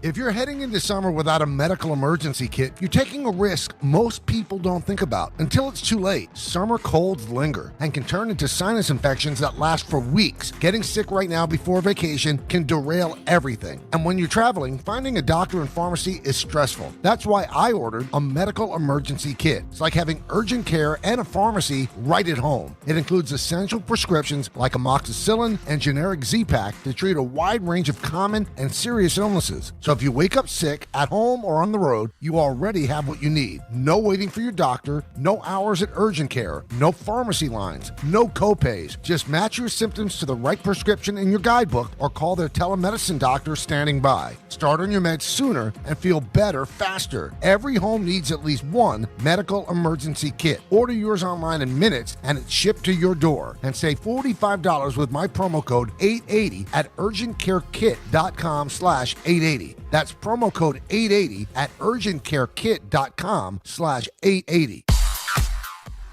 If you're heading into summer without a medical emergency kit, you're taking a risk most people don't think about until it's too late. Summer colds linger and can turn into sinus infections that last for weeks. Getting sick right now before vacation can derail everything. And when you're traveling, finding a doctor and pharmacy is stressful. That's why I ordered a medical emergency kit. It's like having urgent care and a pharmacy right at home. It includes essential prescriptions like amoxicillin and generic Z-Pak to treat a wide range of common and serious illnesses. So if you wake up sick, at home or on the road, you already have what you need. No waiting for your doctor, no hours at urgent care, no pharmacy lines, no copays. Just match your symptoms to the right prescription in your guidebook or call their telemedicine doctor standing by. Start on your meds sooner and feel better faster. Every home needs at least one medical emergency kit. Order yours online in minutes and it's shipped to your door. And save $45 with my promo code 880 at urgentcarekit.com/880. That's promo code 880 at urgentcarekit.com/880.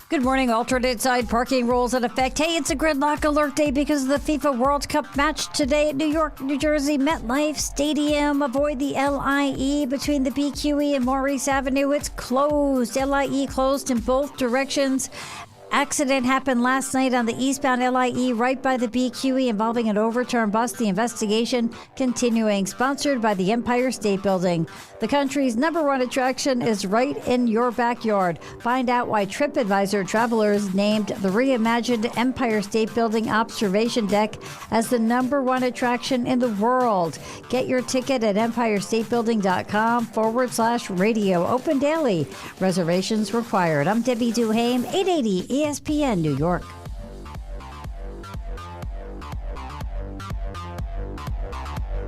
Good morning. Alternate side parking rules in effect. Hey, it's a gridlock alert day because of the FIFA World Cup match today at New York, New Jersey, MetLife Stadium. Avoid the LIE between the BQE and Maurice Avenue. It's closed. LIE closed in both directions. Accident happened last night on the eastbound LIE right by the BQE involving an overturned bus. The investigation continuing. Sponsored by the Empire State Building. The country's #1 attraction is right in your backyard. Find out why TripAdvisor travelers named the reimagined Empire State Building observation deck as the #1 attraction in the world. Get your ticket at empirestatebuilding.com/radio. Open daily. Reservations required. I'm Debbie Duhame, 880 ESPN New York.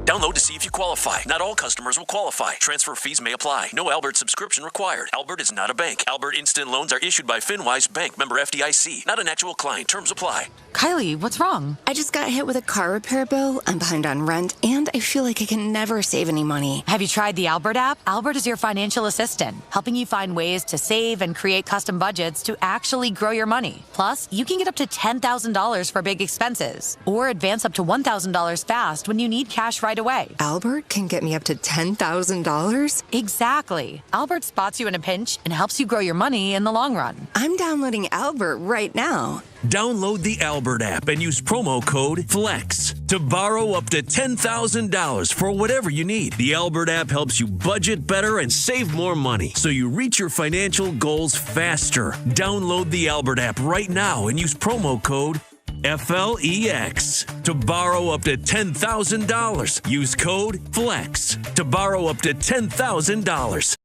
Download to see if you qualify. Not all customers will qualify. Transfer fees may apply. No Albert subscription required. Albert is not a bank. Albert Instant Loans are issued by FinWise Bank, member FDIC. Not an actual client. Terms apply. Kylie, what's wrong? I just got hit with a car repair bill. I'm behind on rent, and I feel like I can never save any money. Have you tried the Albert app? Albert is your financial assistant, helping you find ways to save and create custom budgets to actually grow your money. Plus, you can get up to $10,000 for big expenses, or advance up to $1,000 fast when you need cash right away. Albert can get me up to $10,000? Exactly. Albert spots you in a pinch and helps you grow your money in the long run. I'm downloading Albert right now. Download the Albert app and use promo code FLEX to borrow up to $10,000 for whatever you need. The Albert app helps you budget better and save more money so you reach your financial goals faster. Download the Albert app right now and use promo code FLEX to borrow up to $10,000. Use code FLEX to borrow up to $10,000.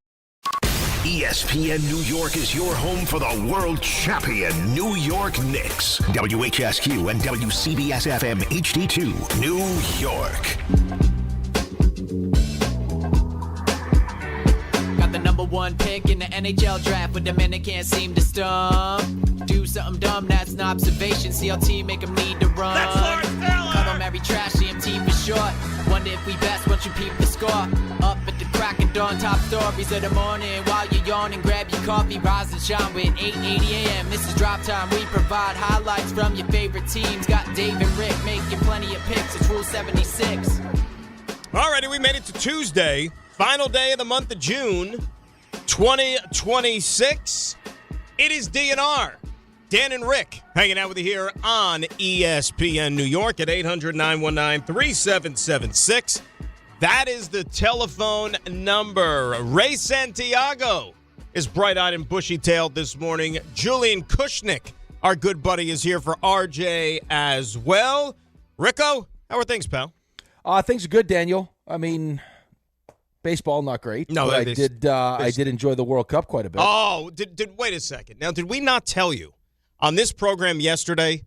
ESPN New York is your home for the world champion New York Knicks. WHSQ and WCBS FM HD2, New York. Got the #1 pick in the NHL draft, but the men that can't seem to stump. Do something dumb, that's an observation. CLT make them need to run. That's Lawrence Taylor! Cut 'em every trash, CMT for short. Wonder if we best once you peep the score. Up at the crack of dawn, top stories of the morning. While you're yawning, grab your coffee, rise and shine with 8:80 a.m. This is Drop Time. We provide highlights from your favorite teams. Got Dave and Rick making plenty of picks. It's Rule 76. Alrighty, we made it to Tuesday. Final day of the month of June, 2026. It is DNR. Dan and Rick hanging out with you here on ESPN New York at 800-919-3776. That is the telephone number. Ray Santiago is bright-eyed and bushy-tailed this morning. Julian Kushnick, our good buddy, is here for RJ as well. Rico, how are things, pal? Things are good, Daniel. I mean, baseball not great. No, but I did enjoy the World Cup quite a bit. Oh, wait a second. Now, did we not tell you on this program yesterday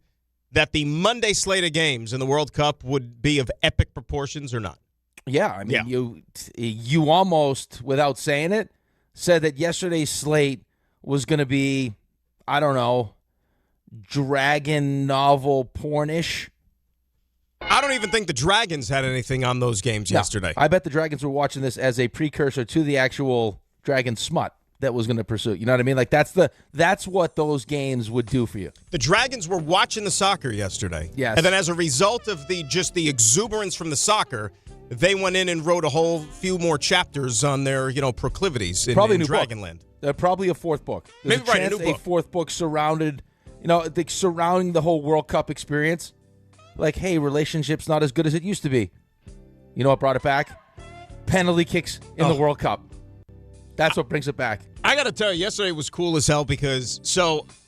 that the Monday slate of games in the World Cup would be of epic proportions or not? Yeah, I mean, you almost, without saying it, said that yesterday's slate was going to be, I don't know, dragon novel pornish. I don't even think the Dragons had anything on those games yesterday. I bet the Dragons were watching this as a precursor to the actual Dragon smut that was going to pursue. You know what I mean? Like that's what those games would do for you. The Dragons were watching the soccer yesterday. Yes. And then as a result of the exuberance from the soccer, they went in and wrote a whole few more chapters on their, proclivities in Dragonland. Probably a fourth book. There's Maybe a new book. A fourth book surrounding the whole World Cup experience. Like, hey, relationship's not as good as it used to be. You know what brought it back? Penalty kicks in the World Cup. That's what brings it back. I got to tell you, yesterday was cool as hell because,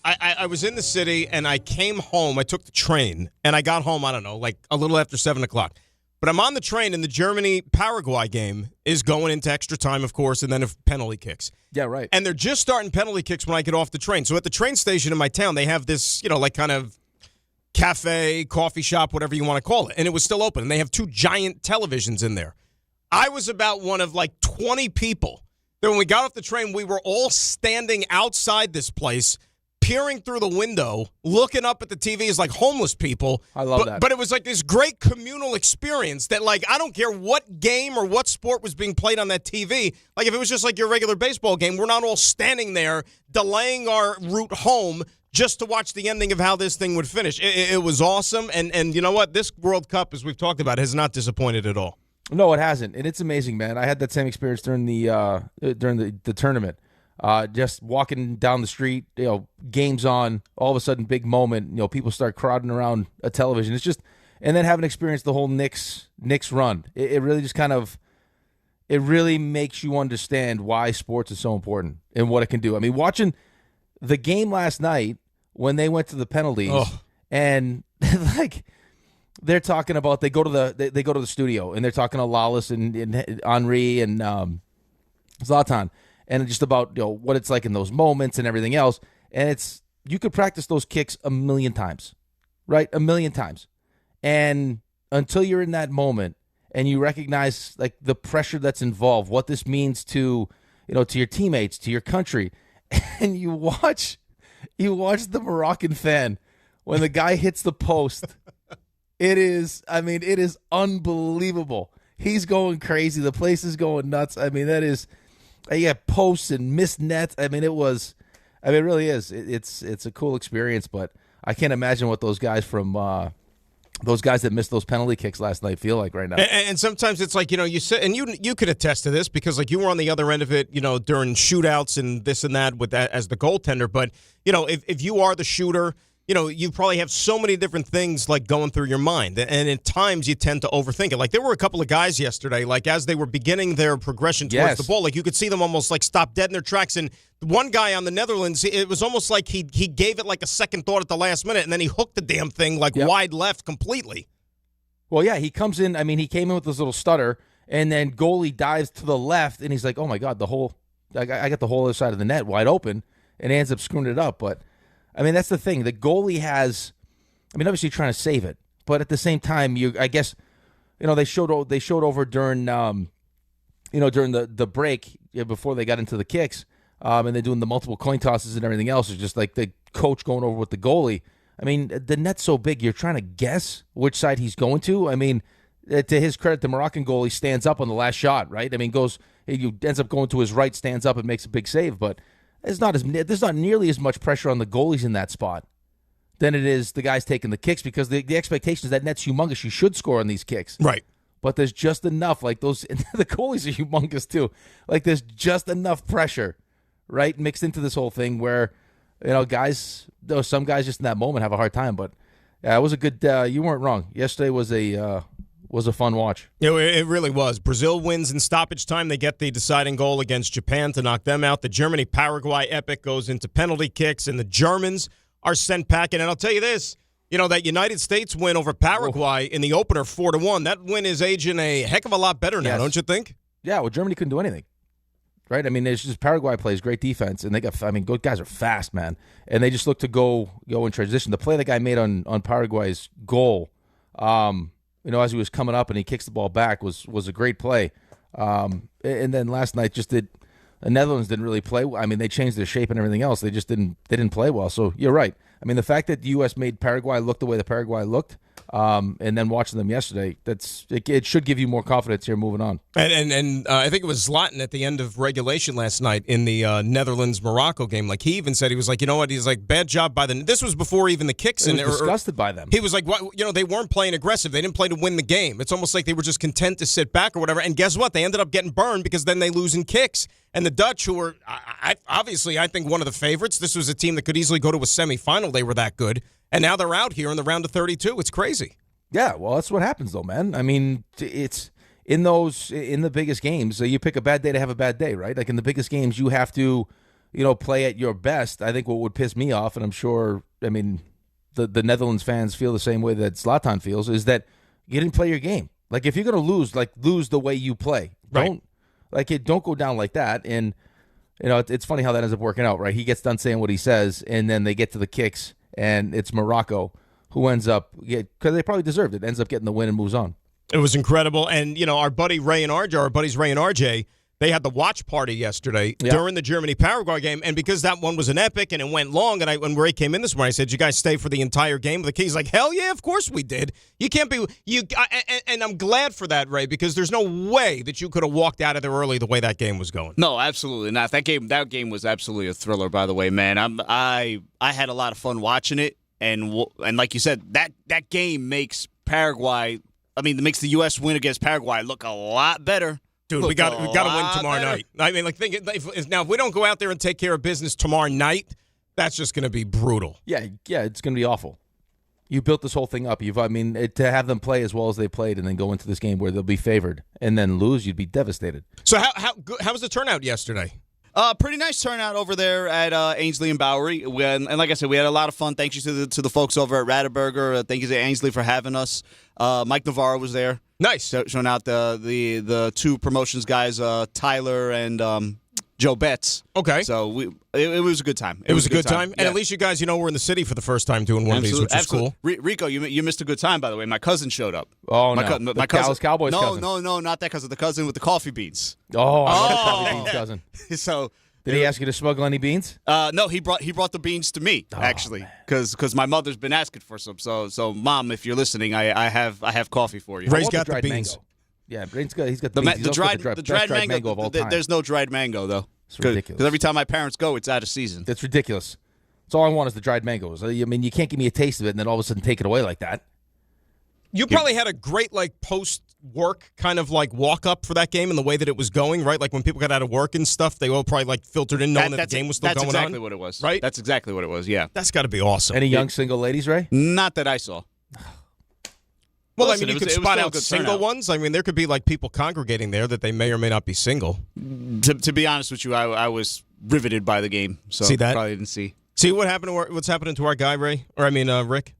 I was in the city and I came home. I took the train and I got home, I don't know, like a little after 7 o'clock. But I'm on the train and the Germany-Paraguay game is going into extra time, of course, and then penalty kicks. Yeah, right. And they're just starting penalty kicks when I get off the train. So at the train station in my town, they have this, kind of cafe, coffee shop, whatever you want to call it. And it was still open. And they have 2 giant televisions in there. I was about one of 20 people. Then when we got off the train, we were all standing outside this place, peering through the window, looking up at the TVs like homeless people. I love that. But it was this great communal experience that, I don't care what game or what sport was being played on that TV. If it was just your regular baseball game, we're not all standing there delaying our route home just to watch the ending of how this thing would finish. It was awesome. And you know what? This World Cup, as we've talked about, has not disappointed at all. No, it hasn't, and it's amazing, man. I had that same experience during the tournament. Just walking down the street, games on, all of a sudden, big moment. People start crowding around a television. It's just, and then having experienced the whole Knicks run, it really just it really makes you understand why sports is so important and what it can do. I mean, watching the game last night when they went to the penalties, and they're talking about they go to the studio and they're talking to Lawless and Henri and Zlatan and just about what it's like in those moments and everything else. And you could practice those kicks 1,000,000 times, right? 1,000,000 times, and until you're in that moment and you recognize the pressure that's involved, what this means to your teammates, to your country, and you watch the Moroccan fan when the guy hits the post. It is unbelievable. He's going crazy. The place is going nuts. I mean, you have posts and missed nets. I mean, it really is. It's a cool experience, but I can't imagine what those guys that missed those penalty kicks last night feel like right now. And sometimes it's you said, and you could attest to this because you were on the other end of it, during shootouts and this and that with that as the goaltender. But, if you are the shooter, you probably have so many different things going through your mind. And at times you tend to overthink it. There were a couple of guys yesterday, as they were beginning their progression towards the ball, you could see them almost stop dead in their tracks. And one guy on the Netherlands, it was almost like he gave it a second thought at the last minute, and then he hooked the damn thing wide left completely. Well, yeah, he comes in. I mean, he came in with this little stutter, and then goalie dives to the left, and he's like, oh, my God, I got the whole other side of the net wide open, and he ends up screwing it up. But I mean, that's the thing. The goalie obviously trying to save it, but at the same time, they showed over during, during the break before they got into the kicks, and they're doing the multiple coin tosses and everything else. It's just the coach going over with the goalie. I mean, the net's so big, you're trying to guess which side he's going to. I mean, to his credit, the Moroccan goalie stands up on the last shot, right? I mean, he ends up going to his right, stands up, and makes a big save, but there's not nearly as much pressure on the goalies in that spot than it is the guys taking the kicks because the expectation is that net's humongous. You should score on these kicks. Right. But there's just enough, the goalies are humongous too. There's just enough pressure, right, mixed into this whole thing where, some guys just in that moment have a hard time. But it was a good, you weren't wrong. Yesterday was a fun watch. It really was. Brazil wins in stoppage time. They get the deciding goal against Japan to knock them out. The Germany-Paraguay epic goes into penalty kicks, and the Germans are sent packing. And I'll tell you this, that United States win over Paraguay in the opener 4-1, that win is aging a heck of a lot better now, don't you think? Yeah, well, Germany couldn't do anything, right? I mean, it's just Paraguay plays great defense, and good guys are fast, man. And they just look to go in transition. The play the guy made on Paraguay's goal, as he was coming up and he kicks the ball back was a great play. And then last night the Netherlands didn't really play. I mean, they changed their shape and everything else. They didn't play well. So you're right. I mean, the fact that the U.S. made Paraguay look the way that Paraguay looked, And then watching them yesterday, it should give you more confidence here moving on. And I think it was Zlatan at the end of regulation last night in the Netherlands-Morocco game. Like, he even said, he was like, you know what? He's like, bad job by this was before even the kicks. He was disgusted by them. He was like, what? They weren't playing aggressive. They didn't play to win the game. It's almost like they were just content to sit back or whatever. And guess what? They ended up getting burned because then they lose in kicks. And the Dutch, who were obviously, I think, one of the favorites. This was a team that could easily go to a semifinal. They were that good. And now they're out here in the round of 32. It's crazy. Yeah, well, that's what happens, though, man. I mean, it's in the biggest games, you pick a bad day to have a bad day, right? Like in the biggest games, you have to, play at your best. I think what would piss me off, and I'm sure, the Netherlands fans feel the same way that Zlatan feels, is that you didn't play your game. Like, if you're going to lose, lose the way you play. Right. Don't go down like that. And, it's funny how that ends up working out, right? He gets done saying what he says, and then they get to the kicks, and it's Morocco who ends up, because they probably deserved it, ends up getting the win and moves on. It was incredible. And, our buddies Ray and RJ, they had the watch party yesterday during the Germany-Paraguay game. And because that one was an epic and it went long, and when Ray came in this morning, I said, "Did you guys stay for the entire game?" The kid's like, "Hell yeah, of course we did." You can't be and I'm glad for that, Ray, because there's no way that you could have walked out of there early the way that game was going. No, absolutely not. That game was absolutely a thriller, by the way, man. I had a lot of fun watching it, and like you said, that game makes Paraguay. Makes the U.S. win against Paraguay look a lot better. Dude, we got to win tomorrow night. If we don't go out there and take care of business tomorrow night, that's just going to be brutal. Yeah, it's going to be awful. You built this whole thing up. To have them play as well as they played and then go into this game where they'll be favored and then lose, you'd be devastated. So how was the turnout yesterday? Pretty nice turnout over there at Ainsley and Bowery. And like I said, we had a lot of fun. Thank you to the folks over at Rataburger. Thank you to Ainsley for having us. Mike Navarro was there. Nice. Showing out the two promotions guys, Tyler and Joe Betts. Okay. So it was a good time. It was a good time. And at least you guys, we're in the city for the first time doing one of these, which is cool. Rico, you missed a good time, by the way. My cousin showed up. Oh, my no. My cousin. Cowboys cousin. No, not that cousin. The cousin with the coffee beans. Oh, I love the coffee beans cousin. So... Did he ask you to smuggle any beans? No, he brought the beans to me, actually, because my mother's been asking for some. So Mom, if you're listening, I have coffee for you. Ray's got the beans. Mango. Yeah, Ray's got he's got the beans. The dried mango of all time. There's no dried mango though. It's ridiculous. Because every time my parents go, it's out of season. It's ridiculous. That's all I want is the dried mangoes. You can't give me a taste of it and then all of a sudden take it away like that. You probably had a great post-work kind of walk up for that game and the way that it was going, right? Like when people got out of work and stuff, they all probably filtered in knowing that the game was still going on. That's exactly what it was, right? That's exactly what it was. Yeah, that's got to be awesome. Any young single ladies, Ray? Not that I saw. Well, listen, you could spot out single ones. There could be people congregating there that they may or may not be single. To be honest with you, I was riveted by the game. So see that? Probably didn't see. See what's happening to our guy, Ray? Or Rick?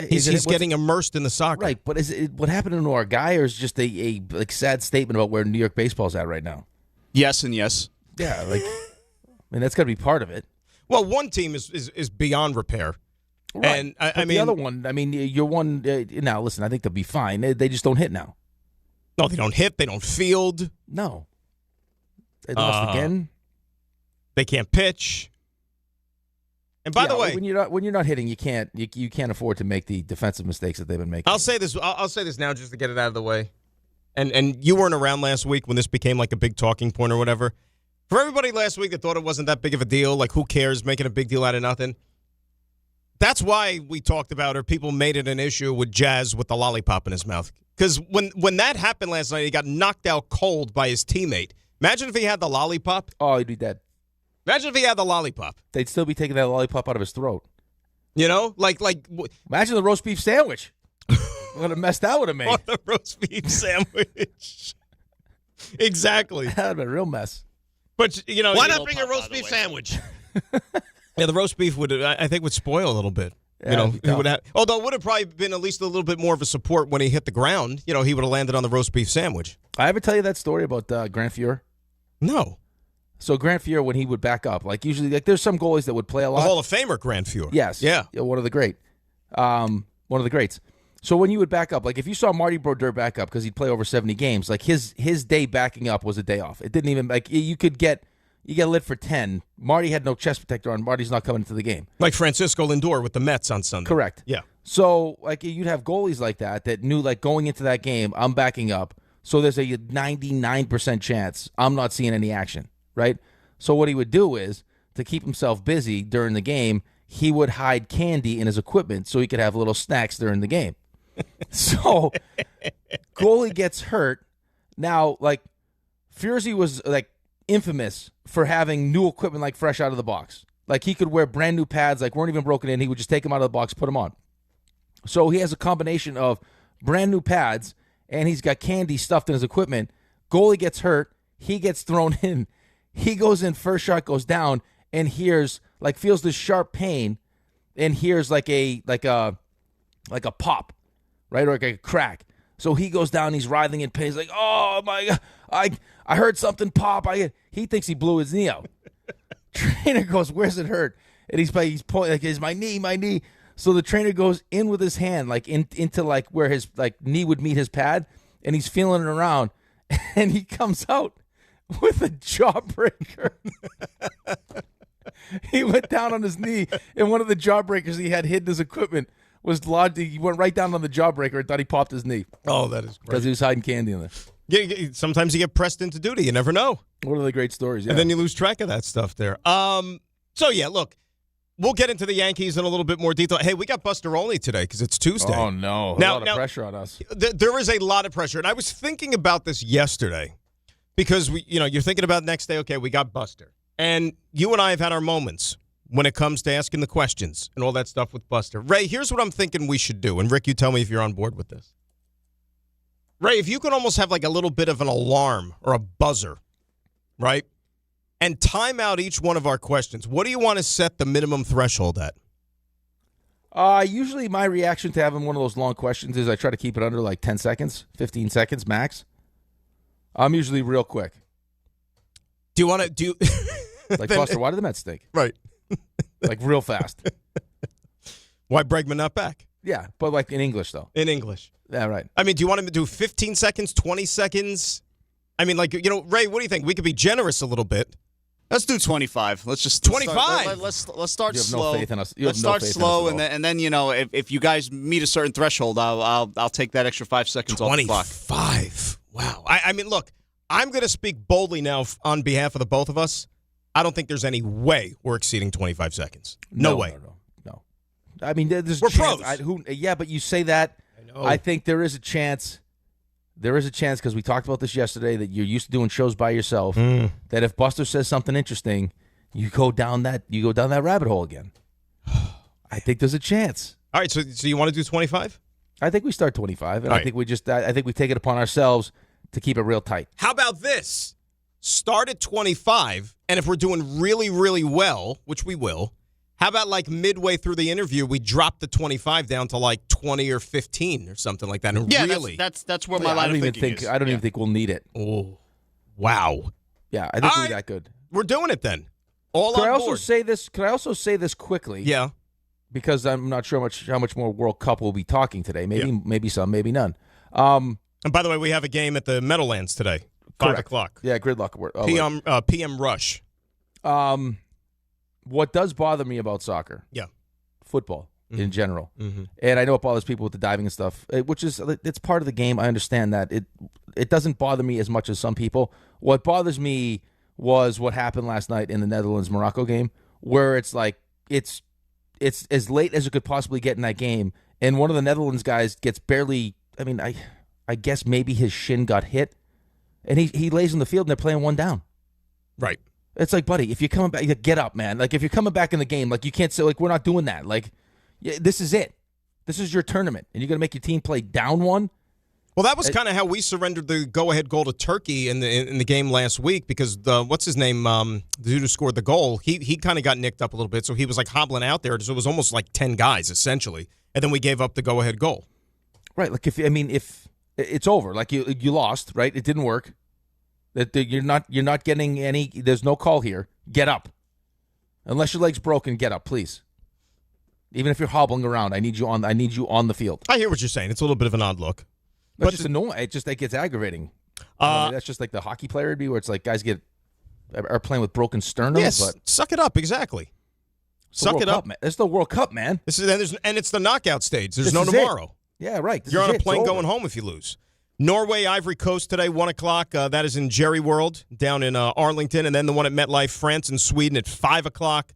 He's getting immersed in the soccer. Right, but is it what happened to our guy, or is it just a sad statement about where New York baseball's at right now? Yes and yes. Yeah, that's got to be part of it. Well, one team is beyond repair. Right. And the other one, your one, now listen, I think they'll be fine. They just don't hit now. No, they don't hit. They don't field. No. They lost again. They can't pitch. And by the way, when you're not hitting, you can't afford to make the defensive mistakes that they've been making. I'll say this now just to get it out of the way. And you weren't around last week when this became a big talking point or whatever. For everybody last week that thought it wasn't that big of a deal, who cares, making a big deal out of nothing. That's why we talked about, or people made it an issue with Jazz with the lollipop in his mouth. Because when that happened last night, he got knocked out cold by his teammate. Imagine if he had the lollipop. Oh, he'd be dead. Imagine if he had the lollipop. They'd still be taking that lollipop out of his throat. Imagine the roast beef sandwich. What a mess that would have made. What a roast beef sandwich. Exactly. That would have been a real mess. But, why not bring a roast beef sandwich? Yeah, the roast beef would spoil a little bit. Yeah, although it would have probably been at least a little bit more of a support when he hit the ground. He would have landed on the roast beef sandwich. I ever tell you that story about Grant Fuhr? No. So Grant Fuhr, when he would back up, usually, there's some goalies that would play a lot. The Hall of Famer Grant Fuhr. Yes. Yeah. One of the greats. So when you would back up, if you saw Marty Brodeur back up because he'd play over 70 games, his day backing up was a day off. It didn't even you get lit for 10. Marty had no chest protector on. Marty's not coming into the game. Like Francisco Lindor with the Mets on Sunday. Correct. Yeah. So, like, you'd have goalies like that knew, like, going into that game, I'm backing up. So there's a 99% chance I'm not seeing any action, right? So what he would do is, to keep himself busy during the game, he would hide candy in his equipment so he could have little snacks during the game. So goalie gets hurt. Now, like, Furzy was, like, infamous for having new equipment, like, fresh out of the box. Like, he could wear brand new pads, like, weren't even broken in. He would just take them out of the box, put them on. So he has a combination of brand new pads, and he's got candy stuffed in his equipment. Goalie gets hurt. He gets thrown in. He goes in, first shot goes down, and feels this sharp pain, and hears like a pop, right, or like a crack. So he goes down. He's writhing in pain. He's like, "Oh my God, I heard something pop." He thinks he blew his knee out. Trainer goes, "Where's it hurt?" And he's pointing like, "It's my knee." So the trainer goes in with his hand, like into like where his like knee would meet his pad, and he's feeling it around, and he comes out with a jawbreaker. He went down on his knee, and one of the jawbreakers he had hidden his equipment was lodged. He went right down on the jawbreaker and thought he popped his knee. Oh, that is great. Because he was hiding candy in there. Yeah, sometimes you get pressed into duty. You never know. One of the great stories, yeah. And then you lose track of that stuff there. So, yeah, look, we'll get into the Yankees in a little bit more detail. Hey, we got Buster Olney today because it's Tuesday. Oh, no. A lot of pressure on us. There is a lot of pressure. And I was thinking about this yesterday because, you're thinking about next day, okay, we got Buster. And you and I have had our moments when it comes to asking the questions and all that stuff with Buster. Ray, here's what I'm thinking we should do. And, Rick, you tell me if you're on board with this. Ray, if you could almost have like a little bit of an alarm or a buzzer, right, and time out each one of our questions, what do you want to set the minimum threshold at? Usually my reaction to having one of those long questions is I try to keep it under like 10 seconds, 15 seconds max. I'm usually real quick. Do you want to do... Like, Buster, why did the Mets stink? Right. Like, real fast. Why Bregman not back? Yeah, but like in English, though. In English. Yeah, right. I mean, do you want him to do 15 seconds, 20 seconds? I mean, like, Ray, what do you think? We could be generous a little bit. Let's do 25. Let's just 25. Let's start you have slow. No faith in us. Let's start slow, and then if you guys meet a certain threshold, I'll take that extra 5 seconds off the clock. 25. Wow. I mean, look, I'm going to speak boldly now on behalf of the both of us. I don't think there's any way we're exceeding 25 seconds. No way. No. I mean, there's we're chance. pros. Yeah, but you say that. I know. I think there is a chance. There is a chance, because we talked about this yesterday, that you're used to doing shows by yourself, that if Buster says something interesting, you go down that rabbit hole again. I think there's a chance. All right, so you want to do 25? I think we start 25, and All I think we take it upon ourselves to keep it real tight. How about this? Start at 25, and if we're doing really, really well, which we will, how about like midway through the interview, we drop the 25 down to like 20 or 15 or something like that? And yeah, really, that's where my line of thinking is. I don't even think we'll need it. Oh, wow. Yeah, I think we're that good. We're doing it then. All Could on I board. also say this? Could I also say this quickly? Yeah. Because I'm not sure how much more World Cup we'll be talking today. Maybe some, maybe none. And by the way, we have a game at the Meadowlands today. 5 o'clock. Yeah, gridlock. PM rush. What does bother me about soccer? Yeah. Football in general. Mm-hmm. And I know it bothers people with the diving and stuff, it's part of the game. I understand that. It doesn't bother me as much as some people. What bothers me was what happened last night in the Netherlands-Morocco game, where it's like it's as late as it could possibly get in that game, and one of the Netherlands guys gets barely, I guess maybe his shin got hit, and he lays in the field and they're playing one down. Right. It's like, buddy, if you're coming back, get up, man. Like, if you're coming back in the game, like, you can't say, like, we're not doing that. Like, this is it. This is your tournament, and you're going to make your team play down one? Well, that was kind of how we surrendered the go-ahead goal to Turkey in the game last week, because what's his name, the dude who scored the goal, he kind of got nicked up a little bit, so he was like hobbling out there. So it was almost like 10 guys essentially, and then we gave up the go-ahead goal. Right. Like, if it's over, like you lost, right? It didn't work. That you're not getting any. There's no call here. Get up, unless your leg's broken. Get up, please. Even if you're hobbling around, I need you on the field. I hear what you're saying. It's a little bit of an odd look. It's just annoying. It gets aggravating. That's just like the hockey player would be, where it's like guys are playing with broken sternums. Yes, but suck it up. Exactly. Suck it up. It's the World Cup, man. And it's the knockout stage. There's no tomorrow. Yeah, right. You're on a plane going home if you lose. Norway, Ivory Coast today, 1 o'clock. That is in Jerry World down in Arlington. And then the one at MetLife, France and Sweden at 5 o'clock.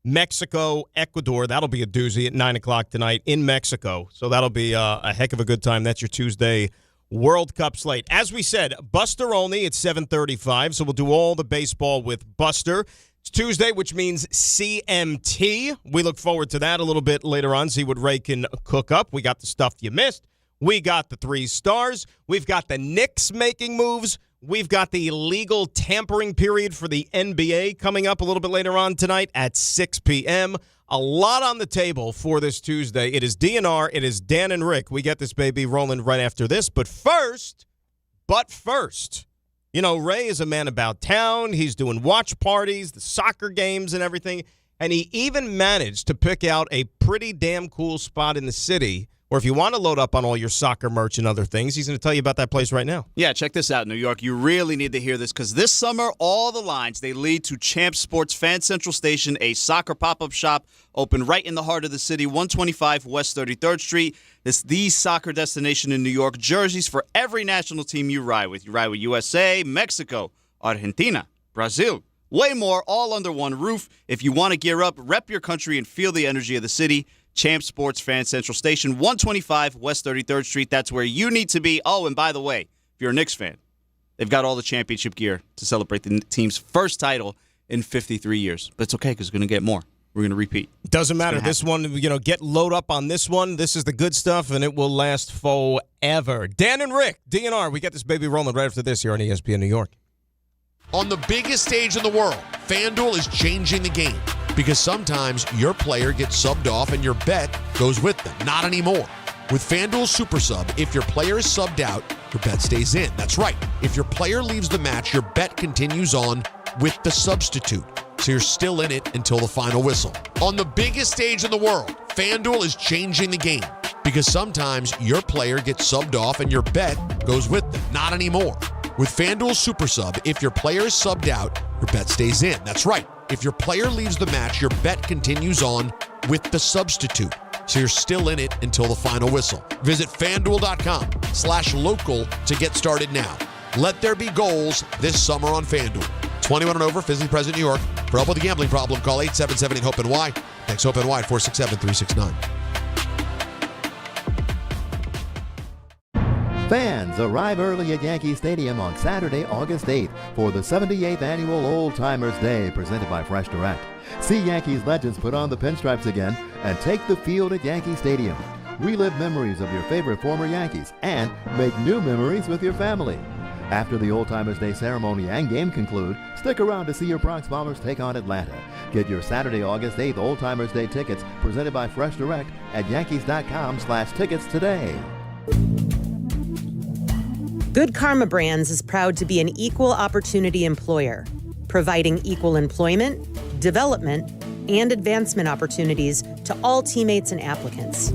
Mexico, Ecuador. That'll be a doozy at 9 o'clock tonight in Mexico. So that'll be a heck of a good time. That's your Tuesday World Cup slate. As we said, Buster only at 7:35. So we'll do all the baseball with Buster. It's Tuesday, which means CMT. We look forward to that a little bit later on, see what Ray can cook up. We got the stuff you missed. We got the 3 stars. We've got the Knicks making moves. We've got the illegal tampering period for the NBA coming up a little bit later on tonight at 6 p.m. A lot on the table for this Tuesday. It is DNR. It is Dan and Rick. We get this baby rolling right after this. But first, you know, Ray is a man about town. He's doing watch parties, the soccer games and everything. And he even managed to pick out a pretty damn cool spot in the city where if you want to load up on all your soccer merch and other things, he's going to tell you about that place right now. Yeah, check this out, New York. You really need to hear this because this summer, all the lines, they lead to Champ Sports Fan Central Station, a soccer pop-up shop open right in the heart of the city, 125 West 33rd Street. It's the soccer destination in New York. Jerseys for every national team you ride with. You ride with USA, Mexico, Argentina, Brazil. Way more, all under one roof. If you want to gear up, rep your country, and feel the energy of the city, Champ Sports Fan Central Station, 125 West 33rd Street. That's where you need to be. Oh, and by the way, if you're a Knicks fan, they've got all the championship gear to celebrate the team's first title in 53 years. But it's okay because we're going to get more. We're going to repeat. Doesn't matter. This one, get load up on this one. This is the good stuff, and it will last forever. Dan and Rick, DNR, we get this baby rolling right after this here on ESPN New York. On the biggest stage in the world, FanDuel is changing the game because sometimes your player gets subbed off and your bet goes with them. Not anymore. With FanDuel Super Sub, if your player is subbed out, your bet stays in. That's right. If your player leaves the match, your bet continues on with the substitute. So you're still in it until the final whistle. On the biggest stage in the world, FanDuel is changing the game because sometimes your player gets subbed off and your bet goes with them. Not anymore. With FanDuel Super Sub, if your player is subbed out, your bet stays in. That's right. If your player leaves the match, your bet continues on with the substitute. So you're still in it until the final whistle. Visit FanDuel.com/local to get started now. Let there be goals this summer on FanDuel. 21 and over, physically present in New York. For help with a gambling problem, call 877-8-HOPE-NY. Text HOPE-NY 467-369. Fans, arrive early at Yankee Stadium on Saturday, August 8th for the 78th Annual Old Timers Day presented by Fresh Direct. See Yankees legends put on the pinstripes again and take the field at Yankee Stadium. Relive memories of your favorite former Yankees and make new memories with your family. After the Old Timers Day ceremony and game conclude, stick around to see your Bronx Bombers take on Atlanta. Get your Saturday, August 8th Old Timers Day tickets presented by Fresh Direct at Yankees.com/tickets today. Good Karma Brands is proud to be an equal opportunity employer, providing equal employment, development, and advancement opportunities to all teammates and applicants.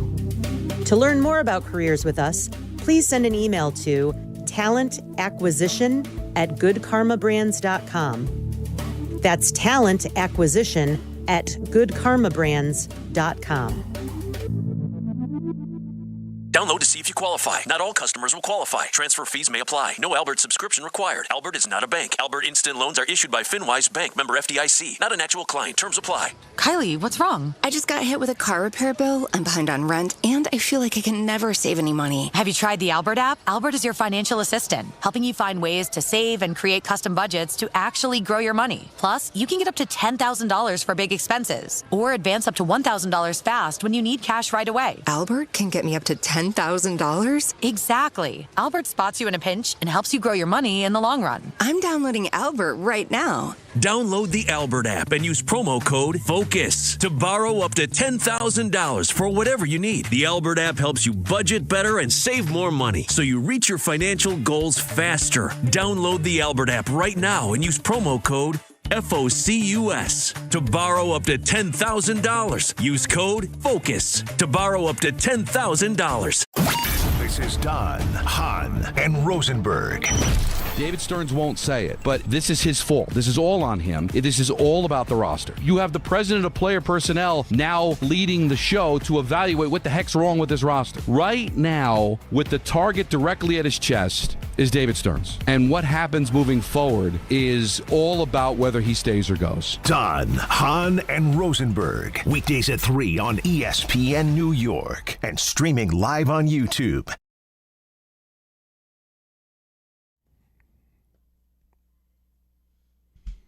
To learn more about careers with us, please send an email to talentacquisition@goodkarmabrands.com. That's talentacquisition@goodkarmabrands.com. Download to see if you qualify. Not all customers will qualify. Transfer fees may apply. No Albert subscription required. Albert is not a bank. Albert Instant Loans are issued by FinWise Bank, member FDIC. Not an actual client. Terms apply. Kylie, what's wrong? I just got hit with a car repair bill. I'm behind on rent, and I feel like I can never save any money. Have you tried the Albert app? Albert is your financial assistant, helping you find ways to save and create custom budgets to actually grow your money. Plus, you can get up to $10,000 for big expenses, or advance up to $1,000 fast when you need cash right away. Albert can get me up to $10,000? Exactly. Albert spots you in a pinch and helps you grow your money in the long run. I'm downloading Albert right now. Download the Albert app and use promo code FOCUS to borrow up to $10,000 for whatever you need. The Albert app helps you budget better and save more money so you reach your financial goals faster. Download the Albert app right now and use promo code FOCUS to borrow up to $10,000. Use code FOCUS to borrow up to $10,000. This is Don, Hahn, and Rosenberg. David Stearns won't say it, but this is his fault. This is all on him. This is all about the roster. You have the president of player personnel now leading the show to evaluate what the heck's wrong with this roster. Right now, with the target directly at his chest, is David Stearns. And what happens moving forward is all about whether he stays or goes. Don, Hahn, and Rosenberg. Weekdays at 3 on ESPN New York. And streaming live on YouTube.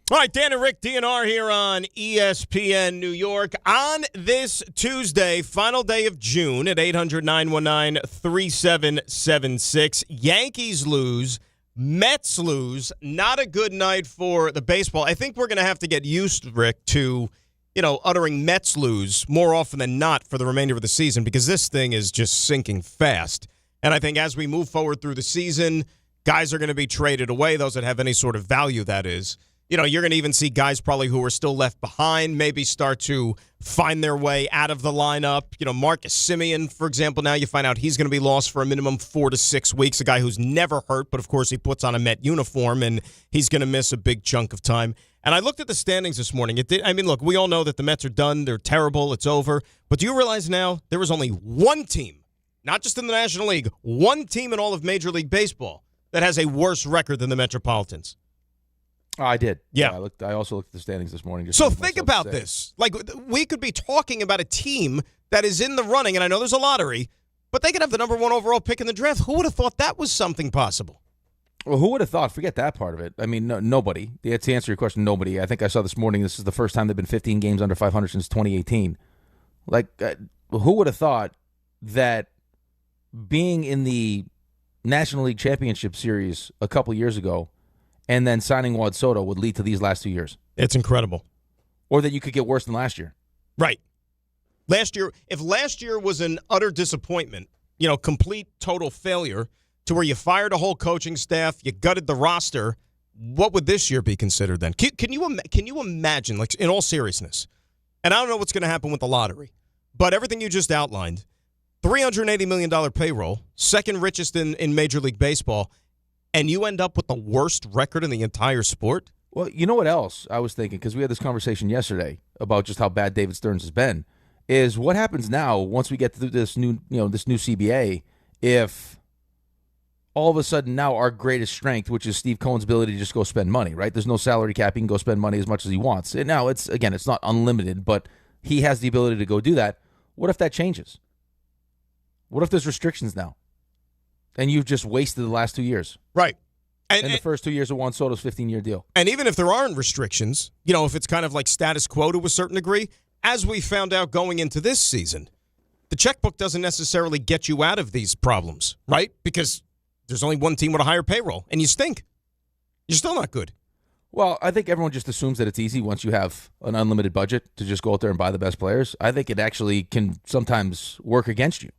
All right, Dan and Rick, DNR here on ESPN New York. On this Tuesday, final day of June at 800-919-3776. Yankees lose, Mets lose. Not a good night for the baseball. I think we're going to have to get used, Rick, to, uttering Mets lose more often than not for the remainder of the season because this thing is just sinking fast. And I think as we move forward through the season, guys are going to be traded away, those that have any sort of value, that is. You're going to even see guys probably who are still left behind maybe start to find their way out of the lineup. Marcus Semien, for example, now you find out he's going to be lost for a minimum 4 to 6 weeks, a guy who's never hurt, but of course he puts on a Met uniform, and he's going to miss a big chunk of time. And I looked at the standings this morning. Look, we all know that the Mets are done. They're terrible. It's over. But do you realize now there was only one team, not just in the National League, one team in all of Major League Baseball that has a worse record than the Metropolitans? Oh, I did. Yeah. I also looked at the standings this morning. So think about this. Like, we could be talking about a team that is in the running, and I know there's a lottery, but they could have the number 1 overall pick in the draft. Who would have thought that was something possible? Well, who would have thought? Forget that part of it. I mean, nobody. To answer your question, nobody. I think I saw this morning, this is the first time they've been 15 games under 500 since 2018. Who would have thought that being in the National League Championship Series a couple years ago and then signing Juan Soto would lead to these last 2 years? It's incredible. Or that you could get worse than last year. Right. If last year was an utter disappointment, complete, total failure to where you fired a whole coaching staff, you gutted the roster, what would this year be considered then? Can you imagine, like, in all seriousness, and I don't know what's going to happen with the lottery, but everything you just outlined, $380 million payroll, second richest in Major League Baseball, and you end up with the worst record in the entire sport? Well, you know what else I was thinking, because we had this conversation yesterday about just how bad David Stearns has been, is what happens now once we get through this new CBA if all of a sudden now our greatest strength, which is Steve Cohen's ability to just go spend money, right? There's no salary cap. He can go spend money as much as he wants. And now, it's not unlimited, but he has the ability to go do that. What if that changes? What if there's restrictions now? And you've just wasted the last 2 years. Right. And the first 2 years of Juan Soto's 15-year deal. And even if there aren't restrictions, if it's kind of like status quo to a certain degree, as we found out going into this season, the checkbook doesn't necessarily get you out of these problems, right? Because there's only one team with a higher payroll, and you stink. You're still not good. Well, I think everyone just assumes that it's easy once you have an unlimited budget to just go out there and buy the best players. I think it actually can sometimes work against you.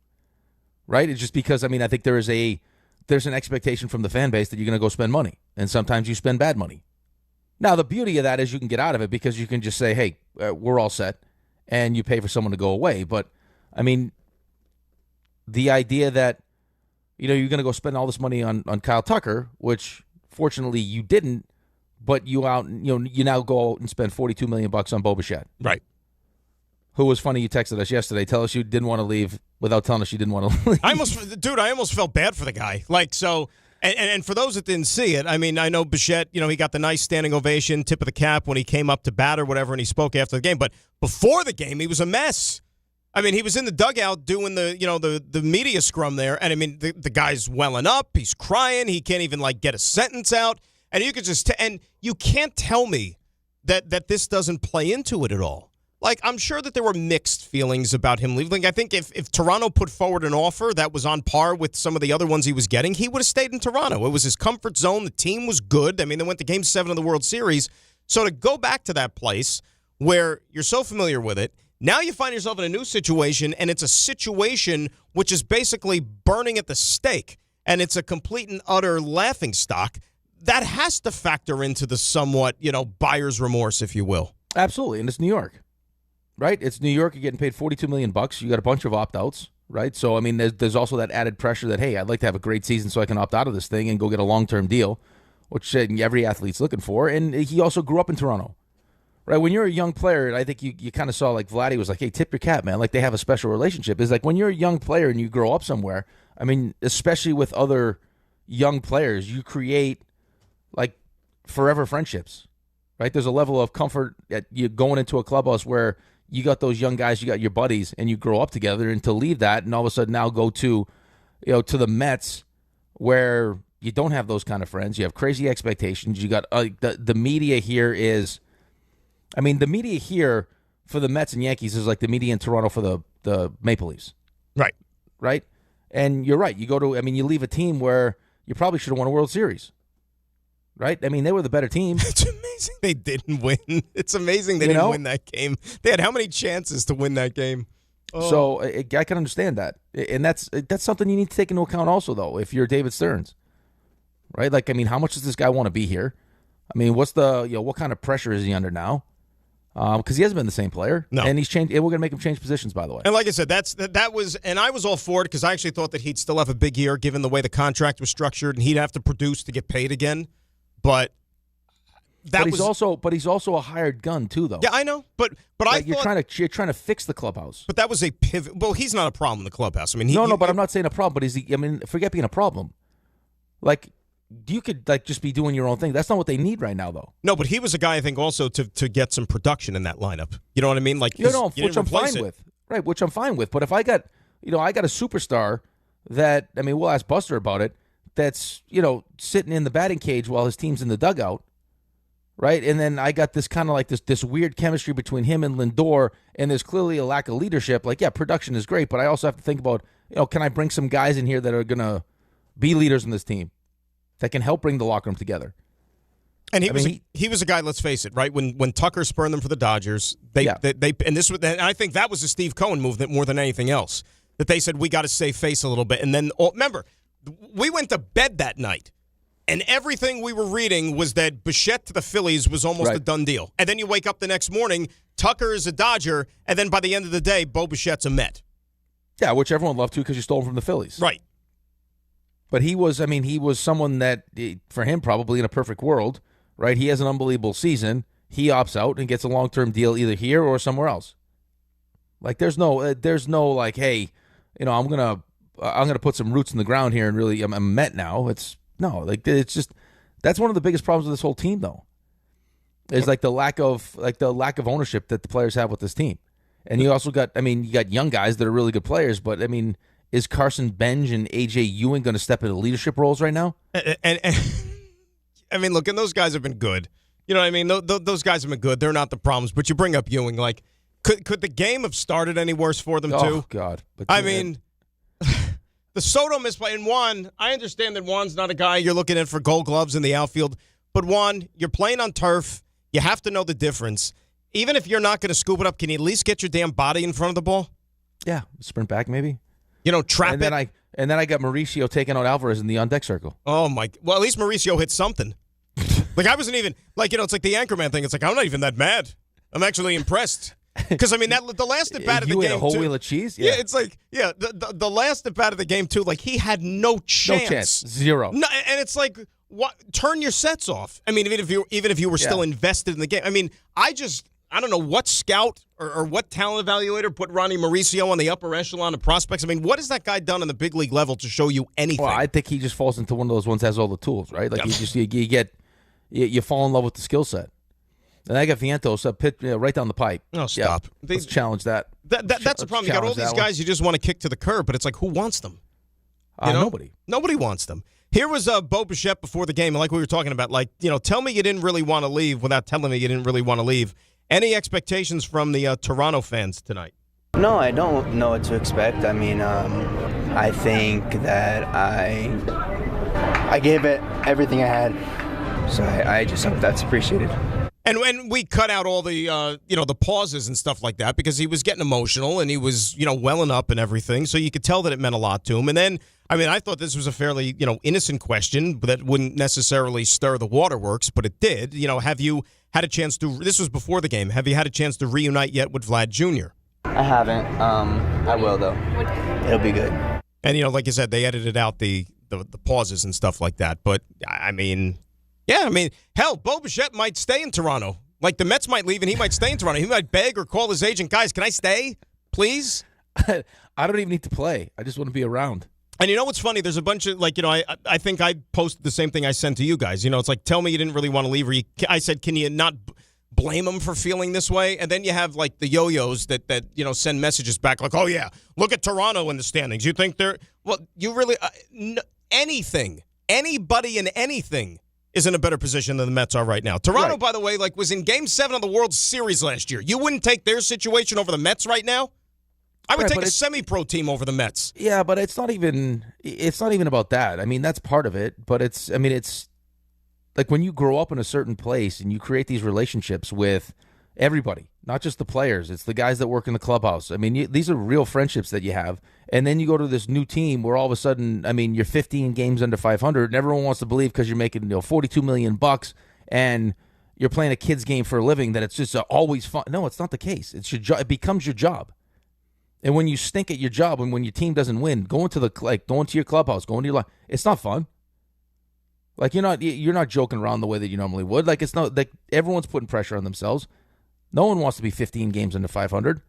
Right? It's just because, I think there's an expectation from the fan base that you're going to go spend money, and sometimes you spend bad money. Now, the beauty of that is you can get out of it because you can just say, hey, we're all set, and you pay for someone to go away. But, the idea that, you're going to go spend all this money on Kyle Tucker, which fortunately you didn't, but you now go out and spend $42 million on Bo Bichette. Right. Who was funny, you texted us yesterday. Tell us you didn't want to leave without telling us you didn't want to leave. I almost felt bad for the guy. And for those that didn't see it, I know Bichette, he got the nice standing ovation, tip of the cap when he came up to bat or whatever, and he spoke after the game. But before the game, he was a mess. He was in the dugout doing the media scrum there, and the guy's welling up, he's crying, he can't even get a sentence out, and you could just and you can't tell me that this doesn't play into it at all. I'm sure that there were mixed feelings about him leaving. I think if Toronto put forward an offer that was on par with some of the other ones he was getting, he would have stayed in Toronto. It was his comfort zone. The team was good. They went to Game 7 of the World Series. So to go back to that place where you're so familiar with it, now you find yourself in a new situation, and it's a situation which is basically burning at the stake, and it's a complete and utter laughingstock. That has to factor into the somewhat, buyer's remorse, if you will. Absolutely, and it's New York. Right? It's New York. You're getting paid $42 million. You got a bunch of opt-outs, right? So, there's also that added pressure that, hey, I'd like to have a great season so I can opt out of this thing and go get a long-term deal. which every athlete's looking for. And he also grew up in Toronto. Right, when you're a young player, I think you kind of saw like Vladdy was like, hey, tip your cap, man. Like they have a special relationship. It's like when you're a young player and you grow up somewhere, I mean, especially with other young players, you create like forever friendships, right? There's a level of comfort that you going into a clubhouse where you got those young guys, you got your buddies, and you grow up together. And to leave that and all of a sudden now go to, to the Mets where you don't have those kind of friends. You have crazy expectations. You got the media here is. I mean, the media here for the Mets and Yankees is like the media in Toronto for the Maple Leafs. Right. Right? And you're right. You leave a team where you probably should have won a World Series. Right? I mean, they were the better team. It's amazing they didn't win. It's amazing they didn't win that game. They had how many chances to win that game? Oh. So I can understand that. And that's something you need to take into account also, though, if you're David Stearns. Right? Like, I mean, how much does this guy want to be here? I mean, what's what kind of pressure is he under now? Because he hasn't been the same player. No. And he's changed. And we're going to make him change positions, by the way. And like I said, that was, and I was all for it because I actually thought that he'd still have a big year given the way the contract was structured, and he'd have to produce to get paid again. But he's also a hired gun too, though. Yeah, I know. But like you're trying to fix the clubhouse. But that was a pivot. Well, he's not a problem in the clubhouse. I mean, but I'm not saying a problem. But is he? I mean, forget being a problem. Like. You could just be doing your own thing. That's not what they need right now, though. No, but he was a guy I think also to get some production in that lineup. You know what I mean? Like which I'm fine with. Right, which I'm fine with. But if I got I got a superstar that we'll ask Buster about it. That's sitting in the batting cage while his team's in the dugout, right? And then I got this kind of like this weird chemistry between him and Lindor, and there's clearly a lack of leadership. Like, yeah, production is great, but I also have to think about can I bring some guys in here that are gonna be leaders in this team? That can help bring the locker room together. And he was a guy. Let's face it, right? When Tucker spurned them for the Dodgers, and I think that was a Steve Cohen movement more than anything else. That they said we got to save face a little bit, and then remember, we went to bed that night, and everything we were reading was that Bichette to the Phillies was almost a done deal. And then you wake up the next morning, Tucker is a Dodger, and then by the end of the day, Bo Bichette's a Met. Yeah, which everyone loved too because you stole him from the Phillies, right? But he was someone that, for him, probably in a perfect world, right? He has an unbelievable season. He opts out and gets a long-term deal either here or somewhere else. Like there's no like, hey, I'm gonna put some roots in the ground here and really I'm a Met now. It's just that's one of the biggest problems with this whole team though. Is like the lack of ownership that the players have with this team, and you also got you got young guys that are really good players, but is Carson Benj and A.J. Ewing going to step into leadership roles right now? And look, and those guys have been good. You know what I mean? Those guys have been good. They're not the problems. But you bring up Ewing. Like, could the game have started any worse for them, too? Oh, God. But the Soto misplay. And Juan, I understand that Juan's not a guy you're looking at for gold gloves in the outfield. But Juan, you're playing on turf. You have to know the difference. Even if you're not going to scoop it up, can you at least get your damn body in front of the ball? Yeah, sprint back maybe. Trap and it. Then I got Mauricio taking out Alvarez in the on-deck circle. Oh, my. Well, at least Mauricio hit something. Like, I wasn't even, it's like the Anchorman thing. It's like, I'm not even that mad. I'm actually impressed. Because, the last at-bat of the game, you ate a whole wheel of cheese? Yeah, it's like, the last at-bat of the game, too, like, he had no chance. No chance. Zero. No, and it's like, what? Turn your sets off. Even if you were still invested in the game. I don't know what scout or what talent evaluator put Ronnie Mauricio on the upper echelon of prospects. What has that guy done on the big league level to show you anything? Well, I think he just falls into one of those ones that has all the tools, right? Like you fall in love with the skill set. And I got Vientos right down the pipe. Oh, stop! Yeah, let's challenge that. That's the problem. You got all these guys you just want to kick to the curb, but it's like, who wants them? Nobody. Nobody wants them. Here was Bo Bichette before the game, and like we were talking about, tell me you didn't really want to leave without telling me you didn't really want to leave. Any expectations from the Toronto fans tonight? No, I don't know what to expect. I think that I gave it everything I had, so I just hope that's appreciated. And when we cut out all the the pauses and stuff like that because he was getting emotional and he was welling up and everything, so you could tell that it meant a lot to him. And then I thought this was a fairly innocent question that wouldn't necessarily stir the waterworks, but it did. Have you had a chance to? This was before the game. Have you had a chance to reunite yet with Vlad Jr.? I haven't. I will though. It'll be good. And like you said, they edited out the pauses and stuff like that. But Yeah, I mean, hell, Bo Bichette might stay in Toronto. Like, the Mets might leave, and he might stay in Toronto. He might beg or call his agent, guys, can I stay, please? I don't even need to play. I just want to be around. And you know what's funny? There's a bunch of, like, I think I posted the same thing I sent to you guys. It's like, tell me you didn't really want to leave. I said, can you not blame him for feeling this way? And then you have, like, the yo-yos that send messages back like, oh, yeah, look at Toronto in the standings. You think they're – well, you really anything, anybody in anything is in a better position than the Mets are right now. Toronto, by the way, was in Game 7 of the World Series last year. You wouldn't take their situation over the Mets right now? I would take a semi-pro team over the Mets. Yeah, but it's not even about that. I mean, that's part of it, but it's like when you grow up in a certain place and you create these relationships with everybody, not just the players. It's the guys that work in the clubhouse. I mean, these are real friendships that you have. And then you go to this new team where all of a sudden, I mean, you're 15 games under 500, and everyone wants to believe because you're making $42 million and you're playing a kid's game for a living that it's just always fun. No, it's not the case. It's your job. It becomes your job. And when you stink at your job and when your team doesn't win, going to your clubhouse, going to your life, it's not fun. Like you're not joking around the way that you normally would. Like it's not like everyone's putting pressure on themselves. No one wants to be 15 games under 500.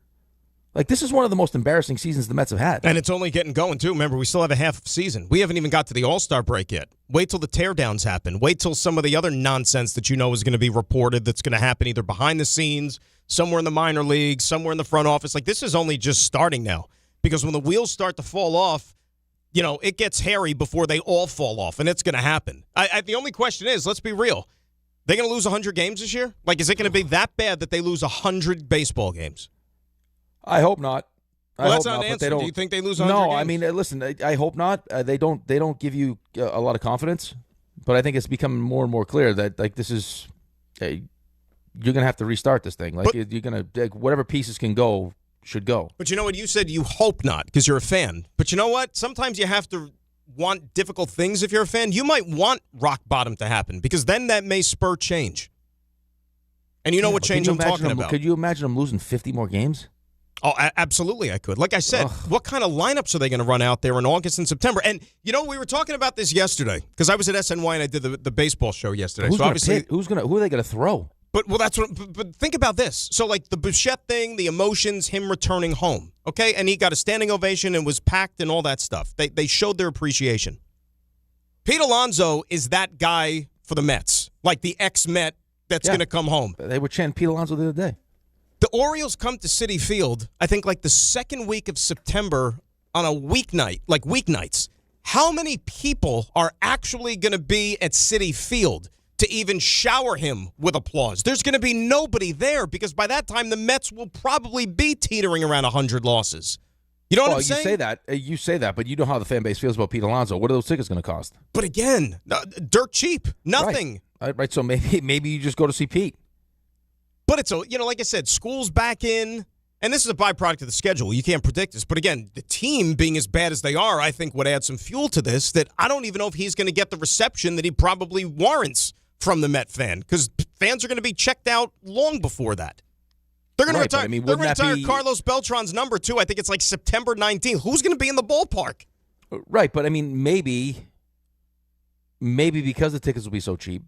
Like, this is one of the most embarrassing seasons the Mets have had. And it's only getting going, too. Remember, we still have a half season. We haven't even got to the All-Star break yet. Wait till the teardowns happen. Wait till some of the other nonsense that is going to be reported that's going to happen either behind the scenes, somewhere in the minor leagues, somewhere in the front office. Like, this is only just starting now. Because when the wheels start to fall off, it gets hairy before they all fall off, and it's going to happen. The only question is, let's be real. They going to lose 100 games this year? Like, is it going to be that bad that they lose 100 baseball games? I hope not. Well, that's not an answer. Do you think they lose 100 games? No, I mean, listen, I hope not. They don't give you a lot of confidence, but I think it's becoming more and more clear that, like, this is you're going to have to restart this thing. Like, you're going to whatever pieces can go should go. But you know what? You said you hope not because you're a fan. But you know what? Sometimes you have to want difficult things if you're a fan. You might want rock bottom to happen because then that may spur change. And you know what change I'm talking about. Could you imagine them losing 50 more games? Oh, absolutely I could. Like I said, what kind of lineups are they going to run out there in August and September? And, we were talking about this yesterday because I was at SNY and I did the baseball show yesterday. Who are they going to throw? But think about this. So, like, the Bichette thing, the emotions, him returning home, okay? And he got a standing ovation and was packed and all that stuff. They showed their appreciation. Pete Alonso is that guy for the Mets, like the ex-Met that's going to come home. They were chanting Pete Alonso the other day. The Orioles come to Citi Field, I think, like the second week of September on a weeknight, like weeknights. How many people are actually going to be at Citi Field to even shower him with applause? There's going to be nobody there because by that time the Mets will probably be teetering around 100 losses. You know what I'm saying? You say that, but you know how the fan base feels about Pete Alonso. What are those tickets going to cost? But again, dirt cheap, nothing. Right. So maybe you just go to see Pete. But it's like I said, school's back in, and this is a byproduct of the schedule. You can't predict this. But again, the team being as bad as they are, I think would add some fuel to this that I don't even know if he's going to get the reception that he probably warrants from the Met fan because fans are going to be checked out long before that. They're going to retire. They're going to retire Carlos Beltran's number, too. I think it's like September 19th. Who's going to be in the ballpark? Right, but I mean, maybe because the tickets will be so cheap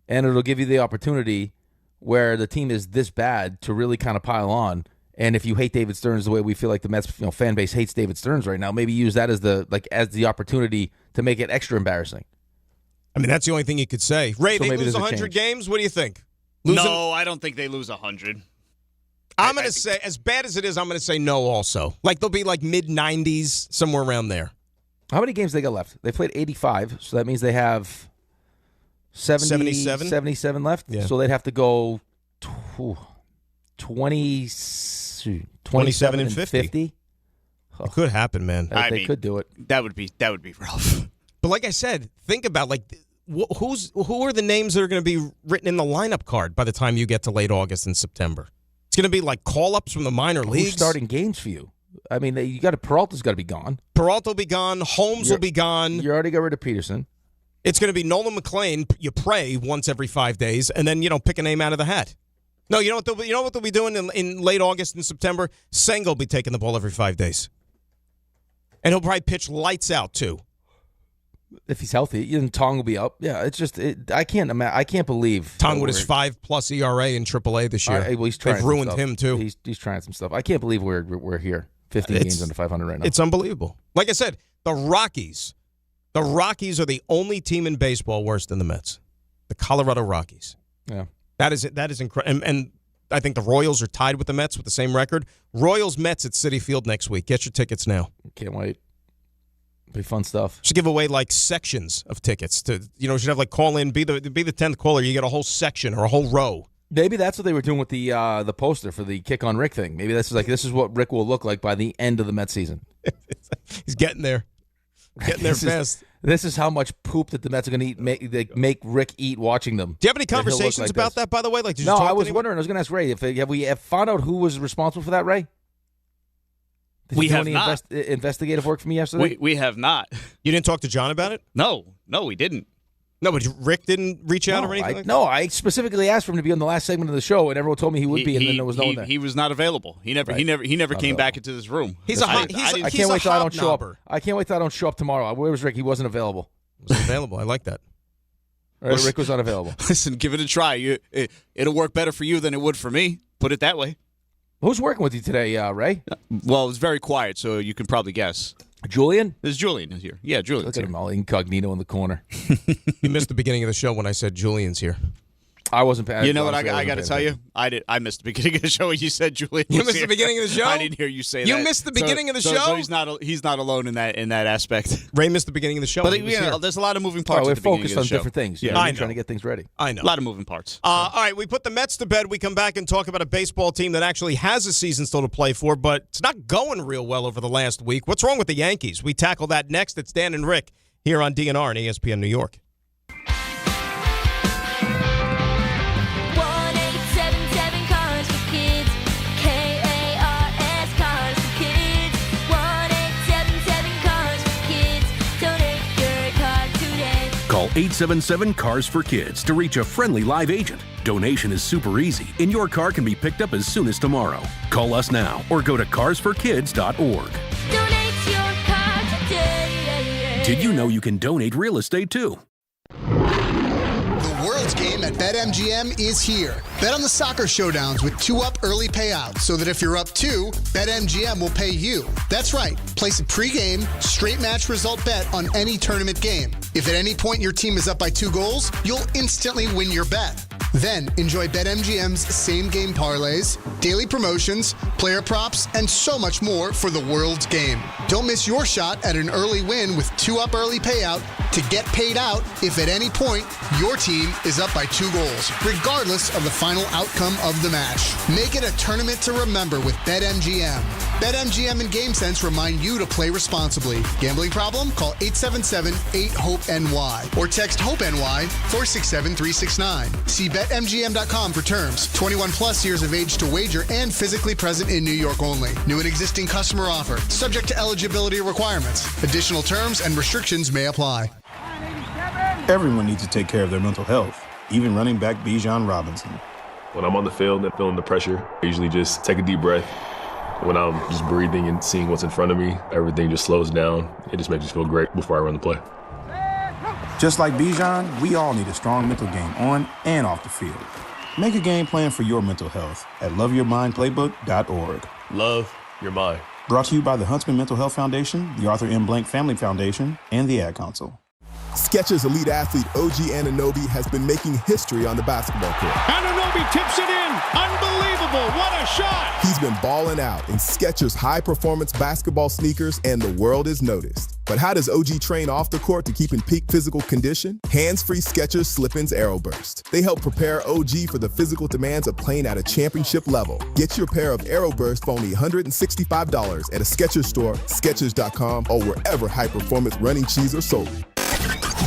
and it'll give you the opportunity where the team is this bad to really kind of pile on. And if you hate David Stearns the way we feel like the Mets fan base hates David Stearns right now, maybe use that as the opportunity to make it extra embarrassing. I mean, that's the only thing you could say. Ray, they lose 100 games? What do you think? No, I don't think they lose 100. I'm going to say, as bad as it is, I'm going to say no also. Like, they'll be like mid-90s, somewhere around there. How many games they got left? They played 85, so that means they have 77 left. Yeah. So they'd have to go 27 and 50. It could happen, man. They could do it. That would be rough. But like I said, think about who are the names that are going to be written in the lineup card by the time you get to late August and September? It's going to be like call-ups from the minor leagues. Who's starting games for you? I mean, Peralta's got to be gone. Peralta will be gone. Holmes will be gone. You already got rid of Peterson. It's going to be Nolan McLean. You pray once every 5 days, and then pick a name out of the hat. No, you know what they'll be doing in late August and September? Senga will be taking the ball every 5 days, and he'll probably pitch lights out too. If he's healthy, then Tong will be up. Yeah, it's just I can't believe Tong with his 5+ ERA in AAA this year. Well, They've ruined him too. He's trying some stuff. I can't believe we're here, 15 games under 500 right now. It's unbelievable. Like I said, the Rockies are the only team in baseball worse than the Mets. The Colorado Rockies. Yeah, that is incredible. And I think the Royals are tied with the Mets with the same record. Royals Mets at Citi Field next week. Get your tickets now. Can't wait. Be fun stuff. Should give away like sections of tickets to should have like call in, be the 10th caller. You get a whole section or a whole row. Maybe that's what they were doing with the poster for the Kick on Rick thing. Maybe this is what Rick will look like by the end of the Mets season. He's getting there. Getting there fast. This is how much poop that the Mets are going to eat. Make Rick eat watching them. Do you have any conversations about that? By the way, like did you no, talk I was to wondering. I was going to ask Ray have we found out who was responsible for that, Ray? Did we you do have any not. Investigative work for me yesterday? We have not. You didn't talk to John about it? No, we didn't. No, but Rick didn't reach out or anything like that? No, I specifically asked for him to be on the last segment of the show, and everyone told me he would be, and then there was no one there. He was not available. He never came back into this room. I can't wait till I don't show up. I can't wait till I don't show up tomorrow. Where was Rick? He wasn't available. Wasn't available. I like that. Right, Rick was unavailable. Listen, give it a try. It'll work better for you than it would for me. Put it that way. Who's working with you today, Ray? Well, it's very quiet, so you can probably guess. Julian? There's Julian here. Yeah, Julian's Look at him all incognito in the corner. You missed the beginning of the show when I said Julian's here. I wasn't paying. You know what I got to tell you? I missed the beginning of the show when you said Julian. You missed the beginning of the show? I didn't hear you say that. You missed the beginning of the show? So he's not alone in that aspect. Ray missed the beginning of the show. But there's a lot of moving parts. We're focused on different things. Yeah, I'm trying to get things ready. I know. A lot of moving parts. All right, we put the Mets to bed. We come back and talk about a baseball team that actually has a season still to play for, but it's not going real well over the last week. What's wrong with the Yankees? We tackle that next. It's Dan and Rick here on DNR and ESPN New York. Call 877-CARS-FOR-KIDS to reach a friendly live agent. Donation is super easy, and your car can be picked up as soon as tomorrow. Call us now or go to carsforkids.org. Donate your car today. Did you know you can donate real estate too? The World's Game at BetMGM is here. Bet on the soccer showdowns with 2-up early payouts so that if you're up 2, BetMGM will pay you. That's right. Place a pregame, straight match result bet on any tournament game. If at any point your team is up by 2 goals, you'll instantly win your bet. Then enjoy BetMGM's same-game parlays, daily promotions, player props, and so much more for the World's Game. Don't miss your shot at an early win with 2-up early payout to get paid out if at any point your team is up by 2 goals, regardless of the final outcome of the match. Make it a tournament to remember with BetMGM. BetMGM and GameSense remind you to play responsibly. Gambling problem? Call 877-8-HOPE-NY or text HOPE-NY 467-369. See BetMGM.com for terms. 21 plus years of age to wager and physically present in New York only. New and existing customer offer. Subject to eligibility requirements. Additional terms and restrictions may apply. Everyone needs to take care of their mental health, even running back Bijan Robinson. When I'm on the field and feeling the pressure, I usually just take a deep breath. When I'm just breathing and seeing what's in front of me, everything just slows down. It just makes me feel great before I run the play. Just like Bijan, we all need a strong mental game on and off the field. Make a game plan for your mental health at loveyourmindplaybook.org. Love your mind. Brought to you by the Huntsman Mental Health Foundation, the Arthur M. Blank Family Foundation, and the Ad Council. Skechers elite athlete OG Anunoby has been making history on the basketball court. Anunoby tips it in. Unbelievable. What a shot. He's been balling out in Skechers high-performance basketball sneakers, and the world is noticed. But how does OG train off the court to keep in peak physical condition? Hands-free Skechers Slip-ins Aeroburst. They help prepare OG for the physical demands of playing at a championship level. Get your pair of Aeroburst for only $165 at a Skechers store, Skechers.com, or wherever high-performance running shoes are sold.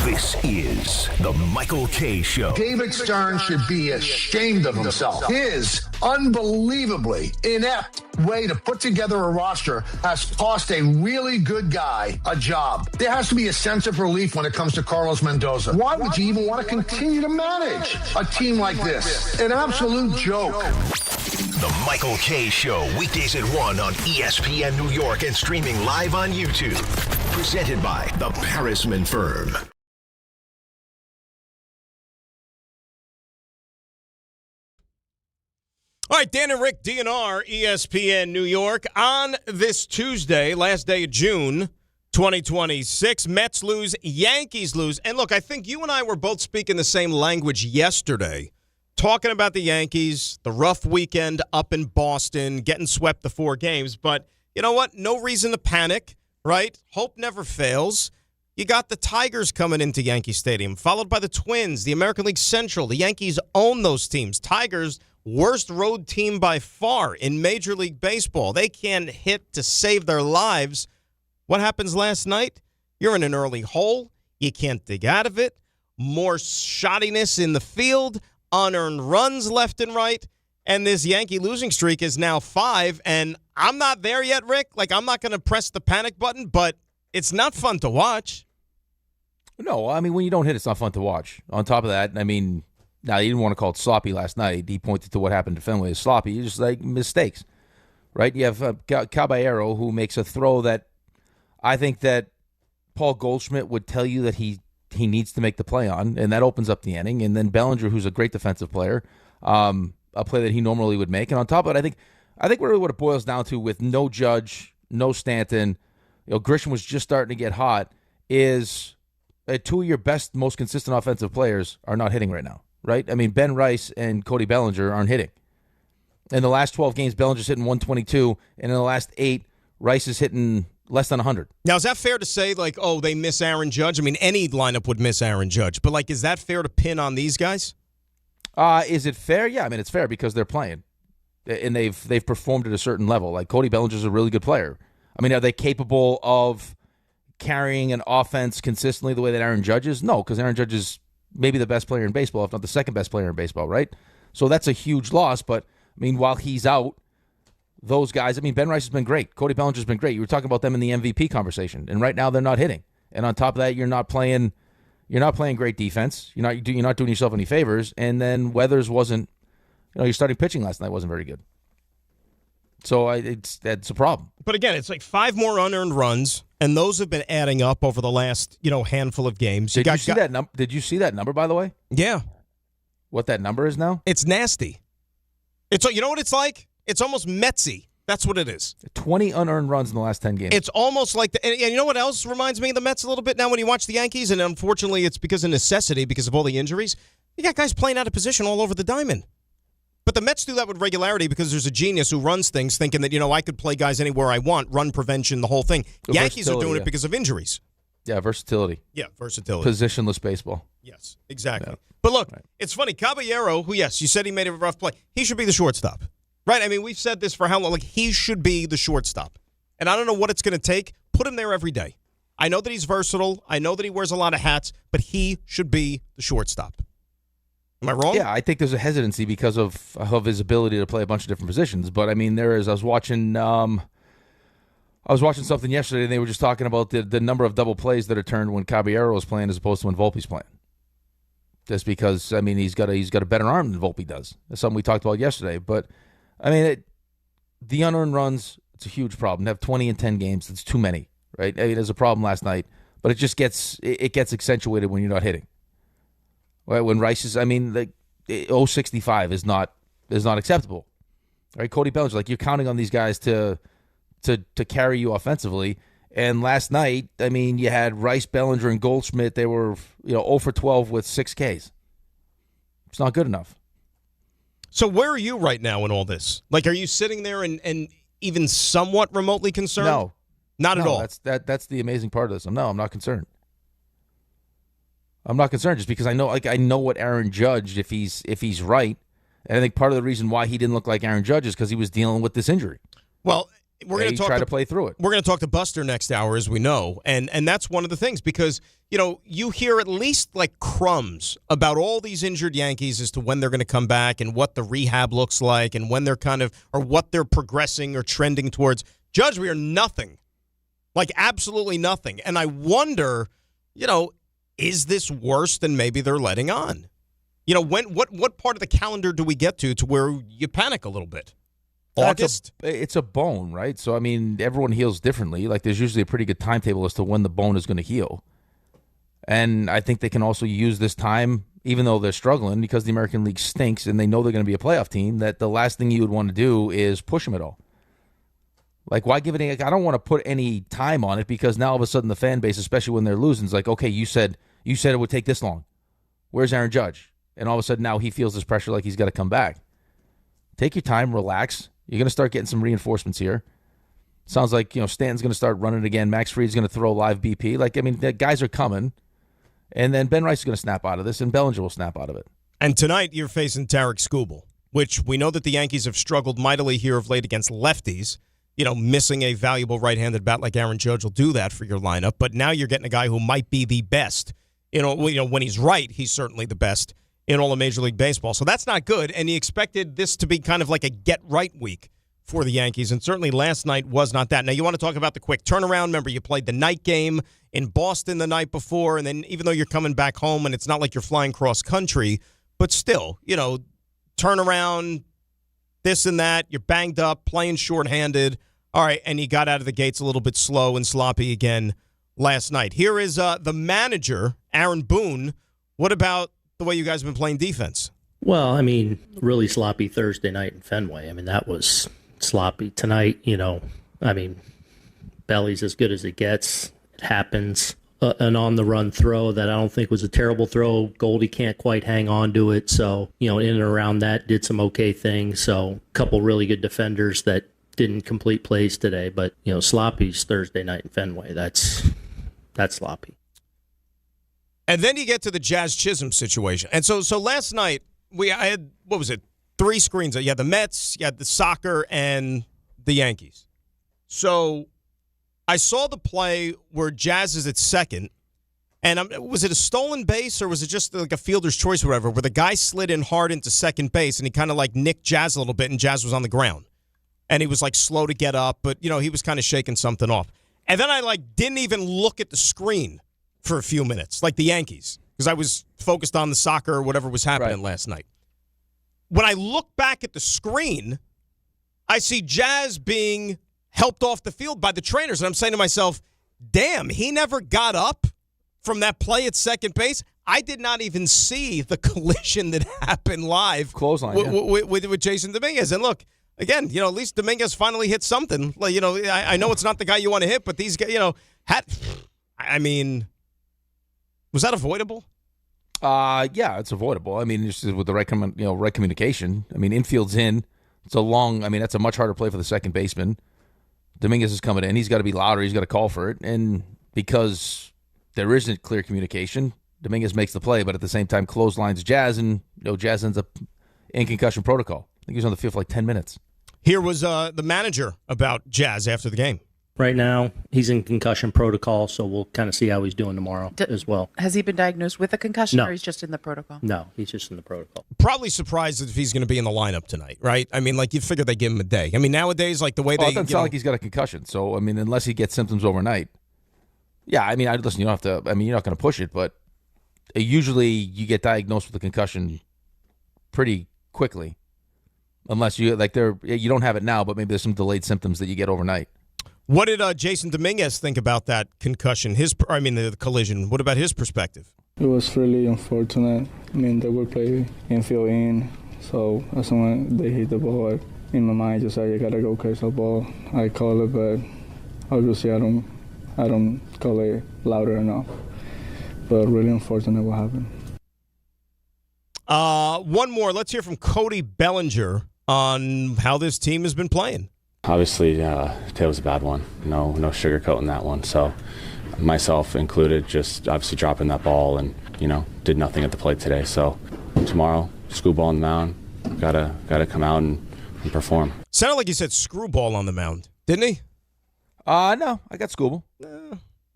This is the Michael K. Show. David Stern should be ashamed of himself. His unbelievably inept way to put together a roster has cost a really good guy a job. There has to be a sense of relief when it comes to Carlos Mendoza. Why would you even want to continue to manage a team like this? An absolute joke. The Michael K. Show, weekdays at 1 on ESPN New York and streaming live on YouTube. Presented by the Parisman Firm. All right, Dan and Rick, DNR, ESPN New York. On this Tuesday, last day of June 2026, Mets lose, Yankees lose. And look, I think you and I were both speaking the same language yesterday, talking about the Yankees, the rough weekend up in Boston, getting swept the 4 games. But you know what? No reason to panic, right? Hope never fails. You got the Tigers coming into Yankee Stadium, followed by the Twins, the American League Central. The Yankees own those teams. Tigers, worst road team by far in Major League Baseball. They can't hit to save their lives. What happens last night? You're in an early hole. You can't dig out of it. More shoddiness in the field. Unearned runs left and right. And this Yankee losing streak is now 5. And I'm not there yet, Rick. Like, I'm not going to press the panic button, but it's not fun to watch. No, I mean, when you don't hit, it's not fun to watch. On top of that, I mean, now, he didn't want to call it sloppy last night. He pointed to what happened to Fenway as sloppy. It's just like mistakes, right? You have Caballero, who makes a throw that I think that Paul Goldschmidt would tell you that he needs to make the play on, and that opens up the inning. And then Bellinger, who's a great defensive player, a play that he normally would make. And on top of it, I think really what it boils down to with no Judge, no Stanton, Grisham was just starting to get hot, is 2 of your best, most consistent offensive players are not hitting right now. Right? I mean, Ben Rice and Cody Bellinger aren't hitting. In the last 12 games, Bellinger's hitting 122, and in the last 8, Rice is hitting less than 100. Now, is that fair to say, like, oh, they miss Aaron Judge? I mean, any lineup would miss Aaron Judge, but, like, is that fair to pin on these guys? Is it fair? Yeah, I mean, it's fair because they're playing, and they've performed at a certain level. Like, Cody Bellinger's a really good player. I mean, are they capable of carrying an offense consistently the way that Aaron Judge is? No, because Aaron Judge is maybe the best player in baseball, if not the second best player in baseball, right? So that's a huge loss. But, I mean, while he's out, those guys, I mean, Ben Rice has been great. Cody Bellinger's been great. You were talking about them in the MVP conversation, and right now they're not hitting. And on top of that, you're not playing great defense. You're not doing yourself any favors. And then Weathers wasn't, your starting pitching last night wasn't very good. So that's a problem. But again, it's like 5 more unearned runs, and those have been adding up over the last handful of games. Did you see that number, by the way? Yeah. What that number is now? It's nasty. You know what it's like? It's almost Metsy. That's what it is. 20 unearned runs in the last 10 games. It's almost like and you know what else reminds me of the Mets a little bit now when you watch the Yankees, and unfortunately it's because of necessity, because of all the injuries. You got guys playing out of position all over the diamond. But the Mets do that with regularity because there's a genius who runs things thinking that, I could play guys anywhere I want, run prevention, the whole thing. Yankees are doing it because of injuries. Yeah, versatility. Yeah, versatility. Positionless baseball. Yes, exactly. Yeah. But look, It's funny. Caballero, who, yes, you said he made a rough play. He should be the shortstop. Right? I mean, we've said this for how long? Like, he should be the shortstop. And I don't know what it's going to take. Put him there every day. I know that he's versatile. I know that he wears a lot of hats, but he should be the shortstop. Am I wrong? Yeah, I think there's a hesitancy because of his ability to play a bunch of different positions. But I mean, there is. I was watching something yesterday, and they were just talking about the number of double plays that are turned when Caballero is playing as opposed to when Volpe's playing. Just because, I mean, he's got a better arm than Volpe does. That's something we talked about yesterday. But I mean, the unearned runs, it's a huge problem. To have 20 in 10 games, it's too many, right? I mean, there's a problem last night, but it just gets accentuated when you're not hitting. When Rice is, I mean, like 0.65 is not acceptable. Right? Cody Bellinger, like, you're counting on these guys to carry you offensively. And last night, I mean, you had Rice, Bellinger, and Goldschmidt. They were 0 for 12 with 6 Ks. It's not good enough. So where are you right now in all this? Like, are you sitting there and even somewhat remotely concerned? No, not at all. That's the amazing part of this. No, I'm not concerned. I'm not concerned just because I know what Aaron Judge, if he's right, and I think part of the reason why he didn't look like Aaron Judge is because he was dealing with this injury. Well, we're going to try to play through it. We're going to talk to Buster next hour, as we know, and that's one of the things because you hear at least like crumbs about all these injured Yankees as to when they're going to come back and what the rehab looks like and when they're or what they're progressing or trending towards. Judge, we are nothing, like absolutely nothing, and I wonder, is this worse than maybe they're letting on? What part of the calendar do we get to where you panic a little bit? August? It's a bone, right? So, I mean, everyone heals differently. Like, there's usually a pretty good timetable as to when the bone is going to heal. And I think they can also use this time, even though they're struggling, because the American League stinks and they know they're going to be a playoff team, that the last thing you would want to do is push them at all. Like, why give it any... I don't want to put any time on it, because now all of a sudden the fan base, especially when they're losing, is like, okay, you said it would take this long. Where's Aaron Judge? And all of a sudden now he feels this pressure like he's got to come back. Take your time, relax. You're going to start getting some reinforcements here. Sounds like, Stanton's going to start running again. Max Fried's going to throw live BP. Like, I mean, the guys are coming. And then Ben Rice is going to snap out of this, and Bellinger will snap out of it. And tonight you're facing Tarek Skubal, which we know that the Yankees have struggled mightily here of late against lefties. Missing a valuable right-handed bat like Aaron Judge will do that for your lineup. But now you're getting a guy who might be the best. When he's right, he's certainly the best in all of Major League Baseball. So that's not good. And he expected this to be kind of like a get-right week for the Yankees. And certainly last night was not that. Now, you want to talk about the quick turnaround. Remember, you played the night game in Boston the night before. And then even though you're coming back home and it's not like you're flying cross-country, but still, turnaround, this and that. You're banged up, playing shorthanded. All right, and he got out of the gates a little bit slow and sloppy again last night. Here is the manager, Aaron Boone. What about the way you guys have been playing defense? Well, I mean, really sloppy Thursday night in Fenway. I mean, that was sloppy. Tonight, Belly's as good as it gets. It happens. An on-the-run throw that I don't think was a terrible throw. Goldie can't quite hang on to it. So, in and around that, did some okay things. So, a couple really good defenders that didn't complete plays today. But, sloppy's Thursday night in Fenway. That's sloppy. And then you get to the Jazz Chisholm situation. And so last night, I had, 3 screens. You had the Mets, you had the soccer, and the Yankees. So I saw the play where Jazz is at second. And was it a stolen base or was it just like a fielder's choice or whatever, where the guy slid in hard into second base and he kind of like nicked Jazz a little bit and Jazz was on the ground. And he was like slow to get up, but, he was kind of shaking something off. And then I didn't even look at the screen for a few minutes, like the Yankees, because I was focused on the soccer or whatever was happening last night. When I look back at the screen, I see Jazz being helped off the field by the trainers, and I'm saying to myself, damn, he never got up from that play at second base. I did not even see the collision that happened live with Jason Dominguez. And look, again, at least Dominguez finally hit something. I know it's not the guy you want to hit, but these guys, was that avoidable? Yeah, it's avoidable. I mean, just with the right communication. I mean, infield's in. It's a long. I mean, that's a much harder play for the second baseman. Dominguez is coming in. He's got to be louder. He's got to call for it. And because there isn't clear communication, Dominguez makes the play, but at the same time clotheslines Jazz, and Jazz ends up in concussion protocol. I think he was on the field for 10 minutes. Here was the manager about Jazz after the game. Right now, he's in concussion protocol, so we'll kind of see how he's doing tomorrow as well. Has he been diagnosed with a concussion, No. or he's just in the protocol? No, he's just in the protocol. Probably surprised if he's going to be in the lineup tonight, right? I mean, you'd figure they give him a day. I mean, nowadays, the way It doesn't sound like he's got a concussion. So, I mean, unless he gets symptoms overnight. Yeah, I mean, listen, you don't have to, you're not going to push it, but usually you get diagnosed with a concussion pretty quickly. Unless you, you don't have it now, but maybe there's some delayed symptoms that you get overnight. What did Jason Dominguez think about that concussion? The collision. What about his perspective? It was really unfortunate. They would play infield in, so as soon as they hit the ball, in my mind, just I gotta go catch the ball. I call it, but obviously I don't call it louder enough. But really unfortunate what happened. One more. Let's hear from Cody Bellinger on how this team has been playing. Obviously, today was a bad one. No sugarcoating that one. So, myself included, just obviously dropping that ball and did nothing at the plate today. So, tomorrow, screwball on the mound. Gotta come out and perform. Sounded like you said screwball on the mound, didn't he? No, I got Scooble.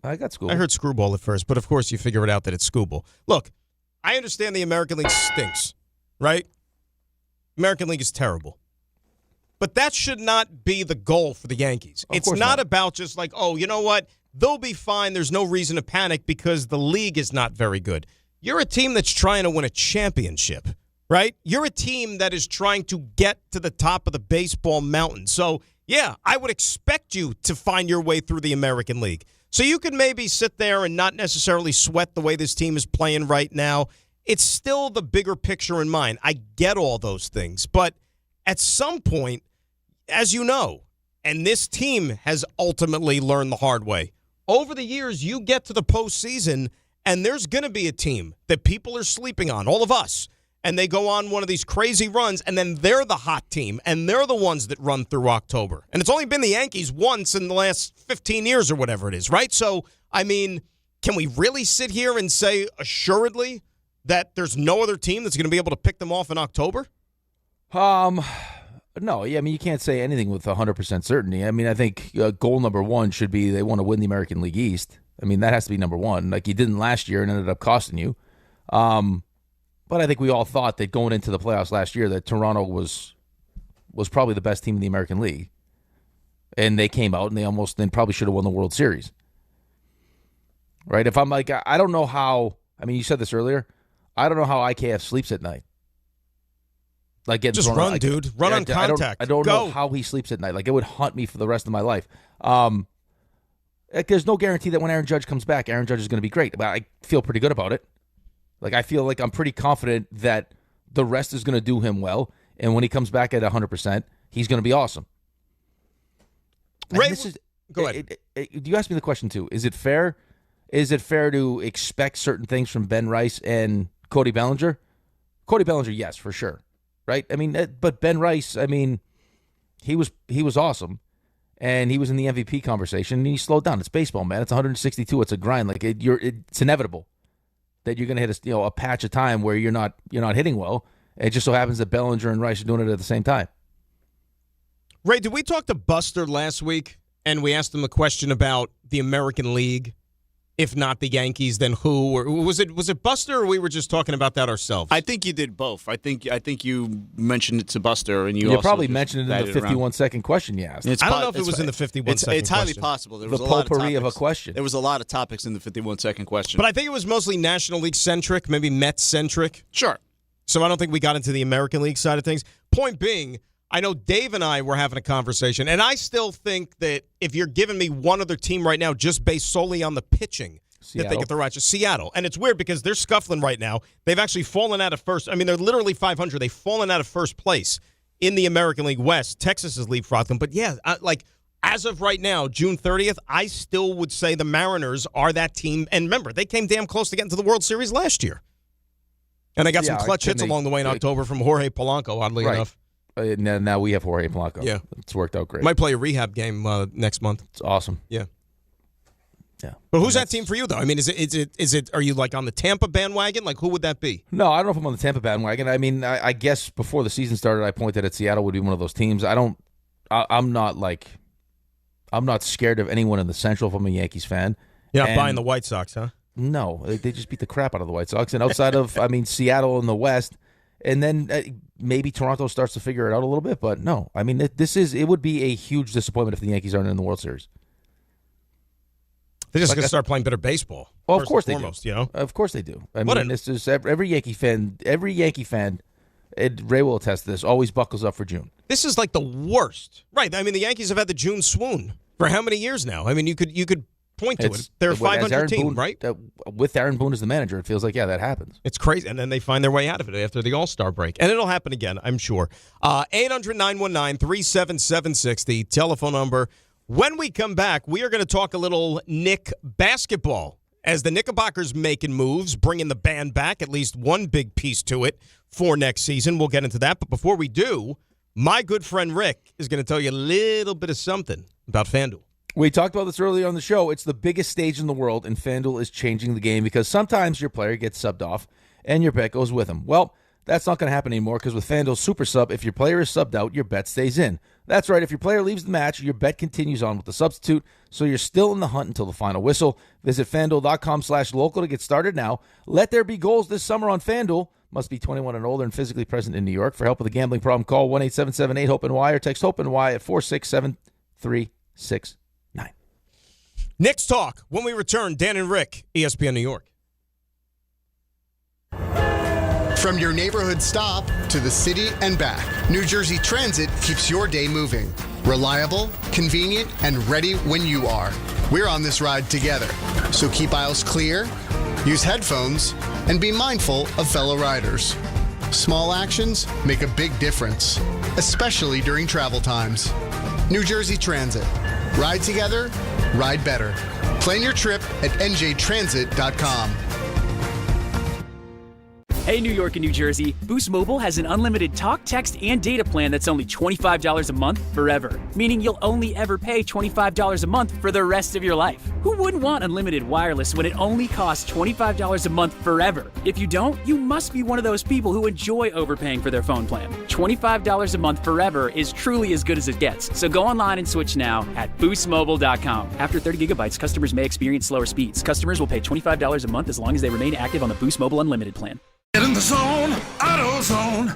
I got Scooble. I heard screwball at first, but of course you figure it out that it's Scooble. Look, I understand the American League stinks, right? American League is terrible. But that should not be the goal for the Yankees. It's not about just you know what? They'll be fine. There's no reason to panic because the league is not very good. You're a team that's trying to win a championship, right? You're a team that is trying to get to the top of the baseball mountain. So, yeah, I would expect you to find your way through the American League. So you could maybe sit there and not necessarily sweat the way this team is playing right now. It's still the bigger picture in mind. I get all those things. But at some point, as you know, and this team has ultimately learned the hard way, over the years, you get to the postseason, and there's going to be a team that people are sleeping on, all of us, and they go on one of these crazy runs, and then they're the hot team, and they're the ones that run through October. And it's only been the Yankees once in the last 15 years or whatever it is, right? So, I mean, can we really sit here and say assuredly that there's no other team that's going to be able to pick them off in October? No, yeah, I mean, you can't say anything with 100% certainty. I mean, I think goal number one should be they want to win the American League East. I mean, that has to be number one. Like you didn't last year and ended up costing you. But I think we all thought that going into the playoffs last year that Toronto was probably the best team in the American League. And they came out and they probably should have won the World Series. Right? If I'm like, I don't know how, I mean, you said this earlier, I don't know how IKF sleeps at night. Like just run, dude. Run on contact. I don't know how he sleeps at night. Like it would haunt me for the rest of my life. There's no guarantee that when Aaron Judge comes back, Aaron Judge is going to be great. But I feel pretty good about it. Like I feel like I'm pretty confident that the rest is going to do him well, and when he comes back at 100%, he's going to be awesome. Ray, go ahead. You asked me the question too. Is it fair? Is it fair to expect certain things from Ben Rice and Cody Bellinger? Cody Bellinger, yes, for sure. Right? I mean, but Ben Rice, I mean, he was awesome, and he was in the MVP conversation, and he slowed down. It's baseball, man. It's 162. It's a grind. Like it's inevitable that you're going to hit a patch of time where you're not hitting well. It just so happens that Bellinger and Rice are doing it at the same time. Ray, did we talk to Buster last week, and we asked him a question about the American League? If not the Yankees, then who? Or was it Buster, or we were just talking about that ourselves? I think you did both. I think you mentioned it to Buster, and you also probably mentioned it in the 51-second question you asked. I don't know if it was in the 51-second It's highly possible. There was the a lot potpourri of a question. There was a lot of topics in the 51-second question. But I think it was mostly National League-centric, maybe Mets-centric. Sure. So I don't think we got into the American League side of things. Point being, I know Dave and I were having a conversation, and I still think that if you're giving me one other team right now just based solely on the pitching, that they get the right to Seattle. And it's weird because they're scuffling right now. They've actually fallen out of first. I mean, they're literally 500. They've fallen out of first place in the American League West. Texas has leapfrogged them. But, yeah, as of right now, June 30th, I still would say the Mariners are that team. And remember, they came damn close to getting to the World Series last year. And they got some clutch hits along the way in October from Jorge Polanco, oddly enough. Now we have Jorge Polanco. Yeah. It's worked out great. Might play a rehab game next month. It's awesome. Yeah. Yeah. But who's that team for you, though? I mean, is it? Are you like on the Tampa bandwagon? Like, who would that be? No, I don't know if I'm on the Tampa bandwagon. I mean, I guess before the season started, I pointed at Seattle would be one of those teams. I'm not scared of anyone in the Central if I'm a Yankees fan. You're not buying the White Sox, huh? No, they just beat the crap out of the White Sox. And outside of, Seattle in the West, and then maybe Toronto starts to figure it out a little bit. But no, I mean, it would be a huge disappointment if the Yankees aren't in the World Series. They're just going to start playing better baseball. Well, of course they do. You know? Of course they do. I mean, this is every Yankee fan, Ray will attest to this, always buckles up for June. This is like the worst. Right. I mean, the Yankees have had the June swoon for how many years now? I mean, you could point to it. They're a 500 team, right? With Aaron Boone as the manager, it feels like, yeah, that happens. It's crazy. And then they find their way out of it after the All-Star break. And it'll happen again, I'm sure. 800-919-3776, the telephone number. When we come back, we are going to talk a little Knick basketball as the Knickerbockers making moves, bringing the band back, at least one big piece to it for next season. We'll get into that. But before we do, my good friend Rick is going to tell you a little bit of something about FanDuel. We talked about this earlier on the show. It's the biggest stage in the world, and FanDuel is changing the game because sometimes your player gets subbed off and your bet goes with him. Well, that's not going to happen anymore because with FanDuel Super Sub, if your player is subbed out, your bet stays in. That's right. If your player leaves the match, your bet continues on with the substitute, so you're still in the hunt until the final whistle. Visit FanDuel.com/local to get started now. Let there be goals this summer on FanDuel. Must be 21 and older and physically present in New York. For help with a gambling problem, call 1-877-8-HOPE-NY or text HOPE-NY at 467-369. Knicks talk when we return. Dan and Rick, ESPN New York. From your neighborhood stop to the city and back, New Jersey Transit keeps your day moving. Reliable, convenient, and ready when you are. We're on this ride together. So keep aisles clear, use headphones, and be mindful of fellow riders. Small actions make a big difference, especially during travel times. New Jersey Transit. Ride together, ride better. Plan your trip at njtransit.com. Hey, New York and New Jersey, Boost Mobile has an unlimited talk, text, and data plan that's only $25 a month forever, meaning you'll only ever pay $25 a month for the rest of your life. Who wouldn't want unlimited wireless when it only costs $25 a month forever? If you don't, you must be one of those people who enjoy overpaying for their phone plan. $25 a month forever is truly as good as it gets, so go online and switch now at boostmobile.com. After 30 gigabytes, customers may experience slower speeds. Customers will pay $25 a month as long as they remain active on the Boost Mobile Unlimited plan. Get in the zone, AutoZone.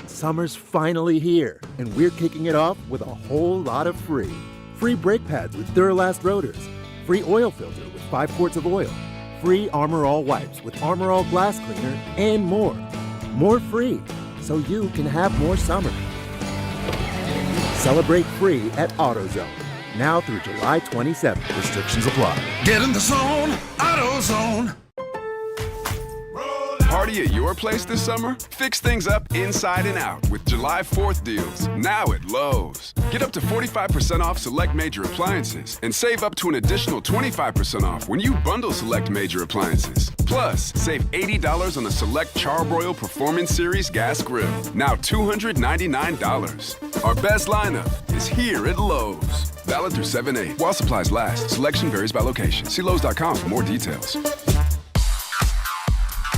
Summer's finally here, and we're kicking it off with a whole lot of free. Free brake pads with Duralast rotors. Free oil filter with 5 quarts of oil. Free Armor All wipes with Armor All glass cleaner, and more. More free, so you can have more summer. Celebrate free at AutoZone. Now through July 27th. Restrictions apply. Get in the zone, AutoZone. Party at your place this summer? Fix things up inside and out with July 4th deals, now at Lowe's. Get up to 45% off select major appliances and save up to an additional 25% off when you bundle select major appliances. Plus, save $80 on a select Charbroil Performance Series gas grill, now $299. Our best lineup is here at Lowe's. Valid through 7/8. While supplies last, selection varies by location. See Lowe's.com for more details.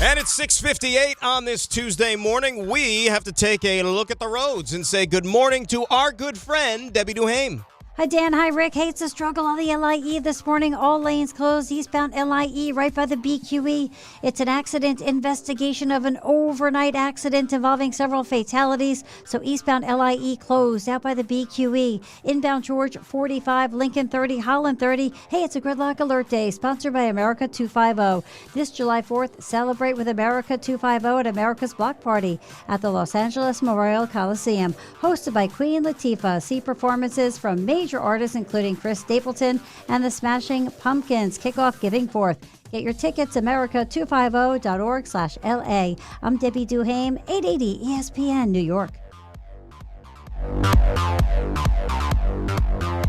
And it's 6:58 on this Tuesday morning. We have to take a look at the roads and say good morning to our good friend, Debbie Duhame. Hi, Dan. Hi, Rick. Hey, it's a struggle on the LIE this morning. All lanes closed. Eastbound LIE right by the BQE. It's an accident investigation of an overnight accident involving several fatalities. So eastbound LIE closed out by the BQE. Inbound George 45, Lincoln 30, Holland 30. Hey, it's a gridlock alert day sponsored by America 250. This July 4th, celebrate with America 250 at America's Block Party at the Los Angeles Memorial Coliseum. Hosted by Queen Latifah. See performances from major artists including Chris Stapleton and the Smashing Pumpkins. Kickoff Giving Forth. Get your tickets america250.org/LA. I'm Debbie Duhame, 880 ESPN New York.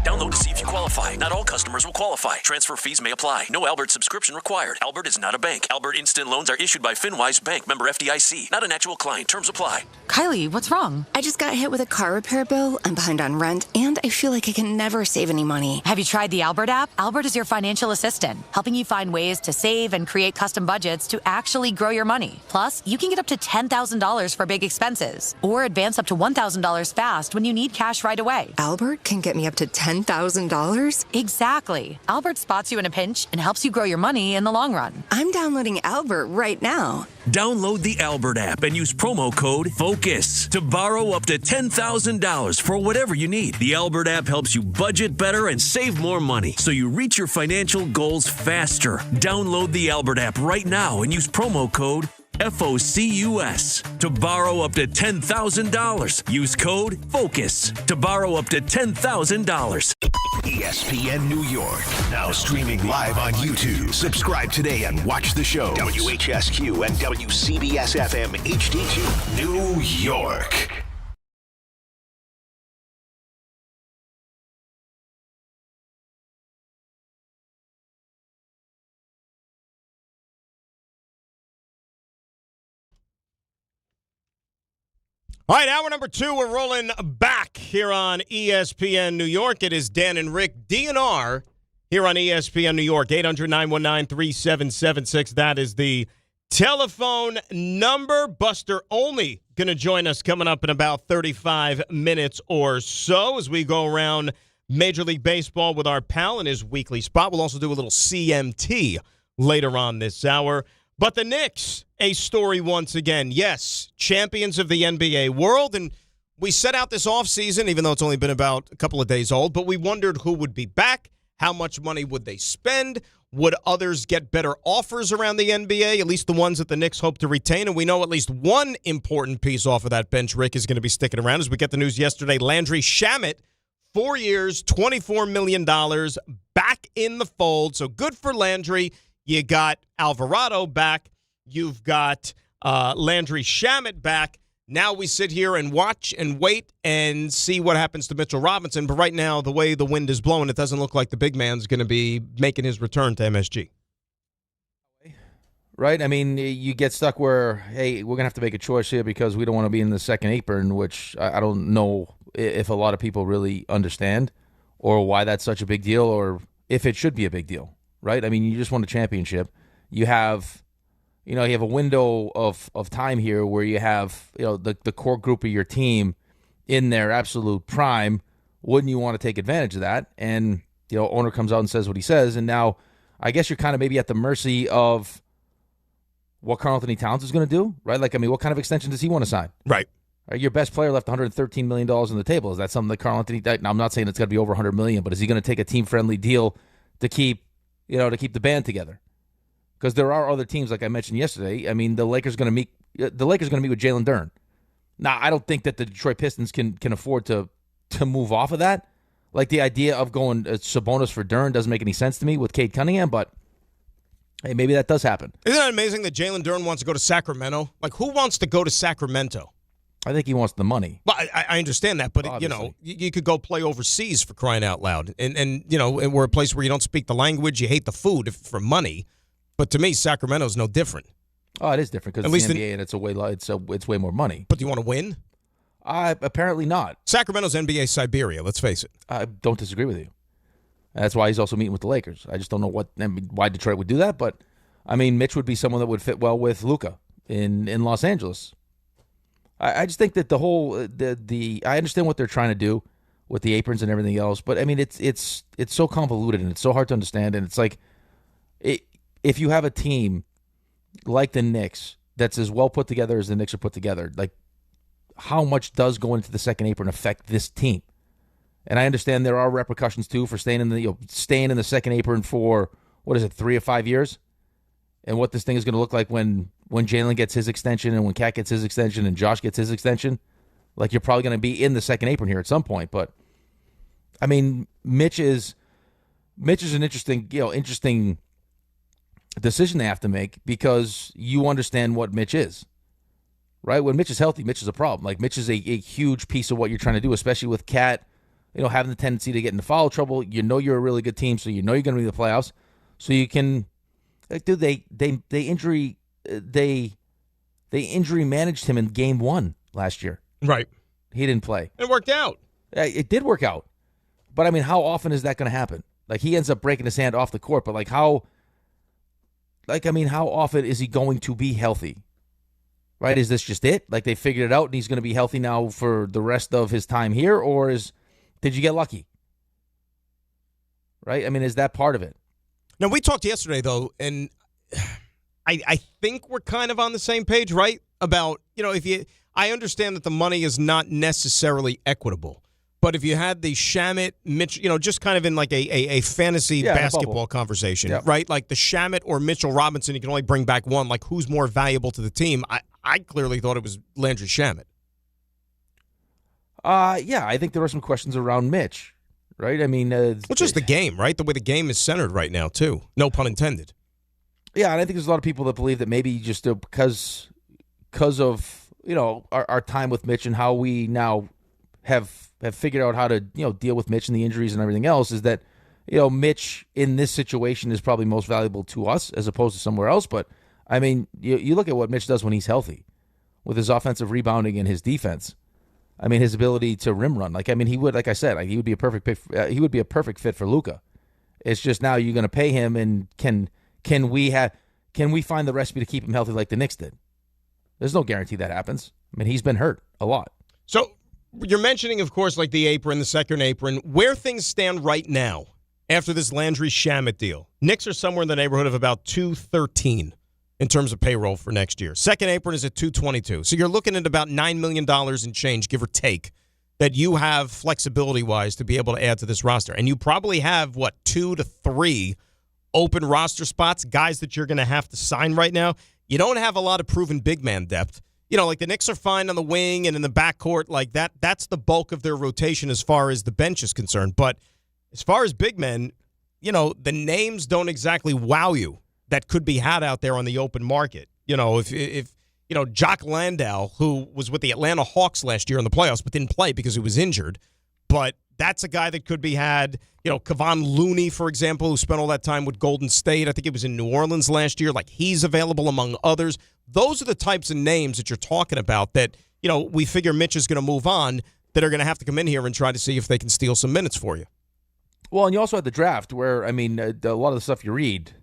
Download to see if you qualify. Not all customers will qualify. Transfer fees may apply. No Albert subscription required. Albert is not a bank. Albert Instant Loans are issued by FinWise Bank, member FDIC. Not an actual client. Terms apply. Kylie, what's wrong? I just got hit with a car repair bill. I'm behind on rent, and I feel like I can never save any money. Have you tried the Albert app? Albert is your financial assistant, helping you find ways to save and create custom budgets to actually grow your money. Plus, you can get up to $10,000 for big expenses, or advance up to $1,000 fast when you need cash right away. Albert can get me up to $10,000? Exactly. Albert spots you in a pinch and helps you grow your money in the long run. I'm downloading Albert right now. Download the Albert app and use promo code FOCUS to borrow up to $10,000 for whatever you need. The Albert app helps you budget better and save more money so you reach your financial goals faster. Download the Albert app right now and use promo code FOCUS to borrow up to $10,000. Use code FOCUS to borrow up to $10,000. ESPN New York, now streaming live on YouTube. Subscribe today and watch the show. WHSQ and WCBS FM HD2, New York. All right, hour number 2, we're rolling back here on ESPN New York. It is Dan and Rick, DNR, here on ESPN New York, 800-919-3776. That is the telephone number. Buster Olney going to join us coming up in about 35 minutes or so as we go around Major League Baseball with our pal in his weekly spot. We'll also do a little CMT later on this hour. But the Knicks, a story once again. Yes, champions of the NBA world. And we set out this offseason, even though it's only been about a couple of days old, but we wondered who would be back, how much money would they spend, Would others get better offers around the NBA, at least the ones that the Knicks hope to retain? And we know at least one important piece off of that bench, Rick, is going to be sticking around. As we get the news yesterday, Landry Shamet, 4 years, $24 million, back in the fold. So good for Landry. You got Alvarado back. You've got Landry Shamet back. Now we sit here and watch and wait and see what happens to Mitchell Robinson. But right now, the way the wind is blowing, it doesn't look like the big man's going to be making his return to MSG. Right? I mean, you get stuck where, hey, we're going to have to make a choice here because we don't want to be in the second apron, which I don't know if a lot of people really understand or why that's such a big deal or if it should be a big deal, right? I mean, you just won a championship. You have a window of time here where you have, the core group of your team in their absolute prime. Wouldn't you want to take advantage of that? And, owner comes out and says what he says. And now I guess you're kind of maybe at the mercy of what Karl Anthony Towns is going to do, right? Like, I mean, what kind of extension does he want to sign? Right. Your best player left $113 million on the table. Is that something that Karl Anthony, now I'm not saying it's got to be over $100 million, but is he going to take a team-friendly deal to keep the band together? Because there are other teams, like I mentioned yesterday. I mean, the Lakers going to meet with Jalen Duren. Now, I don't think that the Detroit Pistons can afford to move off of that. Like the idea of going Sabonis for Duren doesn't make any sense to me with Cade Cunningham, but hey, maybe that does happen. Isn't that amazing that Jalen Duren wants to go to Sacramento? Like, who wants to go to Sacramento? I think he wants the money. Well, I understand that, but you could go play overseas for crying out loud, and we're a place where you don't speak the language, you hate the food for money. But to me, Sacramento's no different. Oh, it is different because it's the NBA and it's way more money. But do you want to win? Apparently not. Sacramento's NBA Siberia. Let's face it. I don't disagree with you. That's why he's also meeting with the Lakers. I just don't know why Detroit would do that. But I mean, Mitch would be someone that would fit well with Luka in Los Angeles. I just think that the whole I understand what they're trying to do with the aprons and everything else. But I mean, it's so convoluted and it's so hard to understand. And it's like if you have a team like the Knicks that's as well put together as the Knicks are put together, like how much does going into the second apron affect this team? And I understand there are repercussions too for staying in the second apron for 3 or 5 years, and what this thing is going to look like when Jalen gets his extension and when Cat gets his extension and Josh gets his extension. Like you're probably going to be in the second apron here at some point. But I mean, Mitch is an interesting decision they have to make because you understand what Mitch is, right? When Mitch is healthy, Mitch is a problem. Like Mitch is a huge piece of what you're trying to do, especially with Cat, having the tendency to get into foul trouble. You're a really good team, so you're going to be in the playoffs. So you can, they injury managed him in game 1 last year. Right. He didn't play. It worked out. It did work out. But I mean, how often is that going to happen? Like he ends up breaking his hand off the court, but how often is he going to be healthy? Right? Is this just it? Like they figured it out and he's going to be healthy now for the rest of his time here? Or did you get lucky? Right? I mean, is that part of it? Now, we talked yesterday, though, and I think we're kind of on the same page, right? About, I understand that the money is not necessarily equitable. But if you had the Shamet, Mitch, just kind of in like a fantasy basketball conversation, right? Like the Shamet or Mitchell Robinson, you can only bring back one. Like who's more valuable to the team? I clearly thought it was Landry Shamet. I think there are some questions around Mitch, right? I mean, which is the game, right? The way the game is centered right now, too. No pun intended. Yeah, and I think there's a lot of people that believe that maybe just because of our time with Mitch and how we now have figured out how to deal with Mitch and the injuries and everything else is that Mitch in this situation is probably most valuable to us as opposed to somewhere else. But I mean, you look at what Mitch does when he's healthy with his offensive rebounding and his defense. I mean, his ability to rim run. Like I mean, he would, like I said, he would be a perfect pick. He would be a perfect fit for Luka. It's just now you're going to pay him, and can we find the recipe to keep him healthy like the Knicks did? There's no guarantee that happens. I mean, he's been hurt a lot. So you're mentioning, of course, like the apron, the second apron, where things stand right now after this Landry Shamet deal. Knicks are somewhere in the neighborhood of about $213 in terms of payroll for next year. Second apron is at $222. So you're looking at about $9 million in change, give or take, that you have flexibility-wise to be able to add to this roster. And you probably have, 2 to 3 open roster spots, guys that you're going to have to sign right now, you don't have a lot of proven big man depth. Like the Knicks are fine on the wing and in the backcourt like that. That's the bulk of their rotation as far as the bench is concerned. But as far as big men, the names don't exactly wow you that could be had out there on the open market. If Jock Landau, who was with the Atlanta Hawks last year in the playoffs but didn't play because he was injured, but that's a guy that could be had. Kevon Looney, for example, who spent all that time with Golden State. I think it was in New Orleans last year. Like, he's available among others. Those are the types of names that you're talking about that, we figure Mitch is going to move on, that are going to have to come in here and try to see if they can steal some minutes for you. Well, and you also had the draft where, a lot of the stuff you read,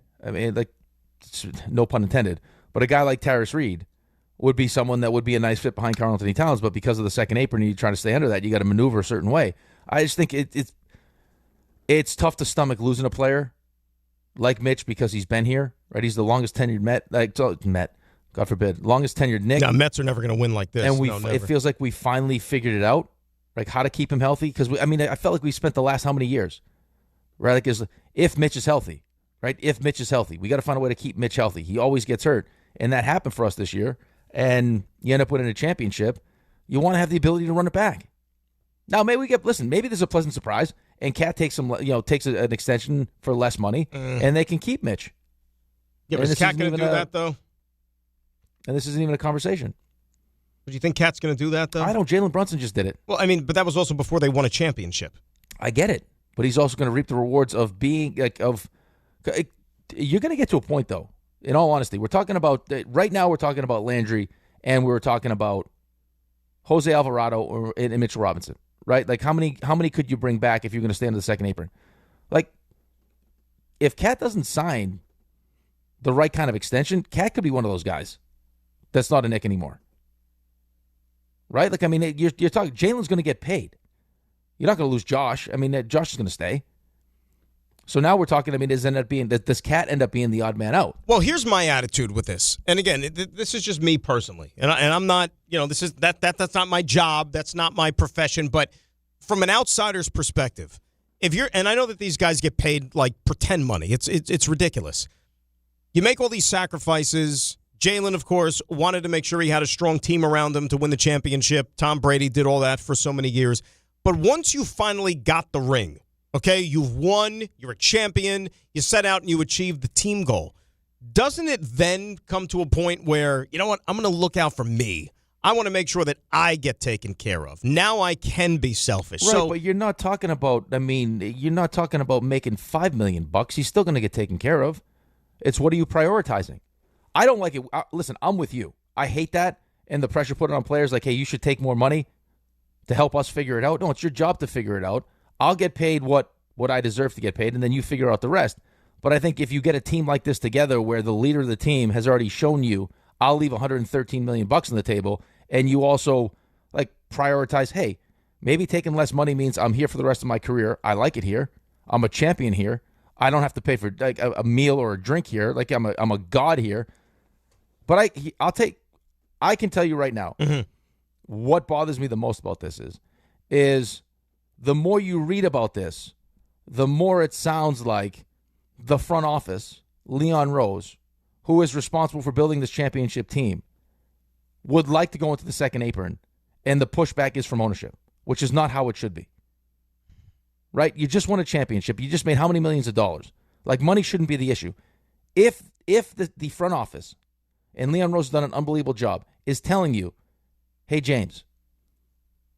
no pun intended, but a guy like Tyrus Reed would be someone that would be a nice fit behind Karl Anthony Towns, but because of the second apron, you try to stay under that. You got to maneuver a certain way. I just think it's tough to stomach losing a player like Mitch because he's been here, right? He's the longest tenured Met, God forbid, longest tenured Knick. No, Mets are never going to win like this. And it feels like we finally figured it out, like how to keep him healthy. Because I felt like we spent the last how many years, right? Like, if Mitch is healthy, right? If Mitch is healthy, we got to find a way to keep Mitch healthy. He always gets hurt, and that happened for us this year. And you end up winning a championship. You want to have the ability to run it back. Now, maybe there's a pleasant surprise, and Cat takes an extension for less money, and they can keep Mitch. Yeah, but is Cat going to do that, though? And this isn't even a conversation. But you think Cat's going to do that, though? I don't. Jalen Brunson just did it. Well, but that was also before they won a championship. I get it. But he's also going to reap the rewards of being, you're going to get to a point, though, in all honesty. We're talking about, right now we're talking about Landry, and we were talking about Jose Alvarado and Mitchell Robinson, right? Like, how many could you bring back if you're going to stay under the second apron? Like, if Cat doesn't sign the right kind of extension, Cat could be one of those guys that's not a Knick anymore, right? Like, you're talking, Jalen's going to get paid. You're not going to lose Josh. Josh is going to stay. So now we're talking, does Cat end up being the odd man out? Well, here's my attitude with this. And again, this is just me personally. And I'm not, that's not my job. That's not my profession. But from an outsider's perspective, and I know that these guys get paid like pretend money. It's ridiculous. You make all these sacrifices. Jalen, of course, wanted to make sure he had a strong team around him to win the championship. Tom Brady did all that for so many years. But once you finally got the ring, okay, you've won, you're a champion, you set out and you achieved the team goal. Doesn't it then come to a point where, you know what, I'm going to look out for me. I want to make sure that I get taken care of. Now I can be selfish. Right, but you're not talking about, you're not talking about making $5 million. He's still going to get taken care of. It's what are you prioritizing? I don't like it. Listen, I'm with you. I hate that and the pressure put on players like, hey, you should take more money to help us figure it out. No, it's your job to figure it out. I'll get paid what I deserve to get paid, and then you figure out the rest. But I think if you get a team like this together where the leader of the team has already shown you, I'll leave $113 million on the table, and you also prioritize, hey, maybe taking less money means I'm here for the rest of my career. I like it here. I'm a champion here. I don't have to pay for a meal or a drink here. I'm a god here. But I can tell you right now, what bothers me the most about this is the more you read about this, the more it sounds like the front office, Leon Rose, who is responsible for building this championship team, would like to go into the second apron, and the pushback is from ownership, which is not how it should be. Right? You just won a championship. You just made how many millions of dollars? Money shouldn't be the issue. If the front office, and Leon Rose has done an unbelievable job, is telling you, hey, James,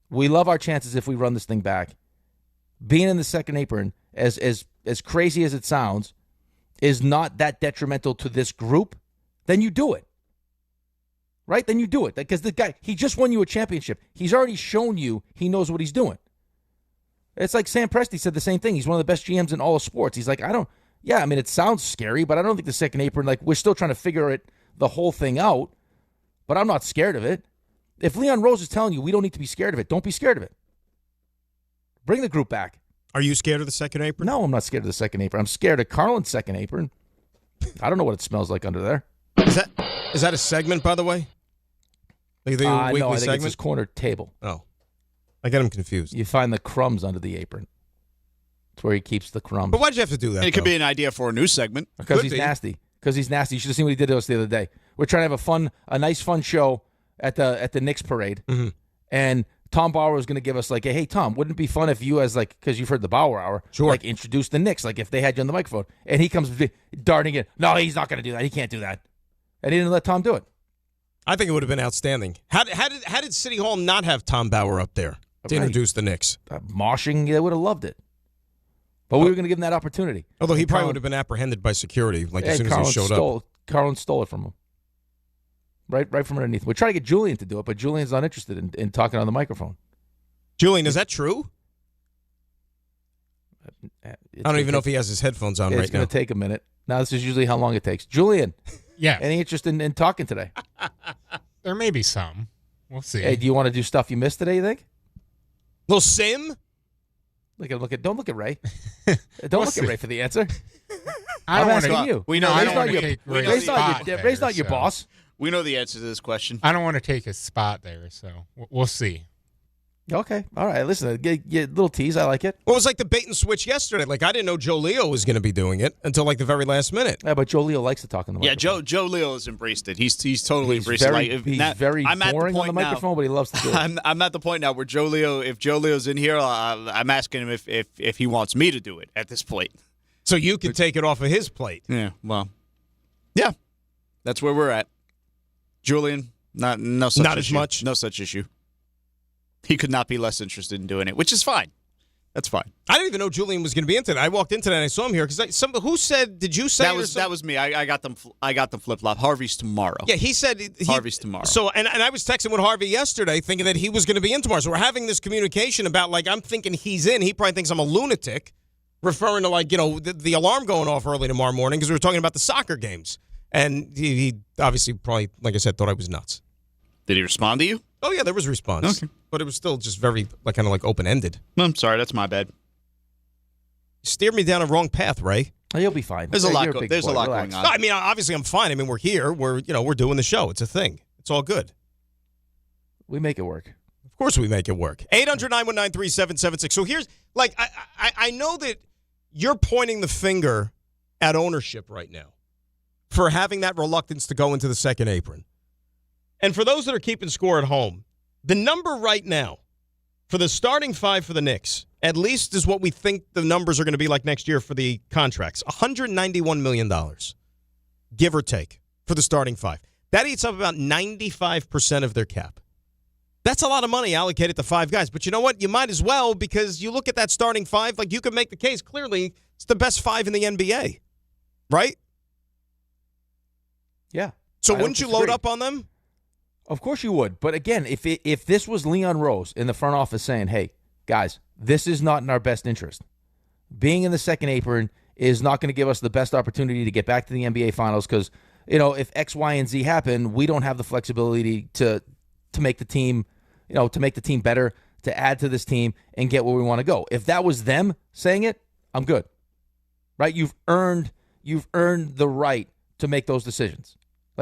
we love our chances if we run this thing back. Being in the second apron, as crazy as it sounds, is not that detrimental to this group, then you do it. Right? Then you do it. Because the guy, he just won you a championship. He's already shown you he knows what he's doing. It's like Sam Presti said the same thing. He's one of the best GMs in all of sports. He's like, it sounds scary, but I don't think the second apron, we're still trying to figure the whole thing out, but I'm not scared of it. If Leon Rose is telling you we don't need to be scared of it, don't be scared of it. Bring the group back. Are you scared of the second apron? No, I'm not scared of the second apron. I'm scared of Carlin's second apron. I don't know what it smells like under there. Is that a segment, by the way? No, I think it's his corner table. Oh. I get him confused. You find the crumbs under the apron. It's where he keeps the crumbs. But why'd you have to do that? It could be an idea for a news segment. Because he's nasty. Because he's nasty. You should have seen what he did to us the other day. We're trying to have a nice, fun show at the Knicks parade, and Tom Bauer was going to give us like, hey, Tom, wouldn't it be fun if you because you've heard the Bauer Hour, introduce the Knicks, like if they had you on the microphone, and he comes darting in. No, he's not going to do that. He can't do that. And he didn't let Tom do it. I think it would have been outstanding. How did City Hall not have Tom Bauer up there to introduce the Knicks? Moshing, they would have loved it. But we were going to give him that opportunity. Although he probably would have been apprehended by security as soon as he showed up. Carlin stole it from him. Right from underneath. We're trying to get Julian to do it, but Julian's not interested in talking on the microphone. Julian, is that true? I don't even know if he has his headphones on right now. It's going to take a minute. Now, this is usually how long it takes. Julian, any interest in talking today? There may be some. We'll see. Hey, do you want to do stuff you missed today, you think? Little sim? Don't look at Ray. Don't look at Ray for the answer. I'm asking you. We know Ray's not your boss. We know the answer to this question. I don't want to take his spot there, so we'll see. Okay. All right. Listen, get a little tease. I like it. Well, it was like the bait and switch yesterday. Like, I didn't know Joe Leo was going to be doing it until like the very last minute. Yeah, but Joe Leo likes to talk on the microphone. Yeah, Joe Leo has embraced it. He's totally embraced it. He's very boring on the microphone, but he loves to do it. I'm at the point now where if Joe Leo's in here, I'm asking him if he wants me to do it at this point. So you can take it off of his plate. Yeah, well, yeah, that's where we're at. Julian, not as much. No such issue. He could not be less interested in doing it, which is fine. That's fine. I didn't even know Julian was going to be into that. I walked into that and I saw him here because who said? Did you say that was me? I got them. I got them flip flop. Harvey's tomorrow. Yeah, he said Harvey's tomorrow. So and I was texting with Harvey yesterday, thinking that he was going to be in tomorrow. So we're having this communication about I'm thinking he's in. He probably thinks I'm a lunatic, referring to the alarm going off early tomorrow morning because we were talking about the soccer games, and he obviously probably, like I said, thought I was nuts. Did he respond to you? Oh yeah, there was a response. Okay. But it was still just very kind of open-ended. I'm sorry, that's my bad. You steered me down a wrong path, Ray. Oh, you'll be fine. There's a lot going on. No, I mean, obviously I'm fine. I mean, we're here. We're doing the show. It's a thing. It's all good. We make it work. Of course we make it work. 800-919-3776. So here's I know that you're pointing the finger at ownership right now for having that reluctance to go into the second apron. And for those that are keeping score at home, the number right now for the starting five for the Knicks, at least is what we think the numbers are going to be like next year for the contracts. $191 million, give or take, for the starting five. That eats up about 95% of their cap. That's a lot of money allocated to five guys. But you know what? You might as well, because you look at that starting five, you could make the case, clearly, it's the best five in the NBA. Right? Yeah. So wouldn't you load up on them? Of course you would. But again, if this was Leon Rose in the front office saying, hey, guys, this is not in our best interest. Being in the second apron is not going to give us the best opportunity to get back to the NBA Finals because, if X, Y, and Z happen, we don't have the flexibility to make the team, to make the team better, to add to this team and get where we want to go. If that was them saying it, I'm good. Right? You've earned the right to make those decisions.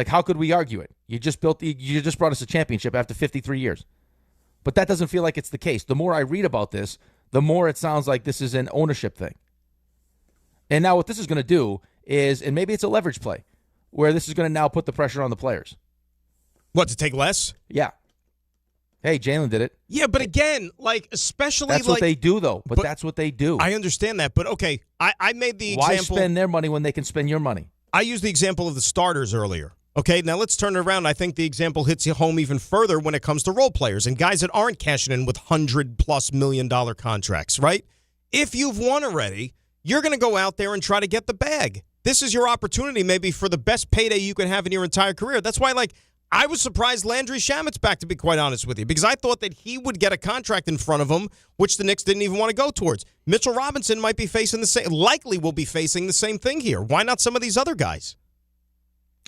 How could we argue it? You just brought us a championship after 53 years. But that doesn't feel like it's the case. The more I read about this, the more it sounds like this is an ownership thing. And now what this is going to do is, and maybe it's a leverage play, where this is going to now put the pressure on the players. What, to take less? Yeah. Hey, Jalen did it. Yeah, but again, especially that's what they do, though. But that's what they do. I understand that. But, okay, I made the example. Why spend their money when they can spend your money? I used the example of the starters earlier. Okay, now let's turn it around. I think the example hits you home even further when it comes to role players and guys that aren't cashing in with $100+ million contracts, right? If you've won already, you're going to go out there and try to get the bag. This is your opportunity maybe for the best payday you can have in your entire career. That's why, I was surprised Landry Shamet's back, to be quite honest with you, because I thought that he would get a contract in front of him, which the Knicks didn't even want to go towards. Mitchell Robinson might be facing likely will be facing the same thing here. Why not some of these other guys?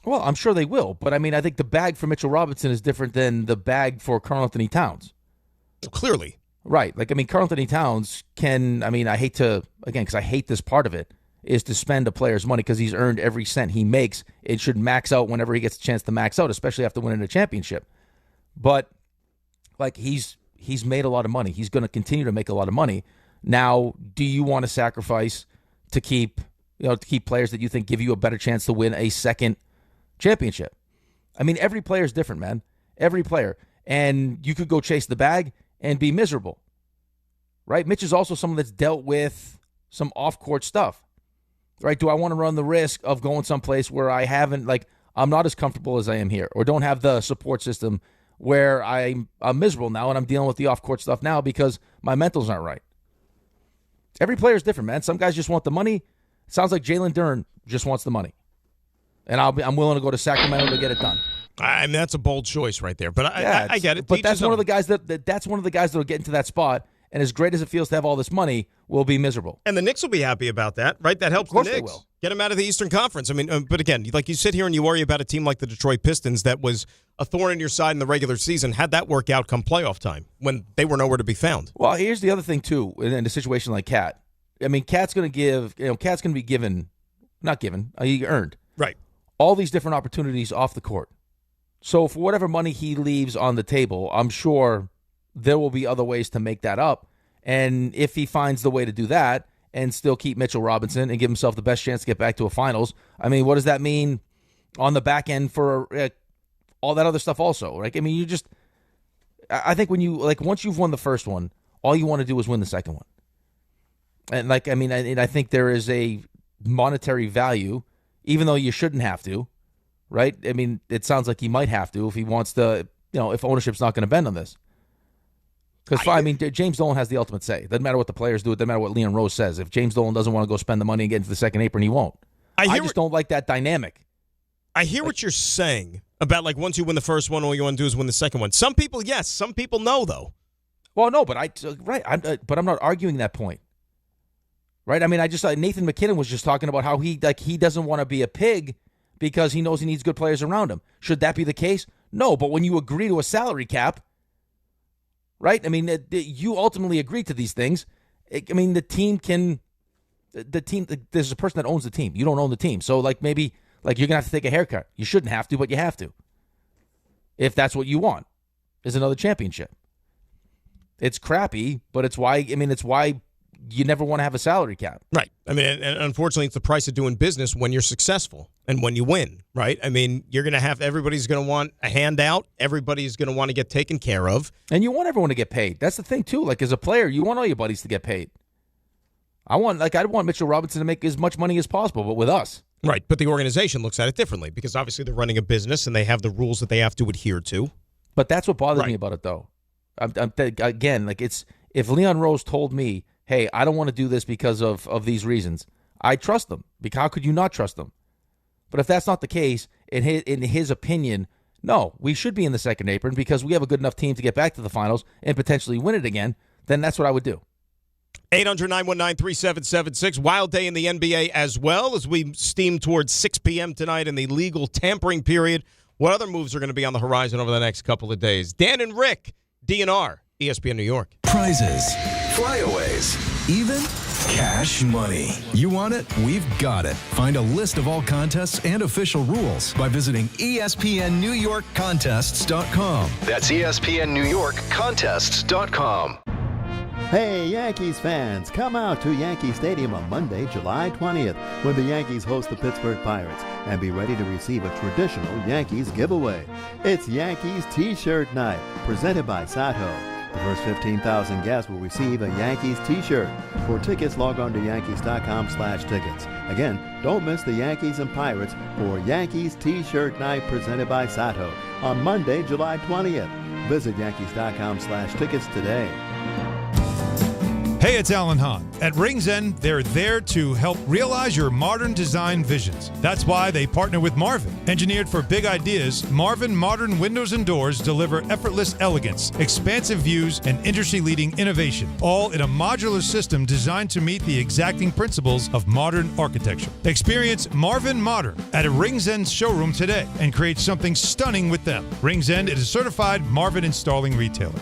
Well, I'm sure they will, but I think the bag for Mitchell Robinson is different than the bag for Karl-Anthony Towns. Clearly. Right. Karl-Anthony Towns can, I hate to, again, because I hate this part of it, is to spend a player's money because he's earned every cent he makes. It should max out whenever he gets a chance to max out, especially after winning a championship. But, he's made a lot of money. He's going to continue to make a lot of money. Now, do you want to sacrifice to keep players that you think give you a better chance to win a second championship? I mean, every player is different, man. Every player. And you could go chase the bag and be miserable, right? Mitch is also someone that's dealt with some off-court stuff, right? Do I want to run the risk of going someplace where I haven't, I'm not as comfortable as I am here, or don't have the support system where I'm miserable now and I'm dealing with the off-court stuff now because my mentals aren't right? Every player is different, man. Some guys just want the money. It sounds like Jalen Duren just wants the money. And I'm willing to go to Sacramento to get it done. I mean, that's a bold choice right there, but I get it. But that's one of the guys that's one of the guys that will get into that spot, and as great as it feels to have all this money, will be miserable. And the Knicks will be happy about that, right? That helps the Knicks. They will. Get them out of the Eastern Conference. I mean, but again, like you sit here and you worry about a team like the Detroit Pistons that was a thorn in your side in the regular season. How'd that work out come playoff time when they were nowhere to be found? Well, here's the other thing too. In a situation like Cat, I mean, Cat's going to be given, not given, he earned. Right. All these different opportunities off the court. So for whatever money he leaves on the table, I'm sure there will be other ways to make that up. And if he finds the way to do that and still keep Mitchell Robinson and give himself the best chance to get back to a finals, I mean, what does that mean on the back end for all that other stuff also? Right? I mean, I think when you, once you've won the first one, all you want to do is win the second one. And I think there is a monetary value, even though you shouldn't have to. Right? I mean, it sounds like he might have to if he wants to, if ownership's not going to bend on this. Because, James Dolan has the ultimate say. It doesn't matter what the players do. It doesn't matter what Leon Rose says. If James Dolan doesn't want to go spend the money and get into the second apron, he won't. I just don't like that dynamic. I hear what you're saying about, once you win the first one, all you want to do is win the second one. Some people, yes. Some people, no, though. Well, no, but but I'm not arguing that point. Right? I mean, Nathan McKinnon was just talking about how he doesn't want to be a pig because he knows he needs good players around him. Should that be the case? No, but when you agree to a salary cap, right? I mean, you ultimately agree to these things. I mean, there's a person that owns the team. You don't own the team. So, maybe you're going to have to take a haircut. You shouldn't have to, but you have to. If that's what you want, is another championship. It's crappy, but it's why you never want to have a salary cap. Right. I mean, and unfortunately, it's the price of doing business when you're successful and when you win, right? I mean, everybody's going to want a handout. Everybody's going to want to get taken care of. And you want everyone to get paid. That's the thing, too. As a player, you want all your buddies to get paid. I want Mitchell Robinson to make as much money as possible, but with us. Right. But the organization looks at it differently because obviously they're running a business and they have the rules that they have to adhere to. But that's what bothers me about it, though. If Leon Rose told me, hey, I don't want to do this because of these reasons, I trust them. Because how could you not trust them? But if that's not the case, in his opinion, no, we should be in the second apron because we have a good enough team to get back to the finals and potentially win it again, then that's what I would do. 800-919-3776. Wild day in the NBA as well as we steam towards 6 p.m. tonight in the legal tampering period. What other moves are going to be on the horizon over the next couple of days? Dan and Rick, DNR, ESPN New York. Prizes, flyaways, even cash money. You want it? We've got it. Find a list of all contests and official rules by visiting ESPNNewYorkContests.com. That's ESPNNewYorkContests.com. Hey, Yankees fans, come out to Yankee Stadium on Monday, July 20th, when the Yankees host the Pittsburgh Pirates, and be ready to receive a traditional Yankees giveaway. It's Yankees T-shirt night, presented by Sato. The first 15,000 guests will receive a Yankees T-shirt. For tickets, log on to Yankees.com/tickets. Again, don't miss the Yankees and Pirates for Yankees T-shirt night presented by Sato on Monday, July 20th. Visit Yankees.com/tickets today. Hey, it's Alan Hahn. At Rings End, they're there to help realize your modern design visions. That's why they partner with Marvin. Engineered for big ideas, Marvin modern windows and doors deliver effortless elegance, expansive views, and industry-leading innovation, all in a modular system designed to meet the exacting principles of modern architecture. Experience Marvin Modern at a Rings End showroom today and create something stunning with them. Rings End is a certified Marvin installing retailer.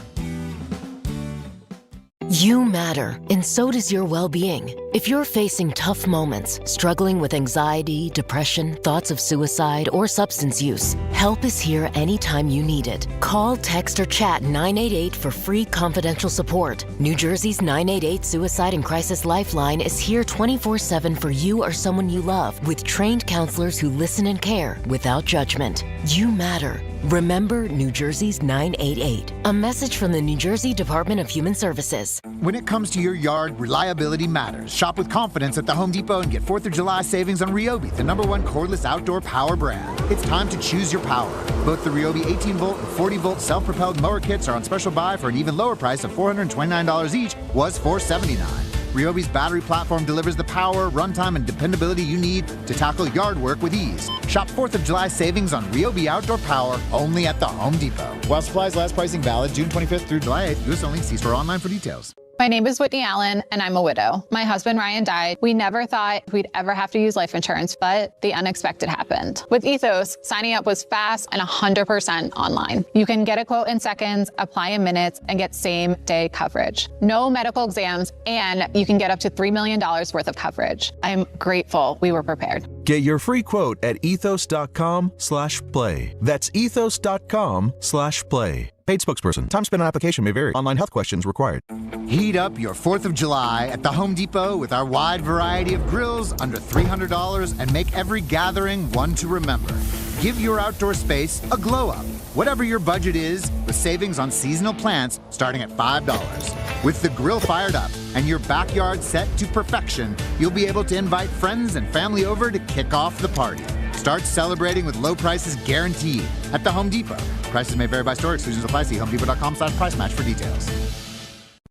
You matter, and so does your well-being. If you're facing tough moments, struggling with anxiety, depression, thoughts of suicide, or substance use, Help is here anytime you need it. Call, text, or chat 988 for free confidential support. New Jersey's 988 Suicide and Crisis Lifeline is here 24/7 for you or someone you love, with trained counselors who listen and care without judgment. You matter. Remember New Jersey's 988. A message from the New Jersey Department of Human Services. When it comes to your yard, reliability matters. Shop with confidence at the Home Depot and get 4th of July savings on Ryobi, the #1 cordless outdoor power brand. It's time to choose your power. Both the Ryobi 18-volt and 40-volt self-propelled mower kits are on special buy for an even lower price of $429 each, was $479. Ryobi's battery platform delivers the power, runtime, and dependability you need to tackle yard work with ease. Shop 4th of July savings on Ryobi outdoor power only at the Home Depot. While supplies last, pricing valid June 25th through July 8th. U.S. only. See store online for details. My name is Whitney Allen, and I'm a widow. My husband, Ryan, died. We never thought we'd ever have to use life insurance, but the unexpected happened. With Ethos, signing up was fast and 100% online. You can get a quote in seconds, apply in minutes, and get same-day coverage. No medical exams, and you can get up to $3 million worth of coverage. I'm grateful we were prepared. Get your free quote at ethos.com/play. That's ethos.com/play. Paid spokesperson. Time spent on application may vary. Online health questions required. Heat up your 4th of July at the Home Depot with our wide variety of grills under $300 and make every gathering one to remember. Give your outdoor space a glow up. Whatever your budget is, with savings on seasonal plants starting at $5. With the grill fired up and your backyard set to perfection, you'll be able to invite friends and family over to kick off the party. Start celebrating with low prices guaranteed at the Home Depot. Prices may vary by store. Exclusions apply. See homedepot.com/price match for details.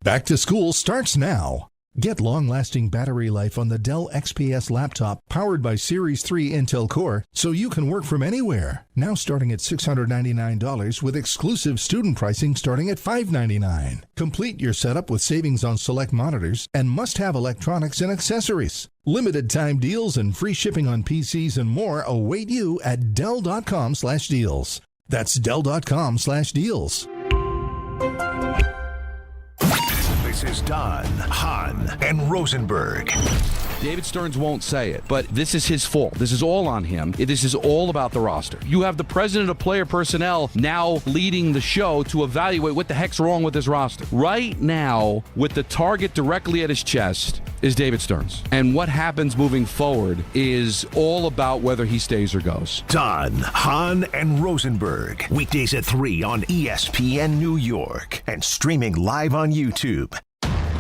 Back to school starts now. Get long-lasting battery life on the Dell XPS laptop powered by Series 3 Intel Core so you can work from anywhere. Now starting at $699 with exclusive student pricing starting at $599. Complete your setup with savings on select monitors and must-have electronics and accessories. Limited time deals and free shipping on PCs and more await you at Dell.com/deals. That's Dell.com/deals. This is Don, Hahn, and Rosenberg. David Stearns won't say it, but this is his fault. This is all on him. This is all about the roster. You have the president of player personnel now leading the show to evaluate what the heck's wrong with his roster. Right now, with the target directly at his chest, is David Stearns. And what happens moving forward is all about whether he stays or goes. Don, Hahn, and Rosenberg. Weekdays at 3 on ESPN New York and streaming live on YouTube.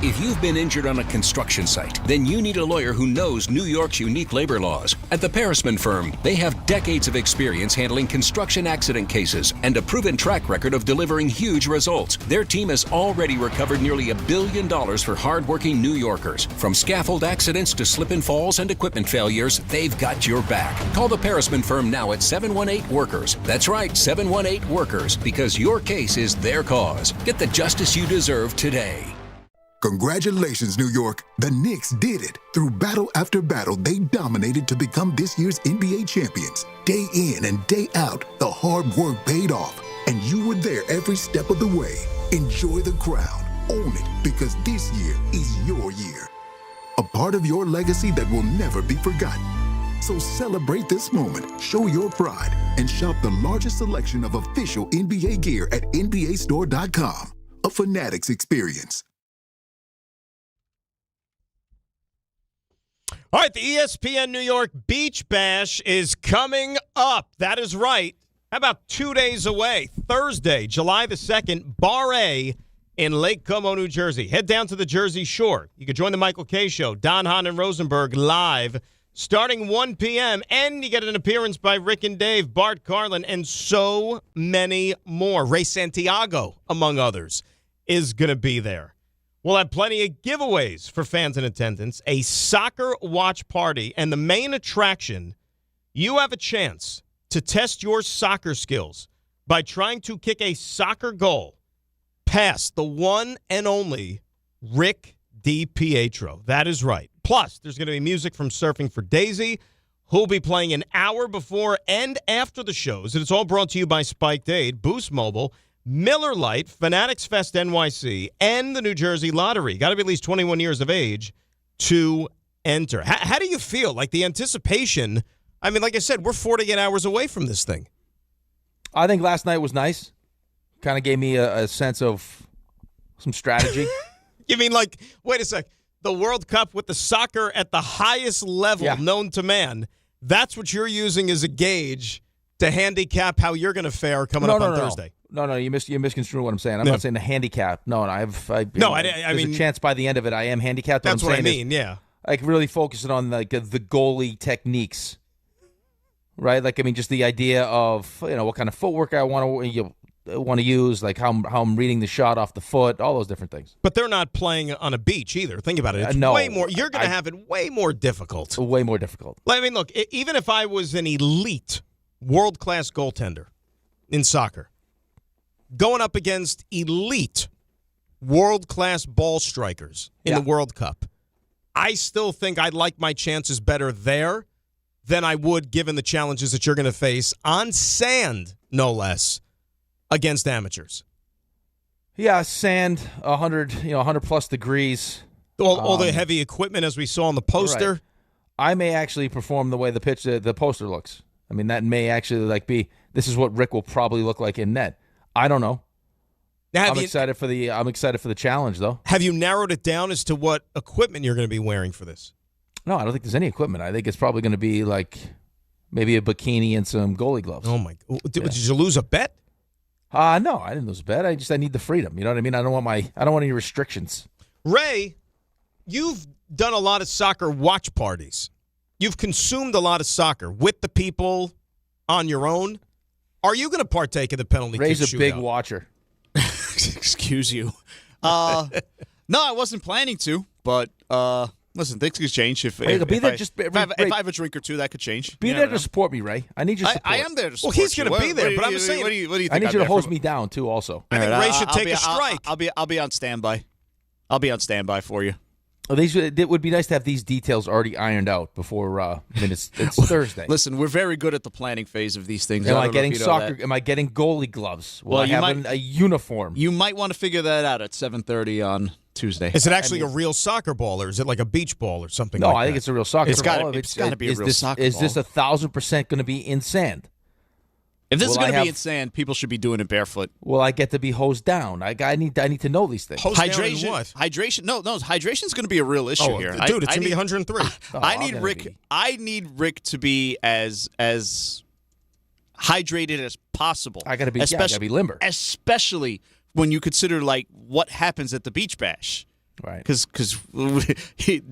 If you've been injured on a construction site, then you need a lawyer who knows New York's unique labor laws. At the Parisman Firm, they have decades of experience handling construction accident cases and a proven track record of delivering huge results. Their team has already recovered nearly $1 billion for hardworking New Yorkers. From scaffold accidents to slip and falls and equipment failures, they've got your back. Call the Parisman Firm now at 718-WORKERS. That's right, 718-WORKERS, because your case is their cause. Get the justice you deserve today. Congratulations, New York. The Knicks did it. Through battle after battle, they dominated to become this year's NBA champions. Day in and day out, the hard work paid off, and you were there every step of the way. Enjoy the crown. Own it, because this year is your year. A part of your legacy that will never be forgotten. So celebrate this moment, show your pride, and shop the largest selection of official NBA gear at NBAstore.com. A Fanatics experience. All right, the ESPN New York Beach Bash is coming up. That is right. How about 2 days away? Thursday, July the 2nd, Bar A in Lake Como, New Jersey. Head down to the Jersey Shore. You can join the Michael Kay Show, Don, Hahn, and Rosenberg live starting 1 p.m. And you get an appearance by Rick and Dave, Bart Carlin, and so many more. Ray Santiago, among others, is going to be there. We'll have plenty of giveaways for fans in attendance, a soccer watch party, and the main attraction, you have a chance to test your soccer skills by trying to kick a soccer goal past the one and only Rick DiPietro. That is right. Plus, there's going to be music from Surfing for Daisy, who'll be playing an hour before and after the shows. And it's all brought to you by Spiked Aid, Boost Mobile, Miller Lite, Fanatics Fest NYC, and the New Jersey Lottery. Got to be at least 21 years of age to enter. How do you feel? Like the anticipation, I mean, like I said, we're 48 hours away from this thing. I think last night was nice. Kind of gave me a sense of some strategy. You mean like, wait a sec, the World Cup with the soccer at the highest level known to man, that's what you're using as a gauge to handicap how you're going to fare coming up on Thursday. No, you misconstrued what I'm saying. I'm not saying the handicap. No, I mean, there's a chance by the end of it I am handicapped. That's what I mean, yeah. Like really focusing on like the goalie techniques, right? Like, I mean, just the idea of, what kind of footwork I want to use, like how I'm reading the shot off the foot, all those different things. But they're not playing on a beach either. Think about it. It's way more. You're going to have it way more difficult. Way more difficult. I mean, look, even if I was an elite, world-class goaltender in soccer, going up against elite, world-class ball strikers in the World Cup, I still think I'd like my chances better there than I would given the challenges that you're going to face on sand, no less, against amateurs. Yeah, sand, 100 plus degrees. All the heavy equipment as we saw on the poster. Right. I may actually perform the way the poster looks. I mean, that may actually be, this is what Rick will probably look like in net. I don't know. I'm excited for the challenge, though. Have you narrowed it down as to what equipment you're going to be wearing for this? No, I don't think there's any equipment. I think it's probably going to be like maybe a bikini and some goalie gloves. Oh my! Did you lose a bet? No, I didn't lose a bet. I need the freedom. You know what I mean? I don't want any restrictions. Ray, you've done a lot of soccer watch parties. You've consumed a lot of soccer with the people on your own. Are you going to partake in the penalty kick shootout? Ray's a big watcher. Excuse you. No, I wasn't planning to, but listen, things can change. If I have a drink or two, that could change. Be there to support me, Ray. I need your support. I am there to support you. Well, he's going to be there, but I'm saying, what do you think? I need you to hose me down, too, also. I think Ray should take a strike. I'll be on standby. I'll be on standby for you. It would be nice to have these details already ironed out before. It's Thursday. Listen, we're very good at the planning phase of these things. Am I getting soccer? Am I getting goalie gloves? Will I have a uniform? You might want to figure that out at 7:30 on Tuesday. Is it actually a real soccer ball, or is it like a beach ball or something? No, like I think it's a real soccer ball. It's got to be a real soccer ball. Is this 1,000% going to be in sand? If this is going to be in sand, people should be doing it barefoot. Will I get to be hosed down? I need to know these things. Hydration. What? Hydration. No. Hydration's going to be a real issue here. Dude, it's going to be 103. I need Rick to be as hydrated as possible. I got to be limber, especially when you consider like what happens at the beach bash. Right, because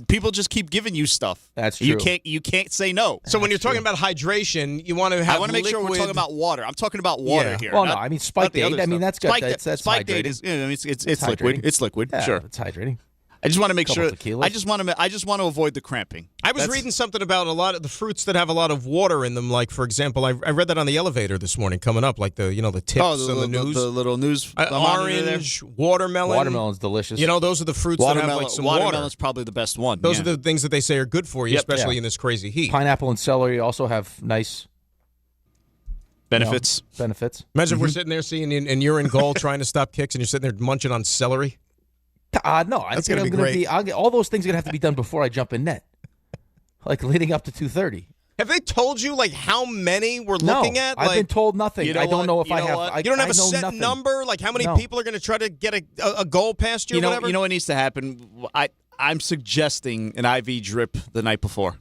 people just keep giving you stuff. That's true. You can't say no. So when you're talking about hydration, you want to have. I want to make sure we're talking about water. I'm talking about water here. Well, no, I mean Spike Date. I mean that's good. That's Spike Date is. It's liquid. It's liquid. Yeah, sure, it's hydrating. I just want to make sure. I just want to avoid the cramping. I was reading something about a lot of the fruits that have a lot of water in them. Like, for example, I read that on the elevator this morning coming up, like the tips and the news. The little news. Orange, watermelon. Watermelon's delicious. Those are the fruits that have like some water. Watermelon's probably the best one. Those are the things that they say are good for you, especially in this crazy heat. Pineapple and celery also have nice benefits. Imagine if we're sitting there seeing and you're in goal trying to stop kicks and you're sitting there munching on celery. No, I think I'm going to be. All those things are going to have to be done before I jump in net, like leading up to 2:30. Have they told you like how many we're looking at? I've been told nothing. I don't know if I have. You don't have a set number, like how many people are going to try to get a goal past you. You know, whatever? You know what needs to happen. I'm suggesting an IV drip the night before.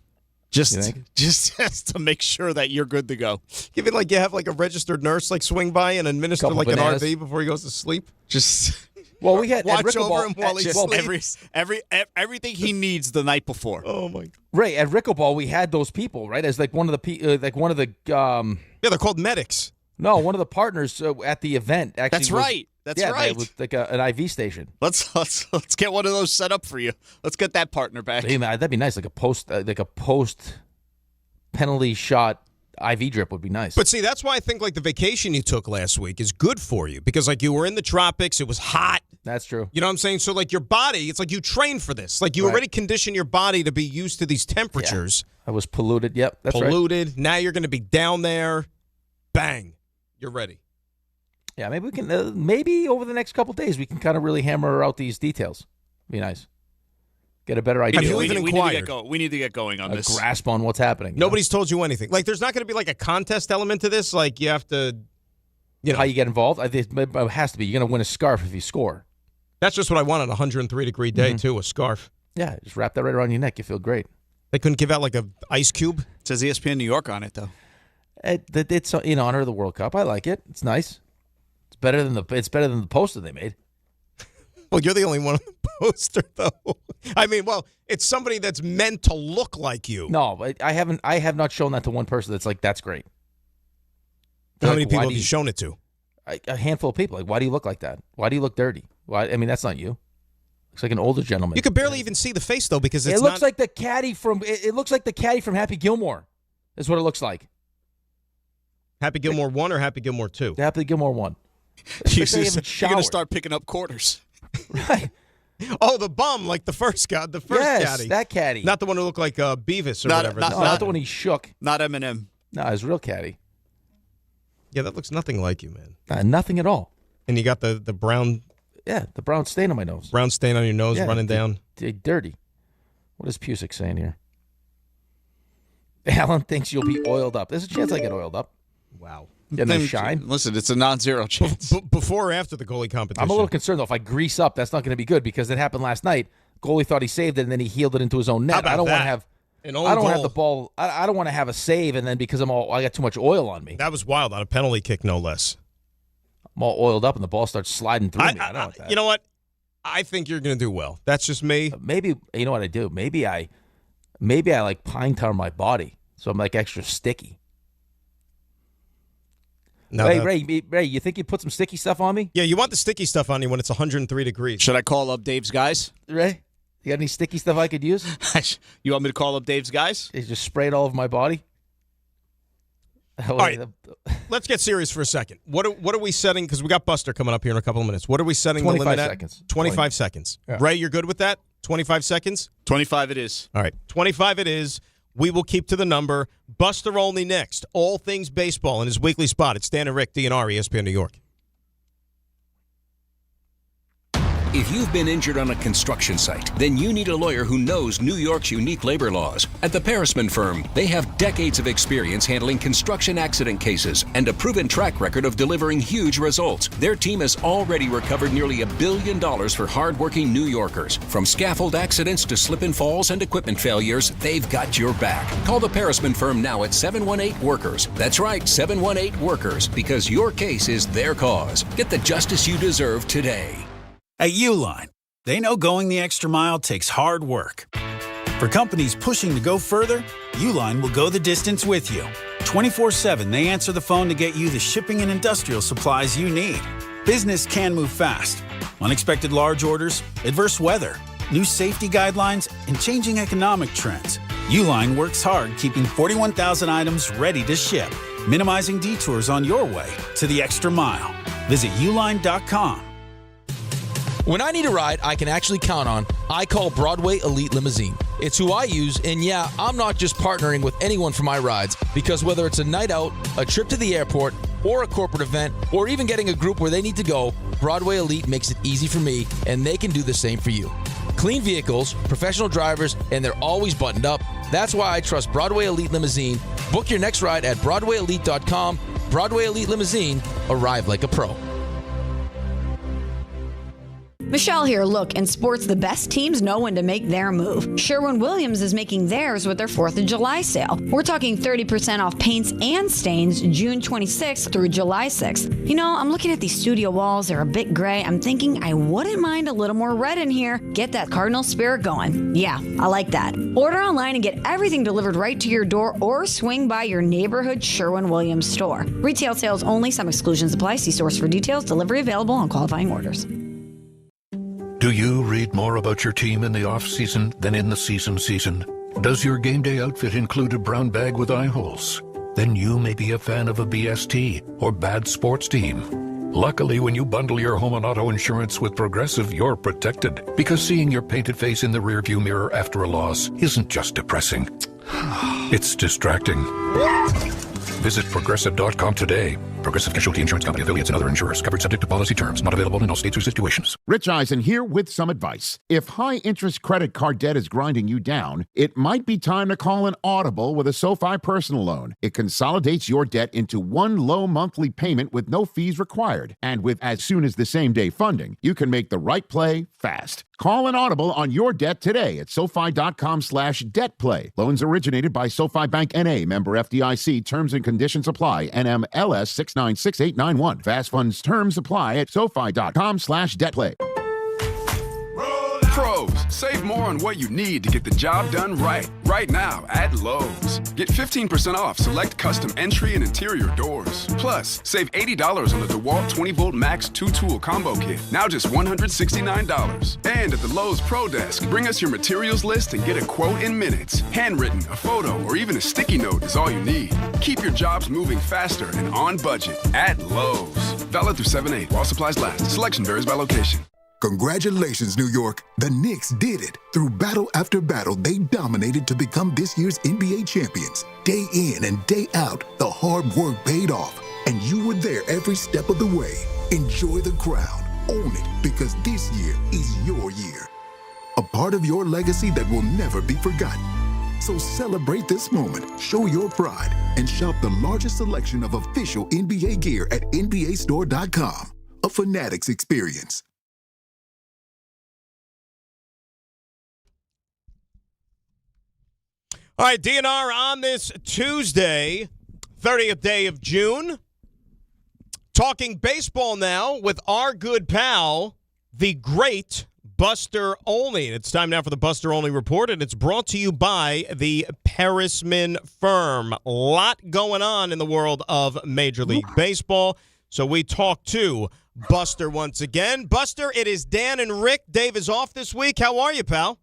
Just to make sure that you're good to go. Give it like you have like a registered nurse like swing by and administer like bananas. an RV before he goes to sleep. Well, we had watch over him while he sleeps. Everything he needs the night before. Oh my God. Ray, at Rickleball we had those people, right? As like one of the they're called medics. No, one of the partners at the event actually. That's right. That's right. It was like an IV station. Let's get one of those set up for you. Let's get that partner back. Hey, man, that'd be nice. Like a post penalty shot IV drip would be nice. But see, that's why I think like the vacation you took last week is good for you because like you were in the tropics, it was hot. That's true. You know what I'm saying? So like your body, it's like you train for this. Like you already condition your body to be used to these temperatures. Yeah. I was polluted. Yep, that's polluted. Now you're going to be down there. Bang. You're ready. Yeah, maybe we can. Maybe over the next couple of days we can kind of really hammer out these details. Be nice. Get a better idea. We need to get going on this. A grasp on what's happening. Nobody's told you anything. Like, there's not going to be like a contest element to this. Like, you have to how you get involved? I think it has to be. You're going to win a scarf if you score. That's just what I want on a 103-degree day, too, a scarf. Yeah, just wrap that right around your neck. You feel great. They couldn't give out like an ice cube? It says ESPN New York on it, though. It's in honor of the World Cup. I like it. It's nice. It's better than the poster they made. Well, you're the only one on the poster, though. I mean, it's somebody that's meant to look like you. No, I have not shown that to one person that's like, that's great. How many people have you shown it to? A handful of people. Like, why do you look like that? Why do you look dirty? Why? I mean, that's not you. Looks like an older gentleman. You could barely even see the face, though, because it looks like the caddy from. It looks like the caddy from Happy Gilmore. Is what it looks like. Happy Gilmore 1 or Happy Gilmore 2? Happy Gilmore 1. You're going to start picking up quarters. Right. Oh, the bum, like the first guy, caddy. That caddy. Not the one who looked like Beavis or whatever. Not the one he shook. Not Eminem. No, his real caddy. Yeah, that looks nothing like you, man. Nothing at all. And you got the brown... Yeah, the brown stain on my nose. Brown stain on your nose running down. Dirty. What is Pusick saying here? Alan thinks you'll be oiled up. There's a chance I get oiled up. Wow. Get a nice shine. Listen, it's a non-zero chance. Before or after the goalie competition? I'm a little concerned, though. If I grease up, that's not going to be good because it happened last night. Goalie thought he saved it, and then he heeled it into his own net. How about I don't that? want to have... I don't want to have the ball. I don't want to have a save, and then because I got too much oil on me. That was wild on a penalty kick, no less. I'm all oiled up, and the ball starts sliding through me. I don't want that. You know what? I think you're going to do well. That's just me. Maybe you know what I do. Maybe I like pine tar my body, so I'm like extra sticky. No, Ray, you think you put some sticky stuff on me? Yeah, you want the sticky stuff on you when it's 103 degrees. Should I call up Dave's guys? Ray, you got any sticky stuff I could use? You want me to call up Dave's guys? They just spray it all over my body. All right, let's get serious for a second. What are we setting? Because we got Buster coming up here in a couple of minutes. What are we setting the limit at? 25 seconds. Yeah. Ray, you're good with that? 25 seconds? 25 it is. All right, 25 it is. We will keep to the number. Buster only next. All things baseball in his weekly spot at Stan and Rick, DNR, ESPN New York. If you've been injured on a construction site, then you need a lawyer who knows New York's unique labor laws. At the Parisman Firm, they have decades of experience handling construction accident cases and a proven track record of delivering huge results. Their team has already recovered nearly $1 billion for hardworking New Yorkers. From scaffold accidents to slip and falls and equipment failures, they've got your back. Call the Parisman Firm now at 718-WORKERS. That's right, 718-WORKERS, because your case is their cause. Get the justice you deserve today. At Uline, they know going the extra mile takes hard work. For companies pushing to go further, Uline will go the distance with you. 24/7, they answer the phone to get you the shipping and industrial supplies you need. Business can move fast. Unexpected large orders, adverse weather, new safety guidelines, and changing economic trends. Uline works hard keeping 41,000 items ready to ship, minimizing detours on your way to the extra mile. Visit uline.com. When I need a ride I can actually count on, I call Broadway Elite Limousine. It's who I use, and yeah, I'm not just partnering with anyone for my rides, because whether it's a night out, a trip to the airport, or a corporate event, or even getting a group where they need to go, Broadway Elite makes it easy for me, and they can do the same for you. Clean vehicles, professional drivers, and they're always buttoned up. That's why I trust Broadway Elite Limousine. Book your next ride at BroadwayElite.com. Broadway Elite Limousine, arrive like a pro. Michelle here. Look, in sports, the best teams know when to make their move. Sherwin-Williams is making theirs with their 4th of July sale. We're talking 30% off paints and stains June 26th through July 6th. You know, I'm looking at these studio walls. They're a bit gray. I'm thinking I wouldn't mind a little more red in here. Get that Cardinal spirit going. Yeah, I like that. Order online and get everything delivered right to your door or swing by your neighborhood Sherwin-Williams store. Retail sales only. Some exclusions apply. See source for details. Delivery available on qualifying orders. Do you read more about your team in the off-season than in the season? Does your game day outfit include a brown bag with eye holes? Then you may be a fan of a BST or bad sports team. Luckily, when you bundle your home and auto insurance with Progressive, you're protected, because seeing your painted face in the rearview mirror after a loss isn't just depressing. It's distracting. Visit Progressive.com today. Progressive Casualty Insurance Company, affiliates, and other insurers. Covered subject to policy terms. Not available in all states or situations. Rich Eisen here with some advice. If high-interest credit card debt is grinding you down, it might be time to call an audible with a SoFi personal loan. It consolidates your debt into one low monthly payment with no fees required. And with as soon as the same day funding, you can make the right play fast. Call an audible on your debt today at SoFi.com/debtplay. Loans originated by SoFi Bank N.A., member FDIC. Terms and conditions apply. NMLS 696891. Fast funds terms apply at SoFi.com/debtplay. Pros, save more on what you need to get the job done right. Right now at Lowe's. Get 15% off select custom entry and interior doors. Plus, save $80 on the DeWalt 20-volt Max 2-tool combo kit. Now just $169. And at the Lowe's Pro Desk, bring us your materials list and get a quote in minutes. Handwritten, a photo, or even a sticky note is all you need. Keep your jobs moving faster and on budget at Lowe's. Valid through 7/8 while supplies last. Selection varies by location. Congratulations, New York. The Knicks did it. Through battle after battle, they dominated to become this year's NBA champions. Day in and day out, the hard work paid off. And you were there every step of the way. Enjoy the crown. Own it, because this year is your year. A part of your legacy that will never be forgotten. So celebrate this moment, show your pride, and shop the largest selection of official NBA gear at NBAstore.com. A Fanatics experience. All right, DNR on this Tuesday, 30th day of June. Talking baseball now with our good pal, the great Buster Olney. It's time now for the Buster Olney Report, and it's brought to you by the Parisman firm. A lot going on in the world of Major League Baseball, so we talk to Buster once again. Buster, it is Dan and Rick. Dave is off this week. How are you, pal?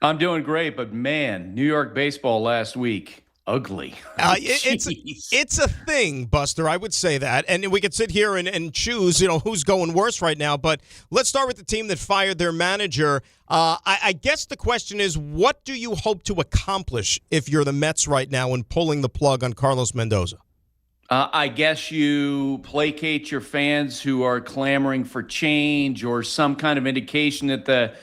I'm doing great, but man, New York baseball last week, ugly. It's a thing, Buster. I would say that, and we could sit here and choose, who's going worse right now. But let's start with the team that fired their manager. I guess the question is, what do you hope to accomplish if you're the Mets right now in pulling the plug on Carlos Mendoza? I guess you placate your fans who are clamoring for change or some kind of indication that the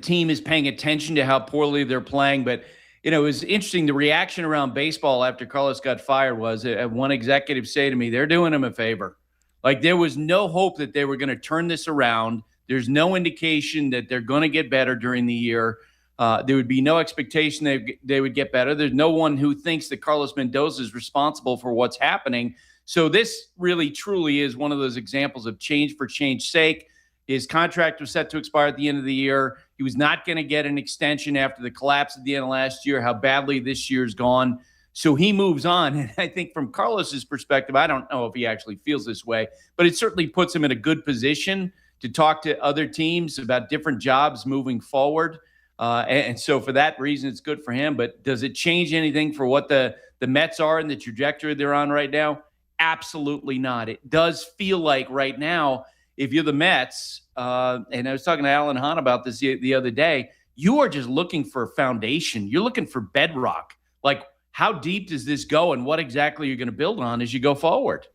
team is paying attention to how poorly they're playing. But, it was interesting. The reaction around baseball after Carlos got fired was one executive say to me, they're doing him a favor. Like, there was no hope that they were going to turn this around. There's no indication that they're going to get better during the year. There would be no expectation they would get better. There's no one who thinks that Carlos Mendoza is responsible for what's happening. So this really, truly is one of those examples of change for change's sake. His contract was set to expire at the end of the year. He was not going to get an extension after the collapse at the end of last year, how badly this year's gone. So he moves on. And I think from Carlos's perspective, I don't know if he actually feels this way, but it certainly puts him in a good position to talk to other teams about different jobs moving forward. And so for that reason, it's good for him. But does it change anything for what the Mets are and the trajectory they're on right now? Absolutely not. It does feel like right now, if you're the Mets, and I was talking to Alan Hahn about this the other day, you are just looking for a foundation. You're looking for bedrock. Like, how deep does this go and what exactly you're going to build on as you go forward?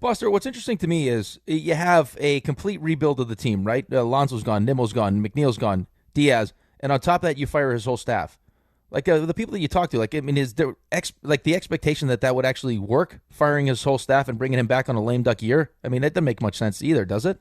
Buster, what's interesting to me is you have a complete rebuild of the team, right? Alonso's gone, Nimmo's gone, McNeil's gone, Diaz. And on top of that, you fire his whole staff. Like, the people that you talk to, is there the expectation that would actually work, firing his whole staff and bringing him back on a lame duck year? I mean, that doesn't make much sense either, does it?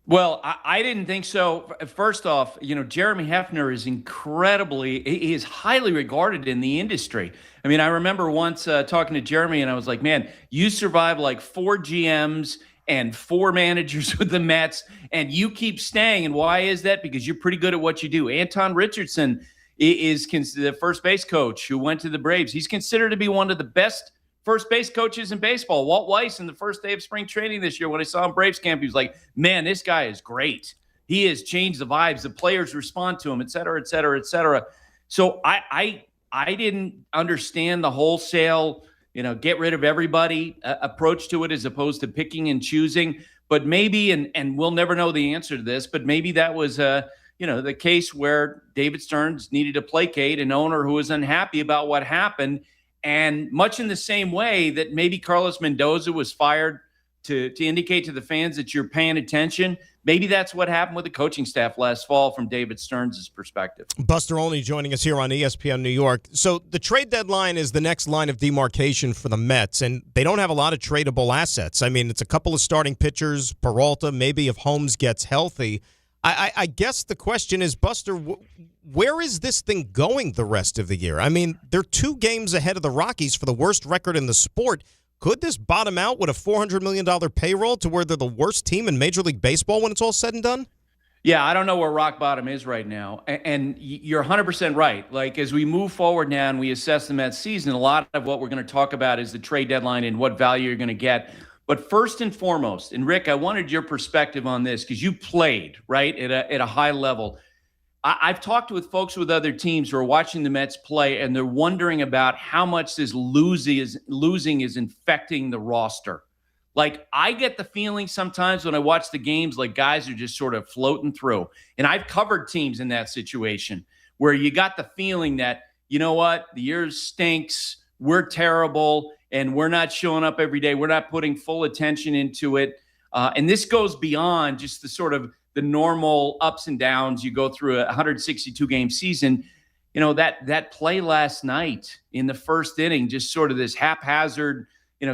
Well, I didn't think so. First off, Jeremy Hefner he is highly regarded in the industry. I mean, I remember once talking to Jeremy, and I was like, man, you survived like 4 GMs and 4 managers with the Mets, and you keep staying. And why is that? Because you're pretty good at what you do. Anton Richardson is the first base coach who went to the Braves. He's considered to be one of the best first base coaches in baseball. Walt Weiss, in the first day of spring training this year, when I saw him Braves camp, he was like, man, this guy is great. He has changed the vibes. The players respond to him, et cetera, et cetera, et cetera. So I didn't understand the wholesale, get rid of everybody approach to it as opposed to picking and choosing. But maybe, and we'll never know the answer to this, but maybe that was the case where David Stearns needed to placate an owner who was unhappy about what happened. And much in the same way that maybe Carlos Mendoza was fired to indicate to the fans that you're paying attention, maybe that's what happened with the coaching staff last fall from David Stearns' perspective. Buster Olney joining us here on ESPN New York. So the trade deadline is the next line of demarcation for the Mets, and they don't have a lot of tradable assets. I mean, it's a couple of starting pitchers, Peralta, maybe if Holmes gets healthy. I guess the question is, Buster, where is this thing going the rest of the year? I mean, they're 2 games ahead of the Rockies for the worst record in the sport. Could this bottom out with a $400 million payroll to where they're the worst team in Major League Baseball when it's all said and done? Yeah, I don't know where rock bottom is right now. And you're 100% right. Like, as we move forward now and we assess the Mets season, a lot of what we're going to talk about is the trade deadline and what value you're going to get. But first and foremost, and Rick, I wanted your perspective on this because you played, right, at a high level. I've talked with folks with other teams who are watching the Mets play, and they're wondering about how much this losing is infecting the roster. Like, I get the feeling sometimes when I watch the games, like guys are just sort of floating through. And I've covered teams in that situation where you got the feeling that, you know what, the year stinks, we're terrible, and we're not showing up every day. We're not putting full attention into it. And this goes beyond just the sort of the normal ups and downs you go through a 162-game season. You know, that play last night in the first inning, just sort of this haphazard,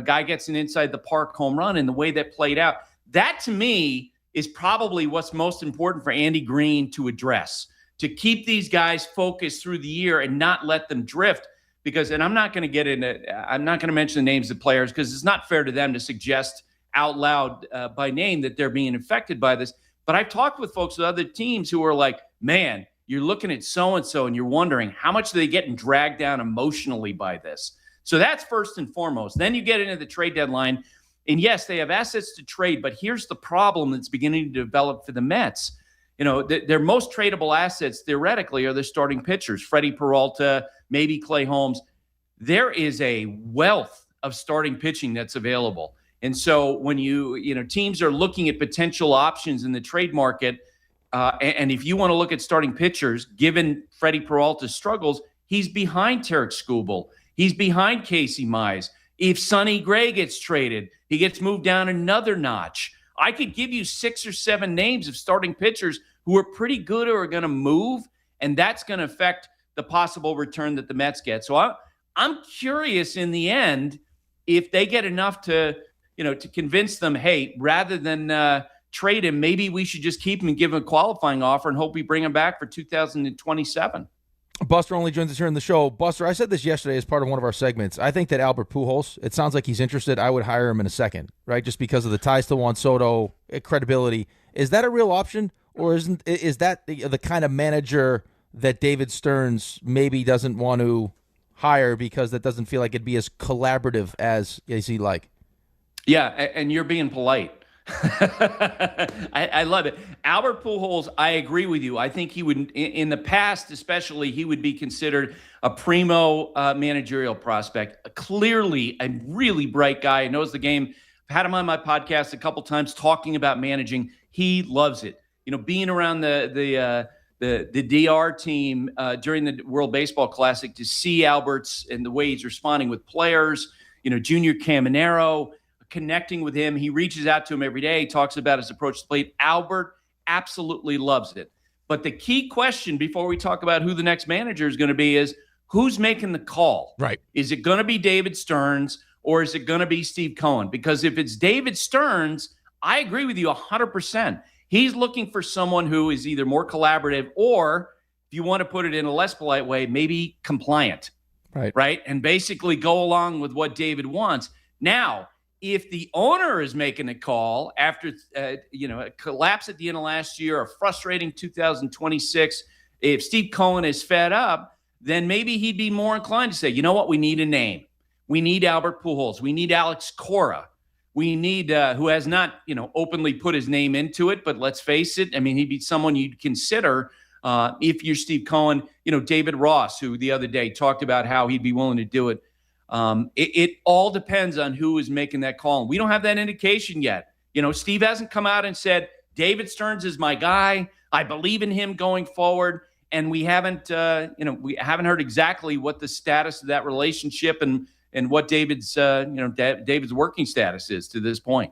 guy gets an inside the park home run, and the way that played out, that to me is probably what's most important for Andy Green to address, to keep these guys focused through the year and not let them drift. Because, and I'm not going to mention the names of players because it's not fair to them to suggest out loud by name that they're being infected by this. But I've talked with folks with other teams who are like, man, you're looking at so-and-so and you're wondering how much are they getting dragged down emotionally by this. So that's first and foremost. Then you get into the trade deadline. And yes, they have assets to trade, but here's the problem that's beginning to develop for the Mets. Their most tradable assets theoretically are their starting pitchers, Freddie Peralta, maybe Clay Holmes. There is a wealth of starting pitching that's available. And so when teams are looking at potential options in the trade market, and if you want to look at starting pitchers, given Freddie Peralta's struggles, he's behind Tarek Skubal. He's behind Casey Mize. If Sonny Gray gets traded, he gets moved down another notch. I could give you 6 or 7 names of starting pitchers who are pretty good or are going to move, and that's going to affect the possible return that the Mets get. So I'm curious in the end if they get enough to convince them, hey, rather than trade him, maybe we should just keep him and give him a qualifying offer and hope we bring him back for 2027. Buster only joins us here in the show. Buster, I said this yesterday as part of one of our segments. I think that Albert Pujols, it sounds like he's interested. I would hire him in a second, right? Just because of the ties to Juan Soto, credibility. Is that a real option, or is that the kind of manager that David Stearns maybe doesn't want to hire because that doesn't feel like it'd be as collaborative as he like? Yeah, and you're being polite. I love it. Albert Pujols, I agree with you. I think he would, in the past especially, he would be considered a primo managerial prospect. Clearly a really bright guy, knows the game. I've had him on my podcast a couple times talking about managing. He loves it. Being around the DR team during the World Baseball Classic, to see Albert's and the way he's responding with players, Junior Caminero, connecting with him. He reaches out to him every day. He talks about his approach to the plate. Albert absolutely loves it. But the key question before we talk about who the next manager is going to be is who's making the call? Right. Is it going to be David Stearns or is it going to be Steve Cohen? Because if it's David Stearns, I agree with you 100%. He's looking for someone who is either more collaborative or, if you want to put it in a less polite way, maybe compliant. Right. And basically go along with what David wants. Now, if the owner is making a call after, a collapse at the end of last year, a frustrating 2026, if Steve Cohen is fed up, then maybe he'd be more inclined to say, you know what, we need a name. We need Albert Pujols. We need Alex Cora. We need, who has not, openly put his name into it, but let's face it, I mean, he'd be someone you'd consider if you're Steve Cohen. David Ross, who the other day talked about how he'd be willing to do it. It all depends on who is making that call. And we don't have that indication yet. Steve hasn't come out and said, David Stearns is my guy. I believe in him going forward. and we haven't heard exactly what the status of that relationship and what David's working status is to this point.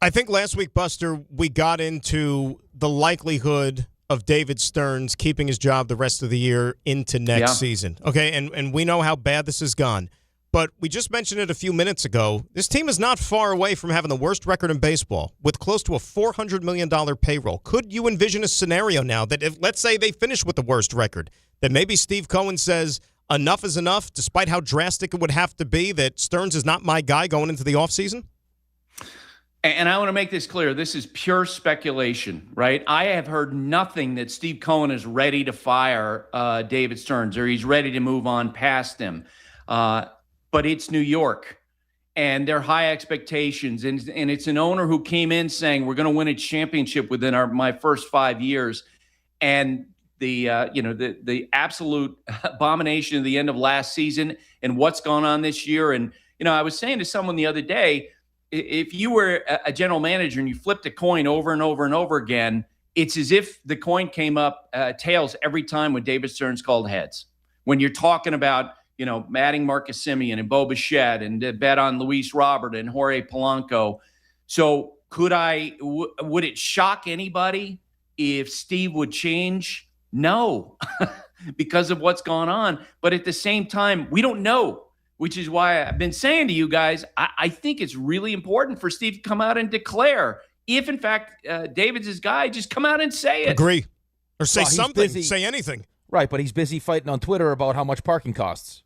I think last week, Buster, we got into the likelihood of David Stearns keeping his job the rest of the year into next season. Okay, and we know how bad this has gone. But we just mentioned it a few minutes ago. This team is not far away from having the worst record in baseball with close to a $400 million payroll. Could you envision a scenario now that if, let's say, they finish with the worst record, that maybe Steve Cohen says enough is enough, despite how drastic it would have to be, that Stearns is not my guy going into the offseason? And I want to make this clear. This is pure speculation, right? I have heard nothing that Steve Cohen is ready to fire David Stearns or he's ready to move on past him. But it's New York, and they're high expectations, and it's an owner who came in saying we're going to win a championship within my first 5 years, and the absolute abomination of the end of last season and what's gone on this year. And I was saying to someone the other day, if you were a general manager and you flipped a coin over and over and over again, it's as if the coin came up tails every time when David Stearns called heads. When you're talking about adding Marcus Semien and Bo Bichette and bet on Luis Robert and Jorge Polanco. So would it shock anybody if Steve would change? No, because of what's gone on. But at the same time, we don't know, which is why I've been saying to you guys, I think it's really important for Steve to come out and declare if, in fact, David's his guy, just come out and say it. Agree. Or say something, say anything. Right, but he's busy fighting on Twitter about how much parking costs.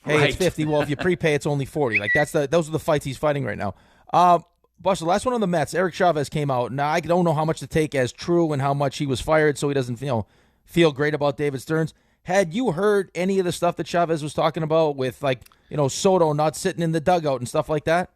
Hey, right. It's 50. Well, if you prepay, it's only 40. Like those are the fights he's fighting right now. Buster, last one on the Mets. Eric Chavez came out. Now I don't know how much to take as true and how much he was fired, so he doesn't feel great about David Stearns. Had you heard any of the stuff that Chavez was talking about with Soto not sitting in the dugout and stuff like that?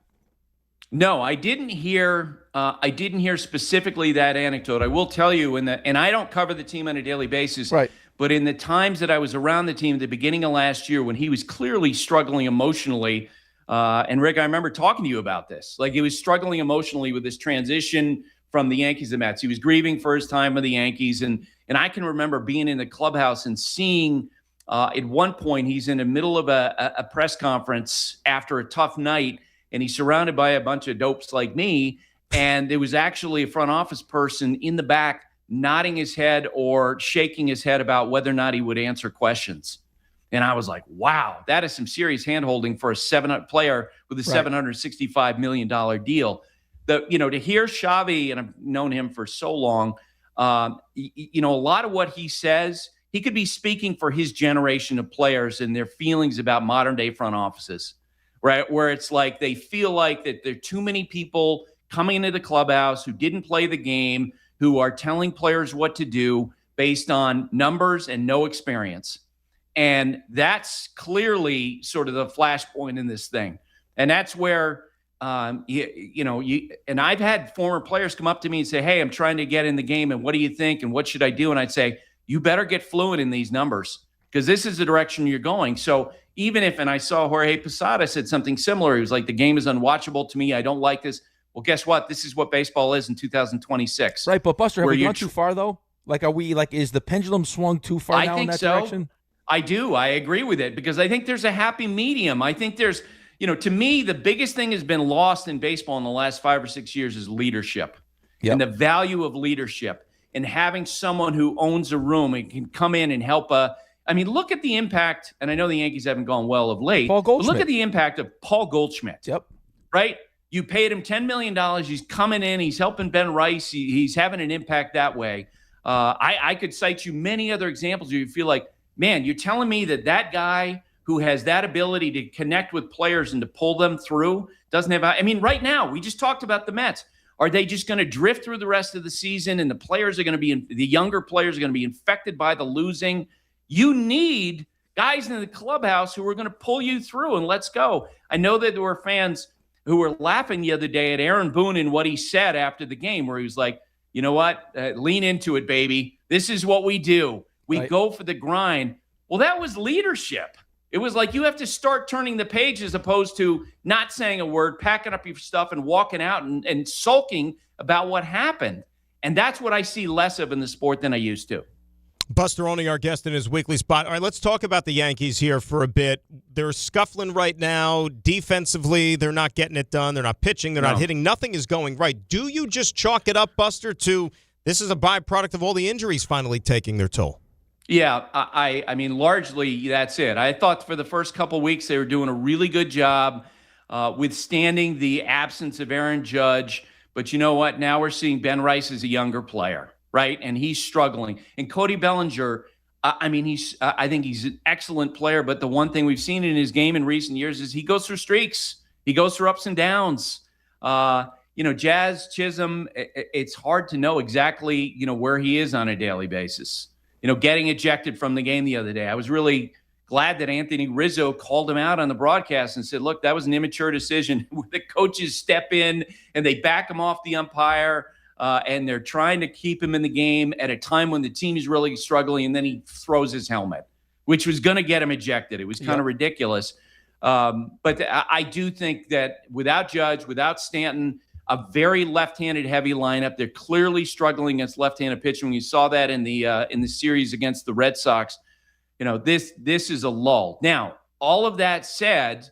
No, I didn't hear. I didn't hear specifically that anecdote. I will tell you, and I don't cover the team on a daily basis. Right. But in the times that I was around the team at the beginning of last year when he was clearly struggling emotionally, and Rick, I remember talking to you about this. Like he was struggling emotionally with this transition from the Yankees to Mets. He was grieving for his time with the Yankees. And I can remember being in the clubhouse and seeing at one point he's in the middle of a press conference after a tough night, and he's surrounded by a bunch of dopes like me. And there was actually a front office person in the back nodding his head or shaking his head about whether or not he would answer questions. And I was like, wow, that is some serious handholding for a player with a $765 million deal. To hear Xavi, and I've known him for so long, a lot of what he says, he could be speaking for his generation of players and their feelings about modern day front offices, right? Where it's like they feel like that there are too many people coming into the clubhouse who didn't play the game, who are telling players what to do based on numbers and no experience. And that's clearly sort of the flashpoint in this thing. And that's where, and I've had former players come up to me and say, hey, I'm trying to get in the game, and what do you think? And what should I do? And I'd say, you better get fluent in these numbers because this is the direction you're going. So even if, and I saw Jorge Posada said something similar, he was like, the game is unwatchable to me. I don't like this. Well, guess what? This is what baseball is in 2026. Right, but Buster, have we gone too far, though? Is the pendulum swung too far now in that direction? I do. I agree with it because I think there's a happy medium. I think there's, to me, the biggest thing has been lost in baseball in the last 5 or 6 years is leadership and the value of leadership and having someone who owns a room and can come in and help. Look at the impact, and I know the Yankees haven't gone well of late, Paul Goldschmidt. But look at the impact of Paul Goldschmidt. Yep. Right? You paid him $10 million. He's coming in. He's helping Ben Rice. He's having an impact that way. I could cite you many other examples where you feel like, man, you're telling me that guy who has that ability to connect with players and to pull them through doesn't have – right now, we just talked about the Mets. Are they just going to drift through the rest of the season and the players are going to be – the younger players are going to be infected by the losing? You need guys in the clubhouse who are going to pull you through and let's go. I know that there were fans – who were laughing the other day at Aaron Boone and what he said after the game, where he was like, you know what, lean into it, baby. This is what we do. We go for the grind. Well, that was leadership. It was like you have to start turning the page as opposed to not saying a word, packing up your stuff and walking out and sulking about what happened. And that's what I see less of in the sport than I used to. Buster Olney, our guest in his weekly spot. All right, let's talk about the Yankees here for a bit. They're scuffling right now. Defensively, they're not getting it done. They're not pitching. They're not hitting. Nothing is going right. Do you just chalk it up, Buster, to this is a byproduct of all the injuries finally taking their toll? Yeah, I mean, largely that's it. I thought for the first couple weeks they were doing a really good job withstanding the absence of Aaron Judge. But you know what? Now we're seeing Ben Rice as a younger player, right? And he's struggling. And Cody Bellinger, I think he's an excellent player. But the one thing we've seen in his game in recent years is he goes through streaks. He goes through ups and downs. Jazz Chisholm, it's hard to know exactly, where he is on a daily basis. Getting ejected from the game the other day. I was really glad that Anthony Rizzo called him out on the broadcast and said, look, that was an immature decision. The coaches step in and they back him off the umpire, and they're trying to keep him in the game at a time when the team is really struggling, and then he throws his helmet, which was going to get him ejected. It was kind of ridiculous. But I do think that without Judge, without Stanton, a very left-handed heavy lineup. They're clearly struggling against left-handed pitching. You saw that in the series against the Red Sox. This is a lull. Now, all of that said,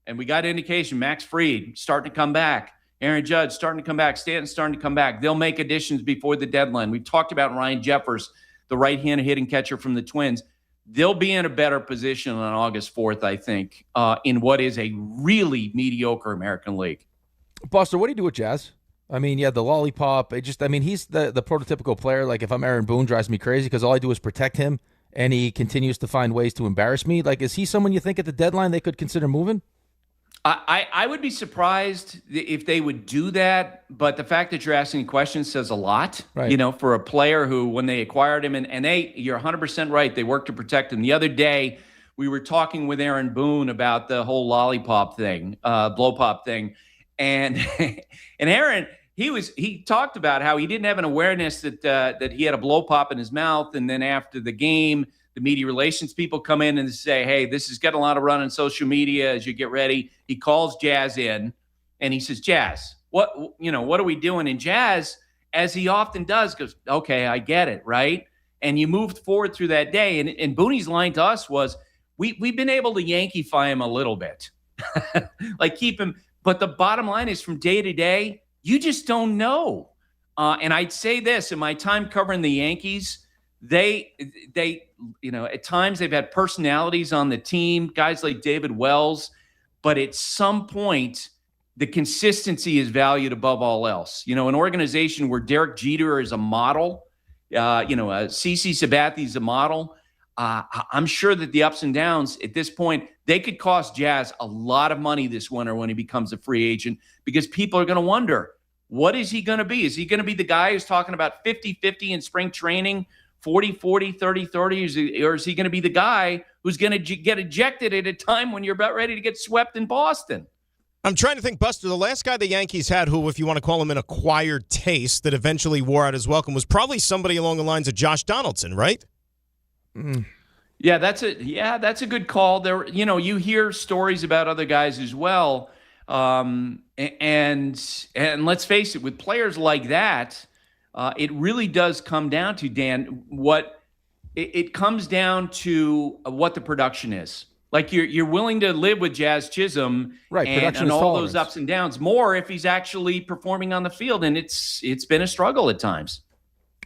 and we got indication, Max Fried starting to come back. Aaron Judge starting to come back. Stanton starting to come back. They'll make additions before the deadline. We've talked about Ryan Jeffers, the right-handed hitting catcher from the Twins. They'll be in a better position on August 4th, I think, in what is a really mediocre American League. Buster, what do you do with Jazz? I mean, yeah, the lollipop. He's the prototypical player. Like, if I'm Aaron Boone, drives me crazy because all I do is protect him, and he continues to find ways to embarrass me. Like, is he someone you think at the deadline they could consider moving? I would be surprised if they would do that, but the fact that you're asking questions says a lot, right. For a player who, when they acquired him, and you're 100% right, they worked to protect him. The other day, we were talking with Aaron Boone about the whole lollipop thing, blow pop thing, and Aaron, he talked about how he didn't have an awareness that he had a blow pop in his mouth, and then after the game, the media relations people come in and say, hey, this has got a lot of run on social media as you get ready. He calls Jazz in and he says, Jazz, what are we doing? And Jazz, as he often does, goes, okay, I get it, right? And you moved forward through that day. And Booney's line to us was, we've been able to Yankee-fy him a little bit. Like, keep him. But the bottom line is, from day to day, you just don't know. And I'd say this, in my time covering the Yankees, they at times they've had personalities on the team, guys like David Wells, but at some point the consistency is valued above all else. An organization where Derek Jeter is a model, CC Sabathia is a model. I'm sure that the ups and downs at this point, they could cost Jazz a lot of money this winter when he becomes a free agent, because people are going to wonder, what is he going to be? Is he going to be the guy who's talking about 50-50 in spring training, 40-40, 30-30, or is he going to be the guy who's going to get ejected at a time when you're about ready to get swept in Boston? I'm trying to think, Buster, the last guy the Yankees had who, if you want to call him an acquired taste, that eventually wore out his welcome was probably somebody along the lines of Josh Donaldson, right? Mm. Yeah, that's a good call. There, you hear stories about other guys as well. And let's face it, with players like that, it really does come down to, Dan, it comes down to what the production is. Like, you're willing to live with Jazz Chisholm, right? And all those ups and downs more if he's actually performing on the field, and it's been a struggle at times.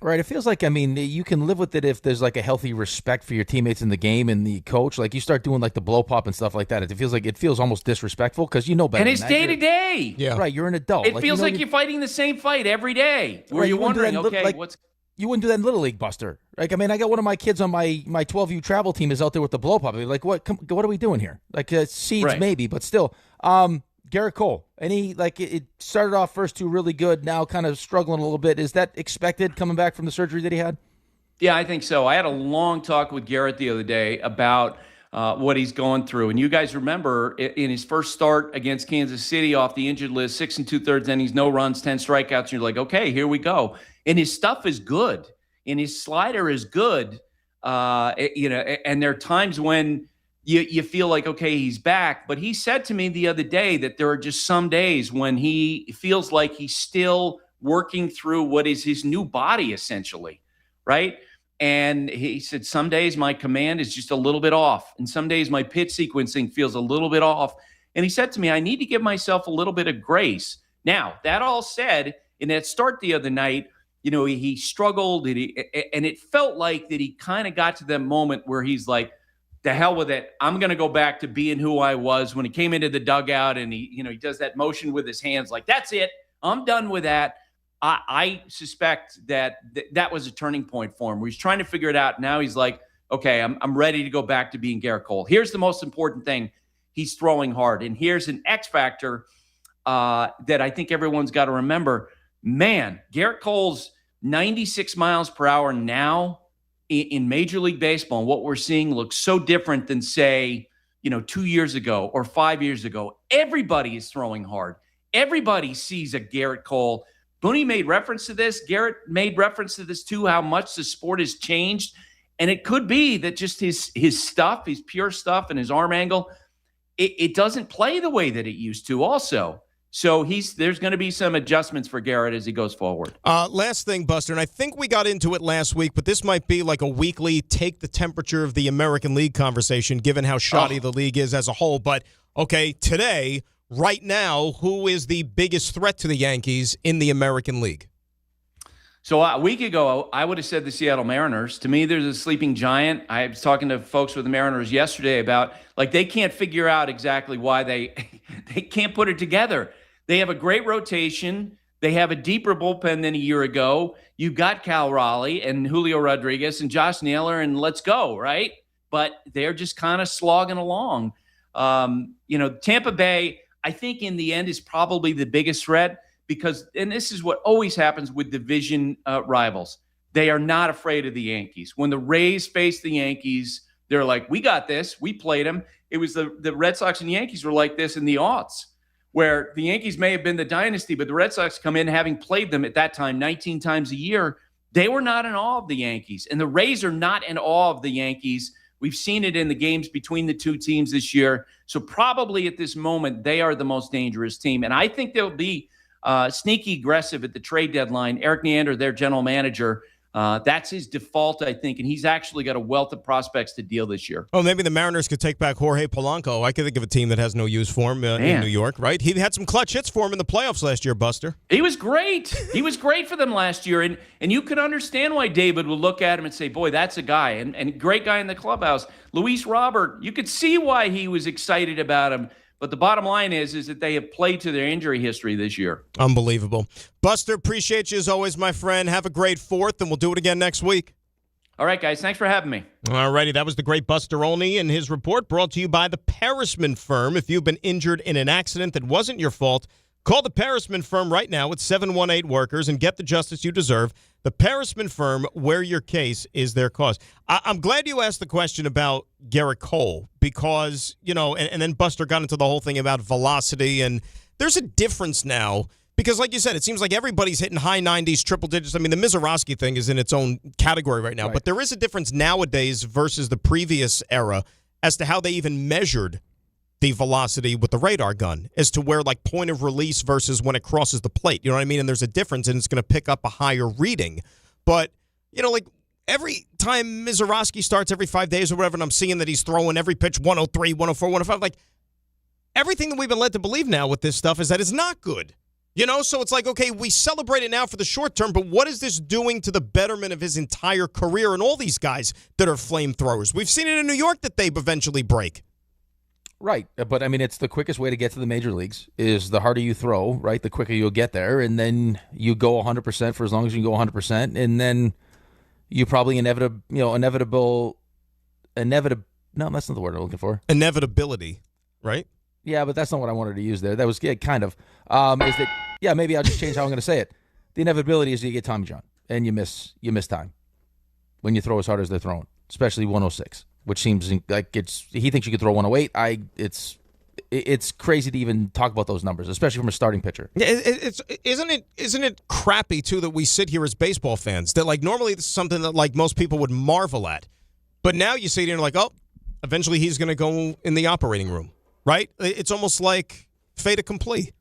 Right. It feels like, you can live with it if there's like a healthy respect for your teammates in the game and the coach. Like, you start doing like the blow pop and stuff like that, it feels almost disrespectful because better. And it's day to day. Yeah. Right. You're an adult. It feels like you're fighting the same fight every day. Where you're wondering, what's. You wouldn't do that in Little League, Buster. Like, I got one of my kids on my 12U travel team is out there with the blow pop. Like, what are we doing here? Like, seeds right. Maybe, but still. Garrett Cole, it started off first two really good, now kind of struggling a little bit. Is that expected coming back from the surgery that he had? Yeah, I think so. I had a long talk with Garrett the other day about what he's going through. And you guys remember in his first start against Kansas City off the injured list, 6 2/3 innings, no runs, 10 strikeouts. And you're like, okay, here we go. And his stuff is good. And his slider is good. And there are times when you feel like, okay, he's back. But he said to me the other day that there are just some days when he feels like he's still working through what is his new body, essentially, right? And he said, some days my command is just a little bit off. And some days my pitch sequencing feels a little bit off. And he said to me, I need to give myself a little bit of grace. Now, that all said, in that start the other night, he struggled and it felt like that he kind of got to that moment where he's like, the hell with it. I'm going to go back to being who I was when he came into the dugout and he does that motion with his hands like, that's it. I'm done with that. I suspect that was a turning point for him where he's trying to figure it out. Now he's like, okay, I'm ready to go back to being Garrett Cole. Here's the most important thing. He's throwing hard. And here's an X factor that I think everyone's got to remember. Man, Garrett Cole's 96 miles per hour now in Major League Baseball, and what we're seeing looks so different than, say, 2 years ago or 5 years ago. Everybody is throwing hard. Everybody sees a Garrett Cole. Booney made reference to this. Garrett made reference to this too, how much the sport has changed. And it could be that just his stuff, his pure stuff and his arm angle, it doesn't play the way that it used to also. So there's going to be some adjustments for Garrett as he goes forward. Last thing, Buster, and I think we got into it last week, but this might be like a weekly take the temperature of the American League conversation, given how shoddy the league is as a whole. But, okay, today, right now, who is the biggest threat to the Yankees in the American League? So a week ago, I would have said the Seattle Mariners. To me, there's a sleeping giant. I was talking to folks with the Mariners yesterday about, they can't figure out exactly why they can't put it together. They have a great rotation. They have a deeper bullpen than a year ago. You've got Cal Raleigh and Julio Rodriguez and Josh Naylor, and let's go, right? But they're just kind of slogging along. Tampa Bay, I think in the end, is probably the biggest threat because, and this is what always happens with division rivals, they are not afraid of the Yankees. When the Rays face the Yankees, they're like, we got this. We played them. It was the Red Sox and Yankees were like this in the aughts, where the Yankees may have been the dynasty, but the Red Sox come in having played them at that time 19 times a year. They were not in awe of the Yankees, and the Rays are not in awe of the Yankees. We've seen it in the games between the two teams this year. So probably at this moment, they are the most dangerous team. And I think they'll be sneaky aggressive at the trade deadline. Eric Neander, their general manager, that's his default, I think, and he's actually got a wealth of prospects to deal this year. Oh, maybe the Mariners could take back Jorge Polanco. I could think of a team that has no use for him in New York, right? He had some clutch hits for him in the playoffs last year, Buster. He was great. He was great for them last year, and you could understand why David would look at him and say, boy, that's a guy, and great guy in the clubhouse. Luis Robert, you could see why he was excited about him. But the bottom line is that they have played to their injury history this year. Unbelievable. Buster, appreciate you as always, my friend. Have a great 4th, and we'll do it again next week. All right, guys. Thanks for having me. All righty. That was the great Buster Olney and his report brought to you by the Parisman Firm. If you've been injured in an accident that wasn't your fault, call the Parisman Firm right now at 718-WORKERS and get the justice you deserve. The Parisman Firm, where your case is their cause. I'm glad you asked the question about Garrett Cole because, and then Buster got into the whole thing about velocity, and there's a difference now because, like you said, it seems like everybody's hitting high 90s, triple digits. I mean, the Mizorowski thing is in its own category right now, but there is a difference nowadays versus the previous era as to how they even measured the velocity with the radar gun as to where point of release versus when it crosses the plate. You know what I mean? And there's a difference and it's going to pick up a higher reading. But, every time Mizorowski starts every 5 days or whatever, and I'm seeing that he's throwing every pitch 103, 104, 105, everything that we've been led to believe now with this stuff is that it's not good. So it's okay, we celebrate it now for the short term, but what is this doing to the betterment of his entire career and all these guys that are flamethrowers? We've seen it in New York that they eventually break. Right, but it's the quickest way to get to the major leagues is the harder you throw, right? The quicker you'll get there, and then you go 100% for as long as you can go 100%, and then you probably no, that's not the word I'm looking for. Inevitability, right? Yeah, but that's not what I wanted to use there. That was kind of. Maybe I'll just change how I'm going to say it. The inevitability is you get Tommy John, and you miss time when you throw as hard as they're throwing, especially 106. Which seems like he thinks you could throw 108. It's crazy to even talk about those numbers, especially from a starting pitcher. Isn't it crappy too that we sit here as baseball fans that normally this is something that most people would marvel at, but now you sit here and eventually he's going to go in the operating room, right? It's almost like fait accompli.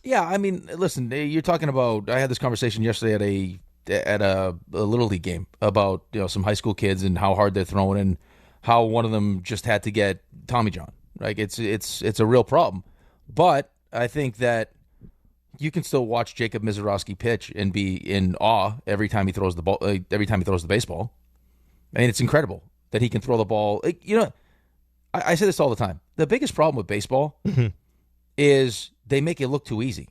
Yeah, listen, you're talking about. I had this conversation yesterday at a a Little League game about some high school kids and how hard they're throwing and how one of them just had to get Tommy John. Like it's a real problem. But I think that you can still watch Jacob Misiorowski pitch and be in awe every time he throws the ball. Every time he throws the baseball, I mean, it's incredible that he can throw the ball. I say this all the time. The biggest problem with baseball is they make it look too easy.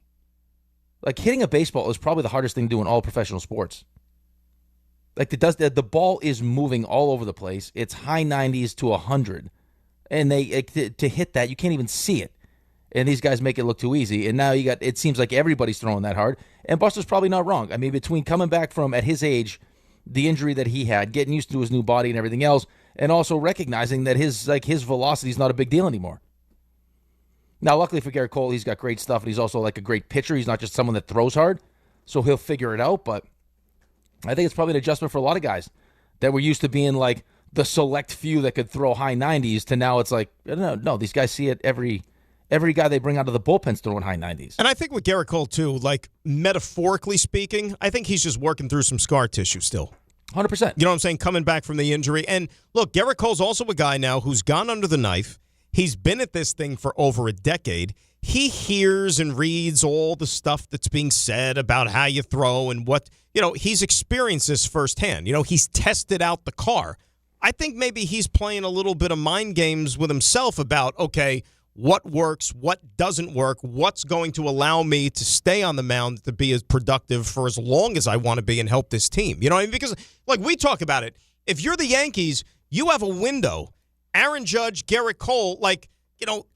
Like hitting a baseball is probably the hardest thing to do in all professional sports. Like the ball is moving all over the place. It's high 90s to 100, and to hit that you can't even see it. And these guys make it look too easy. And now it seems like everybody's throwing that hard. And Buster's probably not wrong. I mean, between coming back from, at his age, the injury that he had, getting used to his new body and everything else, and also recognizing that his velocity is not a big deal anymore. Now, luckily for Garrett Cole, he's got great stuff, and he's also like a great pitcher. He's not just someone that throws hard, so he'll figure it out. But I think it's probably an adjustment for a lot of guys that were used to being like the select few that could throw high 90s to now it's like, no, these guys see it every guy they bring out of the bullpen's throwing high 90s. And I think with Garrett Cole, too, like metaphorically speaking, I think he's just working through some scar tissue still. 100%. You know what I'm saying? Coming back from the injury. And look, Garrett Cole's also a guy now who's gone under the knife. He's been at this thing for over a decade. He hears and reads all the stuff that's being said about how you throw and what, he's experienced this firsthand. He's tested out the car. I think maybe he's playing a little bit of mind games with himself about, okay, what works, what doesn't work, what's going to allow me to stay on the mound to be as productive for as long as I want to be and help this team. You know what I mean? Because, like we talk about it, if you're the Yankees, you have a window. Aaron Judge, Garrett Cole,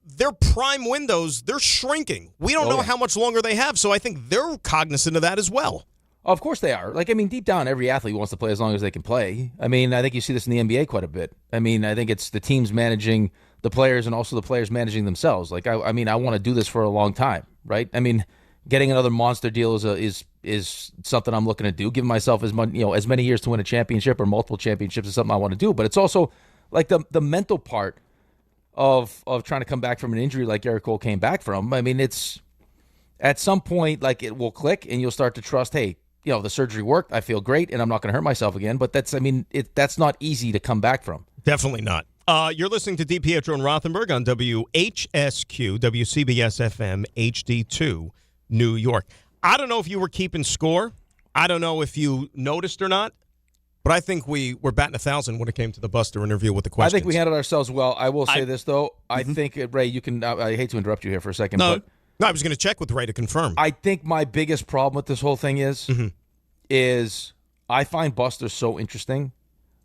their prime windows, they're shrinking. We don't know how much longer they have, so I think they're cognizant of that as well. Of course they are. Deep down, every athlete wants to play as long as they can play. I mean, I think you see this in the NBA quite a bit. I mean, I think it's the teams managing the players and also the players managing themselves. I want to do this for a long time, right? I mean, getting another monster deal is something I'm looking to do. Giving myself as many years to win a championship or multiple championships is something I want to do. But it's also like the mental part of trying to come back from an injury like Garrett Cole came back from. I mean, it's at some point it will click and you'll start to trust, hey, the surgery worked. I feel great and I'm not going to hurt myself again. But that's not easy to come back from. Definitely not. You're listening to DiPietro and Rothenberg on WHSQ, WCBS-FM, HD2, New York. I don't know if you were keeping score. I don't know if you noticed or not, but I think we were batting 1,000 when it came to the Buster interview with the questions. I think we handled ourselves well. I will say this, though. I think, Ray, you can I hate to interrupt you here for a second. No, I was going to check with Ray to confirm. I think my biggest problem with this whole thing is I find Buster so interesting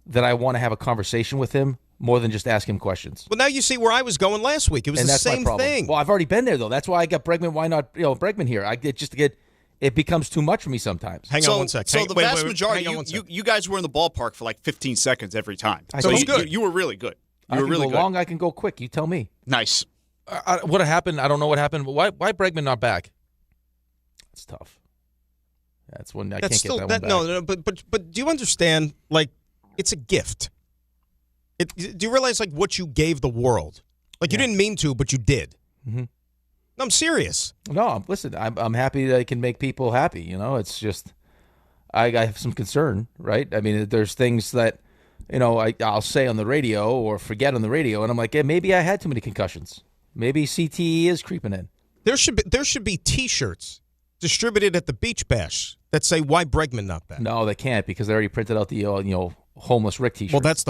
that I want to have a conversation with him more than just ask him questions. Well, now you see where I was going last week. It was the same thing. Well, I've already been there, though. That's why I got Bregman. Why not Bregman here? It becomes too much for me sometimes. Hang on one second. So the vast majority, you guys were in the ballpark for like 15 seconds every time. So it was good. You were really good. I can go long, I can go quick. You tell me. Nice. What happened? I don't know what happened. But why Bregman not back? It's tough. That's when I can't get that one back. No, but do you understand? It's a gift. Do you realize what you gave the world? You didn't mean to, but you did. Mm-hmm. I'm serious. No, listen, I'm happy that I can make people happy. It's just I have some concern, right? I mean, there's things that I'll say on the radio or forget on the radio, and I'm like, maybe I had too many concussions. Maybe CTE is creeping in. There should be T-shirts distributed at the Beach Bash that say "Why Bregman not back?" No, they can't because they already printed out the homeless Rick T-shirt. Well, that's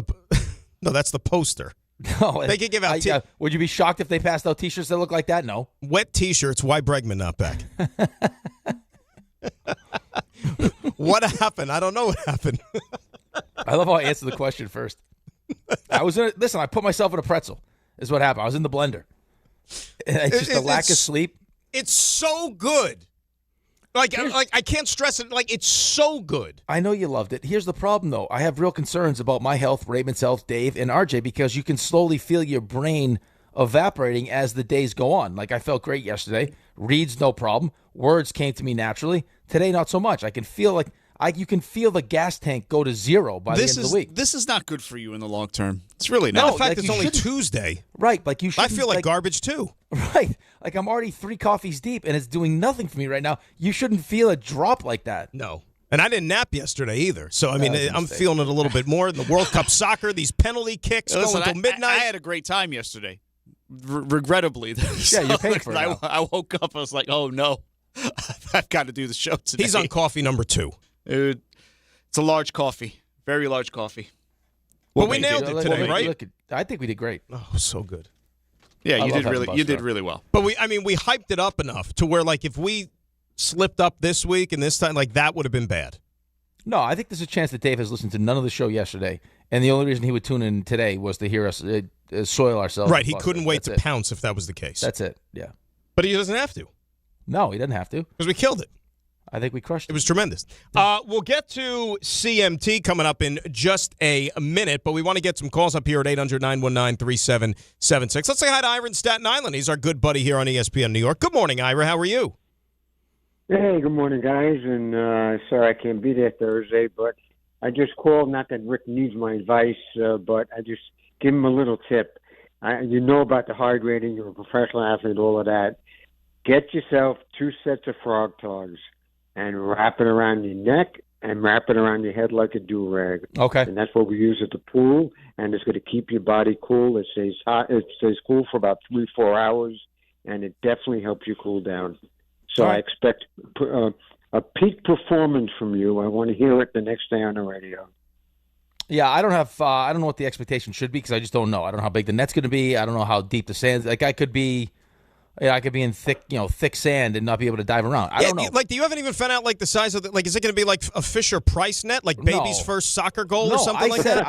the poster. No, they could give out. Would you be shocked if they passed out T-shirts that look like that? No. Wet T-shirts. Why Bregman not back? What happened? I don't know what happened. I love how I answered the question first. I put myself in a pretzel. Is what happened. I was in the blender. It's just a lack of sleep. It's so good. I can't stress it. It's so good. I know you loved it. Here's the problem, though. I have real concerns about my health, Raymond's health, Dave, and RJ, because you can slowly feel your brain evaporating as the days go on. I felt great yesterday. Reads, no problem. Words came to me naturally. Today, not so much. I can feel you can feel the gas tank go to zero by the end of the week. This is not good for you in the long term. It's really not. Matter of fact, it's only Tuesday. Right. You should. I feel like garbage, too. Right. I'm already 3 coffees deep, and it's doing nothing for me right now. You shouldn't feel a drop like that. No. And I didn't nap yesterday either. So, I mean, I'm feeling it a little bit more. The World Cup soccer, these penalty kicks going until midnight. I had a great time yesterday. Regrettably. Yeah, you paid for it. I woke up, I was like, oh, no. I've got to do the show today. He's on coffee number 2. It's a large coffee. Very large coffee. Well, we nailed it today, right? I think we did great. Oh, so good. Yeah, you did really well. But we hyped it up enough to where, like, if we slipped up this week and this time, like, that would have been bad. No, I think there's a chance that Dave has listened to none of the show yesterday, and the only reason he would tune in today was to hear us soil ourselves. Right, he couldn't wait to pounce if that was the case. That's it, yeah. But he doesn't have to. No, he doesn't have to. Because we killed it. I think we crushed it. It was tremendous. We'll get to CMT coming up in just a minute, but we want to get some calls up here at 800-919-3776. Let's say hi to Ira in Staten Island. He's our good buddy here on ESPN New York. Good morning, Ira. How are you? Hey, good morning, guys. And sorry I can't be there Thursday, but I just called. Not that Rick needs my advice, but I just give him a little tip. You know about the hydrating. You're a professional athlete, all of that. Get yourself 2 sets of frog togs and wrap it around your neck and wrap it around your head like a do-rag. Okay. And that's what we use at the pool, and it's going to keep your body cool. It stays hot. It stays cool for about 3-4 hours, and it definitely helps you cool down. So I expect a peak performance from you. I want to hear it the next day on the radio. Yeah, I don't know what the expectation should be because I just don't know. I don't know how big the net's going to be. I don't know how deep the sand. Like I could be in thick sand and not be able to dive around. I don't know. Like, you haven't even found out like the size of is it going to be like a Fisher Price net, like baby's first soccer goal or something like that?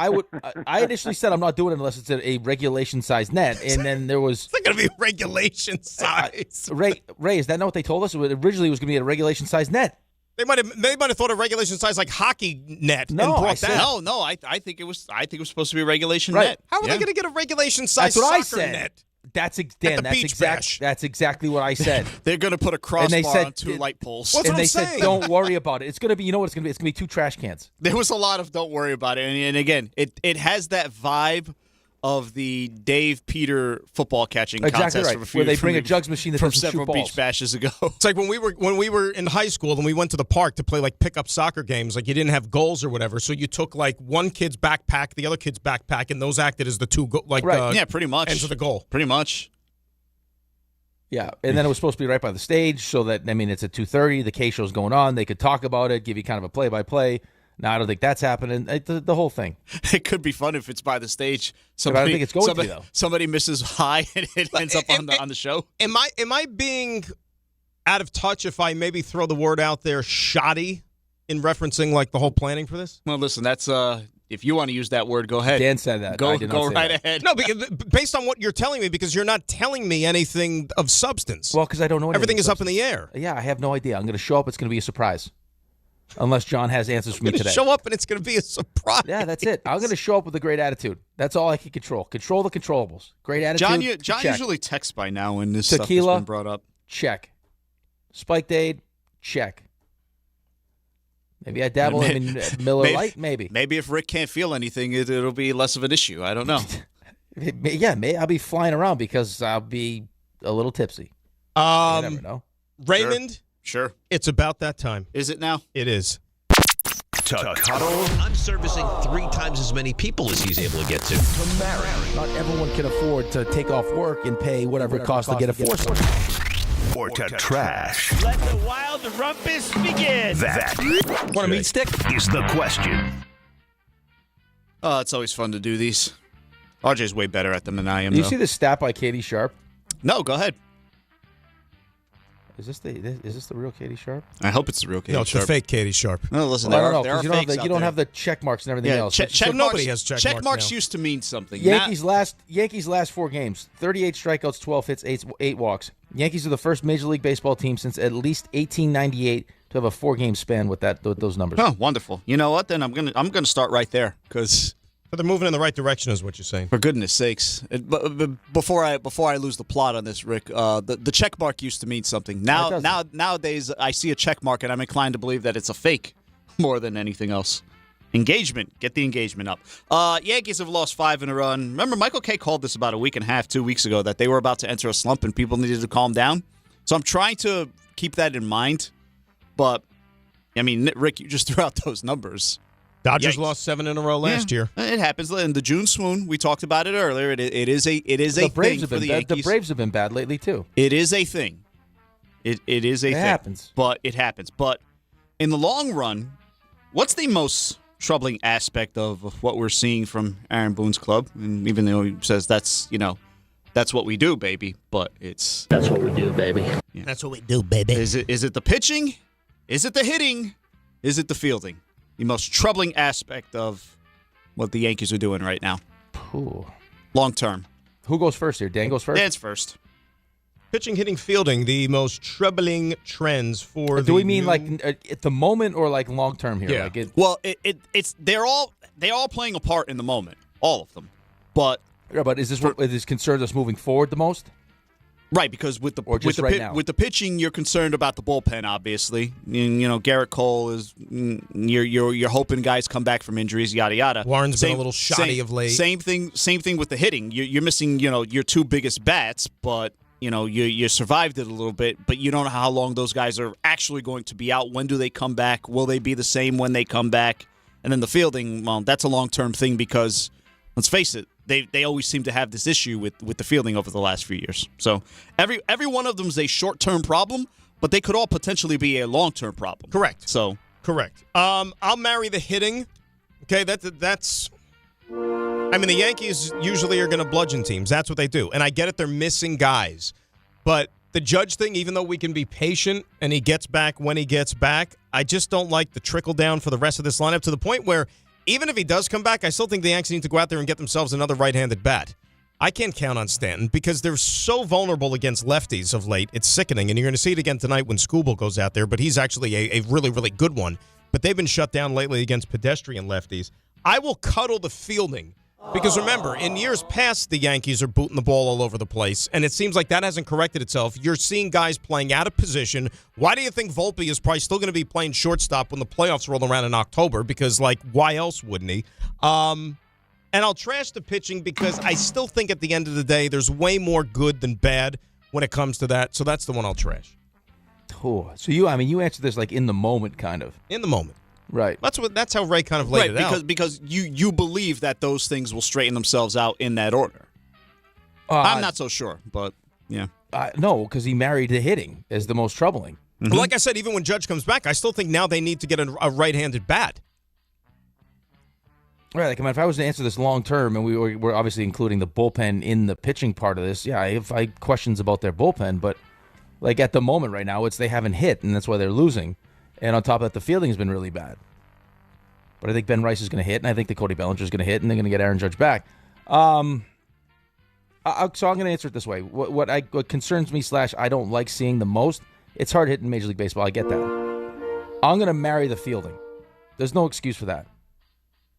I initially said I'm not doing it unless it's a regulation size net, and then there was. It's not going to be regulation size. Ray, is that not what they told us? Originally, it was going to be a regulation size net. They might have thought a regulation size like hockey net. No, and brought I said, that. No, I think it was supposed to be a regulation right. net. How are they going to get a regulation size soccer soccer net? That's exactly what I said. They're going to put a crossbar on 2 light poles. What's and what they I'm said, saying? don't worry about it. It's going to be, you know what it's going to be? It's going to be 2 trash cans. There was a lot of don't worry about it. And again, it has that vibe of the Dave Peter football catching contest right. Where they bring a jugs machine that from doesn't several shoot balls. beach bashes ago. It's like when we were in high school and we went to the park to play like pickup soccer games. Like you didn't have goals or whatever, so you took like one kid's backpack, the other kid's backpack, and those acted as the 2 yeah, pretty much ends of the goal. Pretty much. Yeah, and then it was supposed to be right by the stage, so that it's at 2:30. The K show's going on. They could talk about it, give you kind of a play-by-play. Now I don't think that's happening. The whole thing. It could be fun if it's by the stage. I don't think it's going to be, though. Somebody misses high and it ends up on the show. Am I being out of touch if I maybe throw the word out there shoddy in referencing like the whole planning for this? Well, listen, that's if you want to use that word, go ahead. Dan said that. Go right ahead. No, because based on what you're telling me, because you're not telling me anything of substance. Well, because I don't know anything. Everything is up in the air. Yeah, I have no idea. I'm going to show up. It's going to be a surprise. Unless John has answers for me today. Show up and it's going to be a surprise. Yeah, that's it. I'm going to show up with a great attitude. That's all I can control. Control the controllables. Great attitude. John usually texts by now when this Tequila, stuff has been brought up. Check. Spiked Aid, check. Maybe I dabble in Miller Lite, maybe. Maybe if Rick can't feel anything, it'll be less of an issue. I don't know. Yeah, I'll be flying around because I'll be a little tipsy. You never know. Raymond? Sure. It's about that time. Is it now? It is. To cuddle. I'm servicing 3 times as many people as he's able to get to. To marry. Not everyone can afford to take off work and pay whatever it costs to get a foursome. Or to trash. Let the wild rumpus begin. That Want a meat stick? Is the question. Oh, it's always fun to do these. RJ's way better at them than I am. Do you see the stat by Katie Sharp? No, go ahead. Is this the real Katie Sharp? I hope it's the real Katie Sharp. No, it's the fake Katie Sharp. No, listen, well, there I are don't know, because you don't have the check marks and everything else. Nobody has check marks used to mean something. Yankees last 4 games: 38 strikeouts, 12 hits, 8 walks. Yankees are the first Major League Baseball team since at least 1898 to have a 4-game span with those numbers. Oh, wonderful! You know what? Then I'm gonna start right there because. But they're moving in the right direction, is what you're saying. For goodness sakes! Before I lose the plot on this, Rick, the check mark used to mean something. Nowadays, I see a check mark and I'm inclined to believe that it's a fake more than anything else. Engagement, get the engagement up. Yankees have lost 5 in a row. Remember, Michael Kay called this about a week and a half, 2 weeks ago, that they were about to enter a slump and people needed to calm down. So I'm trying to keep that in mind, but I mean, Rick, you just threw out those numbers. Dodgers lost 7 in a row last year. It happens. In the June swoon, we talked about it earlier. It is a Braves thing for the Yankees. The Braves have been bad lately too. It is a thing. It is a thing. It happens. But it happens. But in the long run, what's the most troubling aspect of what we're seeing from Aaron Boone's club? And even though he says that's what we do, baby. But that's what we do, baby. Yeah. That's what we do, baby. Is it the pitching? Is it the hitting? Is it the fielding? The most troubling aspect of what the Yankees are doing right now. Ooh. Long term. Who goes first here? Dan goes first? Dan's first. Pitching, hitting, fielding, the most troubling trends for Do we mean like at the moment or like long term here? Yeah. Like it's they're all playing a part in the moment. All of them. But is this what concerns us moving forward the most? Right, because with the pitching, you're concerned about the bullpen. Obviously, Garrett Cole is you're hoping guys come back from injuries, yada yada. Warren's been a little shoddy of late. Same thing with the hitting. You're missing your two biggest bats, but you survived it a little bit. But you don't know how long those guys are actually going to be out. When do they come back? Will they be the same when they come back? And then the fielding, well, that's a long term thing because let's face it. They always seem to have this issue with the fielding over the last few years. So every one of them is a short-term problem, but they could all potentially be a long-term problem. Correct. So correct. I'll marry the hitting. Okay, that's. I mean, the Yankees usually are going to bludgeon teams. That's what they do, and I get it. They're missing guys, but the Judge thing, even though we can be patient and he gets back when he gets back, I just don't like the trickle down for the rest of this lineup to the point where. Even if he does come back, I still think the Yankees need to go out there and get themselves another right-handed bat. I can't count on Stanton because they're so vulnerable against lefties of late. It's sickening, and you're going to see it again tonight when Skubal goes out there, but he's actually a really, really good one. But they've been shut down lately against pedestrian lefties. I will cuddle the fielding because, remember, in years past, the Yankees are booting the ball all over the place, and it seems like that hasn't corrected itself. You're seeing guys playing out of position. Why do you think Volpe is probably still going to be playing shortstop when the playoffs roll around in October? Because, why else wouldn't he? And I'll trash the pitching because I still think at the end of the day, there's way more good than bad when it comes to that. So that's the one I'll trash. Oh, so you answered this like in the moment, kind of. In the moment. Right. That's how Ray kind of laid it out. Because you believe that those things will straighten themselves out in that order. I'm not so sure, but yeah. No, because he married the hitting as the most troubling. Mm-hmm. Well, like I said, even when Judge comes back, I still think now they need to get a right-handed bat. Right. Like, if I was to answer this long term, and we're obviously including the bullpen in the pitching part of this, yeah, I have questions about their bullpen, but like at the moment right now, they haven't hit, and that's why they're losing. And on top of that, the fielding has been really bad. But I think Ben Rice is going to hit, and I think that Cody Bellinger is going to hit, and they're going to get Aaron Judge back. So I'm going to answer it this way. What concerns me / I don't like seeing the most, it's hard hitting Major League Baseball. I get that. I'm going to marry the fielding. There's no excuse for that.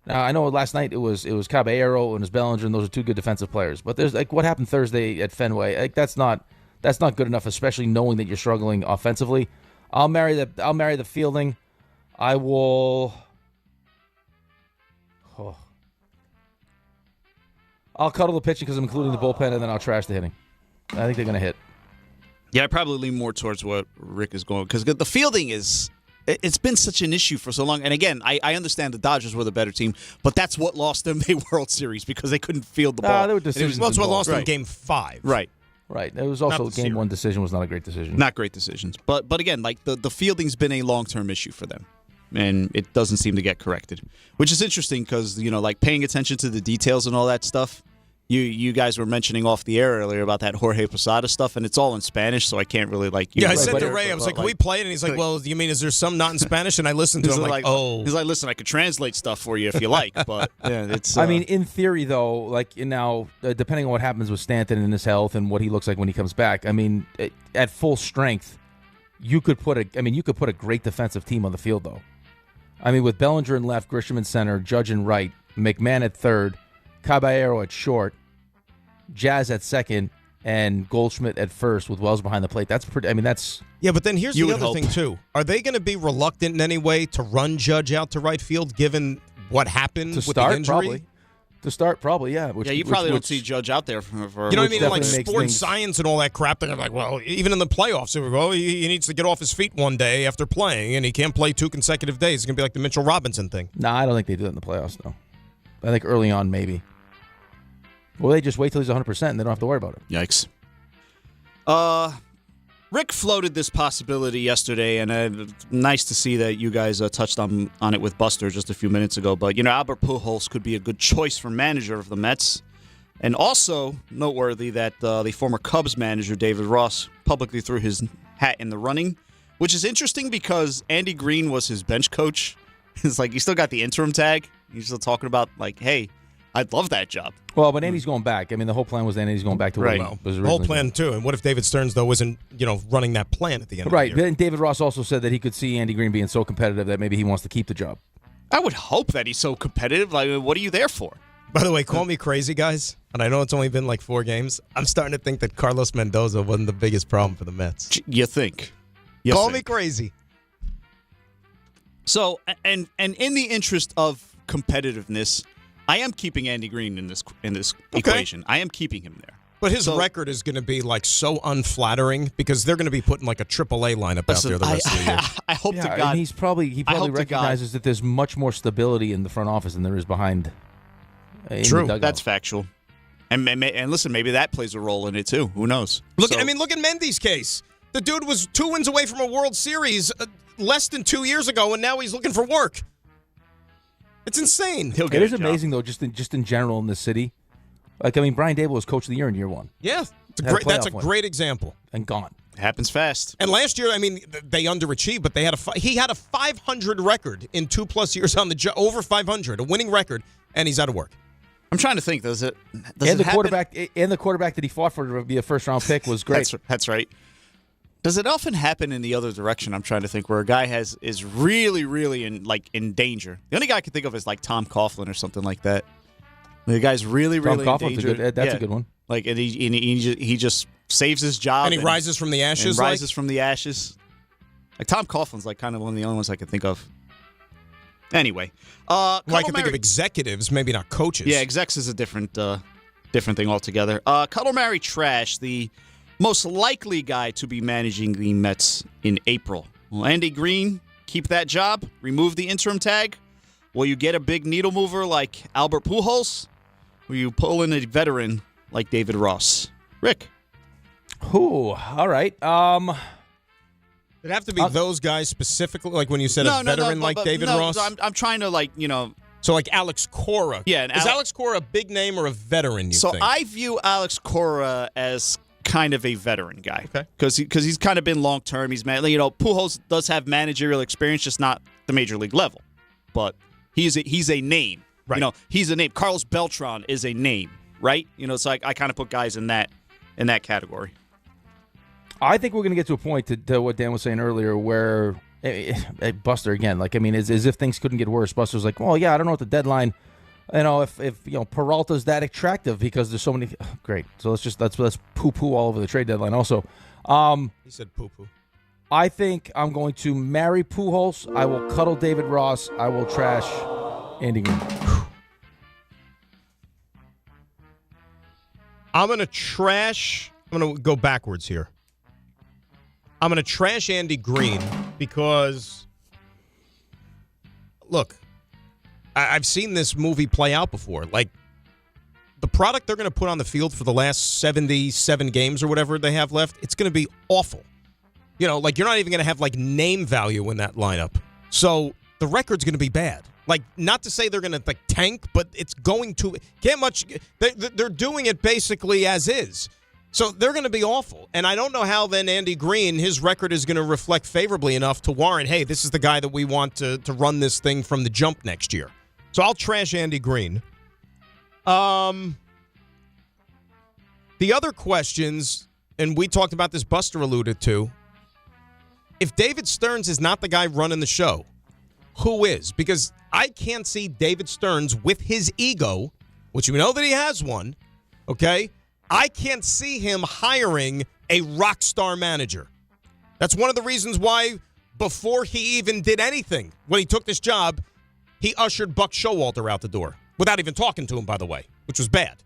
Now, I know last night it was Caballero and it was Bellinger, and those are two good defensive players. But there's what happened Thursday at Fenway. That's not good enough, especially knowing that you're struggling offensively. I'll marry the fielding. I will. I'll cuddle the pitching because I'm including the bullpen, and then I'll trash the hitting. I think they're going to hit. Yeah, I probably lean more towards what Rick is going because the fielding it's been such an issue for so long. And again, I understand the Dodgers were the better team, but that's what lost them the World Series because they couldn't field the ball. There were decisions. That's what lost them Game 5. Right. Right. There was also Game 1 decision was not a great decision. Not great decisions. But again, the fielding's been a long-term issue for them. And it doesn't seem to get corrected. Which is interesting because, paying attention to the details and all that stuff. You guys were mentioning off the air earlier about that Jorge Posada stuff, and it's all in Spanish, so I can't really I said to Ray, I was like, can we play it? And he's like, well, you mean, is there some not in Spanish? And I listened to him like, oh. He's like, listen, I could translate stuff for you if you like, but yeah, it's. I mean, in theory, though, now, depending on what happens with Stanton and his health and what he looks like when he comes back, I mean, at full strength, you could put a great defensive team on the field, though. I mean, with Bellinger in left, Grisham in center, Judge in right, McMahon at third, Caballero at short, Jazz at second, and Goldschmidt at first with Wells behind the plate. That's pretty. I mean, that's. Yeah, but then here's the other thing, too. Are they going to be reluctant in any way to run Judge out to right field given what happened with the injury? to start, probably, yeah. You probably don't see Judge out there for you know what I mean? Like sports science and all that crap. They're like, well, even in the playoffs, he needs to get off his feet one day after playing, and he can't play 2 consecutive days. It's going to be like the Mitchell Robinson thing. No, I don't think they do that in the playoffs, no. I think early on, maybe. Well, they just wait till he's 100% and they don't have to worry about it. Yikes. Rick floated this possibility yesterday, and nice to see that you guys touched on it with Buster just a few minutes ago. But, Albert Pujols could be a good choice for manager of the Mets. And also noteworthy that the former Cubs manager, David Ross, publicly threw his hat in the running, which is interesting because Andy Green was his bench coach. It's like, you still got the interim tag. You're still talking about, like, hey, I'd love that job. Well, but Andy's going back. I mean, the whole plan was Andy's going back to right. Well, was the whole plan, too. And what if David Stearns, though, wasn't, running that plan at the end of the year? Right. Then David Ross also said that he could see Andy Green being so competitive that maybe he wants to keep the job. I would hope that he's so competitive. Like, what are you there for? By the way, call me crazy, guys. And I know it's only been like 4 games. I'm starting to think that Carlos Mendoza wasn't the biggest problem for the Mets. You think? Call me crazy. So, and in the interest of competitiveness, I am keeping Andy Green in this equation. I am keeping him there. But his record is going to be like so unflattering because they're going to be putting like a AAA lineup out there the rest of the year. I hope to God. And he probably recognizes that there's much more stability in the front office than there is behind. True, that's factual. And listen, maybe that plays a role in it too. Who knows? Look at Mendy's case. The dude was 2 wins away from a World Series less than 2 years ago, and now he's looking for work. It's insane. He'll get it is amazing though, just in general in the city. Like, I mean, Brian Dable was coach of the year in year 1. Yeah, that's a great example. And gone. It happens fast. And last year, I mean, they underachieved, but he had a 500 record in 2+ years on the job, over 500, a winning record, and he's out of work. I'm trying to think. Does it quarterback that he fought for to be a first-round pick was great. That's right. Does it often happen in the other direction? I'm trying to think where a guy is really, really in danger. The only guy I can think of is like Tom Coughlin or something like that. The guy's really, really in danger. That's a good one. Like, and he just saves his job. And he rises from the ashes. From the ashes. Like Tom Coughlin's like kind of one of the only ones I can think of. Anyway, I can think of executives, maybe not coaches. Yeah, execs is a different thing altogether. Cuddle, Marry, Trash, the most likely guy to be managing the Mets in April. Will Andy Green keep that job? Remove the interim tag? Will you get a big needle mover like Albert Pujols? Will you pull in a veteran like David Ross? Rick. Ooh, all right. It'd have to be those guys specifically, like when you said a veteran like David Ross? I'm trying to, So like Alex Cora. Yeah. Is Alex Cora a big name or a veteran, you think? I view Alex Cora as kind of a veteran guy. Okay. Because he's kind of been long-term. He's, Pujols does have managerial experience, just not the major league level. But he's a name. Right. He's a name. Carlos Beltran is a name, right? So I kind of put guys in that category. I think we're going to get to a point to what Dan was saying earlier where Buster, again, as if things couldn't get worse. Buster's like, well, yeah, I don't know what the deadline, if Peralta's that attractive because there's so many. Great. So let's poo-poo all over the trade deadline also. He said poo-poo. I think I'm going to marry Pujols. I will cuddle David Ross. I will trash Andy Green. I'm going to go backwards here. I'm going to trash Andy Green because, look, I've seen this movie play out before. Like, the product they're going to put on the field for the last 77 games or whatever they have left, it's going to be awful. You're not even going to have, name value in that lineup. So the record's going to be bad. Not to say they're going to, tank, but it's going to – they're doing it basically as is. So they're going to be awful. And I don't know how then Andy Green, his record is going to reflect favorably enough to warrant, hey, this is the guy that we want to run this thing from the jump next year. So I'll trash Andy Green. The other questions, and we talked about this, Buster alluded to, if David Stearns is not the guy running the show, who is? Because I can't see David Stearns with his ego, which we know that he has one, okay? I can't see him hiring a rock star manager. That's one of the reasons why before he even did anything, when he took this job, he ushered Buck Showalter out the door. without even talking to him, by the way, which was bad.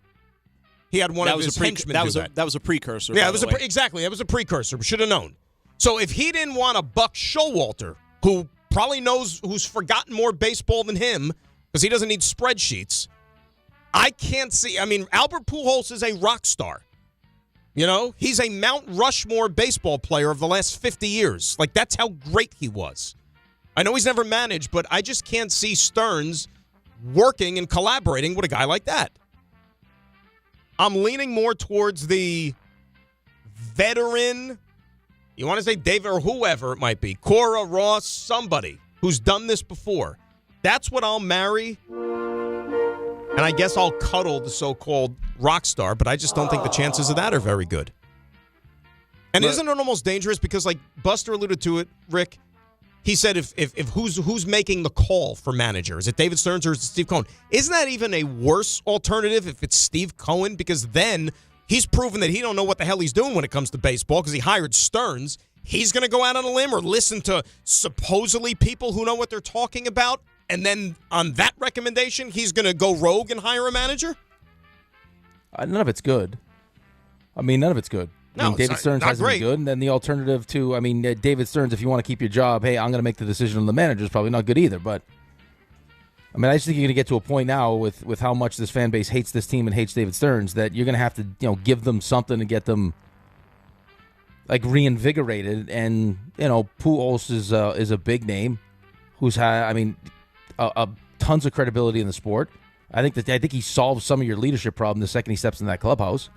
He had one of his henchmen do that. That was a precursor. Yeah, exactly. That was a precursor. We should have known. So if he didn't want to buck Showalter, who probably knows who's forgotten more baseball than him because he doesn't need spreadsheets, I can't see. I mean, Albert Pujols is a rock star. You know, he's a Mount Rushmore baseball player of the last 50 years. Like, that's how great he was. I know he's never managed, but I just can't see Stearns working and collaborating with a guy like that. I'm leaning more towards the veteran, you want to say David or whoever it might be, Cora, Ross, somebody who's done this before. That's what I'll marry. And I guess I'll cuddle the so-called rock star, but I just don't think the chances of that are very good. And isn't it almost dangerous? Because like Buster alluded to it, Rick, he said if who's making the call for manager? Is it David Stearns or is it Steve Cohen? Isn't that even a worse alternative if it's Steve Cohen? Because then he's proven that he don't know what the hell he's doing when it comes to baseball because he hired Stearns. He's going to go out on a limb or listen to supposedly people who know what they're talking about, and then on that recommendation, he's going to go rogue and hire a manager? None of it's good. I mean, none of it's good. No, I mean, David Stearns hasn't been good, and then the alternative to, I mean, David Stearns, if you want to keep your job, hey, I'm going to make the decision on the manager, is probably not good either. But, I mean, I just think you're going to get to a point now with how much this fan base hates this team and hates David Stearns that you're going to have to, give them something to get them, like, reinvigorated. And, Pujols is a big name who's had, I mean, tons of credibility in the sport. I think he solves some of your leadership problem the second he steps in that clubhouse.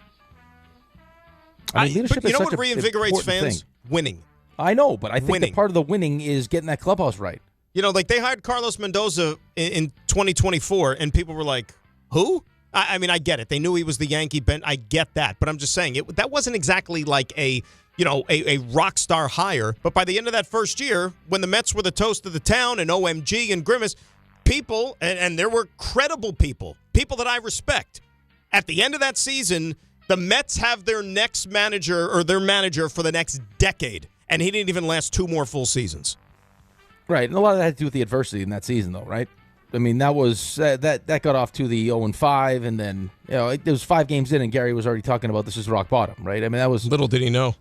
I mean, but you know what reinvigorates fans? Thing. Winning. I know, but I think that part of the winning is getting that clubhouse right. Like they hired Carlos Mendoza in 2024, and people were like, who? I mean, I get it. They knew he was the Yankee Ben. I get that. But I'm just saying, that wasn't exactly like a rock star hire. But by the end of that first year, when the Mets were the toast of the town and OMG and Grimace, people, and there were credible people that I respect, at the end of that season, the Mets have their next manager or their manager for the next decade, and he didn't even last 2 more full seasons. Right, and a lot of that had to do with the adversity in that season, though, right? I mean, that was that got off to the 0-5, and then it was 5 games in, and Gary was already talking about this is rock bottom, right? I mean, that was little did he know.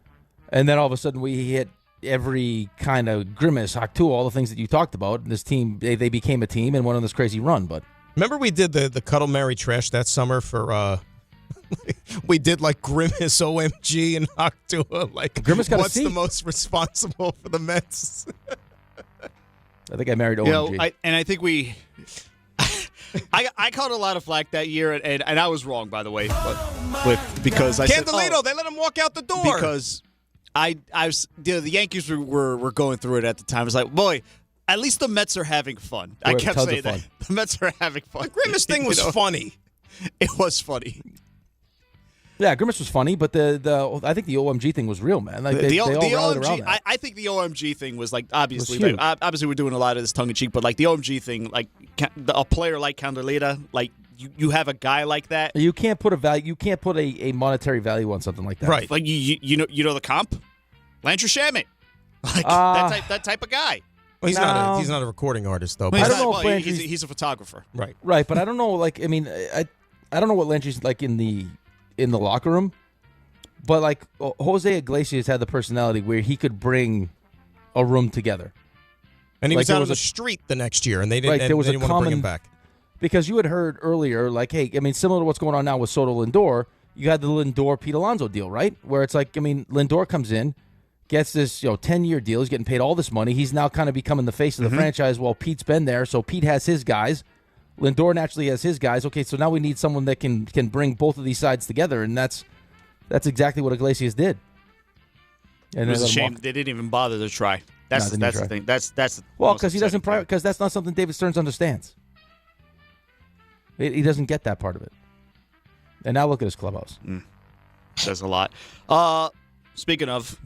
And then all of a sudden, we hit every kind of Grimace, Haku, all the things that you talked about. And this team, they became a team and went on this crazy run. But remember, we did the Cuddle Mary Trash that summer for. We did like Grimace, OMG, and Haku. Like, Grimace got what's the most responsible for the Mets? I think I married OMG. I think we. I caught a lot of flack that year, and I was wrong, by the way, because I said, Candelito, they let him walk out the door because I was the Yankees were going through it at the time. It's like, boy, at least the Mets are having fun. I kept saying that the Mets are having fun. The Grimace thing was funny. It was funny. Yeah, Grimace was funny, but I think the OMG thing was real, man. Like the all rallied around that. I think the OMG thing was like obviously we're doing a lot of this tongue in cheek, but like the OMG thing, like a player like Candelita, like you have a guy like that. You can't put a value. You can't put a monetary value on something like that, right? Like you know the comp, Landry Shamet, like that type of guy. Well, he's not a recording artist though. Well, I don't know. He's a photographer, right? Right, but I don't know. Like, I mean, I don't know what Landry's like in the locker room, but like Jose Iglesias had the personality where he could bring a room together. And he was out on the street the next year, and they didn't, there was they didn't want to bring him back. Because you had heard earlier, like, hey, I mean, similar to what's going on now with Soto Lindor, you had the Lindor-Pete Alonso deal, right? Where it's like, I mean, Lindor comes in, gets this 10-year deal, he's getting paid all this money, he's now kind of becoming the face of the franchise while Pete's been there, so Pete has his guys. Lindor naturally has his guys. Okay, so now we need someone that can bring both of these sides together, and that's exactly what Iglesias did. And it was a shame they didn't even bother to try. That's the thing. That's well, because he doesn't because that's not something David Stearns understands. He doesn't get that part of it. And now look at his clubhouse. Says a lot. Speaking of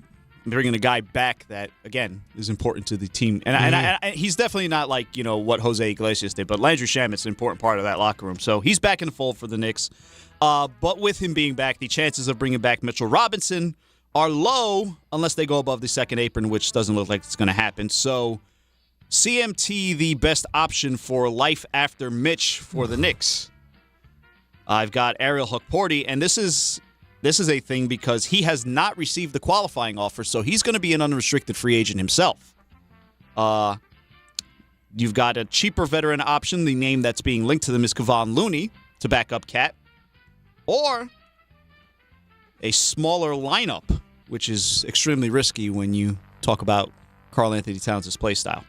bringing a guy back that, again, is important to the team. And he's definitely not like, what Jose Iglesias did, but Landry Shamet's an important part of that locker room. So he's back in the fold for the Knicks. But with him being back, the chances of bringing back Mitchell Robinson are low unless they go above the second apron, which doesn't look like it's going to happen. So CMT the best option for life after Mitch for the Knicks? I've got Ariel Hukporti, and this is a thing because he has not received the qualifying offer, so he's going to be an unrestricted free agent himself. You've got a cheaper veteran option. The name that's being linked to them is Kevon Looney to back up Cat. Or a smaller lineup, which is extremely risky when you talk about Karl Anthony Towns' play style.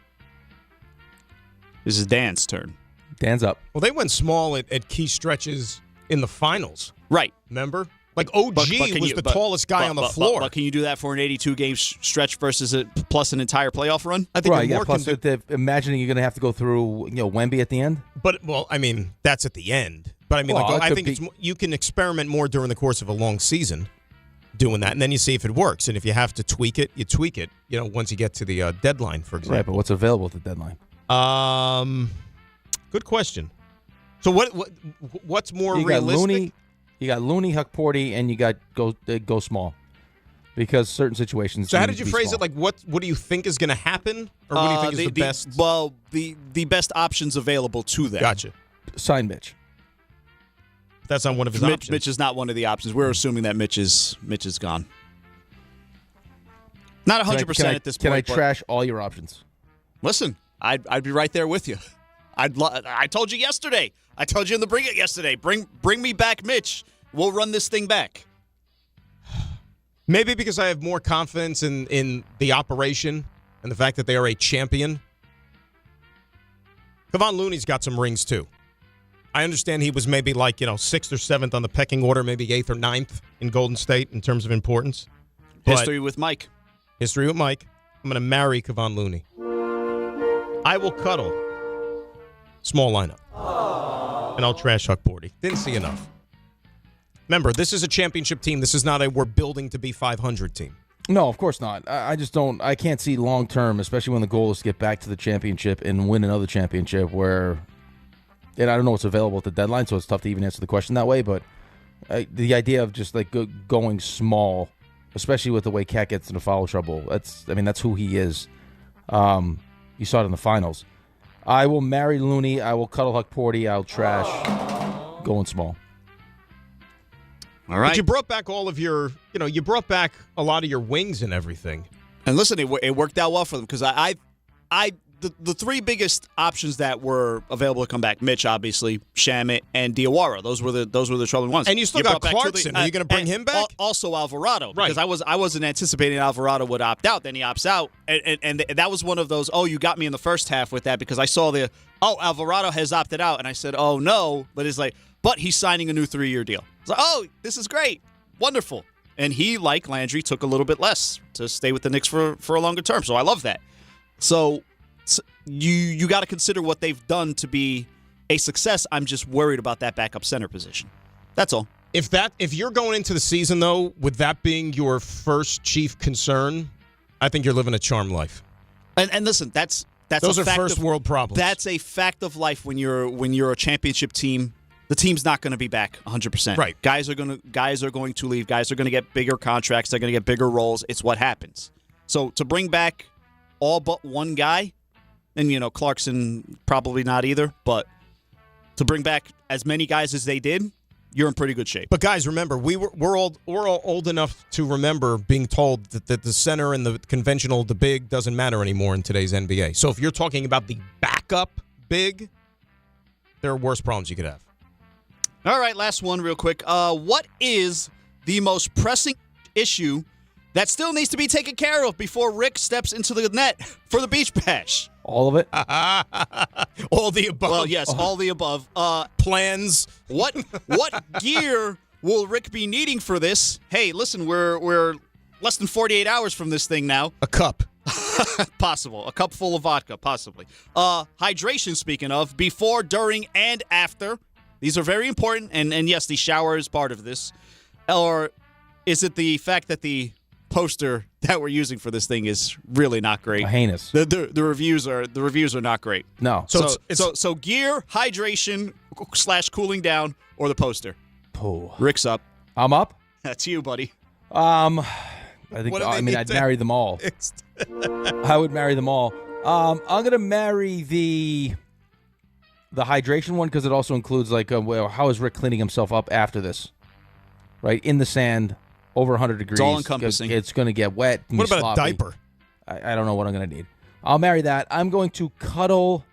This is Dan's turn. Dan's up. Well, they went small at key stretches in the finals. Right. Remember? Like OG was the tallest guy on the floor. But can you do that for an 82-game stretch versus plus an entire playoff run? I think right, yeah, plus imagining you're going to have to go through Wemby at the end. But, well, I mean, that's at the end. But, I mean, I think you can experiment more during the course of a long season doing that, and then you see if it works. And if you have to tweak it, you tweak it, once you get to the deadline, for example. Right, but what's available at the deadline? Good question. So what's more you realistic? You got Looney, Hukporti, and you got go small because certain situations. So how did you phrase it? Like what do you think is going to happen, or what do you think is the best? Well, the best options available to them. Gotcha. Sign Mitch. That's not one of his options. Mitch is not one of the options. We're assuming that Mitch is gone. Not 100% at this point. Can I trash all your options? Listen, I'd be right there with you. I told you yesterday. I told you in the Bring It yesterday. Bring me back Mitch. We'll run this thing back. Maybe because I have more confidence in the operation and the fact that they are a champion. Kevon Looney's got some rings, too. I understand he was maybe 6th or 7th on the pecking order, maybe 8th or 9th in Golden State in terms of importance. History with Mike. I'm going to marry Kevon Looney. I will cuddle. Small lineup. And I'll trash Hukporti. Didn't see enough. Remember, this is a championship team. This is not a we're building to be 500 team. No, of course not. I just don't. I can't see long term, especially when the goal is to get back to the championship and win another championship where, and I don't know what's available at the deadline, so it's tough to even answer the question that way, but the idea of just going small, especially with the way Cat gets into foul trouble, that's who he is. You saw it in the finals. I will marry Looney. I will cuddle Hukporti. I'll trash going small. All right. But you brought back all of your, you brought back a lot of your wings and everything. And listen, it worked out well for them because the three biggest options that were available to come back: Mitch, obviously, Shamet, and Diawara. Those were the troubling ones. And you still got Clarkson. Are you going to bring him back? Also Alvarado, right? Because I wasn't anticipating Alvarado would opt out. Then he opts out, and that was one of those. Oh, you got me in the first half with that because I saw Alvarado has opted out, and I said, oh no, but it's but he's signing a new 3-year deal. It's like, oh, this is great, wonderful, and he, like Landry, took a little bit less to stay with the Knicks for a longer term. So I love that. So you got to consider what they've done to be a success. I'm just worried about that backup center position. That's all. If you're going into the season, though, with that being your first chief concern, I think you're living a charmed life. And listen, those are first world problems. That's a fact of life when you're a championship team. The team's not going to be back 100%. Right. Guys are going to leave. Guys are going to get bigger contracts. They're going to get bigger roles. It's what happens. So to bring back all but one guy, and Clarkson probably not either, but to bring back as many guys as they did, you're in pretty good shape. But guys, remember, we're all old enough to remember being told that the center and the conventional, the big, doesn't matter anymore in today's NBA. So if you're talking about the backup big, there are worse problems you could have. All right, last one real quick. What is the most pressing issue that still needs to be taken care of before Rick steps into the net for the Beach Bash? All of it? All the above. Well, yes, all the above. Plans. What gear will Rick be needing for this? Hey, listen, we're less than 48 hours from this thing now. A cup. Possible. A cup full of vodka, possibly. Hydration, speaking of, before, during, and after. These are very important, and yes, the shower is part of this. Or is it the fact that the poster that we're using for this thing is really not great? Heinous. The reviews are not great. No. So gear, hydration / cooling down, or the poster. Oh. Rick's up. I'm up. That's you, buddy. I think. I'd marry them all. I would marry them all. I'm going to marry the hydration one because it also includes, like, well, how is Rick cleaning himself up after this? Right? In the sand, over 100 degrees. It's all-encompassing. It's going to get wet. What about sloppy. a diaper? I don't know what I'm going to need. I'll marry that. I'm going to cuddle.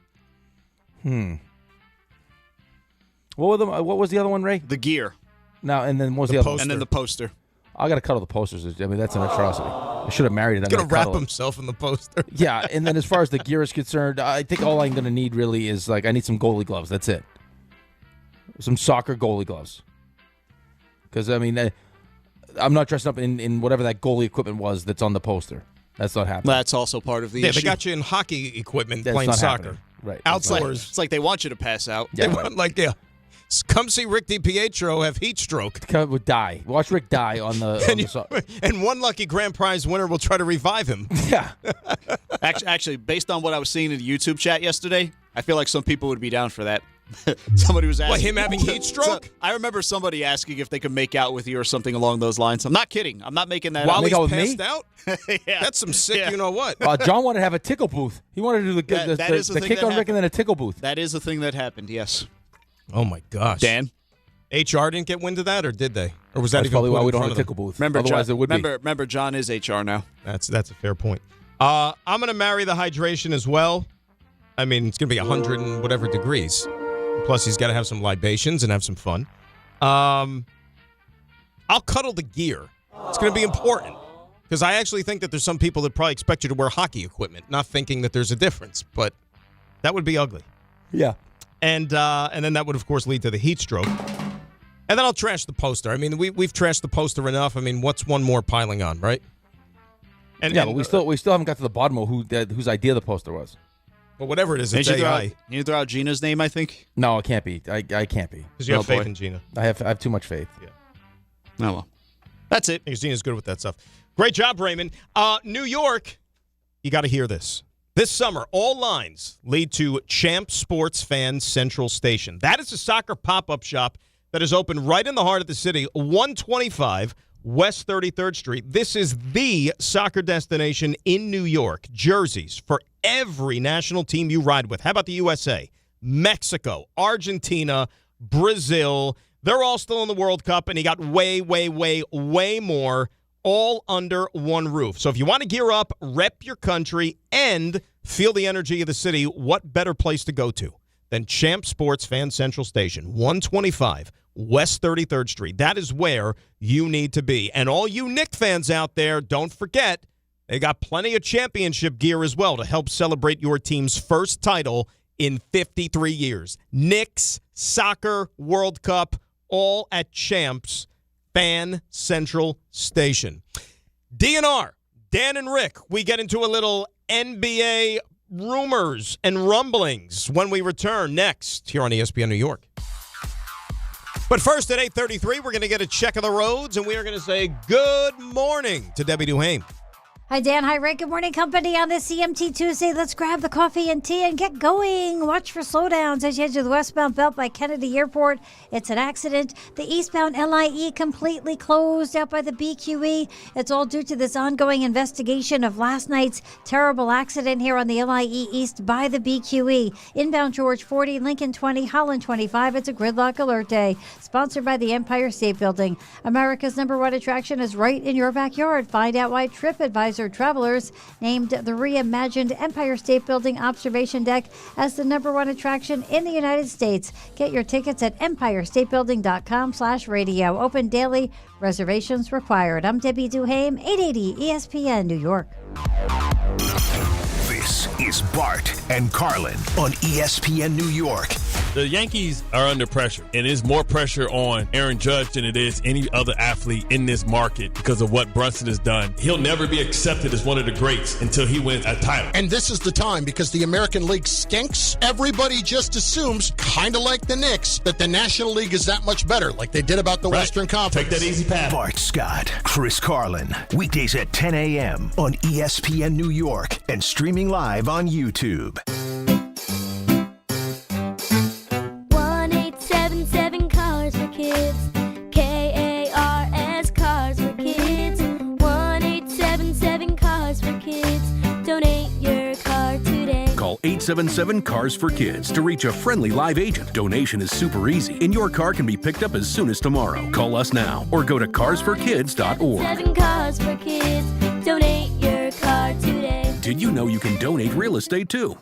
What was the other one, Ray? The gear. No, and then what was the other one? And then the poster. I got to cuddle the posters. I mean, that's an atrocity. I should have married it. He's going to wrap himself in the poster. Yeah, and then as far as the gear is concerned, I think all I'm going to need really is, like, I need some goalie gloves. That's it. Some soccer goalie gloves. Because, I mean, I'm not dressed up in whatever that goalie equipment was that's on the poster. That's not happening. That's also part of the issue. They got you in hockey equipment That's playing not soccer. happening. Right. Outdoors. It's like they want you to pass out. Yeah, They want, like, come see Rick DiPietro have heat stroke. Would die. Watch Rick die on the. And one lucky grand prize winner will try to revive him. Yeah. Actually, based on what I was seeing in the YouTube chat yesterday, I feel like some people would be down for that. Somebody was asking. What, him having heat stroke? So, I remember somebody asking if they could make out with you or something along those lines. I'm not kidding. I'm not making that While up. he's passed out? Yeah. That's some sick you-know-what. John wanted to have a tickle booth. He wanted to do the kick on Rick and then a tickle booth. That is the thing that happened, yes. Oh, my gosh. Dan? HR didn't get wind of that, or did they? Or was that That's even probably put why in we don't front have a of them? tickle booth. Remember, Otherwise, John, it would be. Remember, John is HR now. That's a fair point. I'm going to marry the hydration as well. I mean, it's going to be 100 and whatever degrees. Plus, he's got to have some libations and have some fun. I'll cuddle the gear. It's going to be important. Because I actually think that there's some people that probably expect you to wear hockey equipment, not thinking that there's a difference. But that would be ugly. Yeah. And then that would, of course, lead to the heat stroke. And then I'll trash the poster. I mean, we've trashed the poster enough. I mean, what's one more piling on, right? But we still haven't got to the bottom of whose idea the poster was. But whatever it is, it's AI. You throw out Gina's name, I think? No, it can't be. I can't be. Because you have faith in Gina. I have too much faith. Yeah. Oh, well. That's it. Because Gina's good with that stuff. Great job, Raymond. New York, you got to hear this. This summer, all lines lead to Champ Sports Fan Central Station. That is a soccer pop-up shop that is open right in the heart of the city, 125 West 33rd Street. This is the soccer destination in New York. Jerseys for every national team you ride with. How about the USA, Mexico, Argentina, Brazil? They're all still in the World Cup, and you got way, way, way, way more all under one roof. So if you want to gear up, rep your country, and feel the energy of the city, what better place to go to than Champ Sports Fan Central Station, 125 West 33rd Street. That is where you need to be. And all you Knicks fans out there, don't forget, they got plenty of championship gear as well to help celebrate your team's first title in 53 years. Knicks, Soccer, World Cup, all at Champs Fan Central Station. DNR, Dan and Rick, we get into a little NBA rumors and rumblings when we return next here on ESPN New York. But first at 8:33, we're going to get a check of the roads, and we are going to say good morning to Debbie Duhame. Hi, Dan. Hi, Rick. Good morning, company. On this CMT Tuesday, let's grab the coffee and tea and get going. Watch for slowdowns as you head to the westbound belt by Kennedy Airport. It's an accident. The eastbound LIE completely closed out by the BQE. It's all due to this ongoing investigation of last night's terrible accident here on the LIE East by the BQE. Inbound George 40, Lincoln 20, Holland 25. It's a gridlock alert day. Sponsored by the Empire State Building. America's #1 attraction is right in your backyard. Find out why TripAdvisor travelers named the reimagined Empire State Building observation deck as the #1 attraction in the United States. Get your tickets at empirestatebuilding.com/radio. Open daily. Reservations required. I'm Debbie Duhame, 880 ESPN New York. This is Bart and Carlin on ESPN New York. The Yankees are under pressure, and there's more pressure on Aaron Judge than it is any other athlete in this market because of what Brunson has done. He'll never be accepted as one of the greats until he wins a title. And this is the time because the American League stinks. Everybody just assumes, kind of like the Knicks, that the National League is that much better, like they did about the Western Conference. Take that easy path. Bart Scott, Chris Carlin, weekdays at 10 a.m. on ESPN New York and streaming live on YouTube. 1-877 Cars for Kids. KARS Cars for Kids. 1-877 Cars for Kids. Donate your car today. 1-877-CARS-FOR-KIDS to reach a friendly live agent. Donation is super easy, and your car can be picked up as soon as tomorrow. Call us now or go to carsforkids.org. 7 Cars for Kids. Donate your car today. Did you know you can donate real estate too?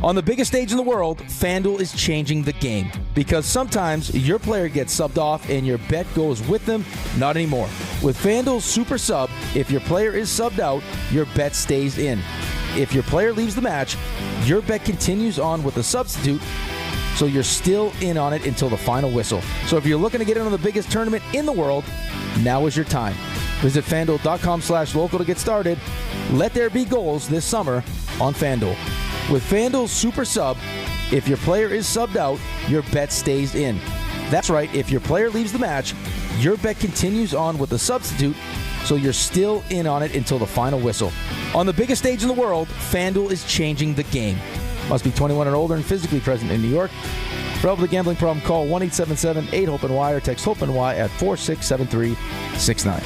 On the biggest stage in the world, FanDuel is changing the game because sometimes your player gets subbed off and your bet goes with them. Not anymore. With FanDuel's Super Sub, if your player is subbed out, your bet stays in. If your player leaves the match, your bet continues on with a substitute, so you're still in on it until the final whistle. So if you're looking to get in on the biggest tournament in the world, now is your time. Visit FanDuel.com/local to get started. Let there be goals this summer on FanDuel. With FanDuel's Super Sub, if your player is subbed out, your bet stays in. That's right, if your player leaves the match, your bet continues on with a substitute, so you're still in on it until the final whistle. On the biggest stage in the world, FanDuel is changing the game. Must be 21 and older and physically present in New York. For help with a gambling problem, call 1-877-8-HOPE-NY or text HOPE-NY at 467-369.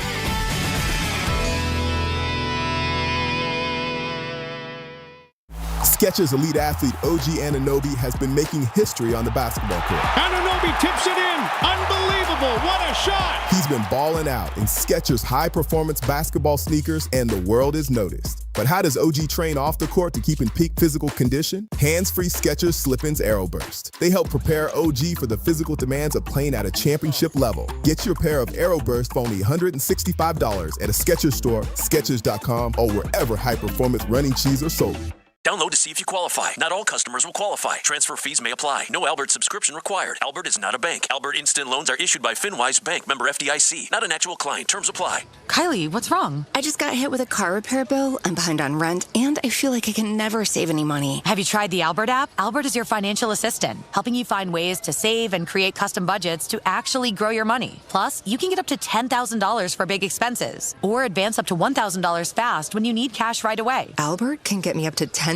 Skechers elite athlete OG Anunoby has been making history on the basketball court. Anunoby tips it in. Unbelievable. What a shot. He's been balling out in Skechers high-performance basketball sneakers, and the world is noticed. But how does OG train off the court to keep in peak physical condition? Hands-free Skechers Slip-ins Aeroburst. They help prepare OG for the physical demands of playing at a championship level. Get your pair of Aeroburst for only $165 at a Skechers store, Skechers.com, or wherever high-performance running shoes are sold. Download to see if you qualify. Not all customers will qualify. Transfer fees may apply. No Albert subscription required. Albert is not a bank. Albert Instant Loans are issued by FinWise Bank, member FDIC. Not an actual client. Terms apply. Kylie, what's wrong? I just got hit with a car repair bill. I'm behind on rent, and I feel like I can never save any money. Have you tried the Albert app? Albert is your financial assistant, helping you find ways to save and create custom budgets to actually grow your money. Plus, you can get up to $10,000 for big expenses, or advance up to $1,000 fast when you need cash right away. Albert can get me up to $10,000?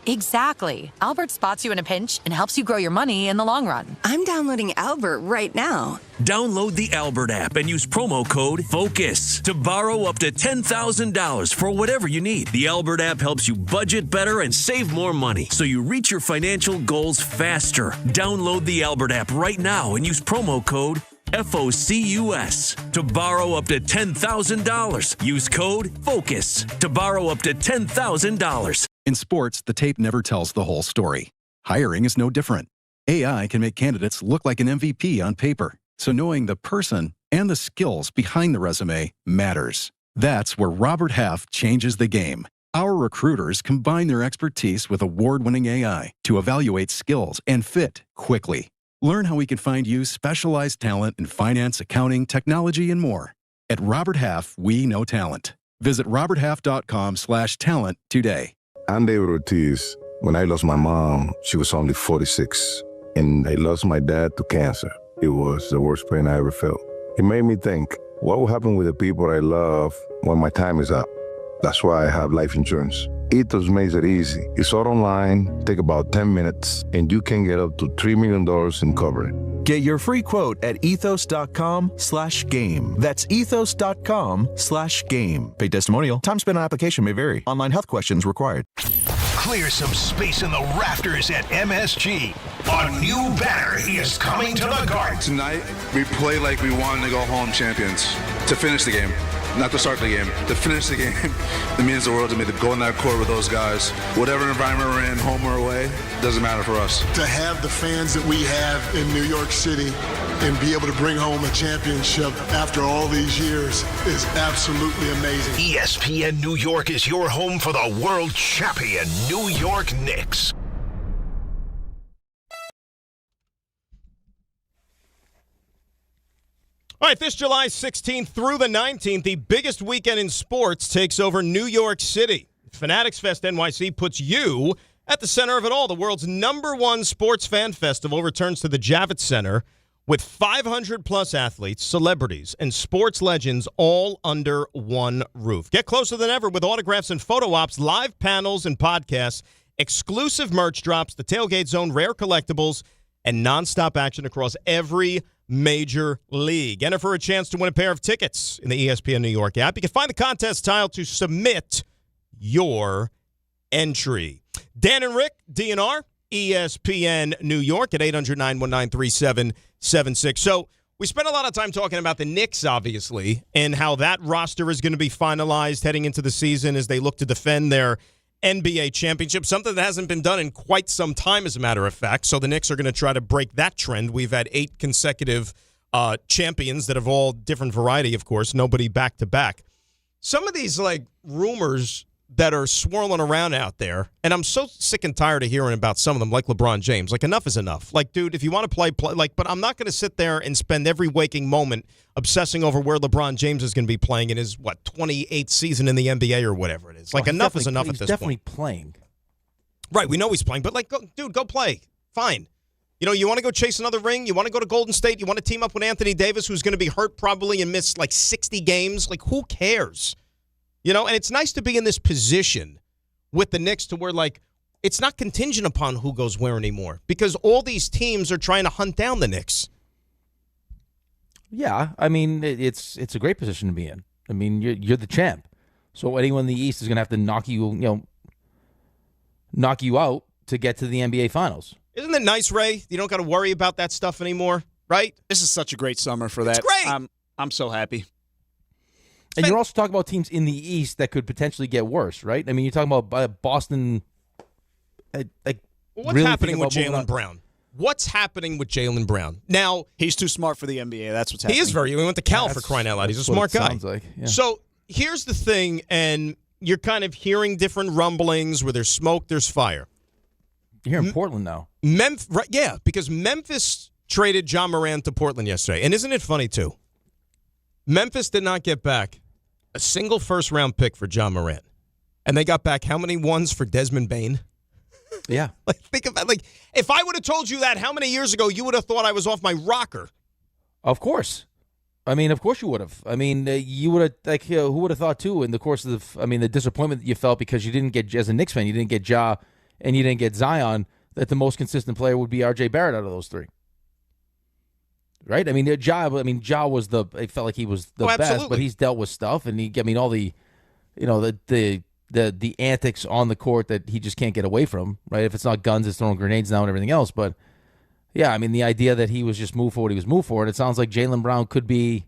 Exactly. Albert spots you in a pinch and helps you grow your money in the long run. I'm downloading Albert right now. Download the Albert app and use promo code FOCUS to borrow up to $10,000 for whatever you need. The Albert app helps you budget better and save more money so you reach your financial goals faster. Download the Albert app right now and use promo code FOCUS to borrow up to $10,000. Use code FOCUS to borrow up to $10,000. In sports, the tape never tells the whole story. Hiring is no different. AI can make candidates look like an MVP on paper, so knowing the person and the skills behind the resume matters. That's where Robert Half changes the game. Our recruiters combine their expertise with award-winning AI to evaluate skills and fit quickly. Learn how we can find you specialized talent in finance, accounting, technology, and more. At Robert Half, we know talent. Visit roberthalf.com/talent today. I'm David Ortiz. When I lost my mom, she was only 46. And I lost my dad to cancer. It was the worst pain I ever felt. It made me think, what will happen with the people I love when my time is up? That's why I have life insurance. Ethos makes it easy. It's all online, take about 10 minutes, and you can get up to $3 million in coverage. Get your free quote at ethos.com/game. That's ethos.com/game. Paid testimonial. Time spent on application may vary. Online health questions required. Clear some space in the rafters at MSG. A new banner is coming to the Garden. Tonight, we play like we wanted to go home champions. To finish the game. Not to start the game, to finish the game. It means the world to me to go in that court with those guys. Whatever environment we're in, home or away, doesn't matter for us. To have the fans that we have in New York City and be able to bring home a championship after all these years is absolutely amazing. ESPN New York is your home for the world champion New York Knicks. All right, this July 16th through the 19th, the biggest weekend in sports takes over New York City. Fanatics Fest NYC puts you at the center of it all. The world's #1 sports fan festival returns to the Javits Center with 500-plus athletes, celebrities, and sports legends all under one roof. Get closer than ever with autographs and photo ops, live panels and podcasts, exclusive merch drops, the tailgate zone, rare collectibles, and nonstop action across every major league. Enter for a chance to win a pair of tickets in the ESPN New York app. You can find the contest tile to submit your entry. Dan and Rick, DNR, ESPN New York at 800-919-3776. So we spent a lot of time talking about the Knicks, obviously, and how that roster is going to be finalized heading into the season as they look to defend their NBA championship, something that hasn't been done in quite some time, as a matter of fact. So the Knicks are going to try to break that trend. We've had 8 consecutive champions that have all different variety, of course, nobody back-to-back. Some of these, rumors that are swirling around out there, and I'm so sick and tired of hearing about some of them, like LeBron James. Enough is enough. Dude, if you want to play, but I'm not going to sit there and spend every waking moment obsessing over where LeBron James is going to be playing in his, 28th season in the NBA or whatever it is. Enough is enough at this point. He's definitely playing. Right, we know he's playing, but, go play. Fine. You want to go chase another ring? You want to go to Golden State? You want to team up with Anthony Davis, who's going to be hurt probably and miss 60 games? Who cares? And it's nice to be in this position with the Knicks to where, it's not contingent upon who goes where anymore because all these teams are trying to hunt down the Knicks. Yeah, I mean, it's a great position to be in. I mean, you're the champ. So anyone in the East is going to have to knock you out to get to the NBA Finals. Isn't it nice, Ray? You don't got to worry about that stuff anymore, right? This is such a great summer for that. It's great. I'm so happy. And you're also talking about teams in the East that could potentially get worse, right? I mean, you're talking about Boston. What's happening with Jaylen Brown? What's happening with Jaylen Brown? Now, he's too smart for the NBA. That's what's happening. He is he went to Cal for crying out loud. He's a smart guy. Sounds like. Yeah. So here's the thing, and you're kind of hearing different rumblings where there's smoke, there's fire. You're in Portland now. Right, yeah, because Memphis traded John Morant to Portland yesterday. And isn't it funny, too? Memphis did not get back a single first-round pick for John Morant. And they got back how many ones for Desmond Bane? Yeah. Think about if I would have told you that how many years ago, you would have thought I was off my rocker. Of course. I mean, of course you would have. I mean, you would have, who would have thought, too, in the course of the disappointment that you felt because you didn't get, as a Knicks fan, you didn't get Ja and you didn't get Zion, that the most consistent player would be R.J. Barrett out of those three. Right? I mean, Ja was it felt like he was the best, but he's dealt with stuff, and all the, the antics on the court that he just can't get away from, right? If it's not guns, it's throwing grenades now and everything else. But, yeah, I mean, the idea that he was just moved for what he was moved for, and it sounds like Jaylen Brown could be,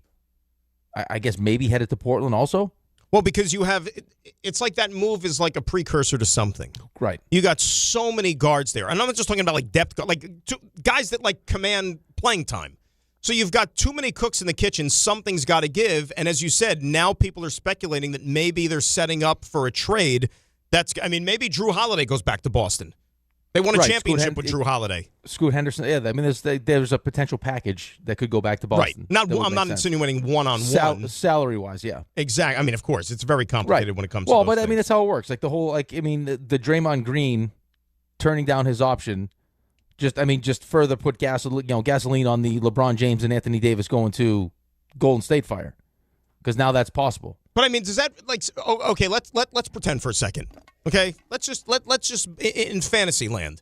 I guess, maybe headed to Portland also. Well, because it's like that move is like a precursor to something. Right. You got so many guards there. And I'm not just talking about depth, guys that command playing time. So you've got too many cooks in the kitchen. Something's got to give. And as you said, now people are speculating that maybe they're setting up for a trade. Maybe Drew Holiday goes back to Boston. They won a championship with Drew Holiday. Scoot Henderson. Yeah, I mean, there's a potential package that could go back to Boston. Right. I'm not insinuating one-on-one. Salary-wise, yeah. Exactly. I mean, of course, it's very complicated when it comes to those things. I mean, that's how it works. The whole, the Draymond Green turning down his option, just further put gasoline on the LeBron James and Anthony Davis going to Golden State fire, because now that's possible. But I mean, does that okay? Let's pretend for a second. Okay, let's just in fantasy land,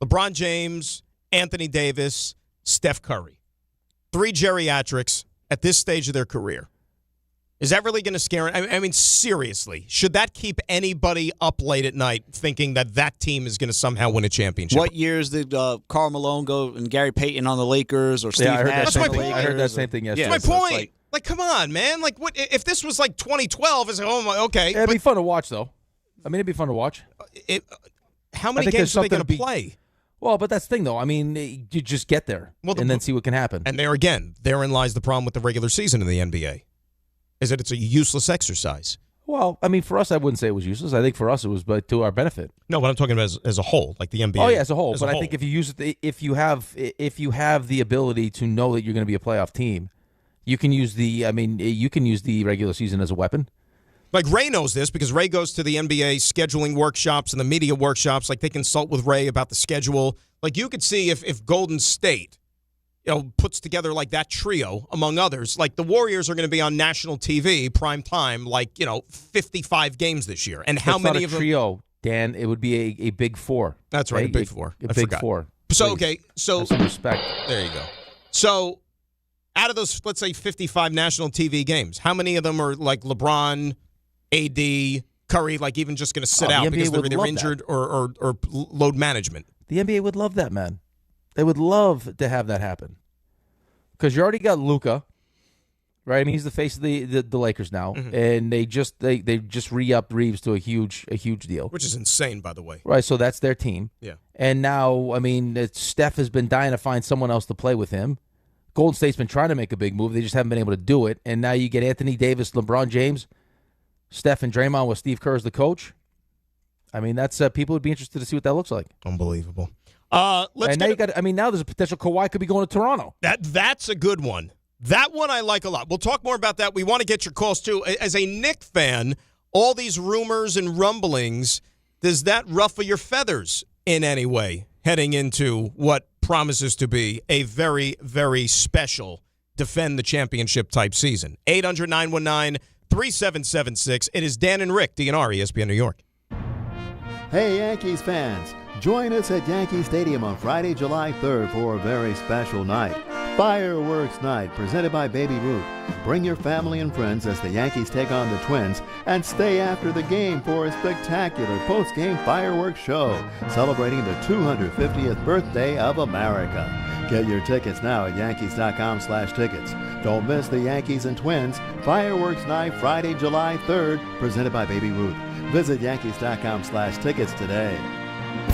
LeBron James, Anthony Davis, Steph Curry, 3 geriatrics at this stage of their career. Is that really going to scare? I mean, seriously, should that keep anybody up late at night thinking that team is going to somehow win a championship? What years did Karl Malone go and Gary Payton on the Lakers or Steve Nash on the Lakers? I heard that same thing yesterday. That's my point. Come on, man. What if this was 2012? It's okay. It'd be fun to watch, though. I mean, it'd be fun to watch. How many games are they going to play? Well, but that's the thing, though. I mean, you just get there and then see what can happen. And therein lies the problem with the regular season in the NBA, is that it's a useless exercise. Well, I mean, for us, I wouldn't say it was useless. I think for us, it was to our benefit. No, but I'm talking about as a whole, like the NBA. Oh yeah, as a whole. But I think if you use it, if you have the ability to know that you're going to be a playoff team, you can use the regular season as a weapon. Like Ray knows this because Ray goes to the NBA scheduling workshops and the media workshops. Like they consult with Ray about the schedule. Like you could see if Golden State, puts together like that trio among others. Like the Warriors are going to be on national TV prime time. 55 games this year, and how many of them? Trio, Dan. It would be a big four. That's right, a big four. A big four. So okay, so have some respect. There you go. So out of those, let's say 55 national TV games, how many of them are like LeBron, AD, Curry, like, even just going to sit the out NBA because they're would either love injured or load management. The NBA would love that, man. They would love to have that happen. Because you already got Luka, right? I mean, he's the face of the Lakers now, and they just re-upped Reeves to a huge deal, Which is insane, by the way. right? So that's their team. Yeah. And now, I mean, Steph has been dying to find someone else to play with him. Golden State's been trying to make a big move; they just haven't been able to do it. And now you get Anthony Davis, LeBron James, Steph, and Draymond with Steve Kerr as the coach. I mean, that's people would be interested to see what that looks like. Unbelievable. Now there's a potential Kawhi could be going to Toronto. That's a good one. That one I like a lot. We'll talk more about that. We want to get your calls, too. As a Knicks fan, all these rumors and rumblings, does that ruffle your feathers in any way heading into what promises to be a very, very special defend the championship type season? 800-919-3776. It is Dan and Rick, DNR, ESPN New York. Hey, Yankees fans. Join us at Yankee Stadium on Friday, July 3rd for a very special night. Fireworks Night, presented by Baby Ruth. Bring your family and friends as the Yankees take on the Twins, and stay after the game for a spectacular post-game fireworks show celebrating the 250th birthday of America. Get your tickets now at Yankees.com/tickets. Don't miss the Yankees and Twins Fireworks Night, Friday, July 3rd, presented by Baby Ruth. Visit Yankees.com/tickets today.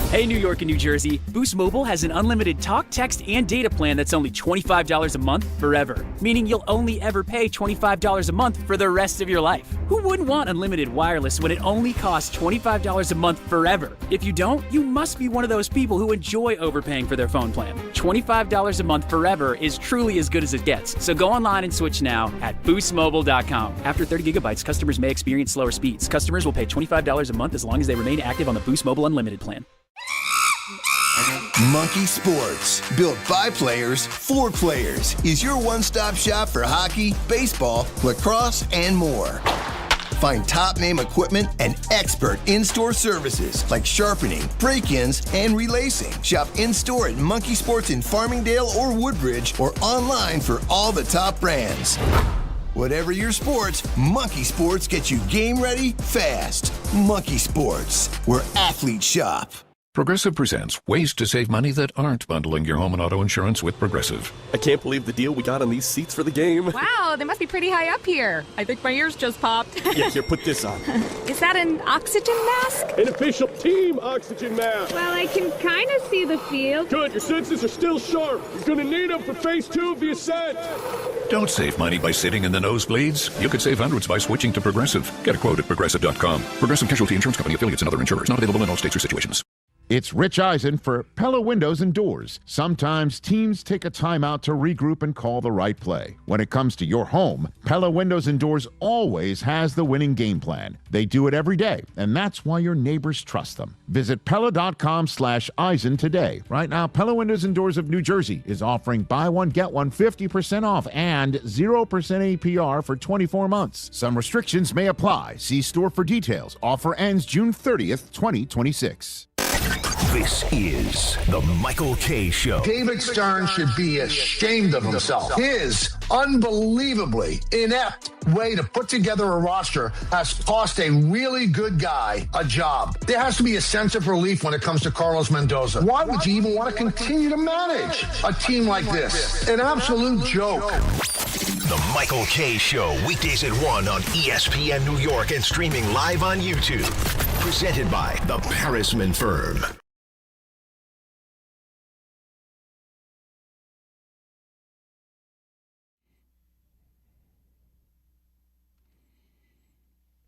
Hey, New York and New Jersey, Boost Mobile has an unlimited talk, text, and data plan that's only $25 a month forever, meaning you'll only ever pay $25 a month for the rest of your life. Who wouldn't want unlimited wireless when it only costs $25 a month forever? If you don't, you must be one of those people who enjoy overpaying for their phone plan. $25 a month forever is truly as good as it gets, so go online and switch now at boostmobile.com. After 30 gigabytes, customers may experience slower speeds. Customers will pay $25 a month as long as they remain active on the Boost Mobile Unlimited plan. Monkey Sports, built by players for players, is your one-stop shop for hockey, baseball, lacrosse, and more. Find top-name equipment and expert in-store services like sharpening, break-ins, and relacing. Shop in-store at Monkey Sports in Farmingdale or Woodbridge, or online for all the top brands. Whatever your sports, Monkey Sports gets you game ready fast. Monkey Sports, where athletes shop. Progressive presents ways to save money that aren't bundling your home and auto insurance with Progressive. I can't believe the deal we got on these seats for the game. Wow, they must be pretty high up here. I think my ears just popped. Yeah, here, put this on. Is that an oxygen mask? An official team oxygen mask. Well, I can kind of see the field. Good, your senses are still sharp. You're going to need them for phase 2 of the ascent. Don't save money by sitting in the nosebleeds. You could save hundreds by switching to Progressive. Get a quote at Progressive.com. Progressive Casualty Insurance Company, affiliates, and other insurers. Not available in all states or situations. It's Rich Eisen for Pella Windows and Doors. Sometimes teams take a timeout to regroup and call the right play. When it comes to your home, Pella Windows and Doors always has the winning game plan. They do it every day, and that's why your neighbors trust them. Visit Pella.com/Eisen today. Right now, Pella Windows and Doors of New Jersey is offering buy one, get one 50% off and 0% APR for 24 months. Some restrictions may apply. See store for details. Offer ends June 30th, 2026. This is the Michael K. Show. David Stern should be ashamed of himself. His unbelievably inept way to put together a roster has cost a really good guy a job. There has to be a sense of relief when it comes to Carlos Mendoza. Why would you even want to continue to manage a team like this? An absolute joke. The Michael K. Show, weekdays at 1 on ESPN New York and streaming live on YouTube. Presented by the Parisman Firm.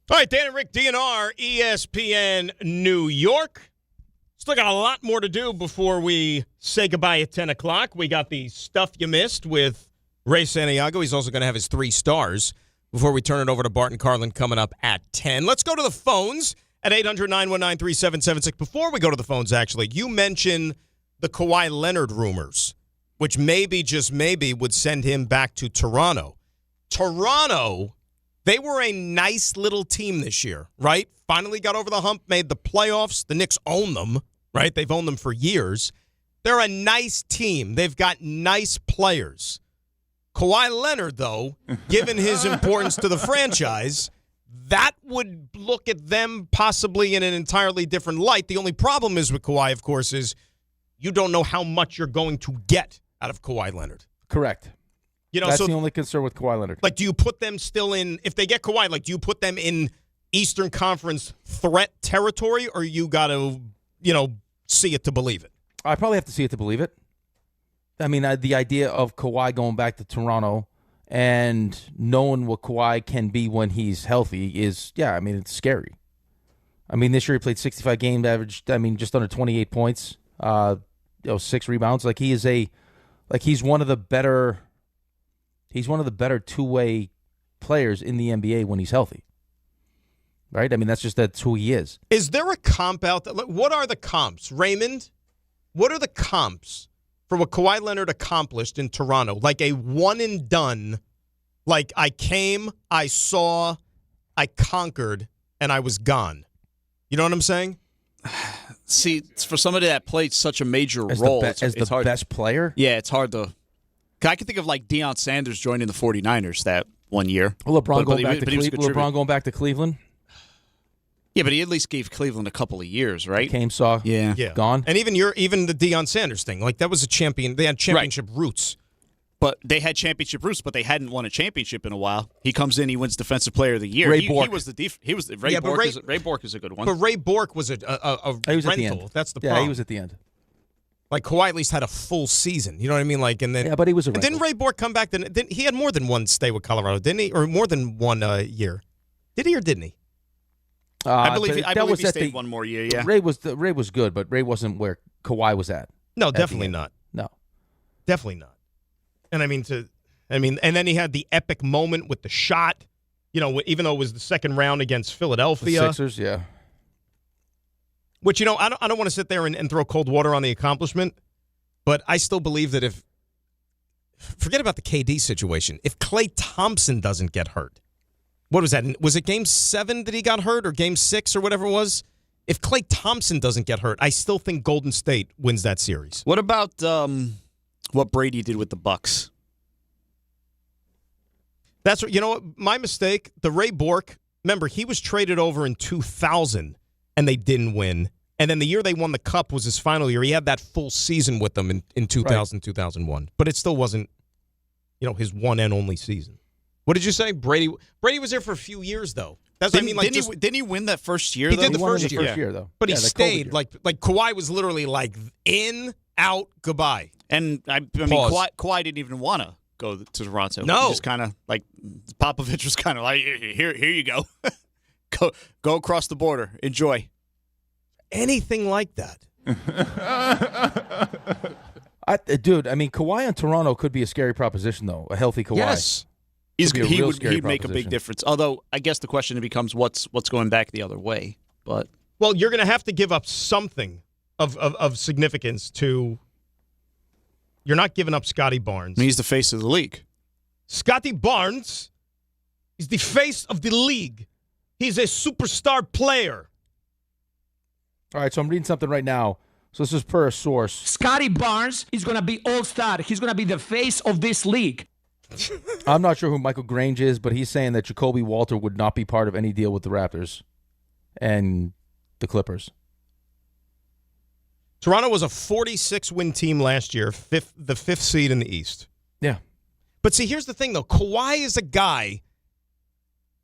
All right, Dan and Rick, DNR, ESPN New York. Still got a lot more to do before we say goodbye at 10 o'clock. We got the stuff you missed with Ray Santiago. He's also going to have his 3 stars before we turn it over to Bart Carlin coming up at 10. Let's go to the phones at 800-919-3776. Before we go to the phones, actually, you mentioned the Kawhi Leonard rumors, which maybe, just maybe, would send him back to Toronto. Toronto, they were a nice little team this year, right? Finally got over the hump, made the playoffs. The Knicks own them, right? They've owned them for years. They're a nice team. They've got nice players. Kawhi Leonard, though, given his importance to the franchise, that would look at them possibly in an entirely different light. The only problem is with Kawhi, of course, is you don't know how much you're going to get out of Kawhi Leonard. Correct. That's the only concern with Kawhi Leonard. Like, do you put them still in, if they get Kawhi, like, do you put them in Eastern Conference threat territory, or you got to, see it to believe it? I probably have to see it to believe it. I mean, the idea of Kawhi going back to Toronto and knowing what Kawhi can be when he's healthy is, it's scary. I mean, this year he played 65 games, averaged, just under 28 points, 6 rebounds. Like, he's one of the better two-way players in the NBA when he's healthy. Right? I mean, that's who he is. Is there a comp out there? What are the comps? Raymond, what are the comps for what Kawhi Leonard accomplished in Toronto? Like a one and done, like I came, I saw, I conquered, and I was gone. You know what I'm saying? See, for somebody that played such a major role. As the best player? Yeah, it's hard to. I can think of like Deion Sanders joining the 49ers that one year. LeBron going back to Cleveland? Yeah, but he at least gave Cleveland a couple of years, right? Saw, gone. And even the Deion Sanders thing, like that was a champion. They had championship roots. But they had championship roots, but they hadn't won a championship in a while. He comes in, he wins Defensive Player of the Year. Ray Bork. Ray Bork is a good one. But Ray Bork was a he was rental. At the end. That's the problem. Yeah, he was at the end. Like Kawhi at least had a full season. You know what I mean? Like, and then but he was a rental. Didn't Ray Bork come back? He had more than one stay with Colorado, didn't he? Or more than one year? Did he or didn't he? I believe he stayed one more year. Yeah, Ray was good, but Ray wasn't where Kawhi was at. No, definitely not. No, definitely not. And and then he had the epic moment with the shot. Even though it was the second round against Philadelphia, the Sixers, yeah. Which I don't want to sit there and throw cold water on the accomplishment, but I still believe that forget about the KD situation. If Klay Thompson doesn't get hurt. What was that? Was it Game 7 that he got hurt, or Game 6 or whatever it was? If Klay Thompson doesn't get hurt, I still think Golden State wins that series. What about what Brady did with the Bucks? That's what my mistake. The Ray Bork. Remember, he was traded over in 2000, and they didn't win. And then the year they won the Cup was his final year. He had that full season with them in 2000, 2001. But it still wasn't, his one and only season. What did you say? Brady was there for a few years, though. That's what I mean. Like, didn't he win that first year? He though? did the first year, though. But he stayed. Like Kawhi was literally like in, out, goodbye. And I mean, Kawhi didn't even want to go to Toronto. No, he just kind of like Popovich was kind of like, here you go, go across the border, enjoy. Anything like that. Kawhi in Toronto could be a scary proposition, though. A healthy Kawhi. Yes. He'd make a big difference. Although, I guess the question becomes what's going back the other way. But well, you're going to have to give up something of significance to. You're not giving up Scotty Barnes. He's the face of the league. Scotty Barnes is the face of the league. He's a superstar player. All right, so I'm reading something right now. So this is per a source. Scotty Barnes is going to be all-star. He's going to be the face of this league. I'm not sure who Michael Grange is, but he's saying that Jacoby Walter would not be part of any deal with the Raptors and the Clippers. Toronto was a 46-win team last year, the fifth seed in the East. Yeah. But see, here's the thing, though. Kawhi is a guy,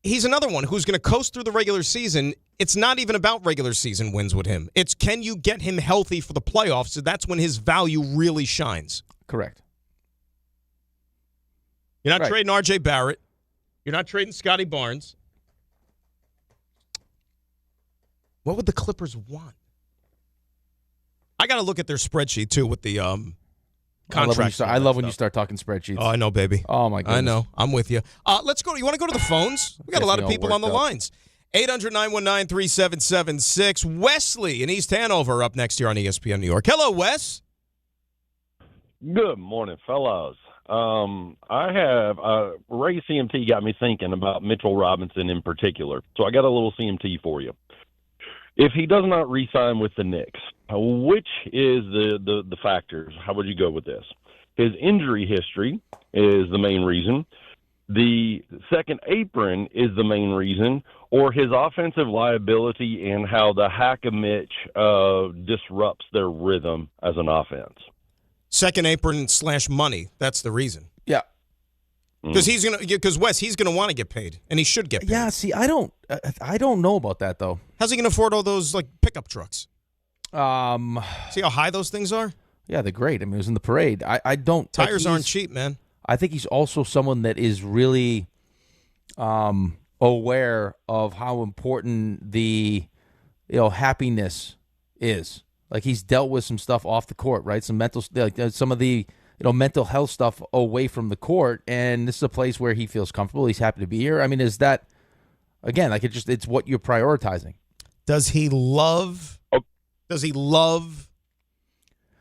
he's another one who's going to coast through the regular season. It's not even about regular season wins with him. It's can you get him healthy for the playoffs? So that's when his value really shines. Correct. You're not trading R.J. Barrett. You're not trading Scotty Barnes. What would the Clippers want? I got to look at their spreadsheet, too, with the contracts. I love when you start talking spreadsheets. Oh, I know, baby. Oh, my goodness. I know. I'm with you. Let's go. You want to go to the phones? We got a lot of people on the lines. 800-919-3776. Wesley in East Hanover up next here on ESPN New York. Hello, Wes. Good morning, fellas. I have Ray CMT got me thinking about Mitchell Robinson in particular. So I got a little CMT for you. If he does not re-sign with the Knicks, which is the factors? How would you go with this? His injury history is the main reason. the second apron is the main reason, or his offensive liability and how the hack-a-mitch disrupts their rhythm as an offense. Second apron / money. That's the reason. Yeah. Because Wes, he's gonna want to get paid, and he should get paid. Yeah. See, I don't know about that though. How's he gonna afford all those like pickup trucks? See how high those things are? Yeah, they're great. I mean, it was in the parade. I don't. Tires aren't cheap, man. I think he's also someone that is really aware of how important the happiness is. Like, he's dealt with some stuff off the court, right? Some mental, some of the mental health stuff away from the court, and this is a place where he feels comfortable. He's happy to be here. I mean, is that again like it's what you're prioritizing? Does he love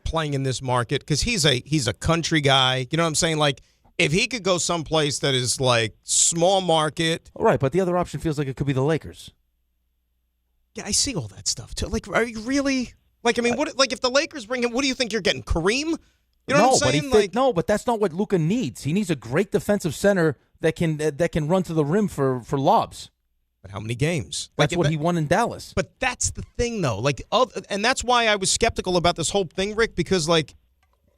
playing in this market? Because he's a country guy. You know what I'm saying? Like, if he could go someplace that is like small market. All right, but the other option feels like it could be the Lakers. Yeah, I see all that stuff too. Like, are you really like? I mean, what? Like, if the Lakers bring him, what do you think you're getting? Kareem? You know what I'm saying? No, but that's not what Luka needs. He needs a great defensive center that can run to the rim for lobs. But how many games? That's what he won in Dallas. But that's the thing, though. Like, and that's why I was skeptical about this whole thing, Rick, because, like,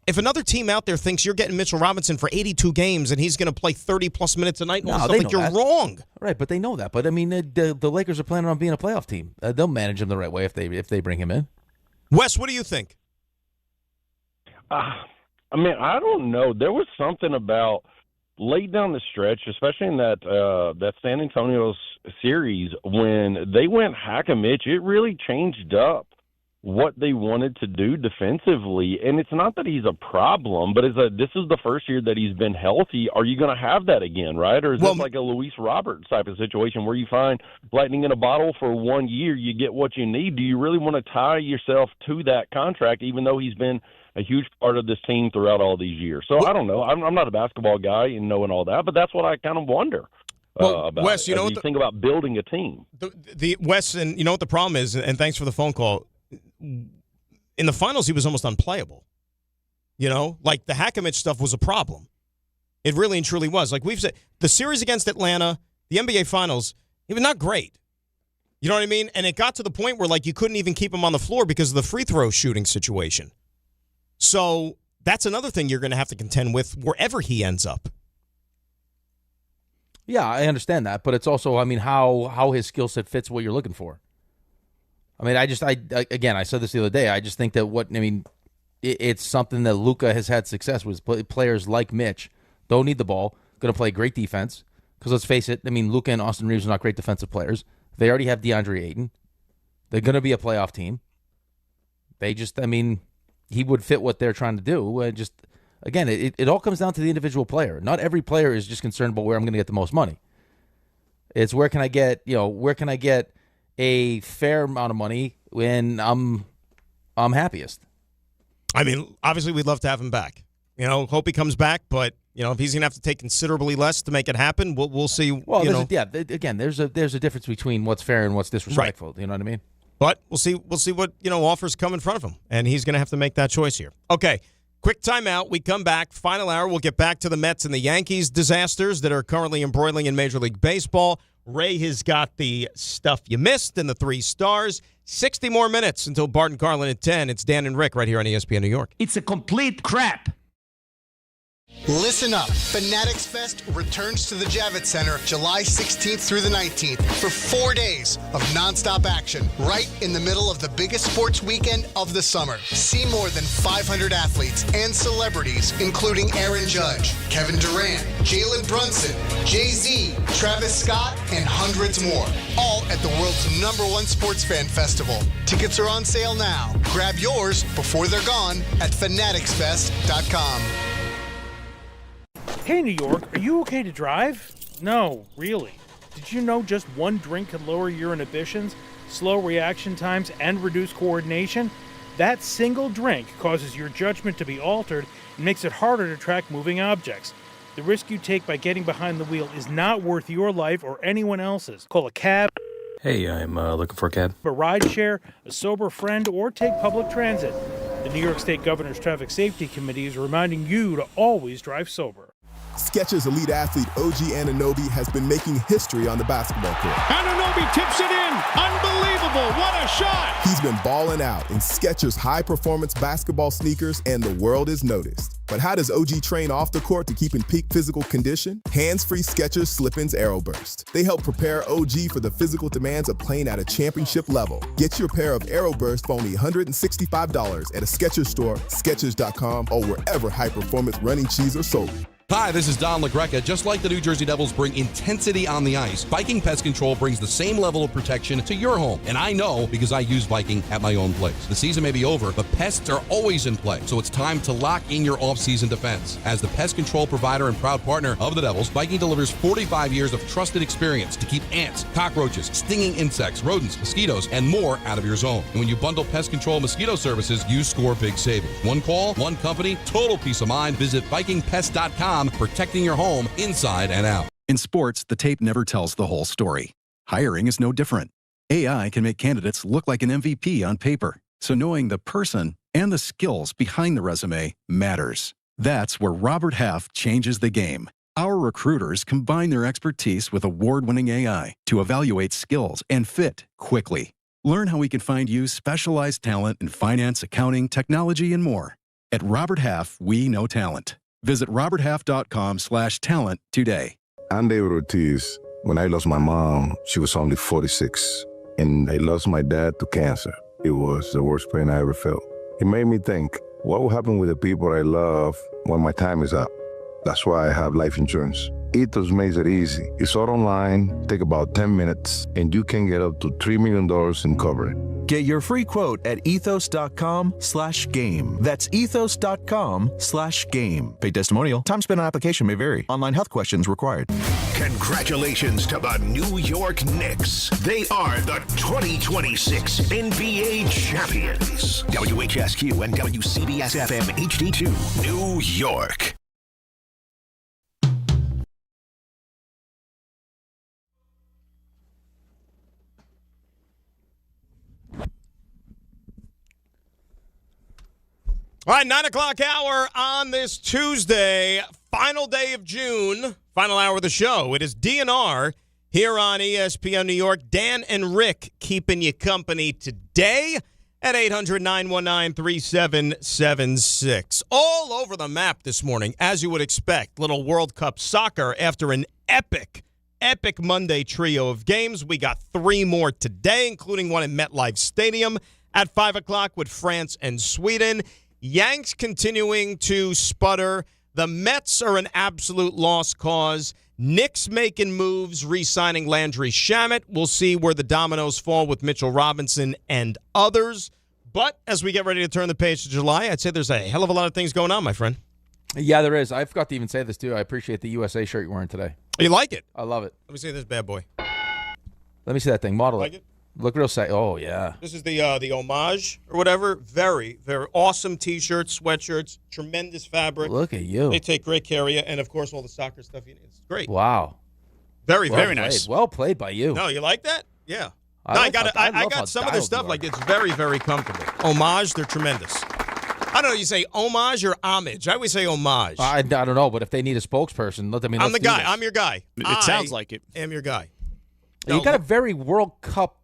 if another team out there thinks you're getting Mitchell Robinson for 82 games and he's going to play 30-plus minutes a night, you're wrong. Right, but they know that. But, I mean, the Lakers are planning on being a playoff team. They'll manage him the right way if they bring him in. Wes, what do you think? I mean, I don't know. There was something about late down the stretch, especially in that San Antonio series, when they went hack-a-mitch, it really changed up what they wanted to do defensively. And it's not that he's a problem, but this is the first year that he's been healthy. Are you going to have that again, right? Or is this like a Luis Roberts type of situation where you find lightning in a bottle for 1 year, you get what you need? Do you really want to tie yourself to that contract, even though he's been a huge part of this team throughout all these years? So I don't know. I'm not a basketball guy and knowing all that, but that's what I kind of wonder about. Wes, you know, you think about building a team. The Wes, and you know what the problem is, and thanks for the phone call. In the finals, he was almost unplayable. You know, like the hack-a-mitch stuff was a problem. It really and truly was. Like we've said, the series against Atlanta, the NBA Finals, he was not great. You know what I mean? And it got to the point where like you couldn't even keep him on the floor because of the free throw shooting situation. So that's another thing you're going to have to contend with wherever he ends up. Yeah, I understand that, but it's also, I mean, how his skill set fits what you're looking for. I mean, I said this the other day. I just think that it's something that Luka has had success with. Players like Mitch don't need the ball, going to play great defense. Because let's face it, I mean, Luka and Austin Reeves are not great defensive players. They already have DeAndre Ayton. They're going to be a playoff team. He would fit what they're trying to do. Again, it all comes down to the individual player. Not every player is just concerned about where I'm going to get the most money. It's where can I get a fair amount of money when I'm happiest. I mean, obviously we'd love to have him back. You know, hope he comes back, but you know, if he's going to have to take considerably less to make it happen, we'll see. Well, there's a difference between what's fair and what's disrespectful. Right. You know what I mean? But we'll see what, offers come in front of him, and he's going to have to make that choice here. Okay, quick timeout. We come back. Final hour. We'll get back to the Mets and the Yankees disasters that are currently embroiling in Major League Baseball. Ray has got the stuff you missed and the 3 stars. 60 more minutes until Bart Carlin at 10. It's Dan and Rick right here on ESPN New York. It's a complete crap. Listen up. Fanatics Fest returns to the Javits Center July 16th through the 19th for 4 days of nonstop action right in the middle of the biggest sports weekend of the summer. See more than 500 athletes and celebrities, including Aaron Judge, Kevin Durant, Jalen Brunson, Jay-Z, Travis Scott, and hundreds more. All at the world's #1 sports fan festival. Tickets are on sale now. Grab yours before they're gone at fanaticsfest.com. Hey, New York, are you okay to drive? No, really. Did you know just one drink could lower your inhibitions, slow reaction times, and reduce coordination? That single drink causes your judgment to be altered and makes it harder to track moving objects. The risk you take by getting behind the wheel is not worth your life or anyone else's. Call a cab. Hey, I'm looking for a cab. A ride share, a sober friend, or take public transit. The New York State Governor's Traffic Safety Committee is reminding you to always drive sober. Skechers elite athlete OG Anunoby has been making history on the basketball court. Anunoby tips it in. Unbelievable. What a shot. He's been balling out in Skechers high-performance basketball sneakers, and the world is noticed. But how does OG train off the court to keep in peak physical condition? Hands-free Skechers Slip-ins Aeroburst. They help prepare OG for the physical demands of playing at a championship level. Get your pair of Aeroburst for only $165 at a Skechers store, Skechers.com, or wherever high-performance running shoes are sold. Hi, this is Don LaGreca. Just like the New Jersey Devils bring intensity on the ice, Viking Pest Control brings the same level of protection to your home. And I know because I use Viking at my own place. The season may be over, but pests are always in play. So it's time to lock in your off-season defense. As the pest control provider and proud partner of the Devils, Viking delivers 45 years of trusted experience to keep ants, cockroaches, stinging insects, rodents, mosquitoes, and more out of your zone. And when you bundle pest control mosquito services, you score big savings. One call, one company, total peace of mind. Visit VikingPest.com. Protecting your home inside and out. In sports, the tape never tells the whole story. Hiring is no different. AI can make candidates look like an MVP on paper, so knowing the person and the skills behind the resume matters. That's where Robert Half changes the game. Our recruiters combine their expertise with award-winning AI to evaluate skills and fit quickly. Learn how we can find you specialized talent in finance, accounting, technology, and more. At Robert Half, we know talent. Visit roberthalf.com/talent today. I'm David Ortiz. When I lost my mom, she was only 46, and I lost my dad to cancer. It was the worst pain I ever felt. It made me think, what will happen with the people I love when my time is up? That's why I have life insurance. Ethos makes it easy. It's all online, take about 10 minutes, and you can get up to $3 million in coverage. Get your free quote at ethos.com/game. That's ethos.com/game. Paid testimonial. Time spent on application may vary. Online health questions required. Congratulations to the New York Knicks. They are the 2026 NBA champions. WHSQ and WCBS-FM HD2, New York. All right, 9 o'clock hour on this Tuesday, final day of June, final hour of the show. It is DNR here on ESPN New York. Dan and Rick keeping you company today at 800-919-3776. All over the map this morning, as you would expect. Little World Cup soccer after an epic Monday trio of games. We got 3 more today, including one in MetLife Stadium at 5 o'clock with France and Sweden. Yanks continuing to sputter. The Mets are an absolute lost cause. Knicks making moves, re-signing Landry Shamet. We'll see where the dominoes fall with Mitchell Robinson and others. But as we get ready to turn the page to July, I'd say there's a hell of a lot of things going on, my friend. Yeah, there is. I forgot to even say this, too. I appreciate the USA shirt you're wearing today. You like it? I love it. Let me see this bad boy. Let me see that thing. Model like it. Look real sexy. Oh, yeah. This is the homage or whatever. Very, very awesome T-shirts, sweatshirts, tremendous fabric. Look at you. They take great care of you. And, of course, all the soccer stuff you need. It's great. Wow. Very, well very played. nice. Well played by you. No, you like that? Yeah. I got some of their stuff. Like, it's very, very comfortable. Homage, they're tremendous. I don't know. You say homage or homage? I always say homage. I don't know, but if they need a spokesperson, let them. I'm the guy. I'm your guy. It sounds like it. I am your guy. You got a very World Cup,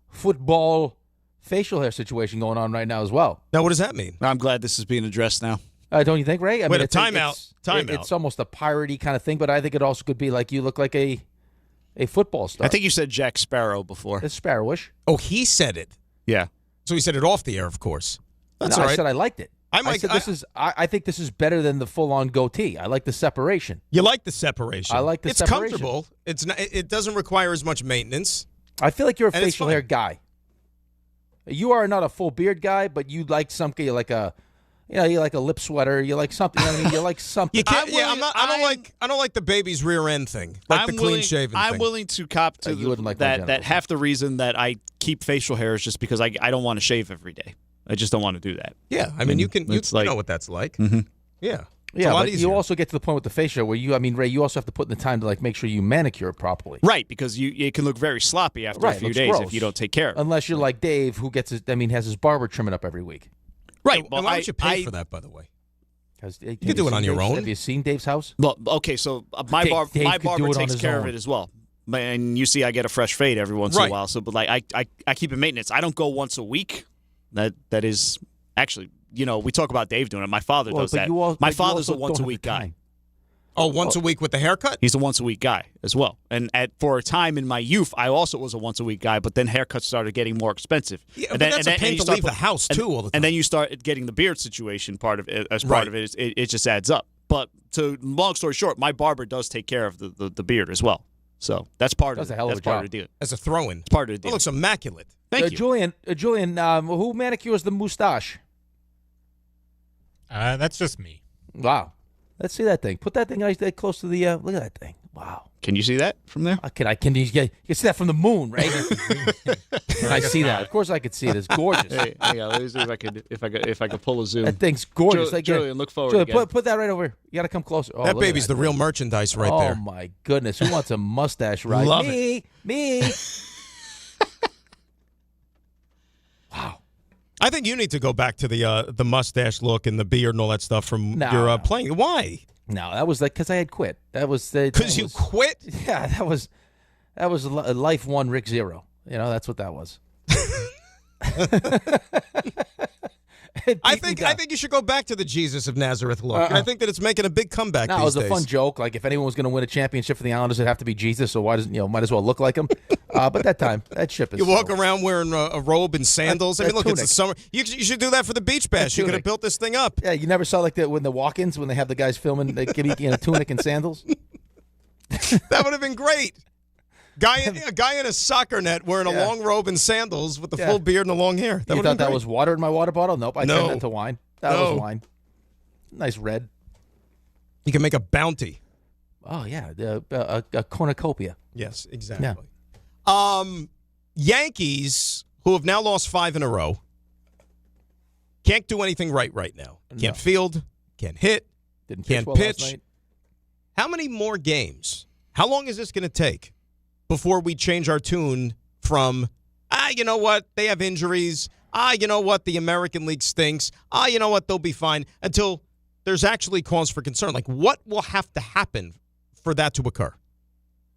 football facial hair situation going on right now as well. Now, what does that mean? I'm glad this is being addressed now. Don't you think, Ray? Wait, a timeout. It's almost a piratey kind of thing, but I think it also could be like you look like a football star. I think you said Jack Sparrow before. It's Sparrowish. Oh, he said it. Yeah. So he said it off the air, of course. That's no, all right. I said I liked it. I think this is better than the full-on goatee. I like the separation. You like the separation. I like the separation. It's comfortable. It's not. It doesn't require as much maintenance. I feel like you're a facial hair guy. You are not a full beard guy, but you like something like a, you like a lip sweater. You like something. I mean, you like something. You can't. I don't like the baby's rear end thing. Like the clean shaven thing. I'm willing to cop to that half the reason that I keep facial hair is just because I don't want to shave every day. I just don't want to do that. Yeah, I mean, you know what that's like. Mm-hmm. Yeah. Yeah, but you also get to the point with the facial where Ray, you also have to put in the time to make sure you manicure it properly. Right, because it can look very sloppy after a few days gross. if you don't take care of it. Unless you're like Dave, who has his barber trimming up every week. Right. Well, why don't you pay for that, by the way? You can do it on your own. Have you seen Dave's house? Well, okay, so my Dave barber takes care of it as well. And you see, I get a fresh fade every once in a while. So, but like I keep it maintenance. I don't go once a week. That is actually, we talk about Dave doing it. My father does that. My father's a once a week guy. Oh, once a week with the haircut? He's a once a week guy as well. And for a time in my youth, I also was a once a week guy, but then haircuts started getting more expensive. Yeah, but that's a pain to leave the house, too, all the time. And then you start getting the beard situation part of it. It just adds up. But to long story short, my barber does take care of the beard as well. So that's part of the deal. As a throw-in. It's part of the deal. It looks immaculate. Thank you. Julian, who manicures the mustache? That's just me. Wow. Let's see that thing. Put that thing right there close to the. Look at that thing. Wow. Can you see that from there? You can see that from the moon, right? Can I see that? Of course, I could see it. It's gorgeous. Hey, let me see if I could pull a zoom. That thing's gorgeous. Julian, look forward. Julian, put that right over here. You got to come closer. Oh, that baby's the real merchandise right there. Oh my goodness! Who wants a mustache ride? Love it. Me. Wow. I think you need to go back to the mustache look and the beard and all that stuff from your playing. Why? No, that was because I had quit. That was because you quit. Yeah, that was life one, Rick Zero. That's what that was. I think you should go back to the Jesus of Nazareth look. I think that it's making a big comeback. No, these it was days. a fun joke. Like if anyone was going to win a championship for the Islanders, it'd have to be Jesus. So why doesn't might as well look like him? But that ship is. You walk around wearing a robe and sandals. I mean, look, it's the summer. You should do that for the beach bash. You could have built this thing up. Yeah, you never saw like that when the walk-ins when they have the guys filming they give you a tunic and sandals. That would have been great. A guy in a soccer net wearing a long robe and sandals with the full beard and the long hair. You thought that was water in my water bottle? Nope, I turned that to wine. That was wine. Nice red. You can make a bounty. Oh, yeah, a cornucopia. Yes, exactly. Yeah. Yankees, who have now lost 5 in a row, can't do anything right now. Can't field, can't hit, can't pitch. How many more games? How long is this going to take before we change our tune from, you know what, they have injuries, you know what, the American League stinks, you know what, they'll be fine, until there's actually cause for concern? Like, what will have to happen for that to occur?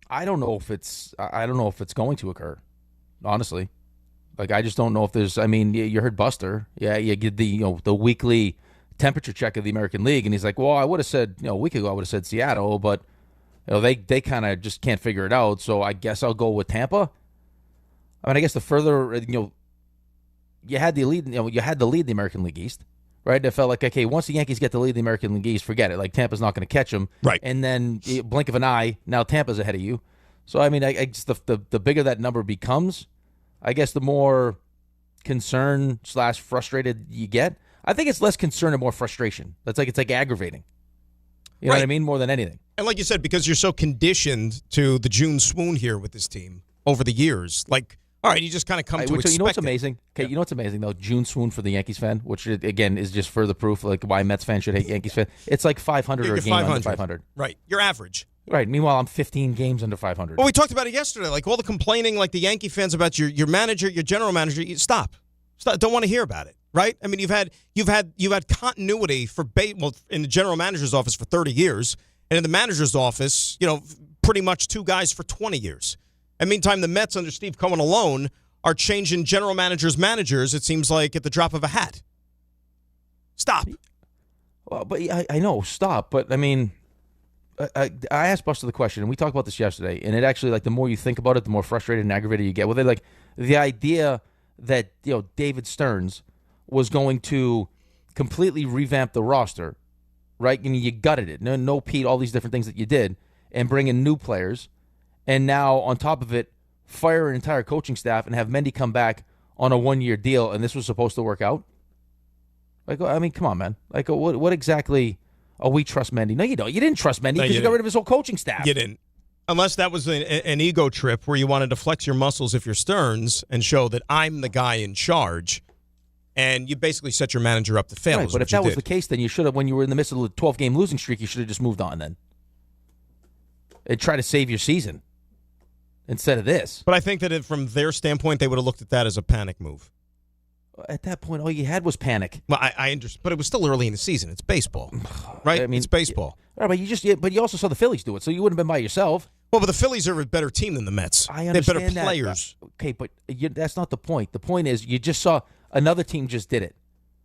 I don't know if it's going to occur, honestly. Like, I just don't know if there's, I mean, you heard Buster. Yeah, you get the weekly temperature check of the American League, and he's like, well, I would have said, a week ago I would have said Seattle, but they kind of just can't figure it out, so I guess I'll go with Tampa. I mean, I guess the further, you had the lead, you had to lead the American League East, right? It felt like, okay, once the Yankees get the lead the American League East, forget it. Like, Tampa's not going to catch them. Right. And then, blink of an eye, now Tampa's ahead of you. So, I mean, I just, the bigger that number becomes, I guess the more concern / frustrated you get. I think it's less concern and more frustration. It's like aggravating. You know what I mean? More than anything. And like you said, because you're so conditioned to the June swoon here with this team over the years, like, all right, you just kind of come to expect You know what's amazing? Okay, you know what's amazing, though? June swoon for the Yankees fan, which, again, is just further proof like why Mets fans should hate Yankees fans. It's like 500 or a game under 500. Right. You're average. Right. Meanwhile, I'm 15 games under 500. Well, we talked about it yesterday. Like, all the complaining, like the Yankee fans about your manager, your general manager, stop. Don't want to hear about it. Right? I mean, you've had continuity for in the general manager's office for 30 years, and in the manager's office, pretty much 2 guys for 20 years. And meantime, the Mets under Steve Cohen alone are changing general managers, it seems like, at the drop of a hat. Stop. Well, but I know, stop. But, I mean, I asked Buster the question, and we talked about this yesterday, and it actually, like, the more you think about it, the more frustrated and aggravated you get with it. Like, the idea that, David Stearns was going to completely revamp the roster, right? I mean, you gutted it. No Pete, all these different things that you did, and bring in new players. And now, on top of it, fire an entire coaching staff and have Mendy come back on a 1-year deal, and this was supposed to work out? Like, I mean, come on, man. Like, what exactly are we trust Mendy? No, you don't. You didn't trust Mendy because you got rid of his whole coaching staff. You didn't. Unless that was an ego trip where you wanted to flex your muscles if you're Stearns and show that I'm the guy in charge. And you basically set your manager up to fail. Right, but if that was the case, then you should have, when you were in the midst of the 12-game losing streak, you should have just moved on then. And try to save your season instead of this. But I think that from their standpoint, they would have looked at that as a panic move. At that point, all you had was panic. Well, I understand, but it was still early in the season. It's baseball, right? It's baseball. Right, but you also saw the Phillies do it, so you wouldn't have been by yourself. Well, but the Phillies are a better team than the Mets. I understand They're better that. players. Okay, but that's not the point. The point is you just saw another team just did it.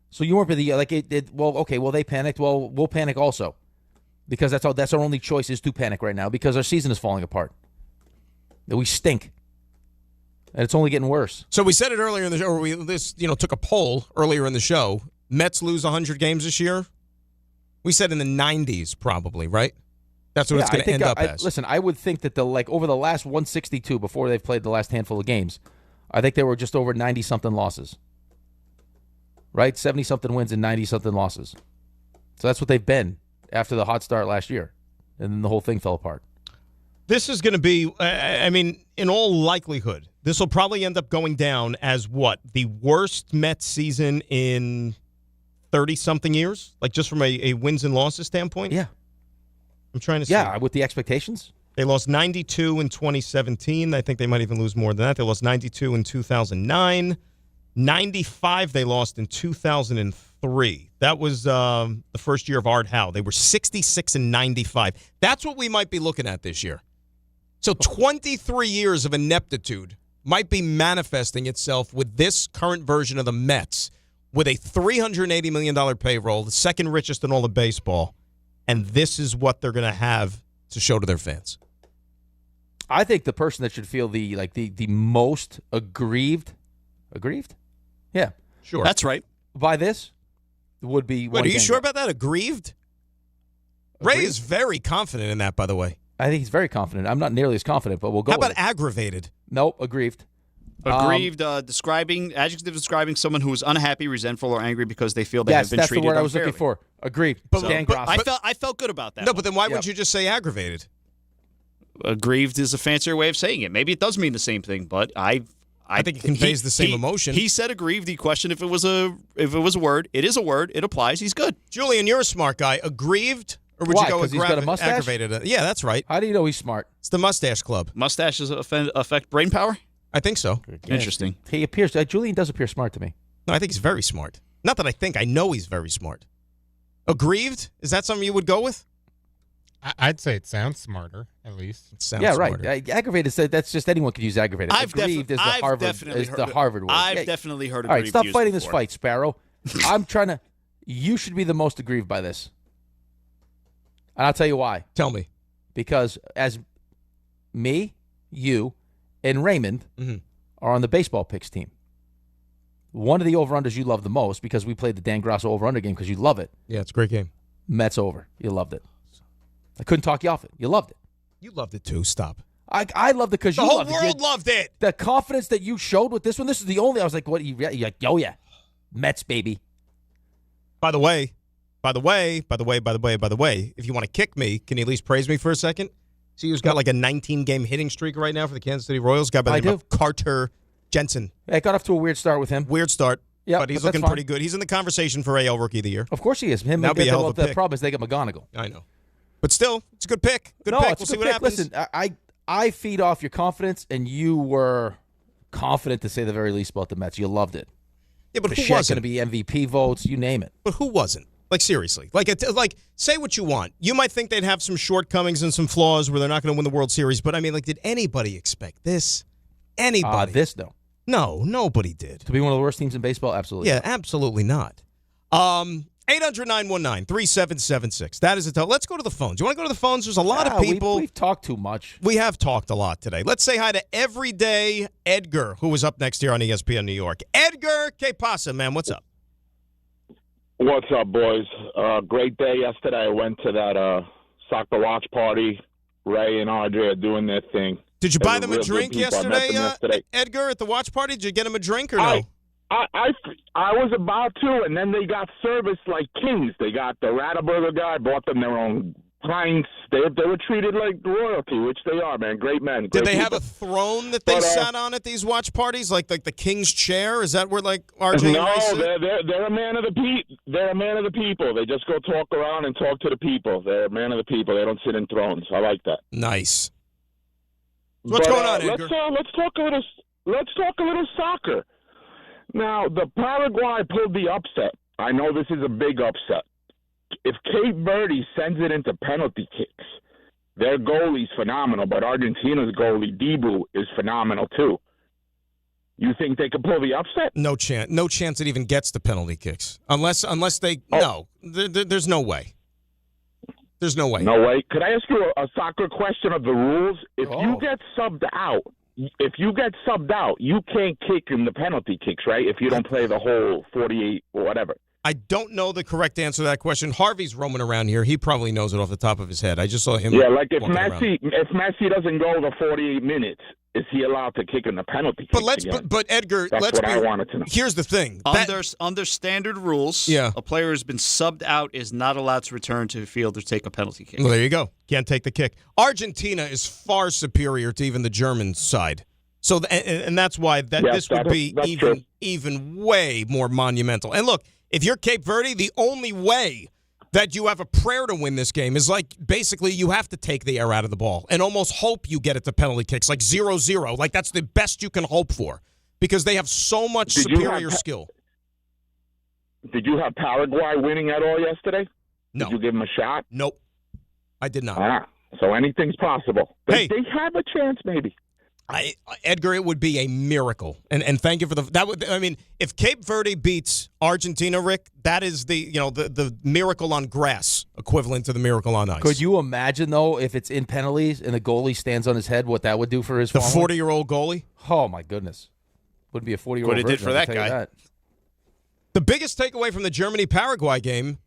So you weren't well, they panicked. Well, we'll panic also. Because that's our only choice is to panic right now because our season is falling apart. We stink. And it's only getting worse. So we said it earlier in the show, or we took a poll earlier in the show. Mets lose 100 games this year. We said in the 90s probably, right? That's what it's going to end up as. Listen, I would think that over the last 162 before they've played the last handful of games, I think they were just over 90-something losses. Right? 70-something wins and 90-something losses. So that's what they've been after the hot start last year. And then the whole thing fell apart. This is going to be, in all likelihood, this will probably end up going down as what? The worst Mets season in 30-something years? Like just from a wins and losses standpoint? Yeah. I'm trying to see. Yeah, with the expectations. They lost 92 in 2017. I think they might even lose more than that. They lost 92 in 2009. 95 they lost in 2003. That was the first year of Art Howe. They were 66 and 95. That's what we might be looking at this year. So 23 years of ineptitude might be manifesting itself with this current version of the Mets with a $380 million payroll, the second richest in all of baseball, and this is what they're going to have to show to their fans. I think the person that should feel the most aggrieved? Yeah. Sure. That's right. By this would be... Wait, are you sure about that? Aggrieved? Ray is very confident in that, by the way. I think he's very confident. I'm not nearly as confident, but we'll go How about with it. Aggravated? Nope, aggrieved. Aggrieved, adjective describing someone who is unhappy, resentful, or angry because they feel they have been treated unfairly. That's the word I was looking for. Aggrieved. I felt good about that. No, but then why wouldn't you just say aggravated? Aggrieved is a fancier way of saying it. Maybe it does mean the same thing, but I think it conveys the same emotion. He said aggrieved. He questioned if it was a word. It is a word. It applies. He's good. Julian, you're a smart guy. Aggrieved? Or would Why? you go with Because he's got a mustache? aggravated? Yeah, that's right. How do you know he's smart? It's the Mustache Club. Mustaches affect brain power? I think so. Interesting. He appears. Julian does appear smart to me. No, I think he's very smart. Not that I think. I know he's very smart. Aggrieved? Is that something you would go with? I'd say it sounds smarter, at least. It sounds smarter. Right. Aggravated, that's just anyone could use aggravated. Aggrieved is the Harvard word. I've definitely heard All right, stop used fighting before. this fight, Sparrow. I'm trying to... You should be the most aggrieved by this. And I'll tell you why. Tell me. Because as me, you, and Raymond are on the baseball picks team. One of the over-unders you love the most because we played the Dan Grasso over-under game because you love it. Yeah, it's a great game. Mets over. You loved it. I couldn't talk you off it. You loved it. You loved it too. Stop. I loved it because you loved it. The whole world loved it. The confidence that you showed with this one, this is the only... I was like, what? You're like, oh, yeah. Mets, baby. By the way, if you want to kick me, can you at least praise me for a second? See who's got like a 19-game hitting streak right now for the Kansas City Royals? Guy by the name of Carter Jensen. I got off to a weird start with him. Weird start. Yeah, but he's looking pretty good. He's in the conversation for AL Rookie of the Year. Of course he is. Him That'd be a hell of a pick. The problem is they got McGonigal. I know. But still, it's a good pick. Good no, pick. It's We'll a see good what pick. happens. Listen, I feed off your confidence, and you were confident to say the very least about the Mets. You loved it. Yeah, but who Bichette wasn't? going to be MVP votes, you name it. But who wasn't? Like, seriously. Like, say what you want. You might think they'd have some shortcomings and some flaws where they're not going to win the World Series, but, I mean, like, did anybody expect this? Anybody? This, no. No, nobody did. To be one of the worst teams in baseball? Absolutely Yeah, not. absolutely not. 800-919-3776. That is it. Let's go to the phones. You want to go to the phones? There's a lot of people. We've talked too much. We have talked a lot today. Let's say hi to Everyday Edgar, who is up next here on ESPN New York. Edgar, que pasa, man? What's up? What's up, boys? Great day yesterday. I went to that soccer watch party. Ray and RJ are doing their thing. Did you They buy were them a real good drink people. I met them yesterday, Edgar, at the watch party? Did you get them a drink or no? I was about to, and then they got service like kings. They got the Rataburger guy, bought them their own pints. They were treated like royalty, which they are, man. Great men. Did great they people. have a throne that they sat on at these watch parties, like the king's chair? Is that where like RJ? No, and Ray sit? they're a man of the They're a man of the people. They just go talk around and talk to the people. They're a man of the people. They don't sit in thrones. I like that. Nice. What's going on, Edgar? Let's talk a little soccer. Now, the Paraguay pulled the upset. I know this is a big upset. If Cape Verde sends it into penalty kicks, their goalie's phenomenal, but Argentina's goalie, Dibu, is phenomenal too. You think they could pull the upset? No chance. No chance it even gets to penalty kicks. Unless they... No. There's no way. There's no way. No way. Could I ask you a soccer question of the rules? If you get subbed out, you can't kick in the penalty kicks, right? If you don't play the whole 48 or whatever. I don't know the correct answer to that question. Harvey's roaming around here. He probably knows it off the top of his head. I just saw him. Yeah, like if Messi doesn't go the 48 minutes, is he allowed to kick in the penalty? But Edgar, I wanted to know. Here's the thing. Under standard rules, a player who's been subbed out is not allowed to return to the field to take a penalty kick. Well, there you go. Can't take the kick. Argentina is far superior to even the German side. So, and that's why this would be even way more monumental. And look, if you're Cape Verde, the only way that you have a prayer to win this game is like basically you have to take the air out of the ball and almost hope you get it to penalty kicks, like 0-0. Like that's the best you can hope for because they have so much superior skill. Did you have Paraguay winning at all yesterday? No. Did you give them a shot? Nope. I did not. So anything's possible. They have a chance maybe. Edgar, it would be a miracle, and thank you for that. I mean, if Cape Verde beats Argentina, Rick, that is the miracle on grass equivalent to the miracle on ice. Could you imagine though if it's in penalties and the goalie stands on his head, what that would do for his the 40-year-old goalie? Oh my goodness, wouldn't be a 40-year-old. What it did for that guy. The biggest takeaway from the Germany-Paraguay game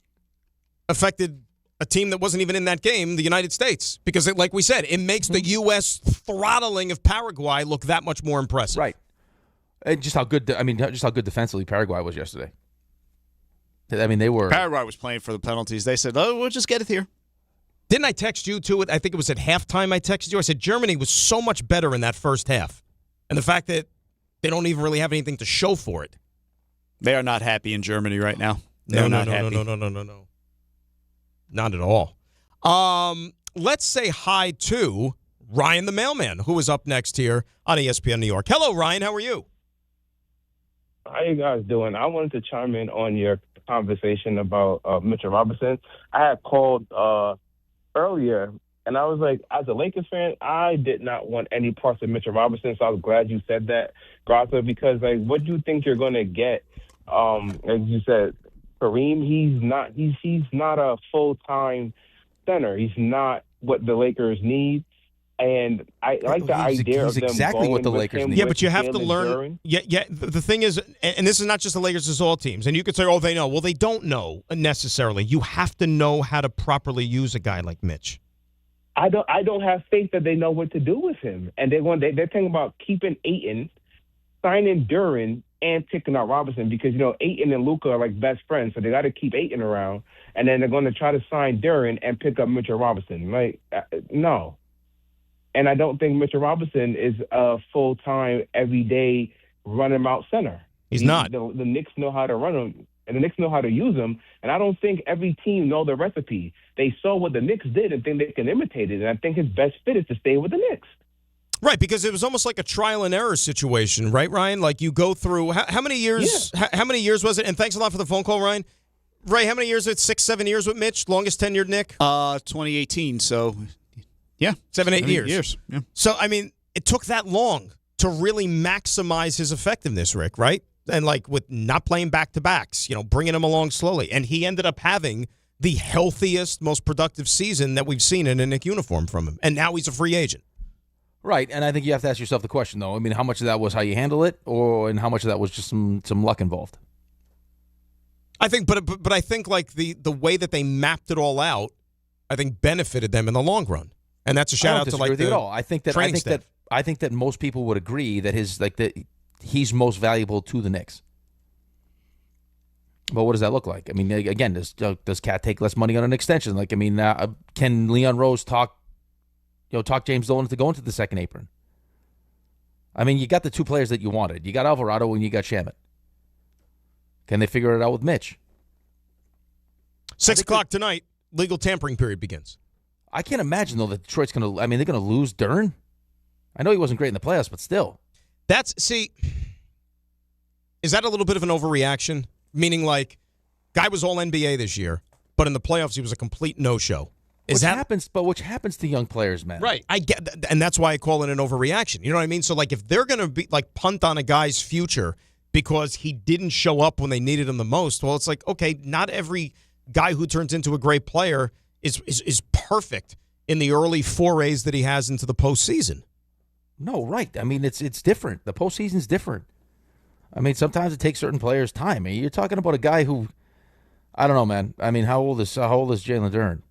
affected a team that wasn't even in that game, the United States. Because, like we said, it makes the U.S. throttling of Paraguay look that much more impressive. Right. And just how good defensively Paraguay was yesterday. I mean, they were... Paraguay was playing for the penalties. They said, we'll just get it here. Didn't I text you, too? I think it was at halftime I texted you. I said Germany was so much better in that first half. And the fact that they don't even really have anything to show for it. They are not happy in Germany right now. No. Not at all. Let's say hi to Ryan the Mailman, who is up next here on ESPN New York. Hello, Ryan. How are you? How you guys doing? I wanted to chime in on your conversation about Mitchell Robinson. I had called earlier, and I was like, as a Lakers fan, I did not want any parts of Mitchell Robinson, so I was glad you said that, Graca, because, like, what do you think you're going to get? As you said, Kareem, he's not a full-time center. He's not what the Lakers need. And I like the idea of them exactly what the Lakers need. Yeah, but you have to learn. Yeah. The thing is, and this is not just the Lakers, it's all teams. And you could say, oh, they know. Well, they don't know necessarily. You have to know how to properly use a guy like Mitch. I don't have faith that they know what to do with him. And they're thinking about keeping Ayton, signing Duran, and picking out Robinson because, Ayton and Luka are like best friends, so they got to keep Ayton around. And then they're going to try to sign Duran and pick up Mitchell Robinson. Like, no. And I don't think Mitchell Robinson is a full-time, everyday run-him-out center. He's not. The Knicks know how to run him, and the Knicks know how to use him. And I don't think every team know the recipe. They saw what the Knicks did and think they can imitate it. And I think his best fit is to stay with the Knicks. Right, because it was almost like a trial and error situation, right, Ryan? Like you go through how many years? Yeah. How many years was it? And thanks a lot for the phone call, Ryan. Ray, how many years? 6-7 years with Mitch, longest tenured Nick. 2018. So, yeah, 7-8 years. Yeah. So I mean, it took that long to really maximize his effectiveness, Rick. Right, and like with not playing back to backs, bringing him along slowly, and he ended up having the healthiest, most productive season that we've seen in a Knick uniform from him, and now he's a free agent. Right, and I think you have to ask yourself the question, though. I mean, how much of that was how you handle it, and how much of that was just some luck involved? I think, but I think like the way that they mapped it all out, I think benefited them in the long run, and that's a shout out to like the at all. I think that most people would agree that he's most valuable to the Knicks. But what does that look like? I mean, again, does Cat take less money on an extension? Like, I mean, can Leon Rose talk James Dolan to go into the second apron? I mean, you got the two players that you wanted. You got Alvarado and you got Shamet. Can they figure it out with Mitch? 6 o'clock tonight, legal tampering period begins. I can't imagine, though, that Detroit's going to... I mean, they're going to lose Dern? I know he wasn't great in the playoffs, but still. It's Is that a little bit of an overreaction? Meaning, like, guy was all NBA this year, but in the playoffs he was a complete no-show. Which happens to young players, man. Right. I get that, and that's why I call it an overreaction. You know what I mean? So, like, if they're going to be like punt on a guy's future because he didn't show up when they needed him the most, well, it's like, okay, not every guy who turns into a great player is perfect in the early forays that he has into the postseason. No, right. I mean, it's different. The postseason's different. I mean, sometimes it takes certain players time. I mean, you're talking about a guy who, I don't know, man. I mean, how old is Jalen Duren?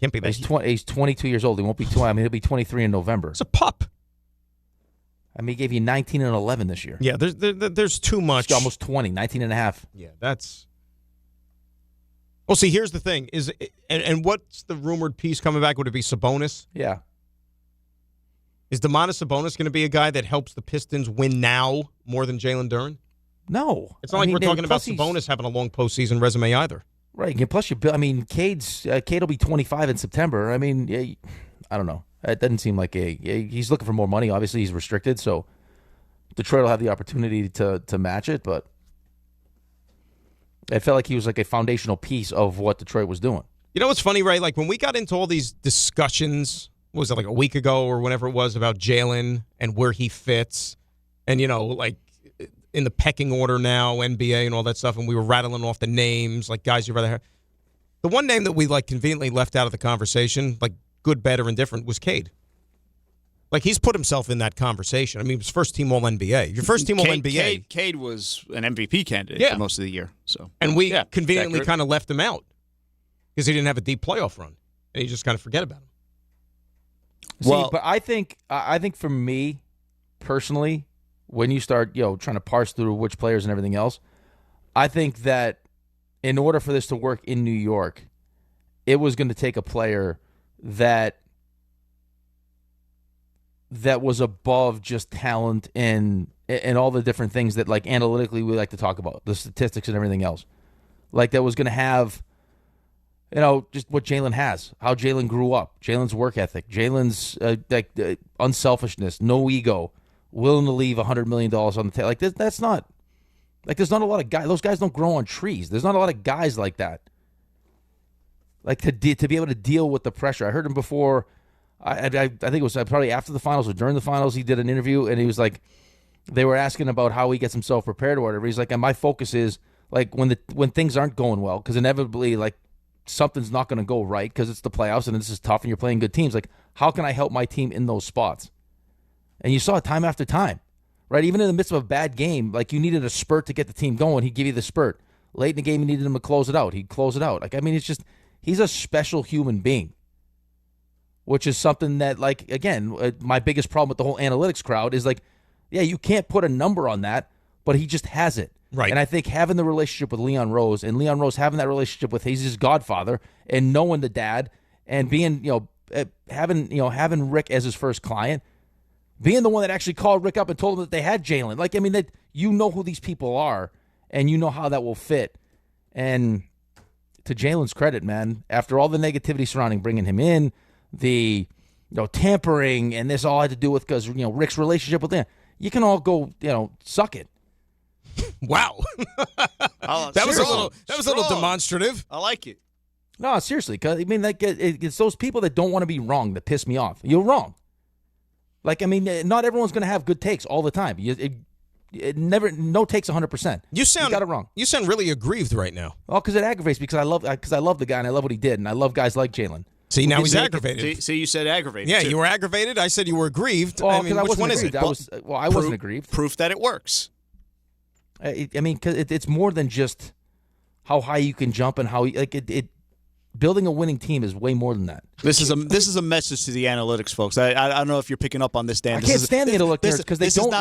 Can't be that. He's 22 years old. He won't be 20. I mean, he'll be 23 in November. It's a pup. I mean, he gave you 19 and 11 this year. Yeah, there's too much. He's almost 20, 19 and a half. Yeah, that's. Well, see, here's the thing: and what's the rumored piece coming back? Would it be Sabonis? Yeah. Is Domantas Sabonis going to be a guy that helps the Pistons win now more than Jalen Duren? No, it's not like we're talking about Sabonis having a long postseason resume either. Right. And plus, Cade will be 25 in September. I mean, I don't know. It doesn't seem like he's looking for more money. Obviously, he's restricted, so Detroit will have the opportunity to match it. But I felt like he was like a foundational piece of what Detroit was doing. You know what's funny, Ray? Like when we got into all these discussions, what was it, like a week ago or whenever it was, about Jalen and where he fits, and like in the pecking order now, NBA and all that stuff, and we were rattling off the names, like guys you'd rather have. The one name that we like conveniently left out of the conversation, like good, bad, or indifferent, was Cade. Like he's put himself in that conversation. I mean, he was first team All NBA. Your first team All NBA. Cade was an MVP candidate for most of the year. So, and we conveniently kind of left him out because he didn't have a deep playoff run, and you just kind of forget about him. See, but I think for me personally, when you start, trying to parse through which players and everything else, I think that in order for this to work in New York, it was going to take a player that was above just talent and all the different things that, like, analytically we like to talk about, the statistics and everything else. Like, that was going to have, just what Jalen has, how Jalen grew up, Jalen's work ethic, Jalen's unselfishness, no ego, willing to leave $100 million on the table. Like, that's not, like, there's not a lot of guys. Those guys don't grow on trees. There's not a lot of guys like that. Like, to be able to deal with the pressure. I heard him before. I think it was probably after the finals or during the finals. He did an interview, and he was like, they were asking about how he gets himself prepared or whatever. He's like, and my focus is, like, when things aren't going well, because inevitably, like, something's not going to go right because it's the playoffs and this is tough and you're playing good teams. Like, how can I help my team in those spots? And you saw it time after time, right? Even in the midst of a bad game, like, you needed a spurt to get the team going. He'd give you the spurt. Late in the game, you needed him to close it out. He'd close it out. Like, I mean, it's just, he's a special human being, which is something that, like, again, my biggest problem with the whole analytics crowd is, like, yeah, you can't put a number on that, but he just has it. Right. And I think having the relationship with Leon Rose and Leon Rose having that relationship with his godfather and knowing the dad and being, having Rick as his first client, being the one that actually called Rick up and told him that they had Jalen. Like, I mean, that you know who these people are and you know how that will fit. And to Jalen's credit, man, after all the negativity surrounding bringing him in, the tampering, and this all had to do with because Rick's relationship with him, you can all go suck it. Wow, that was a little demonstrative. I like it. No, seriously, because I mean, like, it's those people that don't want to be wrong that piss me off. You're wrong. Like, I mean, not everyone's going to have good takes all the time. No takes 100%. You got it wrong. You sound really aggrieved right now. Oh, because it aggravates me because I love the guy and I love what he did and I love guys like Jalen. See, now he's aggravated. See, you said aggravated. Yeah, too. You were aggravated. I said you were aggrieved. Oh, I mean, which one aggrieved. is it? I wasn't aggrieved. Proof that it works. I mean, because it's more than just how high you can jump and how building a winning team is way more than that. This is a message to the analytics folks. I don't know if you're picking up on this, Dan. I can't stand the analytics because they don't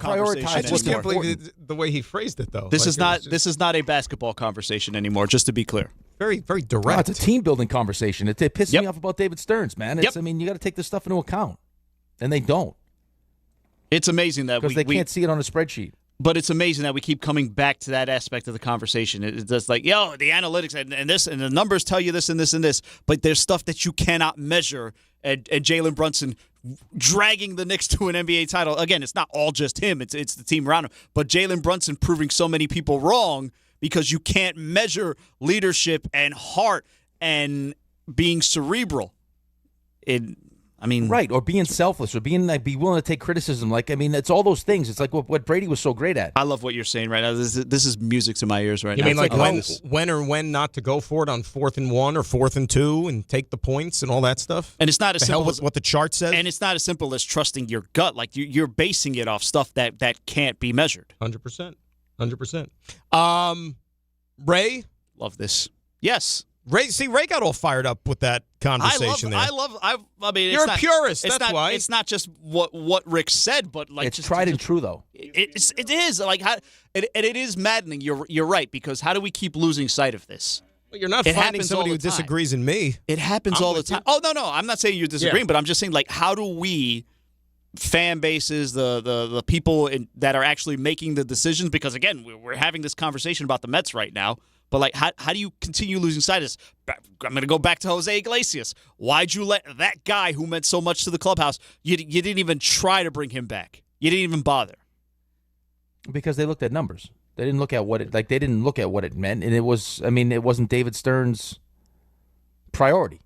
prioritize. I just can't believe the way he phrased it, though. This is not a basketball conversation anymore. Just to be clear, very very direct. No, it's a team building conversation. It pisses me off about David Stearns, man. I mean, you got to take this stuff into account, and they don't. It's amazing that because they can't see it on a spreadsheet. But it's amazing that we keep coming back to that aspect of the conversation. It's just like, the analytics and this and the numbers tell you this and this and this. But there's stuff that you cannot measure. And Jalen Brunson dragging the Knicks to an NBA title. Again, it's not all just him. It's the team around him. But Jalen Brunson proving so many people wrong because you can't measure leadership and heart and being cerebral. Right, or being selfless, or being be willing to take criticism. It's all those things. It's like what Brady was so great at. I love what you're saying right now. This is music to my ears right now. You mean when not to go for it on 4th and 1 or 4th and 2 and take the points and all that stuff? And it's not as simple as what the chart says. And it's not as simple as trusting your gut. Like you're basing it off stuff that can't be measured. 100%. Ray, love this. Yes. Ray got all fired up with that conversation there. I mean, you're a purist. That's why. It's not just what Rick said, but like it's tried and true, though. It is like it is maddening. You're right, because how do we keep losing sight of this? Well, you're not finding somebody who disagrees in me. It happens all the time. Oh no, I'm not saying you're disagreeing, but I'm just saying like how do we, fan bases, the people that are actually making the decisions? Because again, we're having this conversation about the Mets right now. But, like, how do you continue losing sight of this? I'm going to go back to Jose Iglesias. Why'd you let that guy who meant so much to the clubhouse, you didn't even try to bring him back? You didn't even bother. Because they looked at numbers. They didn't look at what it meant. And it wasn't David Stern's priority.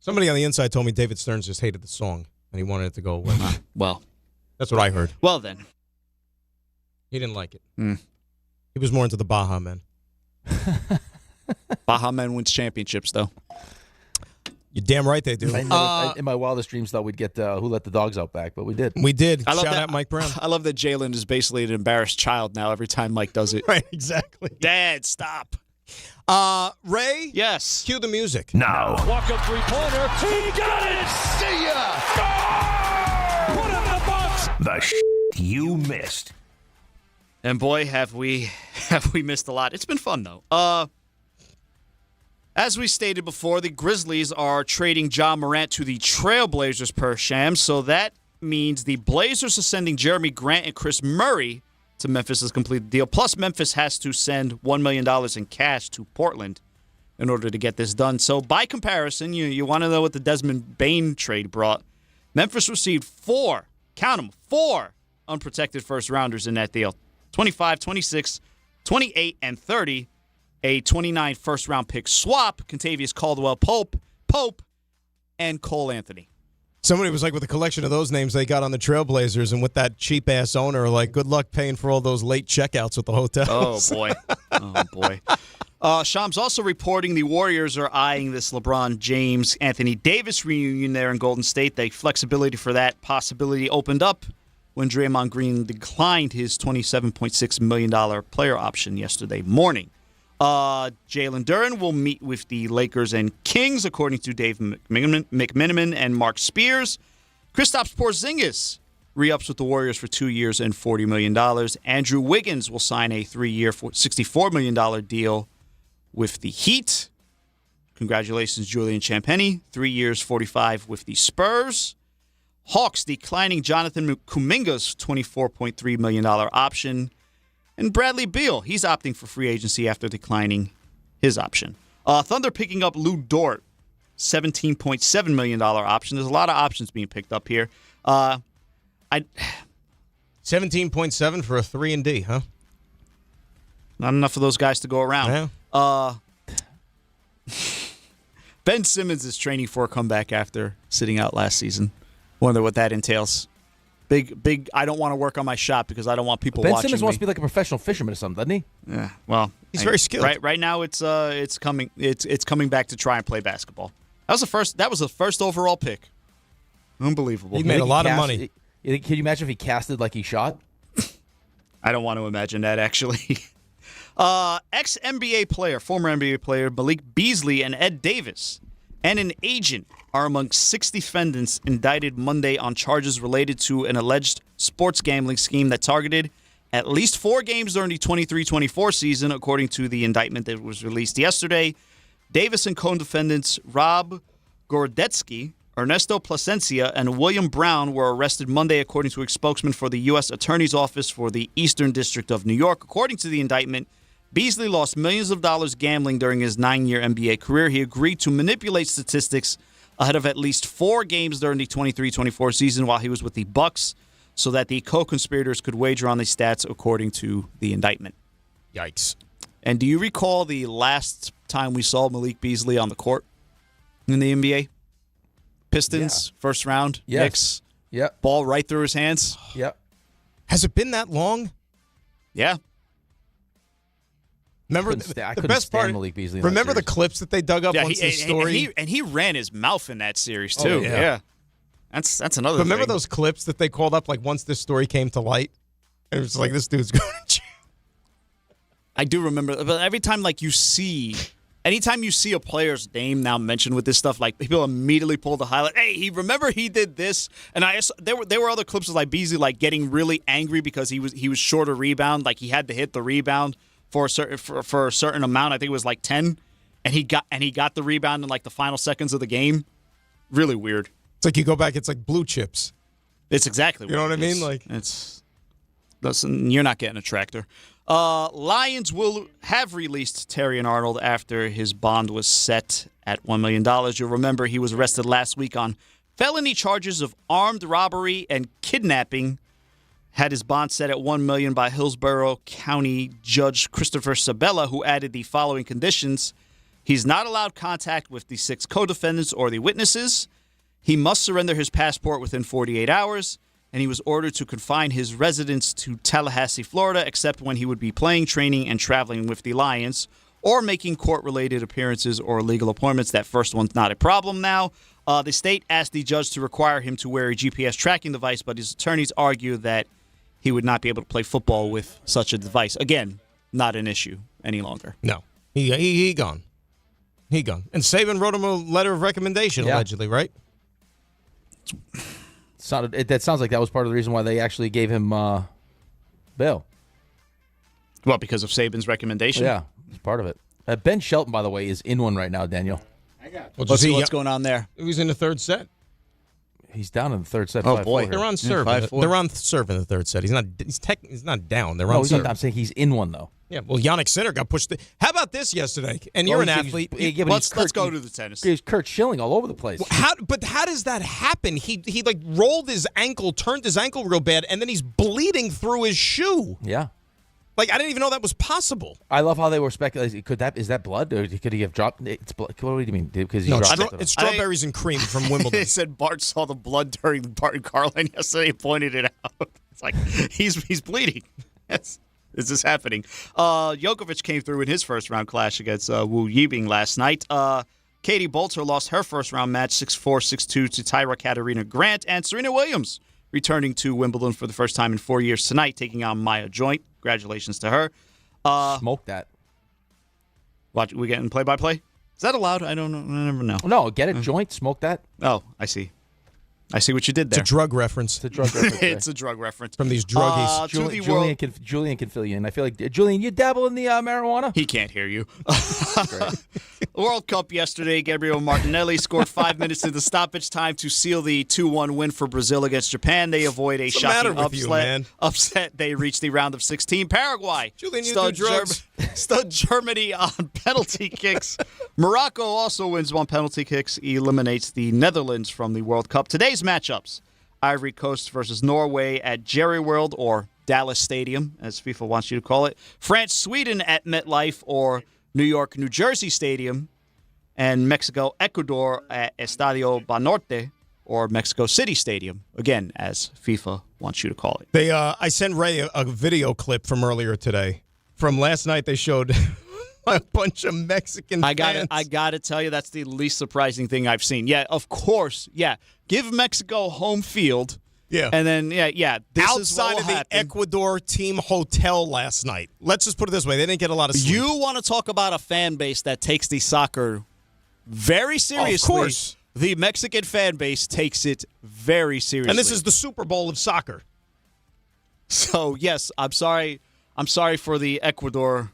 Somebody on the inside told me David Stearns just hated the song and he wanted it to go away. Well. That's what I heard. Well, then. He didn't like it. He was more into the Baja Men. Baja Men wins championships, though. You're damn right they do. In my wildest dreams, thought we'd get Who Let the Dogs Out back, but we did. We did. Shout out Mike Brown. I love that Jalen is basically an embarrassed child now every time Mike does it. Right, exactly. Dad, stop. Ray? Yes. Cue the music. Now. Walk up three-pointer. He got it! See ya! Score! Put it in the box! The you missed. And boy, have we missed a lot. It's been fun, though. As we stated before, the Grizzlies are trading Ja Morant to the Trailblazers per Shams, so that means the Blazers are sending Jeremy Grant and Chris Murray to Memphis as complete the deal. Plus, Memphis has to send $1 million in cash to Portland in order to get this done. So, by comparison, you want to know what the Desmond Bane trade brought. Memphis received 4 unprotected first-rounders in that deal. 25, 26, 28, and 30. A 29 first-round pick swap, Contavious Caldwell-Pope, and Cole Anthony. Somebody was like, with a collection of those names they got on the Trailblazers, and with that cheap-ass owner, like, good luck paying for all those late checkouts with the hotels. Oh, boy. Shams also reporting the Warriors are eyeing this LeBron James, Anthony Davis reunion there in Golden State. The flexibility for that possibility opened up when Draymond Green declined his $27.6 million player option yesterday morning. Jalen Duren will meet with the Lakers and Kings, according to Dave McMenamin and Mark Spears. Kristaps Porzingis re-ups with the Warriors for 2 years and $40 million. Andrew Wiggins will sign a 3-year, $64 million deal with the Heat. Congratulations, Julian Champagnie. 3 years, $45 with the Spurs. Hawks declining Jonathan Kuminga's $24.3 million option. And Bradley Beal, he's opting for free agency after declining his option. Thunder picking up Lou Dort, $17.7 million option. There's a lot of options being picked up here. 17.7 for a 3-and-D, huh? Not enough of those guys to go around. Yeah. Ben Simmons is training for a comeback after sitting out last season. Wonder what that entails. Big. I don't want to work on my shot because I don't want people watching me. Ben Simmons wants to be like a professional fisherman or something, doesn't he? Yeah. Well, he's very skilled. Right now, it's coming back to try and play basketball. That was the first overall pick. Unbelievable. He made a lot of money. Can you imagine if he casted like he shot? I don't want to imagine that, actually. Ex-NBA player, former NBA player Malik Beasley and Ed Davis, and an agent are among 6 defendants indicted Monday on charges related to an alleged sports gambling scheme that targeted at least 4 games during the 23-24 season, according to the indictment that was released yesterday. Davis and co-defendants Rob Gordetsky, Ernesto Plasencia, and William Brown were arrested Monday, according to a spokesman for the U.S. Attorney's Office for the Eastern District of New York. According to the indictment, Beasley lost millions of dollars gambling during his 9-year NBA career. He agreed to manipulate statistics ahead of at least 4 games during the 23-24 season while he was with the Bucks, so that the co-conspirators could wager on the stats according to the indictment. Yikes. And do you recall the last time we saw Malik Beasley on the court in the NBA? Pistons, first round, Yes. Knicks. Yep. Ball right through his hands. Yep. Has it been that long? Yeah. Remember I the couldn't best stand part? Malik Beasley in that Remember the series. clips that they dug up once the story? And he ran his mouth in that series, Oh, too. yeah. Yeah. That's another Remember thing. those clips that they called up like once this story came to light? And it was like, this dude's going to jail. I do remember, but every time anytime you see a player's name now mentioned with this stuff, like people immediately pull the highlight. Hey, remember he did this, and there were other clips of like Beasley like getting really angry because he was short a rebound, like he had to hit the rebound for a certain amount. I think it was like 10, and he got the rebound in like the final seconds of the game. Really weird. It's like you go back, it's like blue chips. It's exactly what You know what I it mean? is. Like Listen, you're not getting a tractor. Lions will have released Terrion Arnold after his bond was set at $1 million. You'll remember he was arrested last week on felony charges of armed robbery and kidnapping. Had his bond set at $1 million by Hillsborough County Judge Christopher Sabella, who added the following conditions. He's not allowed contact with the 6 co-defendants or the witnesses. He must surrender his passport within 48 hours. And he was ordered to confine his residence to Tallahassee, Florida, except when he would be playing, training, and traveling with the Lions, or making court-related appearances or legal appointments. That first one's not a problem now. The state asked the judge to require him to wear a GPS tracking device, but his attorneys argue that he would not be able to play football with such a device. Again, not an issue any longer. No. He gone. He gone. And Saban wrote him a letter of recommendation, allegedly, right? That sounds like that was part of the reason why they actually gave him bail. Well, because of Saban's recommendation? Yeah, it's part of it. Ben Shelton, by the way, is in one right now, Daniel. Let's see what's going on there. He was in the third set. He's down in the third set. Oh, 5-4 boy. here. They're on serve. They're on serve in the third set. He's not down. They're on serve. I'm saying he's in one, though. Yeah, well, Yannick Sinner got pushed. How about this yesterday? And you're an athlete. Let's go to the tennis. He's Kurt Schilling all over the place. How does that happen? He like rolled his ankle, turned his ankle real bad, and then he's bleeding through his shoe. Yeah. Like, I didn't even know that was possible. I love how they were speculating. Is that blood, or could he have dropped? It's blood. What do you mean? Because he dropped it. It's strawberries and cream from Wimbledon. They said Bart saw the blood during Bart Carlin yesterday and pointed it out. It's like he's bleeding. Is this happening? Djokovic came through in his first-round clash against Wu Yibing last night. Katie Bolter lost her first-round match 6-4, 6-2 to Tyra Katarina Grant. And Serena Williams returning to Wimbledon for the first time in 4 years tonight, taking on Maya Joint. Congratulations to her. Smoke that. Watch, we getting play-by-play? Is that allowed? I don't know. I never know. No, get it, Joint, smoke that. Oh, I see. I see what you did there. It's a drug reference. It's a drug reference. It's a drug reference. From these druggies. Julian can fill you in. I feel like, Julian, you dabble in the marijuana? He can't hear you. World Cup yesterday, Gabriel Martinelli scored 5 minutes into stoppage time to seal the 2-1 win for Brazil against Japan. They avoid a shocking upset. They reach the round of 16. Paraguay Julian, you do drugs. Stud Germany on penalty kicks. Morocco also wins on penalty kicks, eliminates the Netherlands from the World Cup. Today's matchups: Ivory Coast versus Norway at Jerry World, or Dallas Stadium, as FIFA wants you to call it. France-Sweden at MetLife, or New York, New Jersey Stadium. And Mexico-Ecuador at Estadio Banorte, or Mexico City Stadium, again, as FIFA wants you to call it. I sent Ray a video clip from earlier today. From last night, they showed a bunch of Mexican fans. I got to tell you, that's the least surprising thing I've seen. Yeah, of course. Yeah, give Mexico home field. Yeah. And then, this outside is what will of the happen. Ecuador team hotel last night. Let's just put it this way. They didn't get a lot of sleep. You want to talk about a fan base that takes the soccer very seriously. Of course. The Mexican fan base takes it very seriously. And this is the Super Bowl of soccer. So, yes, I'm sorry. I'm sorry for the Ecuador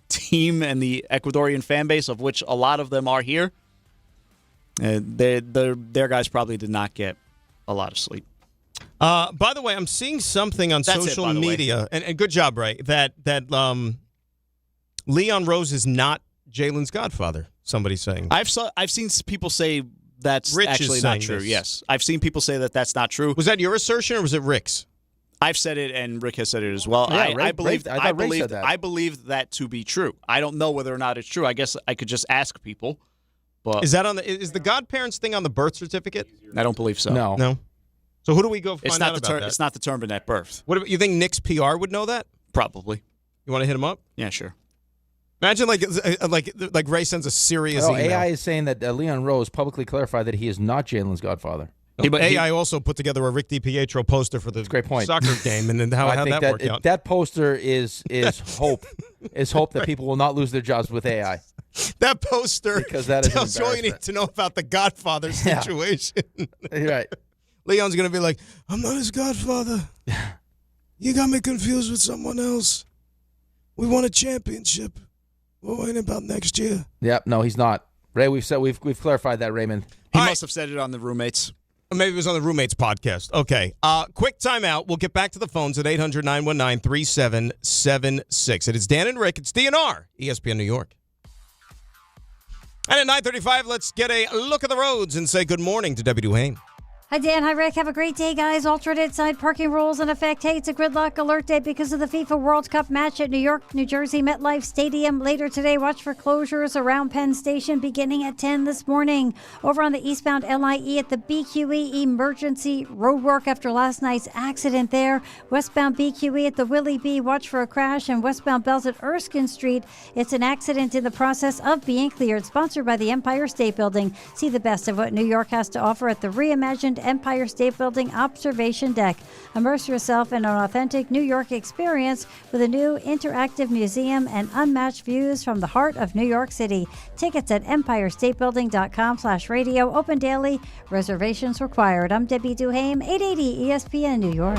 team and the Ecuadorian fan base, of which a lot of them are here. Their guys probably did not get a lot of sleep. By the way, I'm seeing something on social media, and good job, Ray, that Leon Rose is not Jalen's godfather. Somebody's saying. I've seen people say that's Rich actually is not saying true. this. Yes. I've seen people say that that's not true. Was that your assertion or was it Rick's? I've said it, and Rick has said it as well. Yeah, I believe said that. I believe that to be true. I don't know whether or not it's true. I guess I could just ask people. But Is that is the godparents thing on the birth certificate? I don't believe so. No. So who do we go find It's not out about that? It's not determined at birth. What you think Knicks PR would know that? Probably. You want to hit him up? Yeah, sure. Imagine like Ray sends a serious Oh, email. AI is saying that Leon Rose publicly clarified that he is not Jalen's godfather. AI also put together a Rick DiPietro poster for the great point. soccer game, and then how'd that work out? That poster is hope. Is hope that people will not lose their jobs with AI. That poster because that is tells you all you need to know about the Godfather situation. Right. Leon's going to be like, I'm not his godfather. You got me confused with someone else. We won a championship. We're worrying about next year. Yep. No, he's not. Ray, we've clarified that, Raymond. He must have said it on the Roommates. Or maybe it was on the Roommates podcast. Okay. Quick timeout. We'll get back to the phones at 800-919-3776. It is Dan and Rick. It's DNR, ESPN New York. And at 9:35, let's get a look at the roads and say good morning to Debbie Duhane. Hi, Dan. Hi, Rick. Have a great day, guys. Alternate side parking rules in effect. Hey, it's a gridlock alert day because of the FIFA World Cup match at New York, New Jersey, MetLife Stadium. Later today, watch for closures around Penn Station beginning at 10 this morning. Over on the eastbound LIE at the BQE emergency roadwork after last night's accident there. Westbound BQE at the Willie B. Watch for a crash. And westbound Bells at Erskine Street. It's an accident in the process of being cleared. Sponsored by the Empire State Building. See the best of what New York has to offer at the reimagined Empire State Building observation deck. Immerse yourself in an authentic New York experience with a new interactive museum and unmatched views from the heart of New York City. Tickets at empirestatebuilding.com/radio. Open daily. Reservations required. I'm Debbie Duhame, 880 ESPN New York.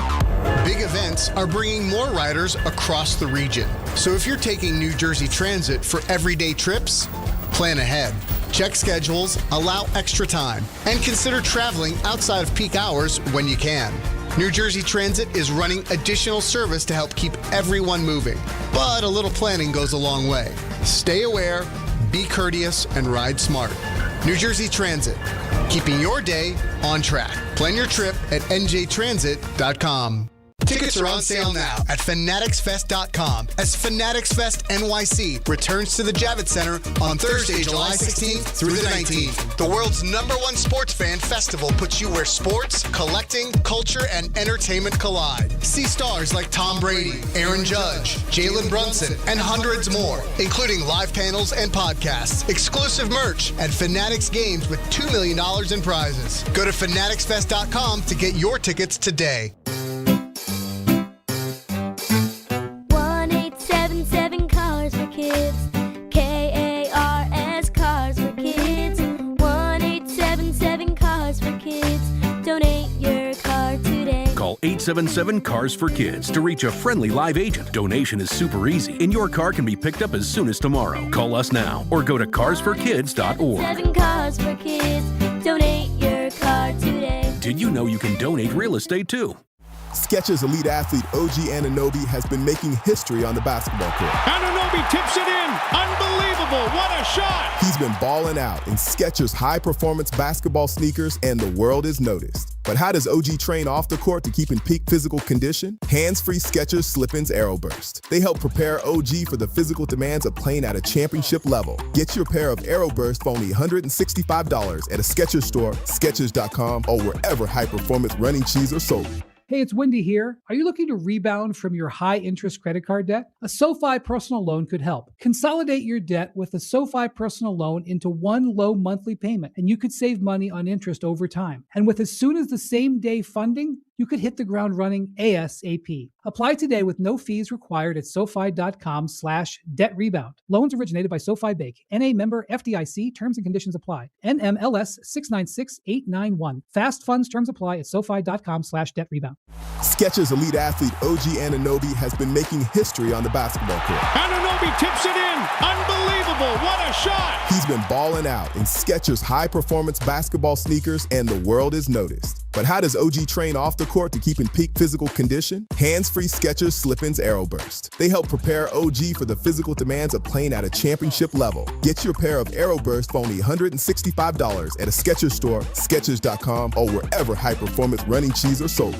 Big events are bringing more riders across the region. So if you're taking New Jersey Transit for everyday trips, plan ahead. Check schedules, allow extra time, and consider traveling outside of peak hours when you can. New Jersey Transit is running additional service to help keep everyone moving. But a little planning goes a long way. Stay aware, be courteous, and ride smart. New Jersey Transit, keeping your day on track. Plan your trip at njtransit.com. Tickets are on sale now at fanaticsfest.com as Fanatics Fest NYC returns to the Javits Center on Thursday, July 16th through the 19th. The world's #1 sports fan festival puts you where sports, collecting, culture, and entertainment collide. See stars like Tom Brady, Aaron Judge, Jalen Brunson, and hundreds more, including live panels and podcasts, exclusive merch, and Fanatics games with $2 million in prizes. Go to fanaticsfest.com to get your tickets today. 1-877 Cars for Kids. KARS Cars for Kids. 1-877 Cars for Kids. Donate your car today. Call 877 Cars for Kids to reach a friendly live agent. Donation is super easy, and your car can be picked up as soon as tomorrow. Call us now or go to carsforkids.org. 7 Cars for Kids. Donate your car today. Did you know you can donate real estate too? Skechers elite athlete OG Anunoby has been making history on the basketball court. Anunoby tips it in. Unbelievable. What a shot. He's been balling out in Skechers high-performance basketball sneakers, and the world is noticed. But how does OG train off the court to keep in peak physical condition? Hands-free Skechers Slip-ins Aeroburst. They help prepare OG for the physical demands of playing at a championship level. Get your pair of Aeroburst for only $165 at a Skechers store, Skechers.com, or wherever high-performance running shoes are sold. Hey, it's Wendy here. Are you looking to rebound from your high-interest credit card debt? A SoFi personal loan could help. Consolidate your debt with a SoFi personal loan into one low monthly payment, and you could save money on interest over time. And with as soon as the same day funding, you could hit the ground running ASAP. Apply today with no fees required at SoFi.com/debt-rebound. Loans originated by SoFi Bank. NA member FDIC. Terms and conditions apply. NMLS 696891. Fast funds terms apply at SoFi.com/debt-rebound. Skechers elite athlete OG Anunoby has been making history on the basketball court. Anunoby Kobe tips it in. Unbelievable. What a shot. He's been balling out in Skechers high-performance basketball sneakers, and the world is noticed. But how does OG train off the court to keep in peak physical condition? Hands-free Skechers Slip-ins Aeroburst. They help prepare OG for the physical demands of playing at a championship level. Get your pair of Aeroburst for only $165 at a Skechers store, Skechers.com, or wherever high-performance running shoes are sold.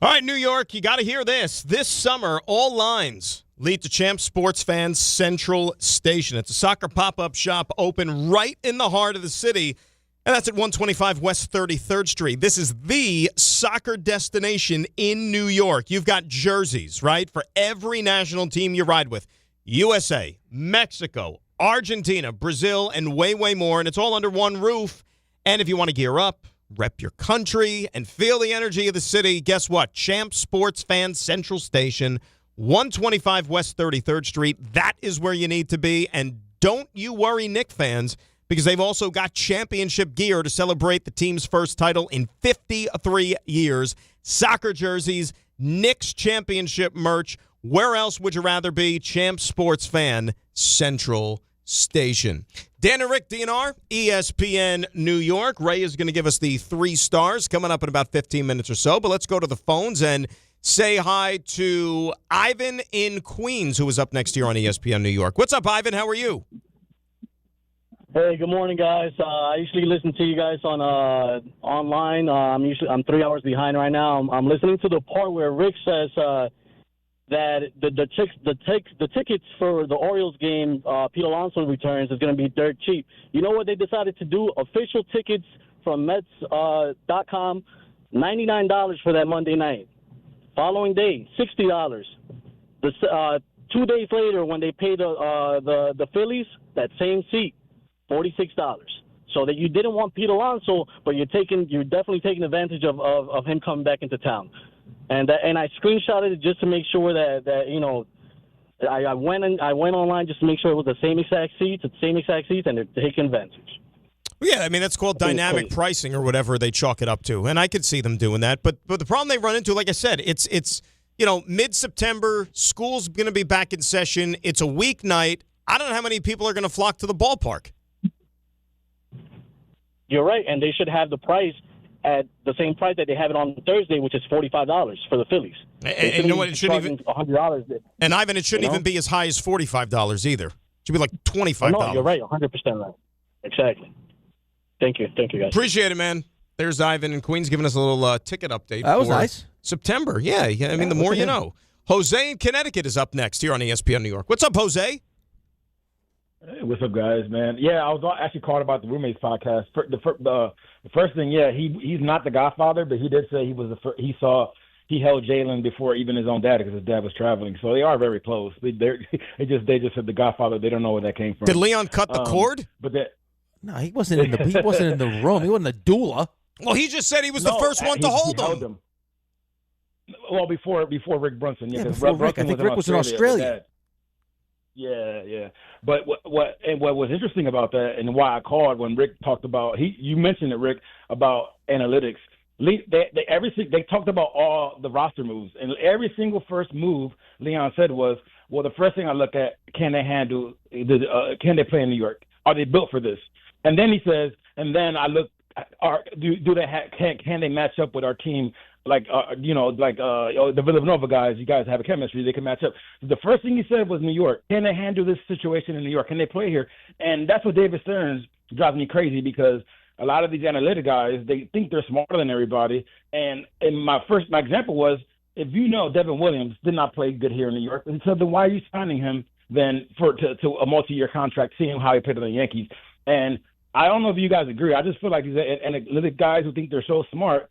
All right, New York, you got to hear this. This summer, all lines lead to Champ Sports Fans Central Station. It's a soccer pop-up shop open right in the heart of the city, and that's at 125 West 33rd Street. This is the soccer destination in New York. You've got jerseys, right, for every national team you ride with. USA, Mexico, Argentina, Brazil, and way, way more, and it's all under one roof. And if you want to gear up, rep your country, and feel the energy of the city, guess what? Champ Sports Fans Central Station, 125 West 33rd Street. That is where you need to be. And don't you worry, Knicks fans, because they've also got championship gear to celebrate the team's first title in 53 years. Soccer jerseys, Knicks championship merch. Where else would you rather be? Champ Sports Fan Central Station. Dan and Rick, DNR, ESPN New York. Ray is going to give us the 3 stars coming up in about 15 minutes or so. But let's go to the phones and say hi to Ivan in Queens, who is up next here on ESPN New York. What's up, Ivan? How are you? Hey, good morning, guys. I usually listen to you guys on online. I'm 3 hours behind right now. I'm listening to the part where Rick says that the tickets for the Orioles game, Pete Alonso returns, is going to be dirt cheap. You know what they decided to do? Official tickets from Mets.com, $99 for that Monday night. Following day, $60. 2 days later, when they pay the Phillies, that same seat, $46. So that you didn't want Pete Alonso, but you're definitely taking advantage of him coming back into town. And I screenshotted it just to make sure that you know, I went online just to make sure it was the same exact seats, and they're taking advantage. Yeah, I mean, that's called dynamic pricing or whatever they chalk it up to, and I could see them doing that. But the problem they run into, like I said, it's you know, mid-September, school's going to be back in session. It's a weeknight. I don't know how many people are going to flock to the ballpark. You're right, and they should have the price at the same price that they have it on Thursday, which is $45 for the Phillies. And you know what? It shouldn't even $100. And Ivan, it shouldn't even be as high as $45 either. It should be like $25. No, you're right, 100% right. Exactly. Thank you, guys. Appreciate it, man. There's Ivan in Queens giving us a little ticket update. That was for nice. September. Yeah. I mean, the more you know. Jose in Connecticut is up next here on ESPN New York. What's up, Jose? Hey, what's up, guys, man? Yeah, I was actually called about the Roommates podcast. The first thing, yeah, he's not the Godfather, but he did say he held Jalen before even his own dad because his dad was traveling. So they are very close. They just said the Godfather. They don't know where that came from. Did Leon cut the cord? No, he wasn't in the room. He wasn't a doula. Well, he just said he was the first one to hold him. Well, before Rick Brunson, yeah, before Rick. I think Rick was in Australia. Yeah. But what was interesting about that, and why I called when Rick talked about you mentioned it, Rick, about analytics. They talked about all the roster moves, and every single first move Leon said was, well, the first thing I look at, can they handle can they play in New York? Are they built for this? And then he says, and then I look, can they match up with our team? The Villanova guys, you guys have a chemistry, they can match up. The first thing he said was New York. Can they handle this situation in New York? Can they play here? And that's what David Stearns drives me crazy, because a lot of these analytic guys, they think they're smarter than everybody. And my example was, if you know Devin Williams did not play good here in New York, and so then why are you signing him then to a multi-year contract, seeing how he played on the Yankees? And I don't know if you guys agree. I just feel like these analytic guys who think they're so smart,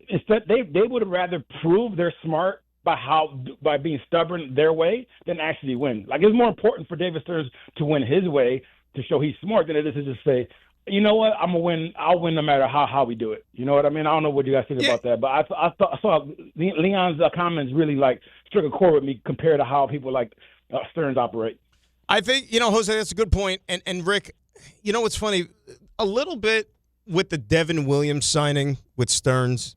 instead they would rather prove they're smart by being stubborn their way than actually win. Like, it's more important for David Stearns to win his way to show he's smart than it is to just say, you know what, I'm gonna win. I'll win no matter how we do it. You know what I mean? I don't know what you guys think about that, but I saw Leon's comments really struck a chord with me compared to how people like Stearns operate. I think, Jose, that's a good point. And Rick, you know what's funny? A little bit with the Devin Williams signing with Stearns,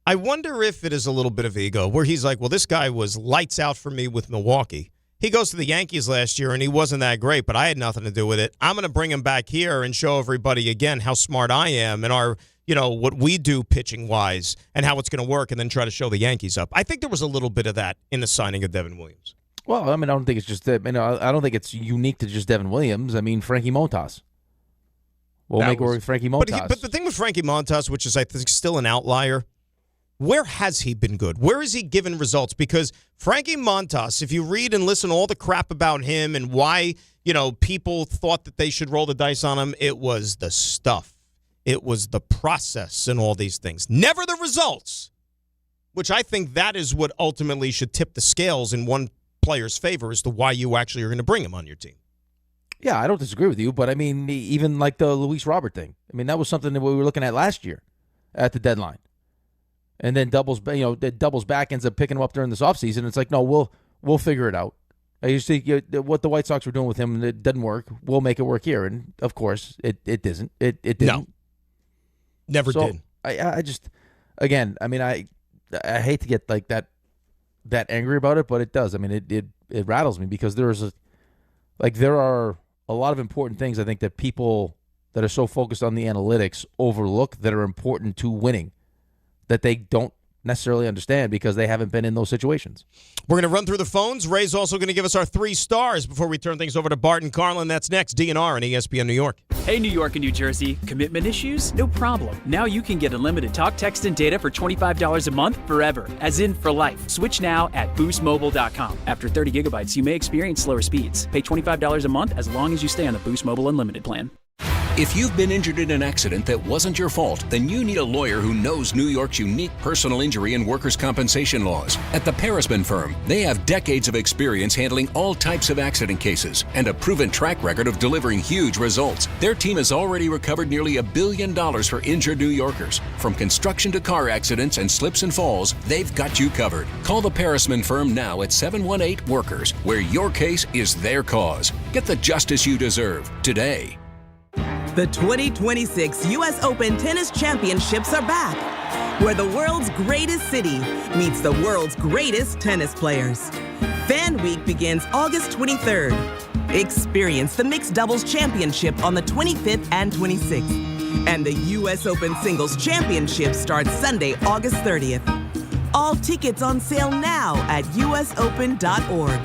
I wonder if it is a little bit of ego where he's like, well, this guy was lights out for me with Milwaukee. He goes to the Yankees last year, and he wasn't that great, but I had nothing to do with it. I'm going to bring him back here and show everybody again how smart I am and what we do pitching-wise and how it's going to work, and then try to show the Yankees up. I think there was a little bit of that in the signing of Devin Williams. Well, I don't think it's just that. I don't think it's unique to just Devin Williams. I mean, Frankie Montas. We'll make it work with Frankie Montas. But the thing with Frankie Montas, which is I think still an outlier, where has he been good? Where has he given results? Because Frankie Montas, if you read and listen to all the crap about him and why, people thought that they should roll the dice on him, it was the stuff. It was the process and all these things. Never the results, which I think that is what ultimately should tip the scales in one player's favor as to why you actually are going to bring him on your team. Yeah, I don't disagree with you, but I mean, even like the Luis Robert thing. I mean, that was something that we were looking at last year at the deadline. And then doubles back, ends up picking him up during this offseason. It's like, no, we'll figure it out. You see what the White Sox were doing with him, it doesn't work. We'll make it work here. And, of course, it didn't. It didn't. No. Never did. I just, again, I mean, I hate to get like that angry about it, but it does. I mean, it rattles me because there are a lot of important things I think that people that are so focused on the analytics overlook that are important to winning that they don't necessarily understand because they haven't been in those situations. We're going to run through the phones. Ray's also going to give us our 3 stars before we turn things over to Bart and Carlin. That's next, DNR on ESPN New York. Hey, New York and New Jersey. Commitment issues? No problem. Now you can get unlimited talk, text, and data for $25 a month forever, as in for life. Switch now at boostmobile.com. After 30 gigabytes, you may experience slower speeds. Pay $25 a month as long as you stay on the Boost Mobile Unlimited plan. If you've been injured in an accident that wasn't your fault, then you need a lawyer who knows New York's unique personal injury and workers' compensation laws. At the Parisman Firm, they have decades of experience handling all types of accident cases and a proven track record of delivering huge results. Their team has already recovered nearly $1 billion for injured New Yorkers. From construction to car accidents and slips and falls, they've got you covered. Call the Parisman Firm now at 718-WORKERS, where your case is their cause. Get the justice you deserve today. The 2026 U.S. Open Tennis Championships are back, where the world's greatest city meets the world's greatest tennis players. Fan Week begins August 23rd. Experience the Mixed Doubles Championship on the 25th and 26th. And the U.S. Open Singles Championship starts Sunday, August 30th. All tickets on sale now at usopen.org.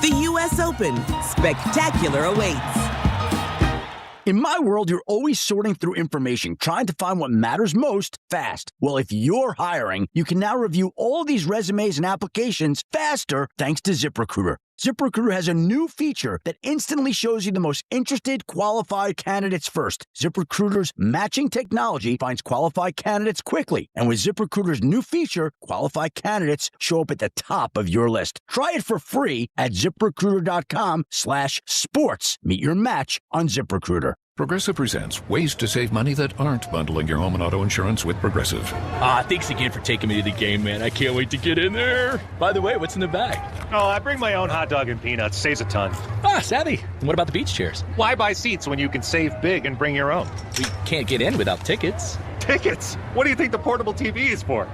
The U.S. Open, spectacular awaits. In my world, you're always sorting through information, trying to find what matters most fast. Well, if you're hiring, you can now review all these resumes and applications faster thanks to ZipRecruiter. ZipRecruiter has a new feature that instantly shows you the most interested, qualified candidates first. ZipRecruiter's matching technology finds qualified candidates quickly. And with ZipRecruiter's new feature, qualified candidates show up at the top of your list. Try it for free at ZipRecruiter.com/sports. Meet your match on ZipRecruiter. Progressive presents ways to save money that aren't bundling your home and auto insurance with Progressive. Thanks again for taking me to the game, man. I can't wait to get in there. By the way, what's in the bag? Oh, I bring my own hot dog and peanuts. Saves a ton. Savvy. And what about the beach chairs? Why buy seats when you can save big and bring your own? We can't get in without tickets. Tickets? What do you think the portable TV is for?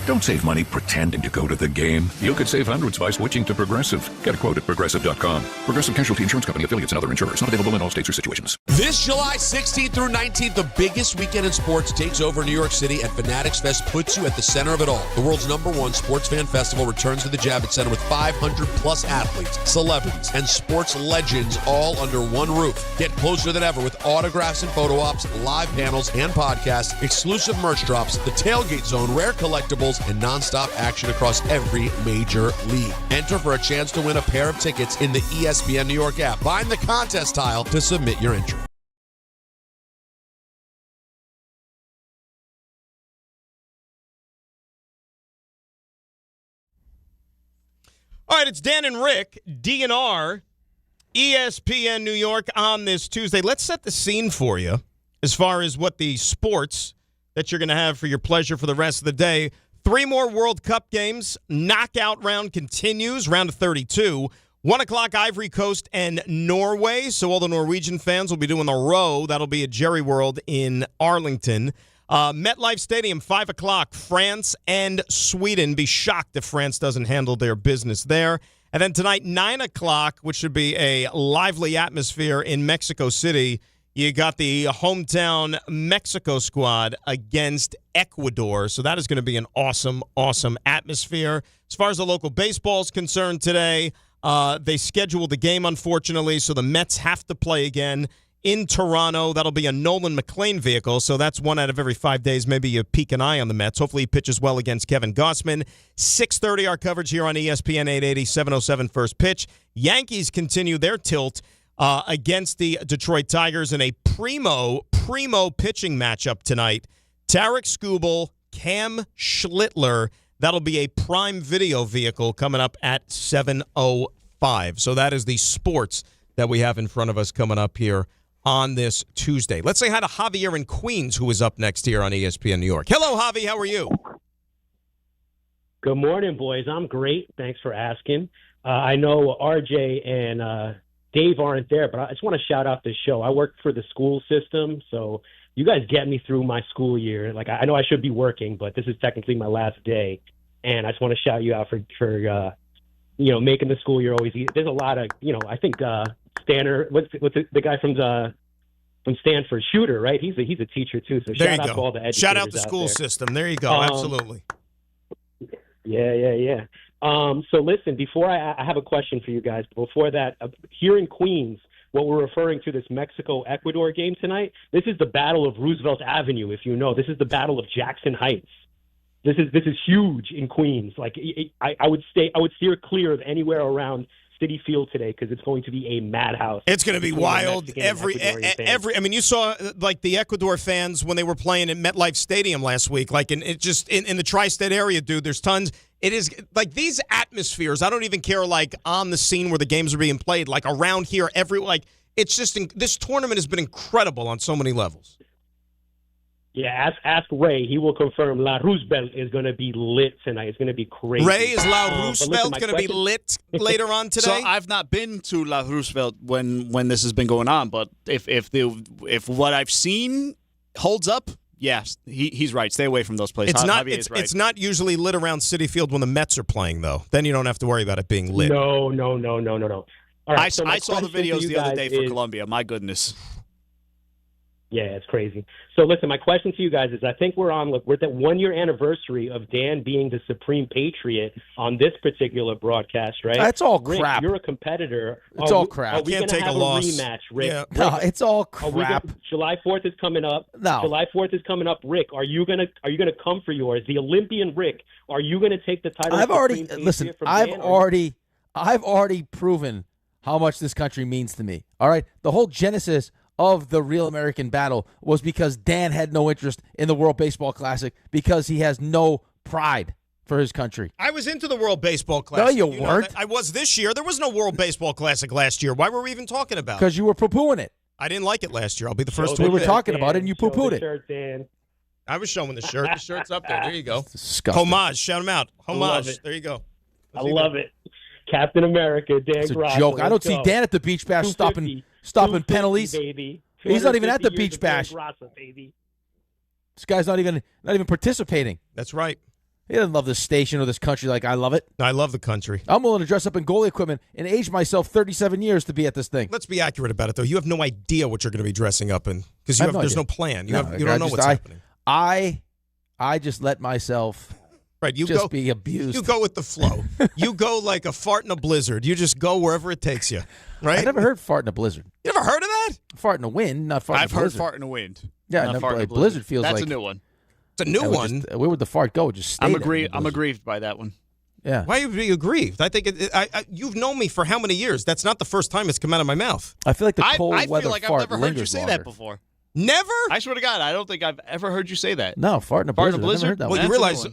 Don't save money pretending to go to the game. You could save hundreds by switching to Progressive. Get a quote at Progressive.com. Progressive Casualty Insurance Company, affiliates, and other insurers. Not available in all states or situations. This July 16th through 19th, the biggest weekend in sports takes over New York City, and Fanatics Fest puts you at the center of it all. The world's #1 sports fan festival returns to the Javits Center with 500-plus athletes, celebrities, and sports legends all under one roof. Get closer than ever with autographs and photo ops, live panels and podcasts, exclusive merch drops, the tailgate zone, rare collectibles, and nonstop action across every major league. Enter for a chance to win a pair of tickets in the ESPN New York app. Find the contest tile to submit your entry. All right, it's Dan and Rick, DNR, ESPN New York on this Tuesday. Let's set the scene for you as far as what the sports that you're going to have for your pleasure for the rest of the day. 3 more World Cup games. Knockout round continues, round of 32. 1 o'clock, Ivory Coast and Norway. So all the Norwegian fans will be doing the row. That'll be at Jerry World in Arlington. MetLife Stadium, 5 o'clock, France and Sweden. Be shocked if France doesn't handle their business there. And then tonight, 9 o'clock, which should be a lively atmosphere in Mexico City. You got the hometown Mexico squad against Ecuador. So that is going to be an awesome, awesome atmosphere. As far as the local baseball is concerned today, they scheduled the game, unfortunately, so the Mets have to play again in Toronto. That'll be a Nolan McLean vehicle, so that's 1 out of every 5 days. Maybe you peek an eye on the Mets. Hopefully he pitches well against Kevin Gossman. 6:30 our coverage here on ESPN 880, 7:07 first pitch. Yankees continue their tilt against the Detroit Tigers in a primo pitching matchup tonight. Tarek Skubal, Cam Schlittler. That'll be a Prime Video vehicle coming up at 7:05. So that is the sports that we have in front of us coming up here on this Tuesday. Let's say hi to Javier in Queens, who is up next here on ESPN New York. Hello, Javi. How are you? Good morning, boys. I'm great. Thanks for asking. I know RJ and Dave aren't there, but I just want to shout out this show. I work for the school system, so you guys get me through my school year. Like, I know I should be working, but this is technically my last day, and I just want to shout you out for making the school year always easy. There's a lot of, I think Stanner, what's the guy from Stanford, Shooter, right? He's a teacher too. So shout out to all the educators. Shout out the school system. There you go. Absolutely. Yeah. So listen, before I have a question for you guys. Before that, here in Queens, what we're referring to this Mexico-Ecuador game tonight, this is the Battle of Roosevelt Avenue, if you know. This is the Battle of Jackson Heights. This is huge in Queens. Like, I would steer clear of anywhere around City Field today because it's going to be a madhouse. It's going to be wild. I mean, you saw like the Ecuador fans when they were playing at MetLife Stadium last week. Like, in the tri-state area, dude. There's tons. It is like these atmospheres. I don't even care like on the scene where the games are being played. Like around here, it's just this tournament has been incredible on so many levels. Yeah, ask Ray. He will confirm La Roosevelt is going to be lit tonight. It's going to be crazy. Ray, is La Roosevelt going to be lit later on today? So I've not been to La Roosevelt when this has been going on, but if what I've seen holds up, yes, he's right. Stay away from those places. It's not usually lit around Citi Field when the Mets are playing, though. Then you don't have to worry about it being lit. No. All right, I saw the videos the other day for Columbia. My goodness. Yeah, it's crazy. So listen, my question to you guys is, I think we're at the 1-year anniversary of Dan being the supreme patriot on this particular broadcast, right? That's all Rick, crap. You're a competitor. It's all crap. Are we Can't take have a loss. Rematch, Rick? Yeah. Rick, No, it's all crap. July 4th is coming up. No. July 4th is coming up. Rick, are you gonna come for yours? The Olympian Rick, are you gonna take the title? I've already proven how much this country means to me. All right, the whole genesis of the Real American Battle was because Dan had no interest in the World Baseball Classic because he has no pride for his country. I was into the World Baseball Classic. No, you weren't. I was this year. There was no World Baseball Classic last year. Why were we even talking about it? Because you were poo-pooing it. I didn't like it last year. I'll be the first to We admit. were talking about it, and you poo-pooed it. Shirt, Dan. I was showing the shirt. The shirt's up there. There you go. Disgusting. Homage. Shout him out. Love Homage. it. There you go. I love it. Captain America, Dan It's a Grosso. joke. I don't Let's see go. Dan at the Beach Bash stopping penalties. Baby. He's not even at the 250 Beach years of Dan Bash. Grosso, baby. This guy's not even participating. That's right. He doesn't love this station or this country like I love it. I love the country. I'm willing to dress up in goalie equipment and age myself 37 years to be at this thing. Let's be accurate about it, though. You have no idea what you're going to be dressing up in because there's no plan. You don't know what's happening. I just let myself be abused. You go with the flow. You go like a fart in a blizzard. You just go wherever it takes you, right? I never heard fart in a blizzard. You ever heard of that? Fart in a wind, not fart in a blizzard. I've heard fart in a wind. Yeah, blizzard feels That's like... a new one. It's a new one. Where would the fart go? Just stay I'm there. aggrieved by that one. Yeah. Why are you aggrieved? I think you've known me for how many years? That's not the first time it's come out of my mouth. I feel like the cold I weather feel like fart I've never heard you lingers say longer. that before. Never? I swear to God, I don't think I've ever heard you say that. No, fart in a blizzard. I've never heard that Well, one. you realize,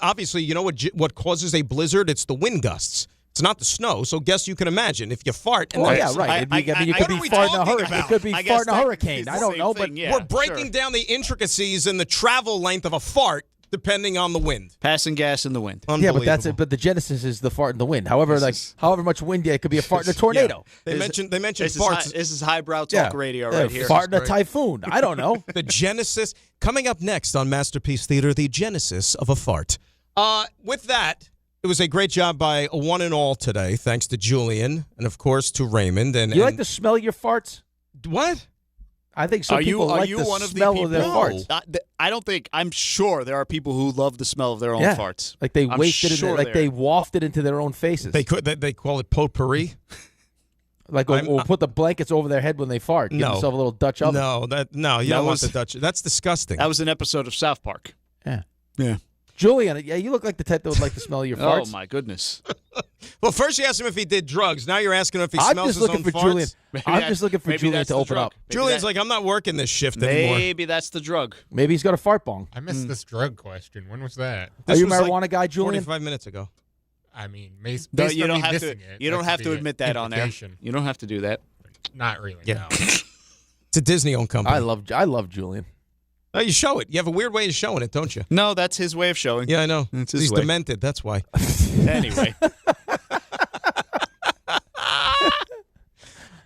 obviously, you know what causes a blizzard? It's the wind gusts. It's not the snow. So guess you can imagine if you fart. And Yeah, right. You could be farting a hurricane. It could be farting a hurricane. I don't know, but we're breaking down the intricacies and the travel length of a fart. depending on the wind. Passing gas in the wind. Yeah, but that's it. But the genesis is the fart in the wind. However, however much wind, it could be a fart in a tornado. Yeah. They mentioned farts. This is highbrow talk radio right here. Fart in a typhoon. I don't know. The genesis. Coming up next on Masterpiece Theater, the genesis of a fart. With that, it was a great job by one and all today, thanks to Julian and, of course, to Raymond. And you like to smell your farts? What? I think some people like the smell of their farts. I don't think. I'm sure there are people who love the smell of their own farts. Like they they wafted into their own faces. They call it potpourri. Like or put the blankets over their head when they fart. Give themselves a little Dutch oven. No, you don't want the Dutch. That's disgusting. That was an episode of South Park. Yeah. Julian, you look like the type that would like to smell your farts. Oh, my goodness. Well, first you asked him if he did drugs. Now you're asking him if he smells his own farts. I'm just looking for Julian to open up. Julian's like, I'm not working this shift anymore. Maybe that's the drug. Maybe he's got a fart bong. I missed this drug question. When was that? Are you a marijuana guy, Julian? 45 minutes ago. I mean, you don't have to. You don't have to admit that on air. You don't have to do that. Not really. Yeah. No. It's a Disney-owned company. I love Julian. Oh, you show it. You have a weird way of showing it, don't you? No, that's his way of showing. Yeah, I know. It's his He's way. demented. That's why. Anyway.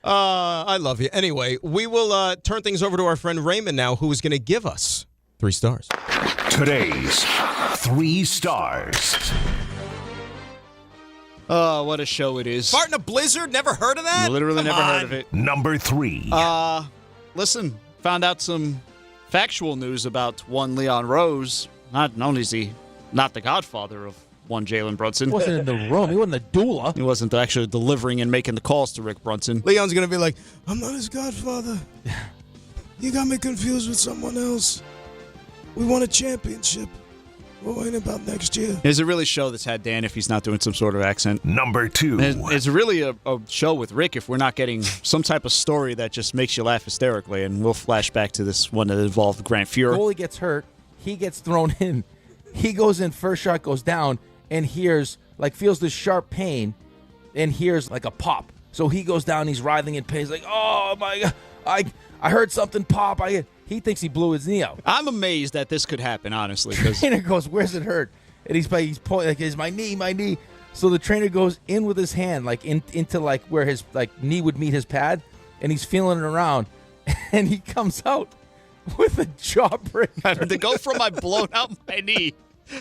I love you. Anyway, we will turn things over to our friend Raymond now, who is going to give us 3 stars. Today's 3 stars. Oh, what a show it is. Fart in a blizzard? Never heard of that? Literally never heard of it. Number 3. Listen, found out some factual news about one Leon Rose. Not only is he not the godfather of one Jalen Brunson. He wasn't in the room. He wasn't a doula. He wasn't actually delivering and making the calls to Rick Brunson. Leon's going to be like, I'm not his godfather. You got me confused with someone else. We won a championship. We're worrying about next year. Does it really show that's had Dan if he's not doing some sort of accent? Number 2. It's really a show with Rick if we're not getting some type of story that just makes you laugh hysterically. And we'll flash back to this one that involved Grant Fuhrer. Goalie gets hurt. He gets thrown in. He goes in, first shot goes down, and feels this sharp pain, and hears like a pop. So he goes down, he's writhing in pain. He's like, oh my God, I heard something pop. He thinks he blew his knee out. I'm amazed that this could happen, honestly. The trainer goes, where's it hurt? And he's pointing, like, it's my knee. So the trainer goes in with his hand, like into like where his like knee would meet his pad, and he's feeling it around, and he comes out with a jawbreaker. To go from my blown out my knee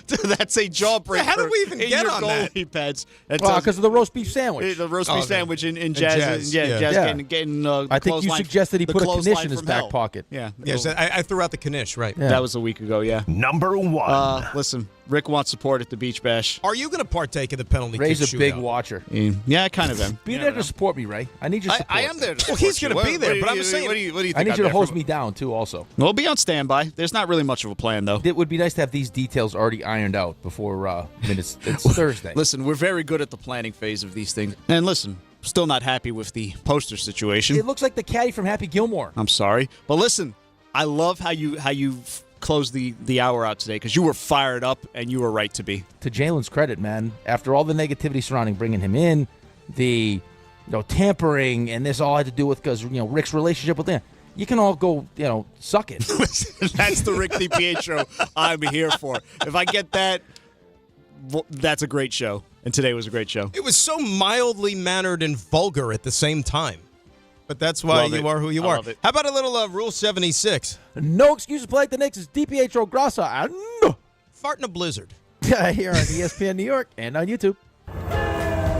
to that's a jawbreaker. How did we even get on that? Pads. Because of the roast beef sandwich. The roast beef sandwich in Jazz. Jazz getting I think you suggested he put a knish in his back pocket. Yeah. Yes, I threw out the knish, right. Yeah. That was a week ago, yeah. Number 1. Listen, Rick wants support at the Beach Bash. Are you going to partake in the penalty Ray's kick a big shootout? watcher. Yeah, I kind of am. Be there to support me, Ray. I need your support. I am there to support Well, he's going to be there, but I'm just saying. What do you think? I need you to hose me down, too, also. We'll be on standby. There's not really much of a plan, though. It would be nice to have these details already ironed out before it's Thursday. Listen, we're very good at the planning phase of these things. And listen, still not happy with the poster situation. It looks like the caddy from Happy Gilmore. I'm sorry. But listen, I love how you closed the hour out today because you were fired up and you were right to be. To Jalen's credit, man, after all the negativity surrounding bringing him in, the tampering, and this all had to do with because Rick's relationship with him. You can all go, suck it. That's the Rick DiPietro I'm here for. If I get that, that's a great show. And today was a great show. It was so mildly mannered and vulgar at the same time. But that's why you are who you are. Love it. How about a little Rule 76? No excuses to play like the Knicks is DiPietro Grassa and Fart in a blizzard. Here on ESPN New York and on YouTube.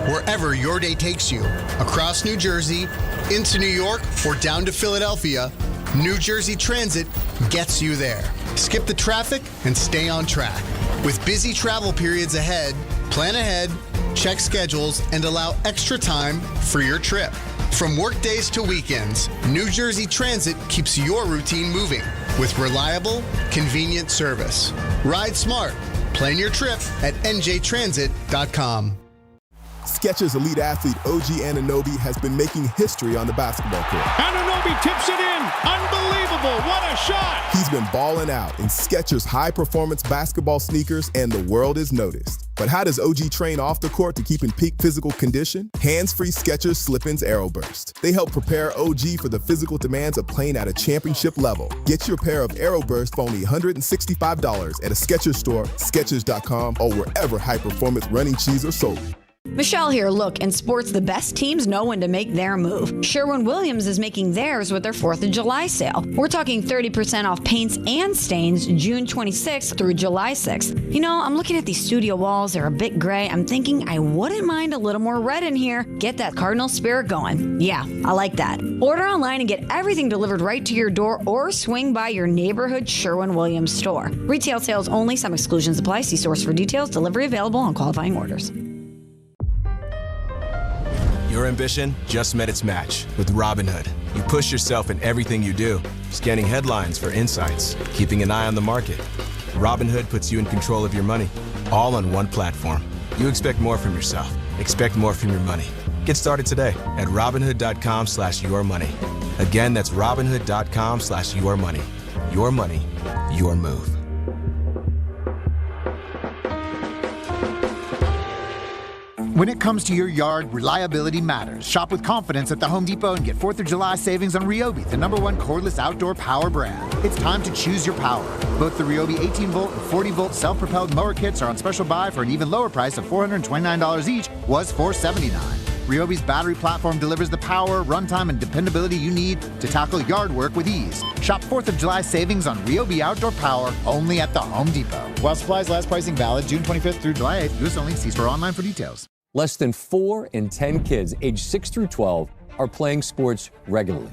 Wherever your day takes you, across New Jersey, into New York, or down to Philadelphia, New Jersey Transit gets you there. Skip the traffic and stay on track. With busy travel periods ahead, plan ahead, check schedules, and allow extra time for your trip. From work days to weekends, New Jersey Transit keeps your routine moving with reliable, convenient service. Ride smart. Plan your trip at njtransit.com. Skechers Elite Athlete OG Anunoby has been making history on the basketball court. Anunoby tips it in. Unbelievable. What a shot. He's been balling out in Skechers high-performance basketball sneakers, and the world is noticed. But how does OG train off the court to keep in peak physical condition? Hands-free Skechers Slip-ins Aeroburst. They help prepare OG for the physical demands of playing at a championship level. Get your pair of Aeroburst for only $165 at a Skechers store, Skechers.com, or wherever high-performance running shoes are sold. Michelle here. Look, in sports, the best teams know when to make their move. Sherwin-Williams is making theirs with their 4th of July sale. We're talking 30% off paints and stains June 26th through July 6th. You know, I'm looking at these studio walls. They're a bit gray. I'm thinking I wouldn't mind a little more red in here. Get that Cardinal spirit going. Yeah, I like that. Order online and get everything delivered right to your door or swing by your neighborhood Sherwin-Williams store. Retail sales only. Some exclusions apply. See source for details. Delivery available on qualifying orders. Your ambition just met its match with Robinhood. You push yourself in everything you do, scanning headlines for insights, keeping an eye on the market. Robinhood puts you in control of your money, all on one platform. You expect more from yourself. Expect more from your money. Get started today at Robinhood.com/yourmoney. Again, that's Robinhood.com/yourmoney. Your money, your move. When it comes to your yard, reliability matters. Shop with confidence at the Home Depot and get 4th of July savings on Ryobi, the #1 cordless outdoor power brand. It's time to choose your power. Both the Ryobi 18-volt and 40-volt self-propelled mower kits are on special buy for an even lower price of $429 each, was $479. Ryobi's battery platform delivers the power, runtime, and dependability you need to tackle yard work with ease. Shop 4th of July savings on Ryobi outdoor power only at the Home Depot. While supplies last, pricing valid June 25th through July 8th. U.S. only. See store online for details. Less than 4 in 10 kids aged 6 through 12 are playing sports regularly.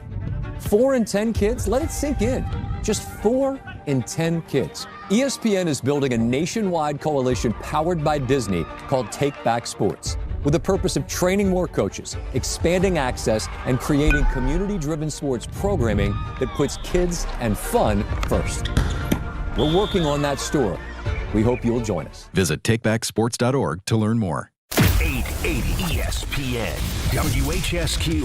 4 in 10 kids? Let it sink in. Just 4 in 10 kids. ESPN is building a nationwide coalition powered by Disney called Take Back Sports, with the purpose of training more coaches, expanding access, and creating community-driven sports programming that puts kids and fun first. We're working on that story. We hope you'll join us. Visit takebacksports.org to learn more. 880 ESPN, WHSQ.